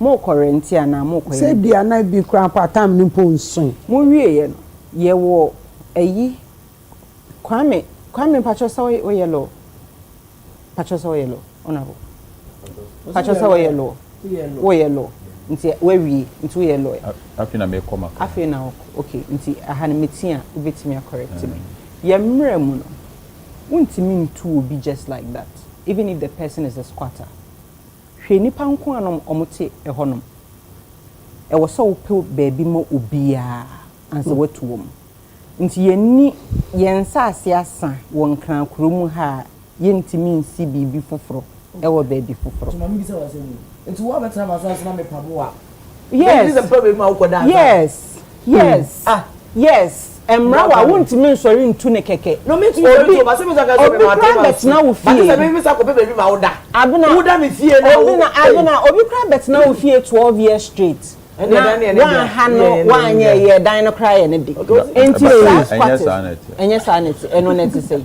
More current na more current. Say dia na bi kran pa time ni po nson. Mo wie ye no. Ye wo eyi Kwame pacho sa we yellow. Pacho sa we yellow. Honorable. Pacho sa we yellow. We yellow. Nti we wie nti we yellow. Afina me koma. Afina okay. Nti aha na metia ubetimi correct me. Ye mre mu no. Wontimi ntu obi just like that. Even if the person is a squatter. Hwe nipa nko anom omote ehonom. E wo so wo baby mo obia anse watu wom. Nti yenni yensa asiasa won kran kurom ha yentimi nsi bibi foforo e wo baby foforo. So mami bisa wa se ni. Nti wo abetana masasa na me pabo a. Yes. This is a problem ma wo da. Yes. Yes. Yes. Emrawa won't mean sorry into ne keke. No me to you but say me zaka so me ma tell bet na wo fie. But say me say ko baby ma wo da. Abena wo da me fie na wo. Abena obi kra bet na wo fie 12 years straight. Na ha no wan ye dan no cry ne de. Enti enye sanity eno net say.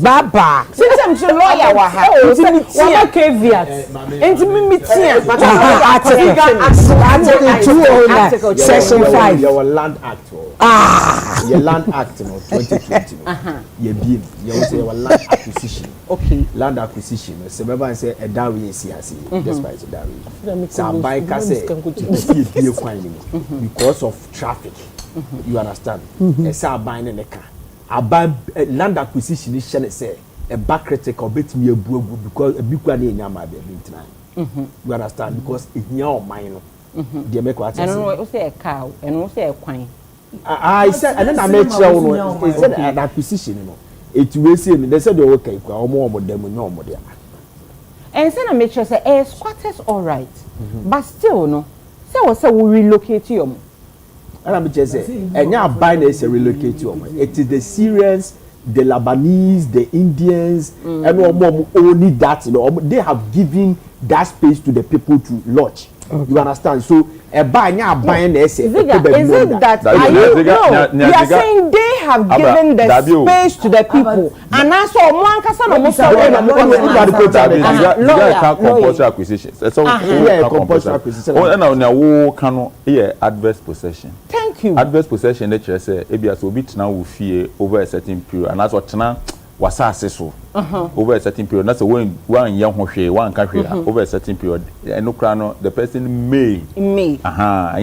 Baba. Since I'm a lawyer wa ha. What caveat? Enti me tia. Article 209 section 5 your land act. Your land act no 2020. Your bill, you say your land acquisition. Okay. Land acquisition. So remember say a dowry is here. Despite the dowry. So buy say because of traffic. You understand? Say buying in the car. About land acquisition is say a back critical bit me a because a big one in Yama be tonight. You understand? Because it's your mind. They make what I know what say a cow and what say a quine. I said, and then I made sure it said an acquisition. You know, it will say they said okay, or more about them no more there. And then I made sure say squatters all right, but still no. So we relocate you. And I'm just saying, and now buying is a relocate you. It is the Syrians, the Lebanese, the Indians, and more only that. You know, they have given that space to the people to lodge. You understand? So a buy now buying is it that you are saying they have given the space to the people and also one person compulsory acquisition. Compulsory acquisition. Adverse possession. Thank you. Adverse possession nature say ebia so bit now will fear over a certain period and that's what now was so over a certain period. That's when one young one country over a certain period. And no crano, the person may. And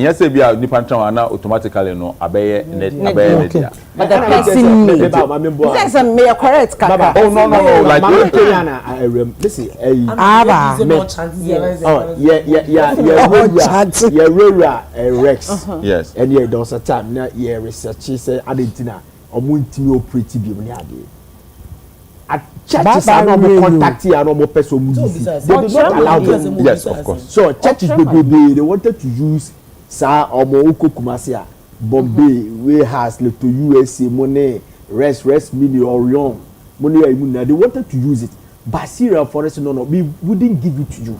yes, be a nipantra now automatically no abeye net. But the person may. That's a mayor correct. Oh no. Like listen, Rex. Yes. And yeah, there was a time now research said Argentina or multi operative. At churches are not contacting and no person. They do not allow them. Yes, of course. So churches they wanted to use Sa or Moko Kumasia, Bombay, Wales, to USA, Monet, Rest, Mini, Orion, Monet. They wanted to use it, but Syria Forest no, we wouldn't give it to you.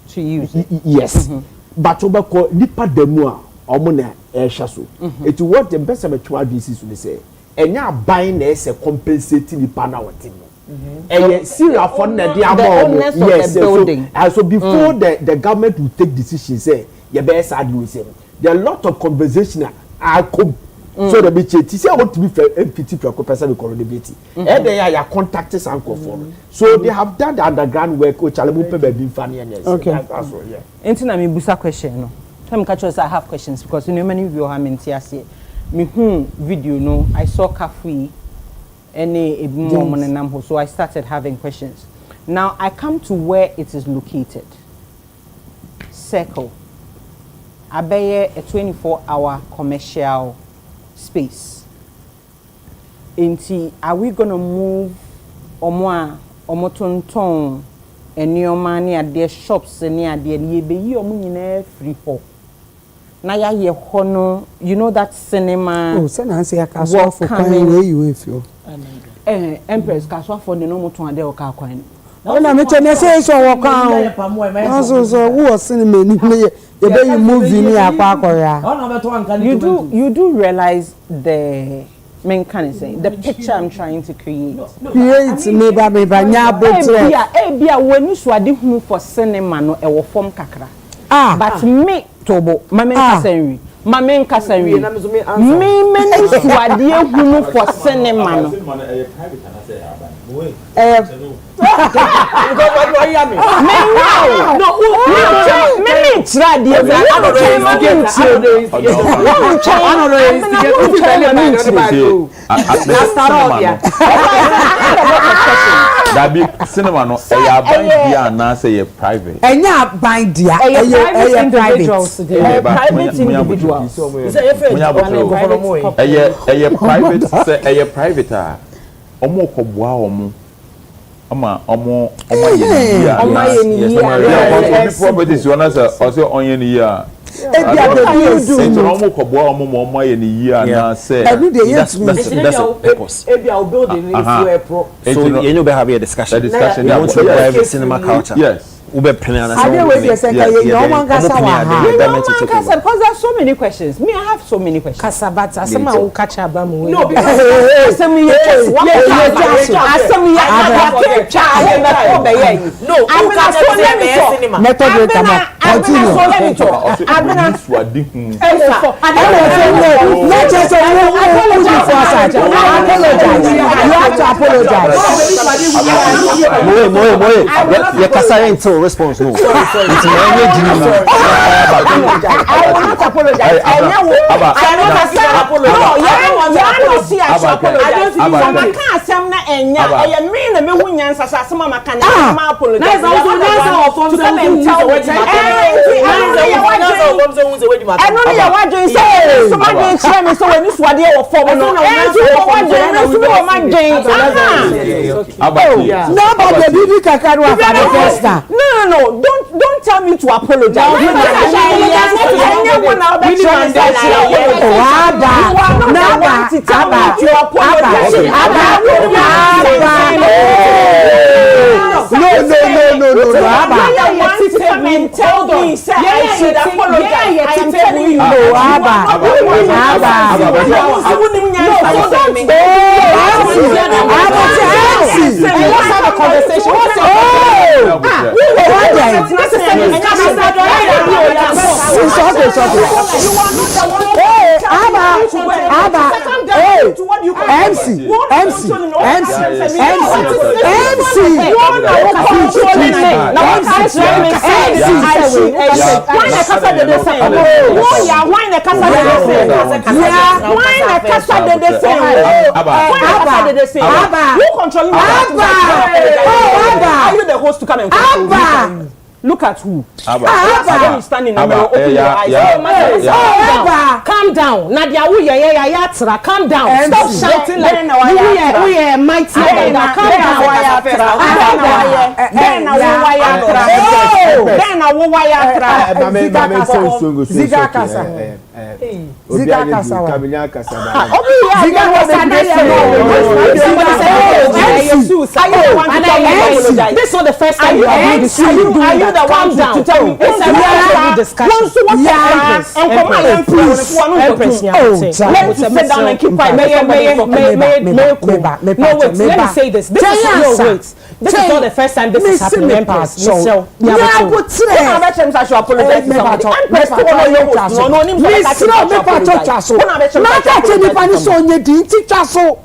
To use it. Yes, but Obako Nipa Demua or Monet Air Shasso. It's what the best of a 12 disease will say. And now buying as a compensating the panel thing. And Syria for the yes, so before the government will take decisions, say your best advice. There are a lot of conversation. I come So the bitch, I want to be MPT for person with coronavirus. And they are contacted some for. So they have done the underground work which I'll be funny and yes. Okay. That's all, yeah. Into me busa question no. Time catch us I have questions because you know many of you have been here. Me video no I saw Kafui any nam so I started having questions. Now I come to where it is located. Circle. Abeye a 24-hour commercial space. Are we gonna move omotonton enioma ni ade shops ni ade ni ebeyi omo nyina free ho. Na ya ye ho no, you know that cinema. Oh, say na say akaso for kwan wey you efio. Empress kaso for no moton ade o ka kwan. Na me tell say so wo kan. So who was cinema ni me you be movie ni akwa akora. You do realize the main kind of saying the picture I'm trying to create. Create me ba nya botre. Ebia when you swadi hu for cinema no e wo form kakra. But me tobo mame kasenri. Mame kasenri. Me many swadi hu for cinema no. That be cinema no na say private. Enya ban dia private individuals. Private omo koboa omo ama omo ye properties you know say onye ni ya omo koboa omo ye ni ya na say that's a purpose. Building so you know we have a discussion you want to private cinema culture. Yes. Ube plan because there are so many questions. Me, I have so many questions. Kasabata, some will catch up. No, because response no. I will not apologize. I No, don't tell me to apologize. Tell me, I should apologize. I'm telling you, let's have a conversation. Are you the host to come and look at who? Abba. Standing in the mirror, open your eyes. Calm down. Nadia, calm down. Stop shouting like we are mighty. Calm down. This is not the first time you are doing this. Are you the one to tell me? It's a discussion. Empress. Let's sit down and keep quiet. No, wait. Let me say this. This is This is not the first time this is happening. Empress. I should apologize to somebody. Empress, that you me pa so na ka che ni pa ni so nye di teacher so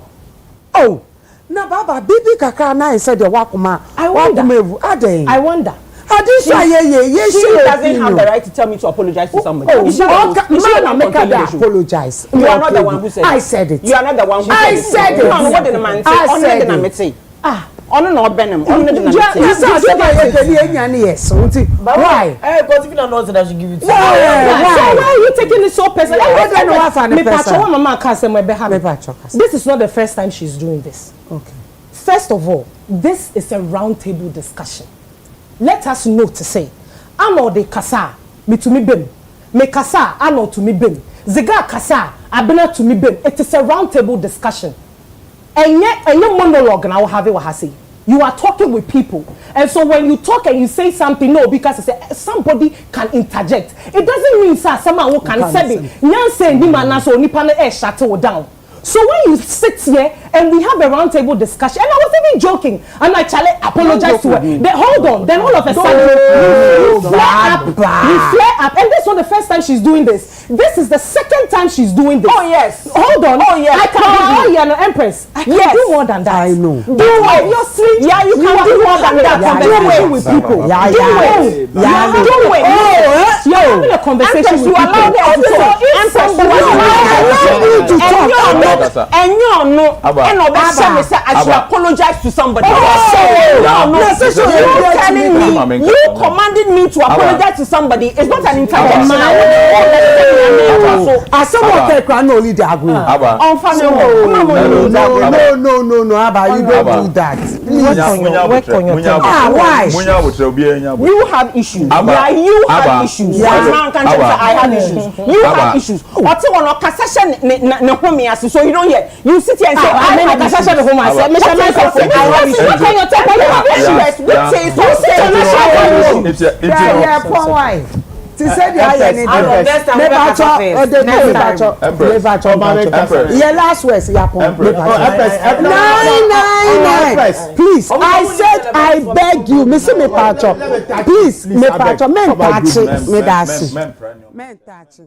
oh na baba bibi kaka na said the wakuma I wonder she doesn't have the right to tell me to apologize to somebody. Apologize. You are not the one who said it. I said it. You are not the one who said it. I said it. No, what did the man say? I said it. Ono no Benham. Ono did not say. Why? Because if you don't know that I should give it to you. So why are you taking it so personal? This is not the first time she's doing this. Okay. First of all, this is a round table discussion. Let us know to say, ano de kasa, me to me bim. Me kasa, ano to me bim. Ziga kasa, abena to me bim. It is a round table discussion. And yet, monologue now have it what say. You are talking with people. And so when you talk and you say something, no, because somebody can interject. It doesn't mean someone who can say it. Nyanse ni manaso ni pane shut down. So when you sit here and we have a round table discussion, and I was even joking, and I apologize to her. Then hold on, then all of a sudden you flare up, and this is not the first time she's doing this. This is the second time she's doing this. Oh yes. Hold on. Oh yes. I can be an Empress. I can do more than that. I know. Do it. Obviously, yeah, you can do more than that. Conversation with people. Yeah. Do it. You're having a conversation with people. And you know, and I should apologize to somebody. You commanded me to apologize to somebody. It's not an intervention. As someone can only agree. No, Abba, you don't do that. Why? You have issues. Yeah, you have issues. I have issues. You have issues. So you don't hear. You sit here and say, I have issues. Last words, please, I said I beg you, Mr. Mepacho. Please, Mepacho, men touch men touch.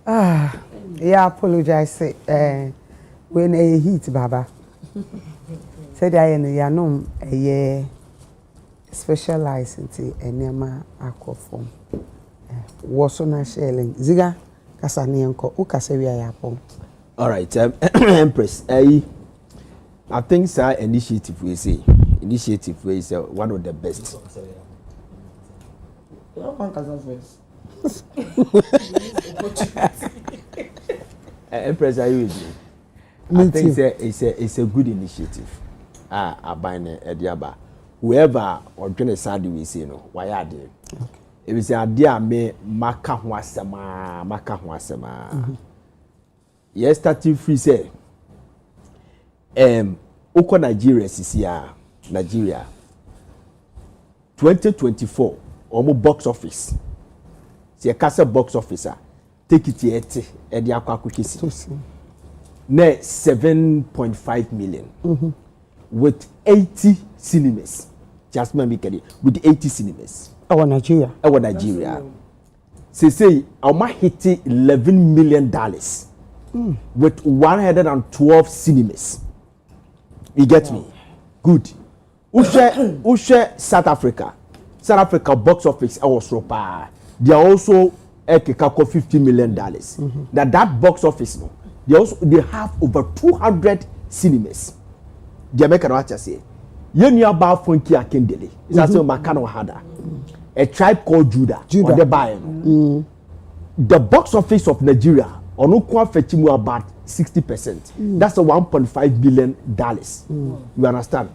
Yeah, apologize. When a heat, Baba. Said I know a specialized in Enema aquaform. Was on a shelling. Ziga, Casanianco, Ucaseria Yapon. All right, Empress, I think sir initiative we say is one of the best. Empress, are you with me? I think it's a good initiative. Abine Ediaba. Whoever or Johnny Sadi we say no, why are they? It was a dear me Maka. Yes, starting free say. Oko Nigeria Nigeria 2024 almost box office. See a castle box officer. Take it yet at the aqua ne 7.5 million with 80 cinemas. Just maybe with 80 cinemas. Our Nigeria. Say our hit $11 million with 112 cinemas. You get me? Good. Ushe South Africa box office also they are also $50 million. That box office no, they have over 200 cinemas. Jamaica no say you knew about Funky Akindele. It's also Makano Hada. A Tribe Called Judah. Or the buy. The box office of Nigeria on fetching about 60%. That's a $1.5 billion. You understand?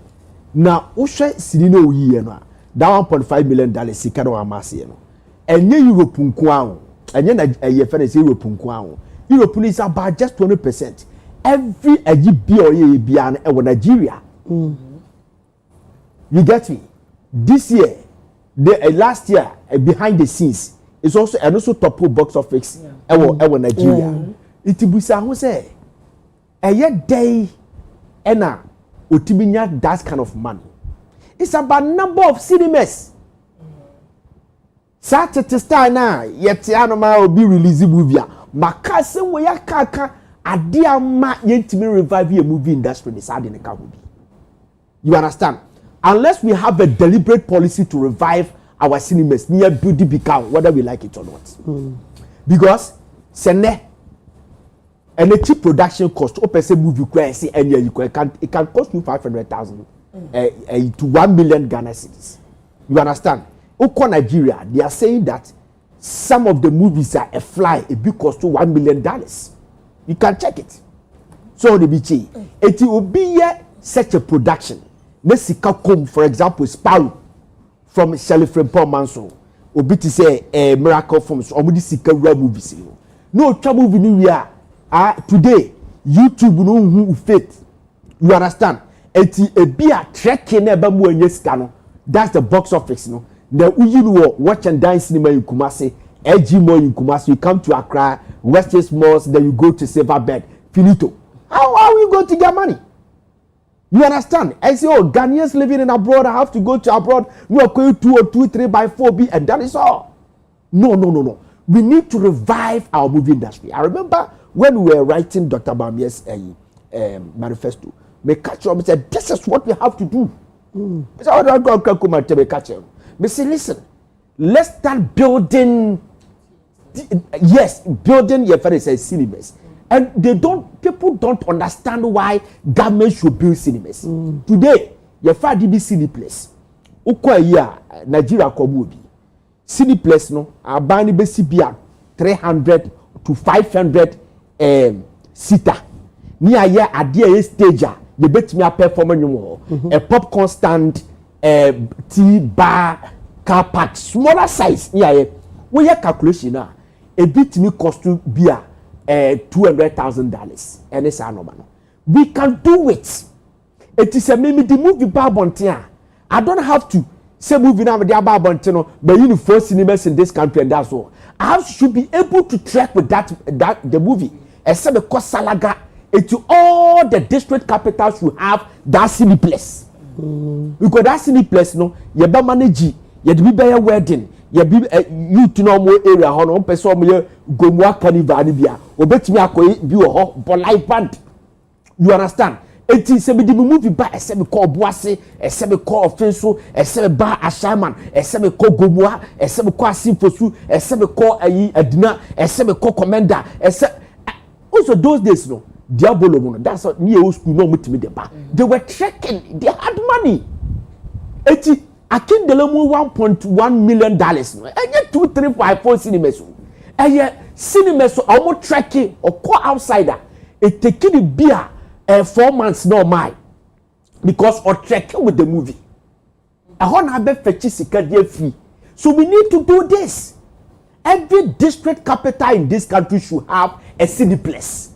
Now, Ushe Sinino Yeno, that $1.5 million Sikano Amasieno. And Europe Punkwang, and then a year is Europe Punkwang. Europe is about just 20%. Every Bian and Nigeria. You get me? This year, last year, behind the scenes, it's also top box office. Nigeria. It will be say, a year day, ena utiminya that kind of money. It's about number of cinemas. Saturday star na yet anoma will be releasing movie. Makase we ya kaka adia ma yentimi revive a movie industry ni sad in the You understand? Unless we have a deliberate policy to revive our cinemas near beauty become whether we like it or not. Because sene and a cheap production cost open movie say and it can cost you 500,000 to 1 million Ghana cedis. You understand? Oko Nigeria, they are saying that some of the movies are a fly, a big cost to $1 million. You can check it. So the BT, it will be such a production. Nesika come, for example, Sparrow from Shelley Paul Manson, or BT say a miracle from Omudisika movies. No trouble with New Year. Today, YouTube no who fit. You understand? Eti be a trekking eba mu enyesika. That's the box office no. The you watch and dine cinema in Kumasi, AG Mall in Kumasi, you come to Accra, West Malls, then you go to Silverbed, finito. How are we going to get money? You understand? I say, oh, Ghanaians living in abroad, I have to go to abroad. We are going 2 or 2, 3 by 4B, and that is all. No. We need to revive our movie industry. I remember when we were writing Dr. Bamia's manifesto, me catch up and said, this is what we have to do. So I don't go to catch him. Me say, listen, let's start building. Yes, building your friends say cinemas, and people don't understand why government should build cinemas. Today, your father be cineplex. Ukwa ya Nigeria kobubi. Cineplex no, abani besi biya 300 to 500 seater. Ni aye adie stage you bet me a performance a popcorn stand, tea bar, car park, smaller size. Yeah, we have calculation now. A bit me cost to be $200,000, and it's normal. We can do it. It is a maybe the movie Barbontia. I don't have to say movie now with the Barbontino, but you know 4 cinemas in this country, and that's all. I should be able to track with that the movie. Except the cost salaga. To all the district capitals should have that cineplex. Because that cineplex, no, you be manage, you be a wedding, ye bi youth no mo area ho no person mo ye Gomua Carnival ni bia obetimi akoyi bi wo ho but live band you understand eti se bi di movie ba ese me call Boase ese me call Offenso ese me ba Ashaman ese me call Gomua ese me call Asimfosu ese me call ayi Adina ese me call Commander ese also those days no Diabolo no that's me old school no mutimi de ba they were trekking they had money eti Akindelemu $1.1 million no enye 2 3 5 4 cinemas eye cinemas almost trekking or call outsider it taking the beer 4 months no my because or trekking with the movie I want to be fetch sika dey free so we need to do this. Every district capital in this country should have a cineplex.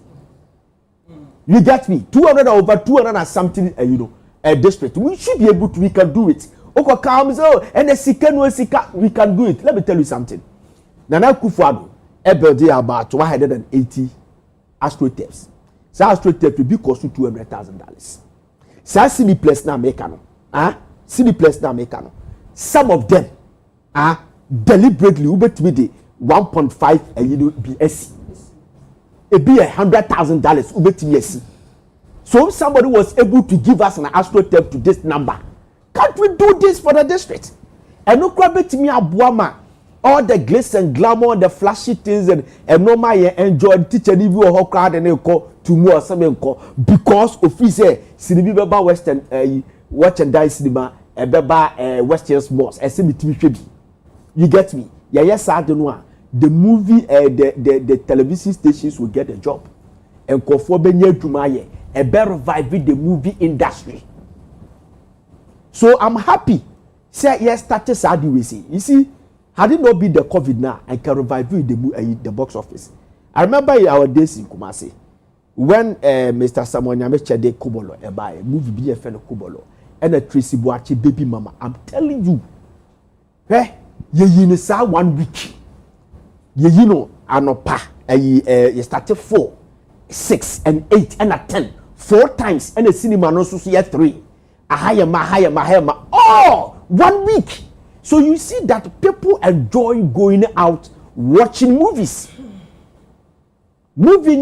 You get me? 200 over 200 and something, a district. We should be able to. We can do it. Okay, comes and the sika no sika. We can do it. Let me tell you something. Nana Akufo-Addo, building about 180 astrotapes. So astrotape will be costing $200,000. So cineplex na make no. Cineplex na make no. Some of them, deliberately ubetimi de 1.5 BSC. It be $100,000 ubetimi esi. So if somebody was able to give us an astrotape to this number, can't we do this for the district? And no betimi abuama all the glitz and glamour, the flashy things and no my enjoy teacher if you or crowd and call to more something call because of his cinema western watch and die cinema and beba western malls and see me you get me? Yeah, yes, I don't know. The movie, the television stations will get a job. And Kofo Benye Jumaye, a better revive the movie industry. So I'm happy. Say yes, started Saudi we see. You see, had it not been the COVID now, I can revive the box office. I remember in our days in Kumasi, when Mr. Samuel Nyameche de Kubolo, a movie be a fellow Kubolo, and a Tracy Boachi baby mama. I'm telling you, you say 1 week. You know, anopa. You started 4, 6, and 8, and 10. 4 times, and the cinema no so see 3. Ahayama. Oh, 1 week. So you see that people enjoy going out watching movies. Movie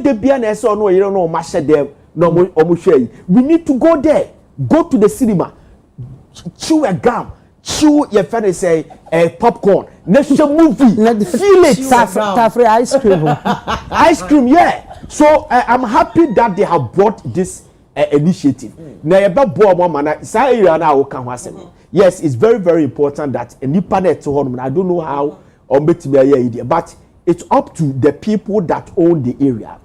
de bia na so no you know ma share them no omo share. We need to go there. Go to the cinema. Chew a gum. Chew your friend say popcorn. Next movie. Feel it. Tafre ice cream. Ice cream, yeah. So I'm happy that they have brought this initiative. Now yes, it's very, very important that a new panel to home. I don't know how but it's up to the people that own the area.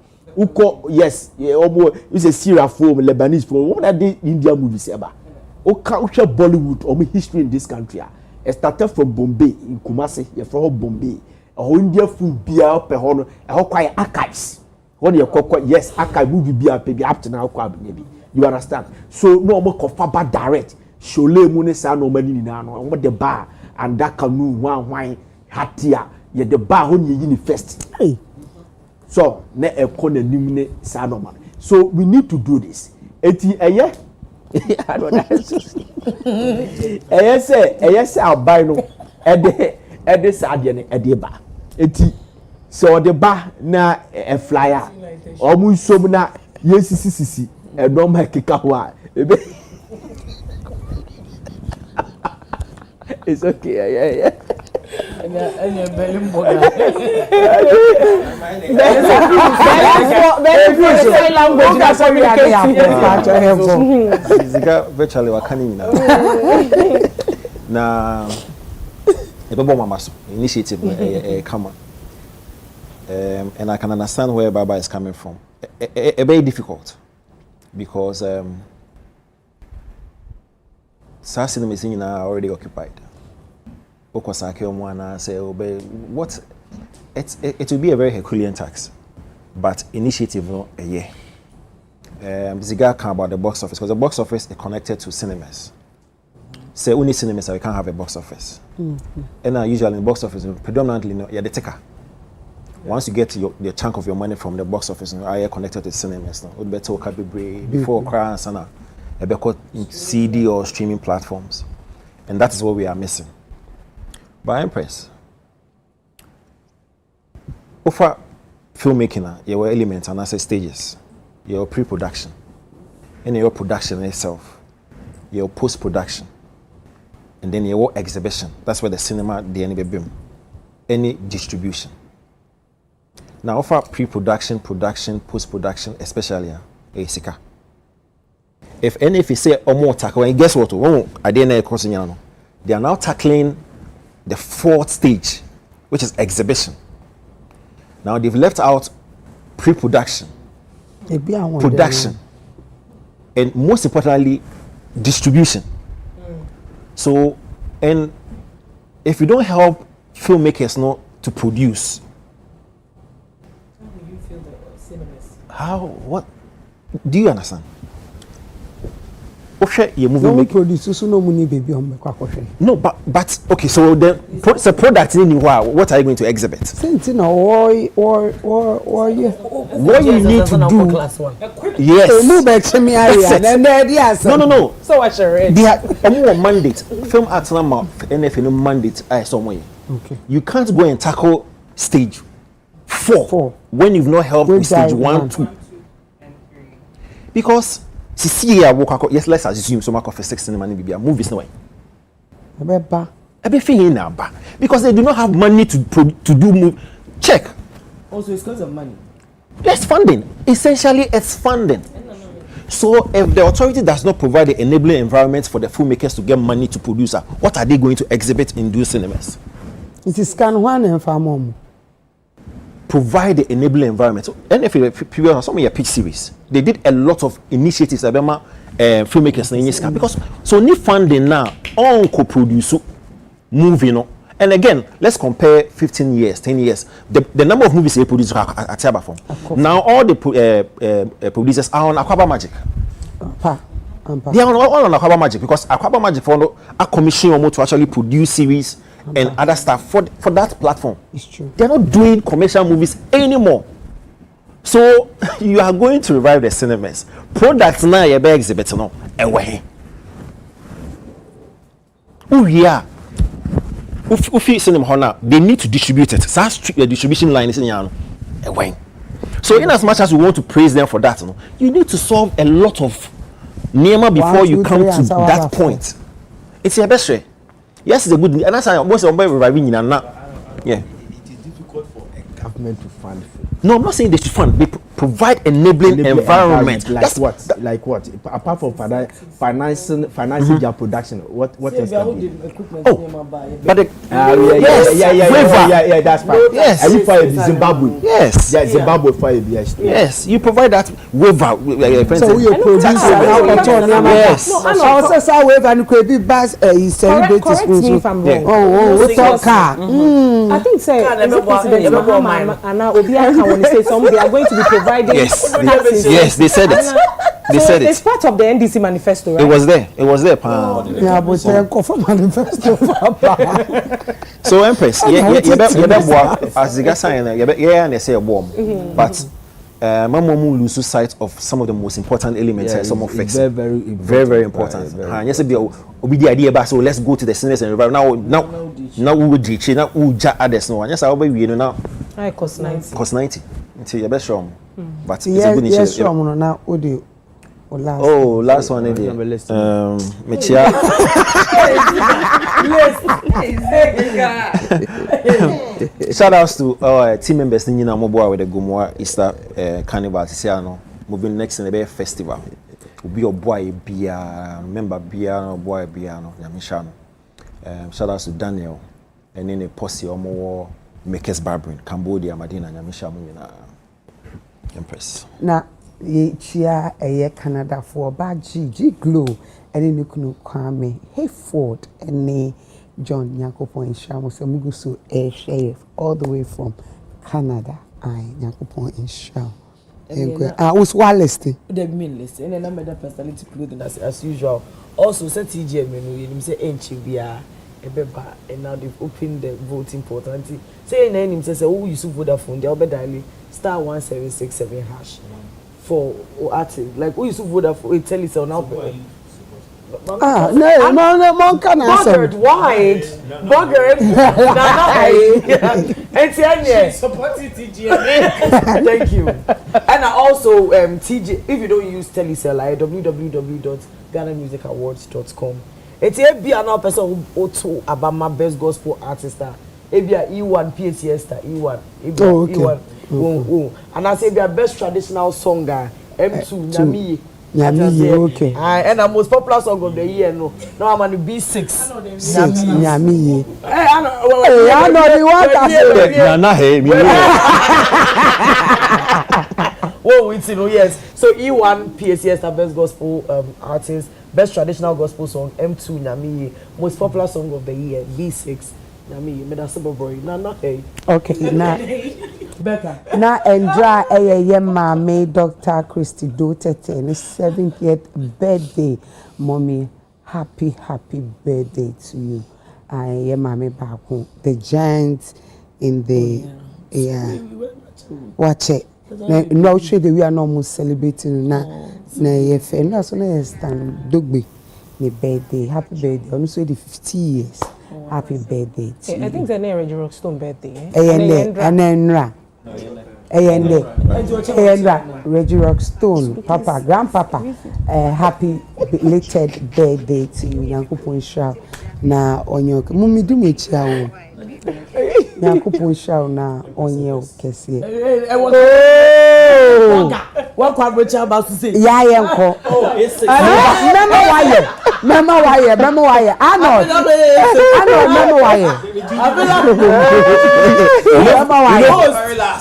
Yes, it's a Syria film, Lebanese film. What are the Indian movies ever? Bollywood or history in this country. It started from Bombay in Kumasi, from Bombay. India film be up a quite archives. Yes, archive movie be up to now, maybe. You understand? So no more cover direct. Shole Munesa no money now. What the bar and that canoe one wine hatia. Ye the bar when you first. So ne a corner nimine sanoman. So we need to do this. Eti eye. Yes, I'll buy no. Ede sadiane ede ba. Eti so the bar na a flyer. Omu so na yes. And don't make it kawa. It's okay, yeah. And you're very virtually wakani na ebobo mamaso initiative come on. And I can understand where Baba is coming from. Very difficult. Because some cinemas are already occupied. What it will be a very Herculean tax, but initiative no a year. Ziga can about the box office because the box office is connected to cinemas. Say only cinemas we can't have a box office. And usually in the box office predominantly you're the taker. Once you get the chunk of your money from the box office, you are connected to cinemas now. Would better before cry and sana, CD or streaming platforms, and that is what we are missing. By Empress. Over filmmaking, there were elements and as stages. Your pre-production, and your production itself, your post-production, and then your exhibition. That's where the cinema, the any distribution. Now, offer pre-production, production, post-production, especially a sika. If you say more tackle, guess what? I didn't they are now tackling the fourth stage, which is exhibition. Now they've left out pre-production, production, and most importantly, distribution. So, and if you don't help filmmakers not to produce, how do you feel the cinemas? How? What? Do you understand? No produce, no money, baby. No, but okay. So the product in what are you going to exhibit? What you need to do? Yes. No. So I shall read. They have mandate. Film arts number NFN mandate. Somewhere. Okay. You can't go and tackle stage 4 when you've not helped with stage 1, 2, because. Yes, let's assume so much of a sex cinema movies no way. Because they do not have money to do movie. Check. Also, it's because of money. Yes, funding. Essentially, it's funding. So, if the authority does not provide the enabling environment for the filmmakers to get money to produce, what are they going to exhibit in those cinemas? It is scan one and farm. Provide the enabling environment. So, NFL, some of your pitch series, they did a lot of initiatives about filmmakers in this because so need funding now on co-produce movie, And again, let's compare 15 years, 10 years. The number of movies they produce at Tiabaform. Now all the producers are on Aquaba Magic. They are all on Aquaba Magic because Aquaba Magic for a commission to actually produce series and other stuff for that platform. It's true. They're not doing commercial movies anymore. So you are going to revive the cinemas. Products now you be exhibit no away. Oh yeah. If cinema now, they need to distribute it. So the distribution line is in away. So in as much as we want to praise them for that, you need to solve a lot of nema before you come to that point. It's your best way. Yes, it's a good. And that's why most of them reviving in now. Yeah. It is difficult for a government to fund film. No, I'm not saying they should fund. They provide enabling environment. Like what? Like what? Apart from financing their production, what else? Oh, but the, yeah, that's fine. Yes, and you fire Zimbabwe. Yes, yeah, Zimbabwe fire yes. Yes, you provide that waiver. So we produce yes. No, I also saw waiver and could be bas celebrate correct me if I'm wrong. Oh, we talk car. I think say when they say something, they are going to be providing. Yes, they said it. They said it. It's part of the NDC manifesto, right? It was there. Yeah, but they confirm manifesto. So Empress, as the guy saying, and they say a bomb, but Mama lose sight of some of the most important elements. Some of fix very important. Yes, be the idea, but so let's go to the cinemas and revive. Now we would reach. Now we just others. No, yes, I will be now. I cost 90. Cost 90. Until your best show. But it's a good initiative. Yes, now audio. Last one. Mechia. Shout outs to our team members in Ninamoboa with the Gumwa Easter Carnival. Moving next in the festival. Will be your boy Bia, remember Bia, boy Bia, Yamishano. Shout outs to Daniel and then a posse or more makers barbering, Cambodia, Madina, Yamishamuna. Empress. Now, chia a Canada for bad G Glow and then you can call me Hayford and John Nyankopon in Shamos and Mugusu Air Sheriff all the way from Canada. I Nyankopon in Sham. I was wallisting. The meanless and then I made a personality clothing as usual. Also, said TJ menu, you say, ain't you be a beba, and now they've opened the voting portal. Say, name says, oh, you should Vodafone, they'll be daily star 1767 hash for artists. Like, oh, you should Vodafone, tell us now. no, can Boggart wide. Boggart. Thank you. And also TJ, if you don't use Telecell, www.ghanamusicawards.com. It's a be another person who about my best gospel artist. Ebia E1 PCS E1. E1. And I say their best traditional song M2 Nami. Okay. And the most popular song of the year no. Now I'm on the B6. Nami. I know the one oh, it's yes. So E1 PCS the best gospel artist, best traditional gospel song M2 Nami, most popular song of the year B6 Nami. Me da super boy. Na hey. Okay, na better. Na enjoy mama Dr. Christy Dotete and 70th birthday. Mommy, happy birthday to you. I am mama back home. The giant in the watch it. No sure that we are not celebrating na yefe. No so na stand dogbe ni birthday. Happy birthday. On so the 50 years. Happy birthday to you. I think it's a Reggie Rockstone birthday. Reggie Rockstone, Papa, Grandpapa. Happy belated birthday to you. Yankupon Shao. Na onyo. Mumi do me chia. Yankupon Shao na onyo kesi. What quite about to say? Yeah, yanko. Mama why? Arnold, Mama why?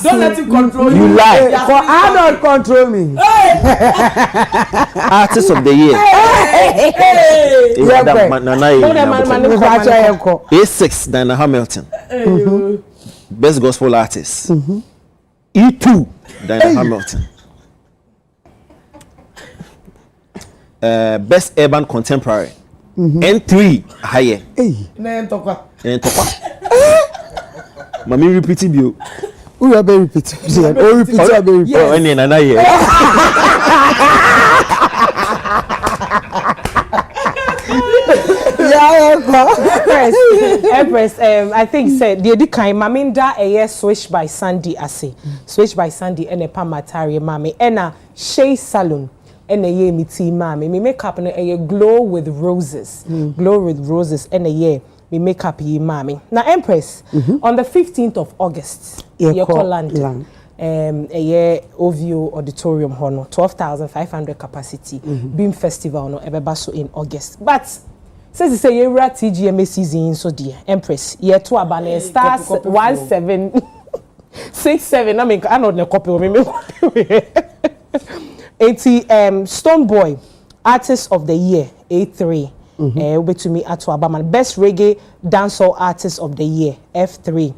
Don't let him control you. Lie. For Arnold control me. Artist of the year. A6 Diana Hamilton. Best gospel artist. E2 Diana Hamilton. Best urban contemporary. N3 higher. Mami repeat you. Who are very repeat? Oh, repeat. Oh, any another year. Empress, I think said the kind Maminda Switch by Sandy Ase. Switch by Sandy and a Pamatari Mami and a Shea Salon. And a year me tea mami, me make up a glow with roses, and a year me make up ye mami. Now Empress, on the 15th of August, ye call land. A year OVO auditorium hono 12,500 capacity Beam Festival no ebebaso in August. But says it's a year TGMA season so dear Empress year 2 abane stars 1767. I mean I know the copy of me. 80 Stone Boy Artist of the Year A3 over to me at Abaman Best Reggae Dancehall Artist of the Year F3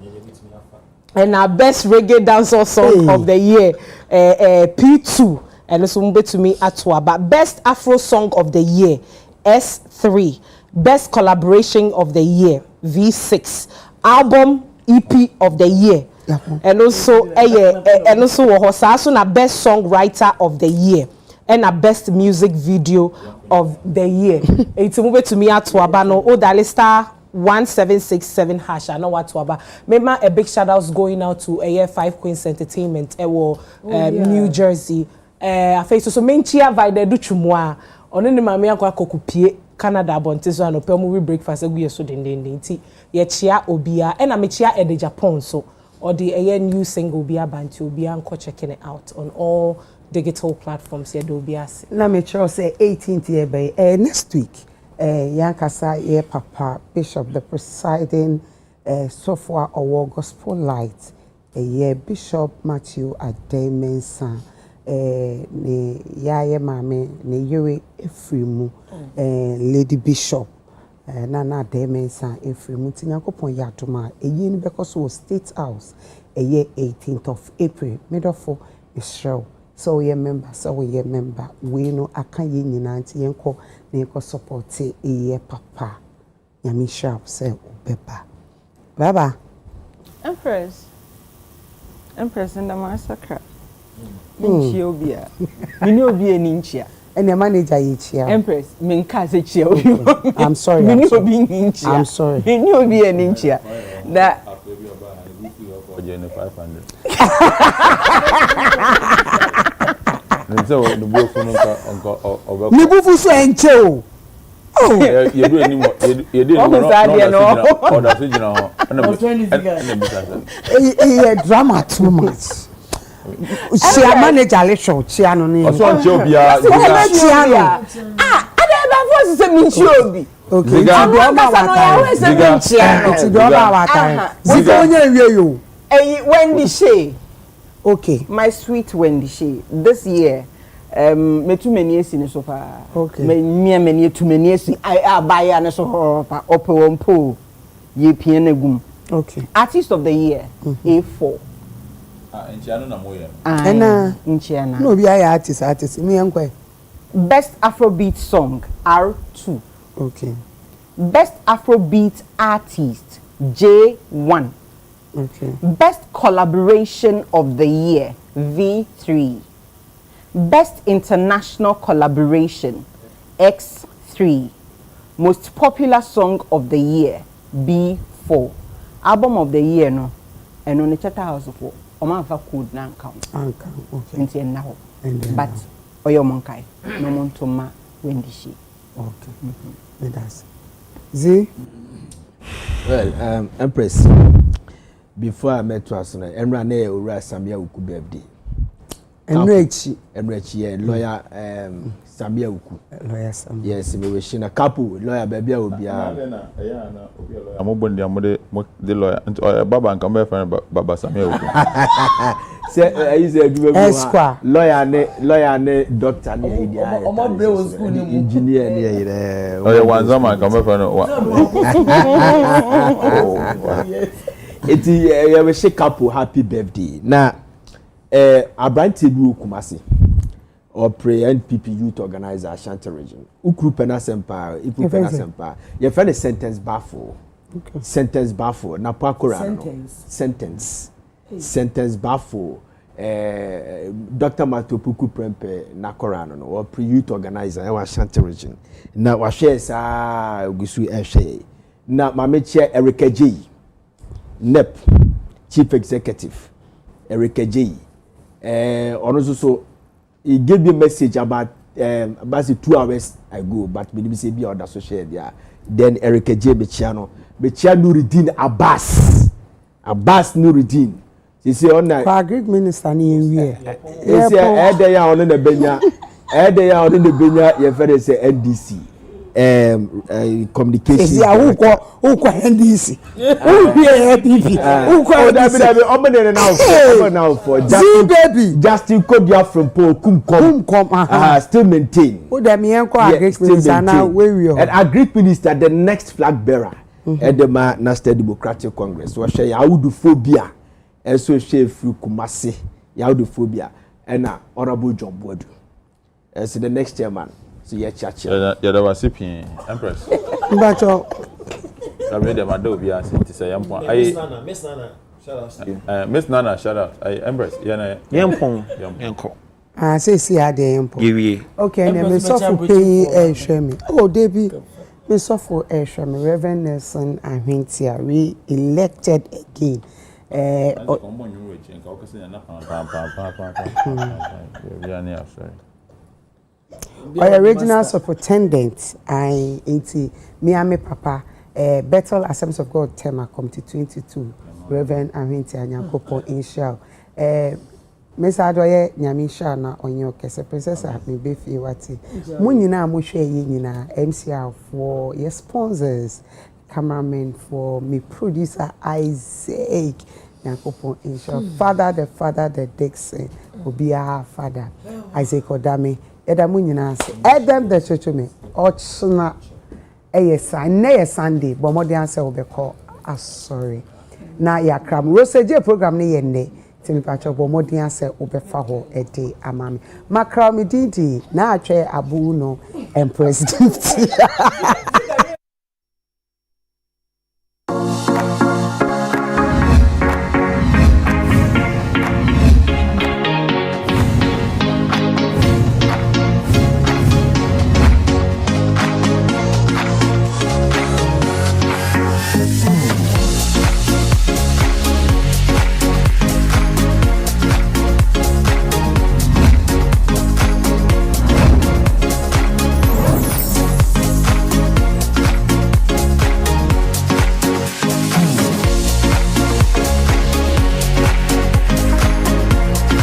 and our Best Reggae Dancehall Song of the Year P2 and also over to me at Waba Best Afro Song of the Year S3 Best Collaboration of the Year V6 Album EP of the Year and also na best songwriter of the year and a best music video of the year. It's move to me at Wabano Odale star 1767 hash. I know what Waba. Remember a big shout outs going out to a 5 Queens Entertainment New Jersey. I face so menchia vide du chumwa. Onene mame akwa kokupie Canada bonte so anope movie breakfast egu yeso dendende nti ye chia obia and amechia e de Japan so or the new single be abantu be anko checking it out on all digital platforms here do be as na me sure say 18th year by next week yankasa ye papa bishop the presiding software award gospel light ye Bishop Matthew Ademensa ne yaye mame ne yewe efrimu Lady Bishop Nana Demensa Efrimu Tinyakopon Yatuma eyi ni because we State House year 18th of April middle for Israel so we member we no aka ye nyina nti yenko na yenko support ye papa Yami sharp say obeba baba Empress in the massacre Ninchi obia. Mini obi eninchia. and the manager each year. Empress, I'm sorry. I'm sorry. You be an inch here. That. Nibufu so enche. Oh, you do any more? You do drama too much. She a manager le show Chiano ni. Oso Chiobia. Chiano. I never say me Chiobi. Okay. Wendy Shea. Okay. My sweet Wendy Shea. This year, me too many years in so far. Okay. Me many too many years. I buy an so open one pool. Ye piano gum. Okay. Artist of the year. A4. Nchiano na moye. Nchiana. No, be artist. Me enquire. Best Afrobeat song R2. Okay. Best Afrobeat artist J1. Okay. Best collaboration of the year V3. Best international collaboration X3. Most popular song of the year B4. Album of the year no. And on the Chatter House of War. Omanfa code na count. Okay. Nti now. But Oyo Monkai. No Montoma Wendy Shea. Okay. That's Z. Well, Empress. Before I met us, Emra ne ura Samia Uku birthday. Emrechi, lawyer Samia Uku. Lawyer Samia. Yes, me we shina couple lawyer baby obia. Amobondi amode the lawyer. Baba and come friend Baba Samia Uku. Say I say adwuma lawyer ne doctor ne idia. Omo brew school ni engineer ne ire. Oh, one zaman come friend. Eti ya we shake couple happy birthday. Na Abranti bi Kumasi or pray NPP youth organizer Ashanti region. Ukru pena sempa, ipu pena sempa. Your friend is sentence baffle. Okay. Sentence baffle. Na pakura. Sentence baffle. Dr. Matopuku Prempe na korano no or pre youth organizer e Ashanti region. Na wa share sa ogusu e share. Na mama chair Erika J. NEP Chief Executive Erika J. Also, he gave me a message about 2 hours ago, but we didn't say be other social there. Then Erika J. Bechiano Nuruddin Abbas Nuruddin. He say on that. Agric minister ni enwie. He say there ya on the Benya. There ya on the Benya. Your friend say NDC. Communication. Is ya who ko NDC? Who be APP? Who ko now for Justin Kodia from Po Kumkom. Still maintain. Who dem yen ko agric minister now where we are. And agric minister the next flag bearer at the National Democratic Congress. So share Yaudophobia. Also share through Kumasi. Yaudophobia and Honorable John Boadu. As the next chairman. So yeah, yeah, there was sipping Empress. But I made them a dobe. I said, "Say, Miss Nana, shout out. Miss Nana, shout out. Empress, Yampong. I say, see, I did. Okay, and me suffer pay share me. Oh, Debbie, me suffer share me. Reverend Nelson and Hintia, we elected again. Our original superintendent, I me and my papa, Bethel Assemblies of God Tema Committee 22, Reverend Ahwinti Anyankopon Inshal. Mesa Adoye Nyamisha na onyo kese princess me be fi wati. Mo nyina mo hwe ye nyina MCR for your sponsors, cameraman for me producer Isaac Nyankopon Inshal. Father the Dixon will be our father. Isaac Odame Edam nyina se Edam the church me ochna Sunday but mo dey answer we be call sorry na yakram Roseje program ne yenne timi pacho but mo dey answer we be fa ho ede amami makra me didi na atwe abu no Empress Gifty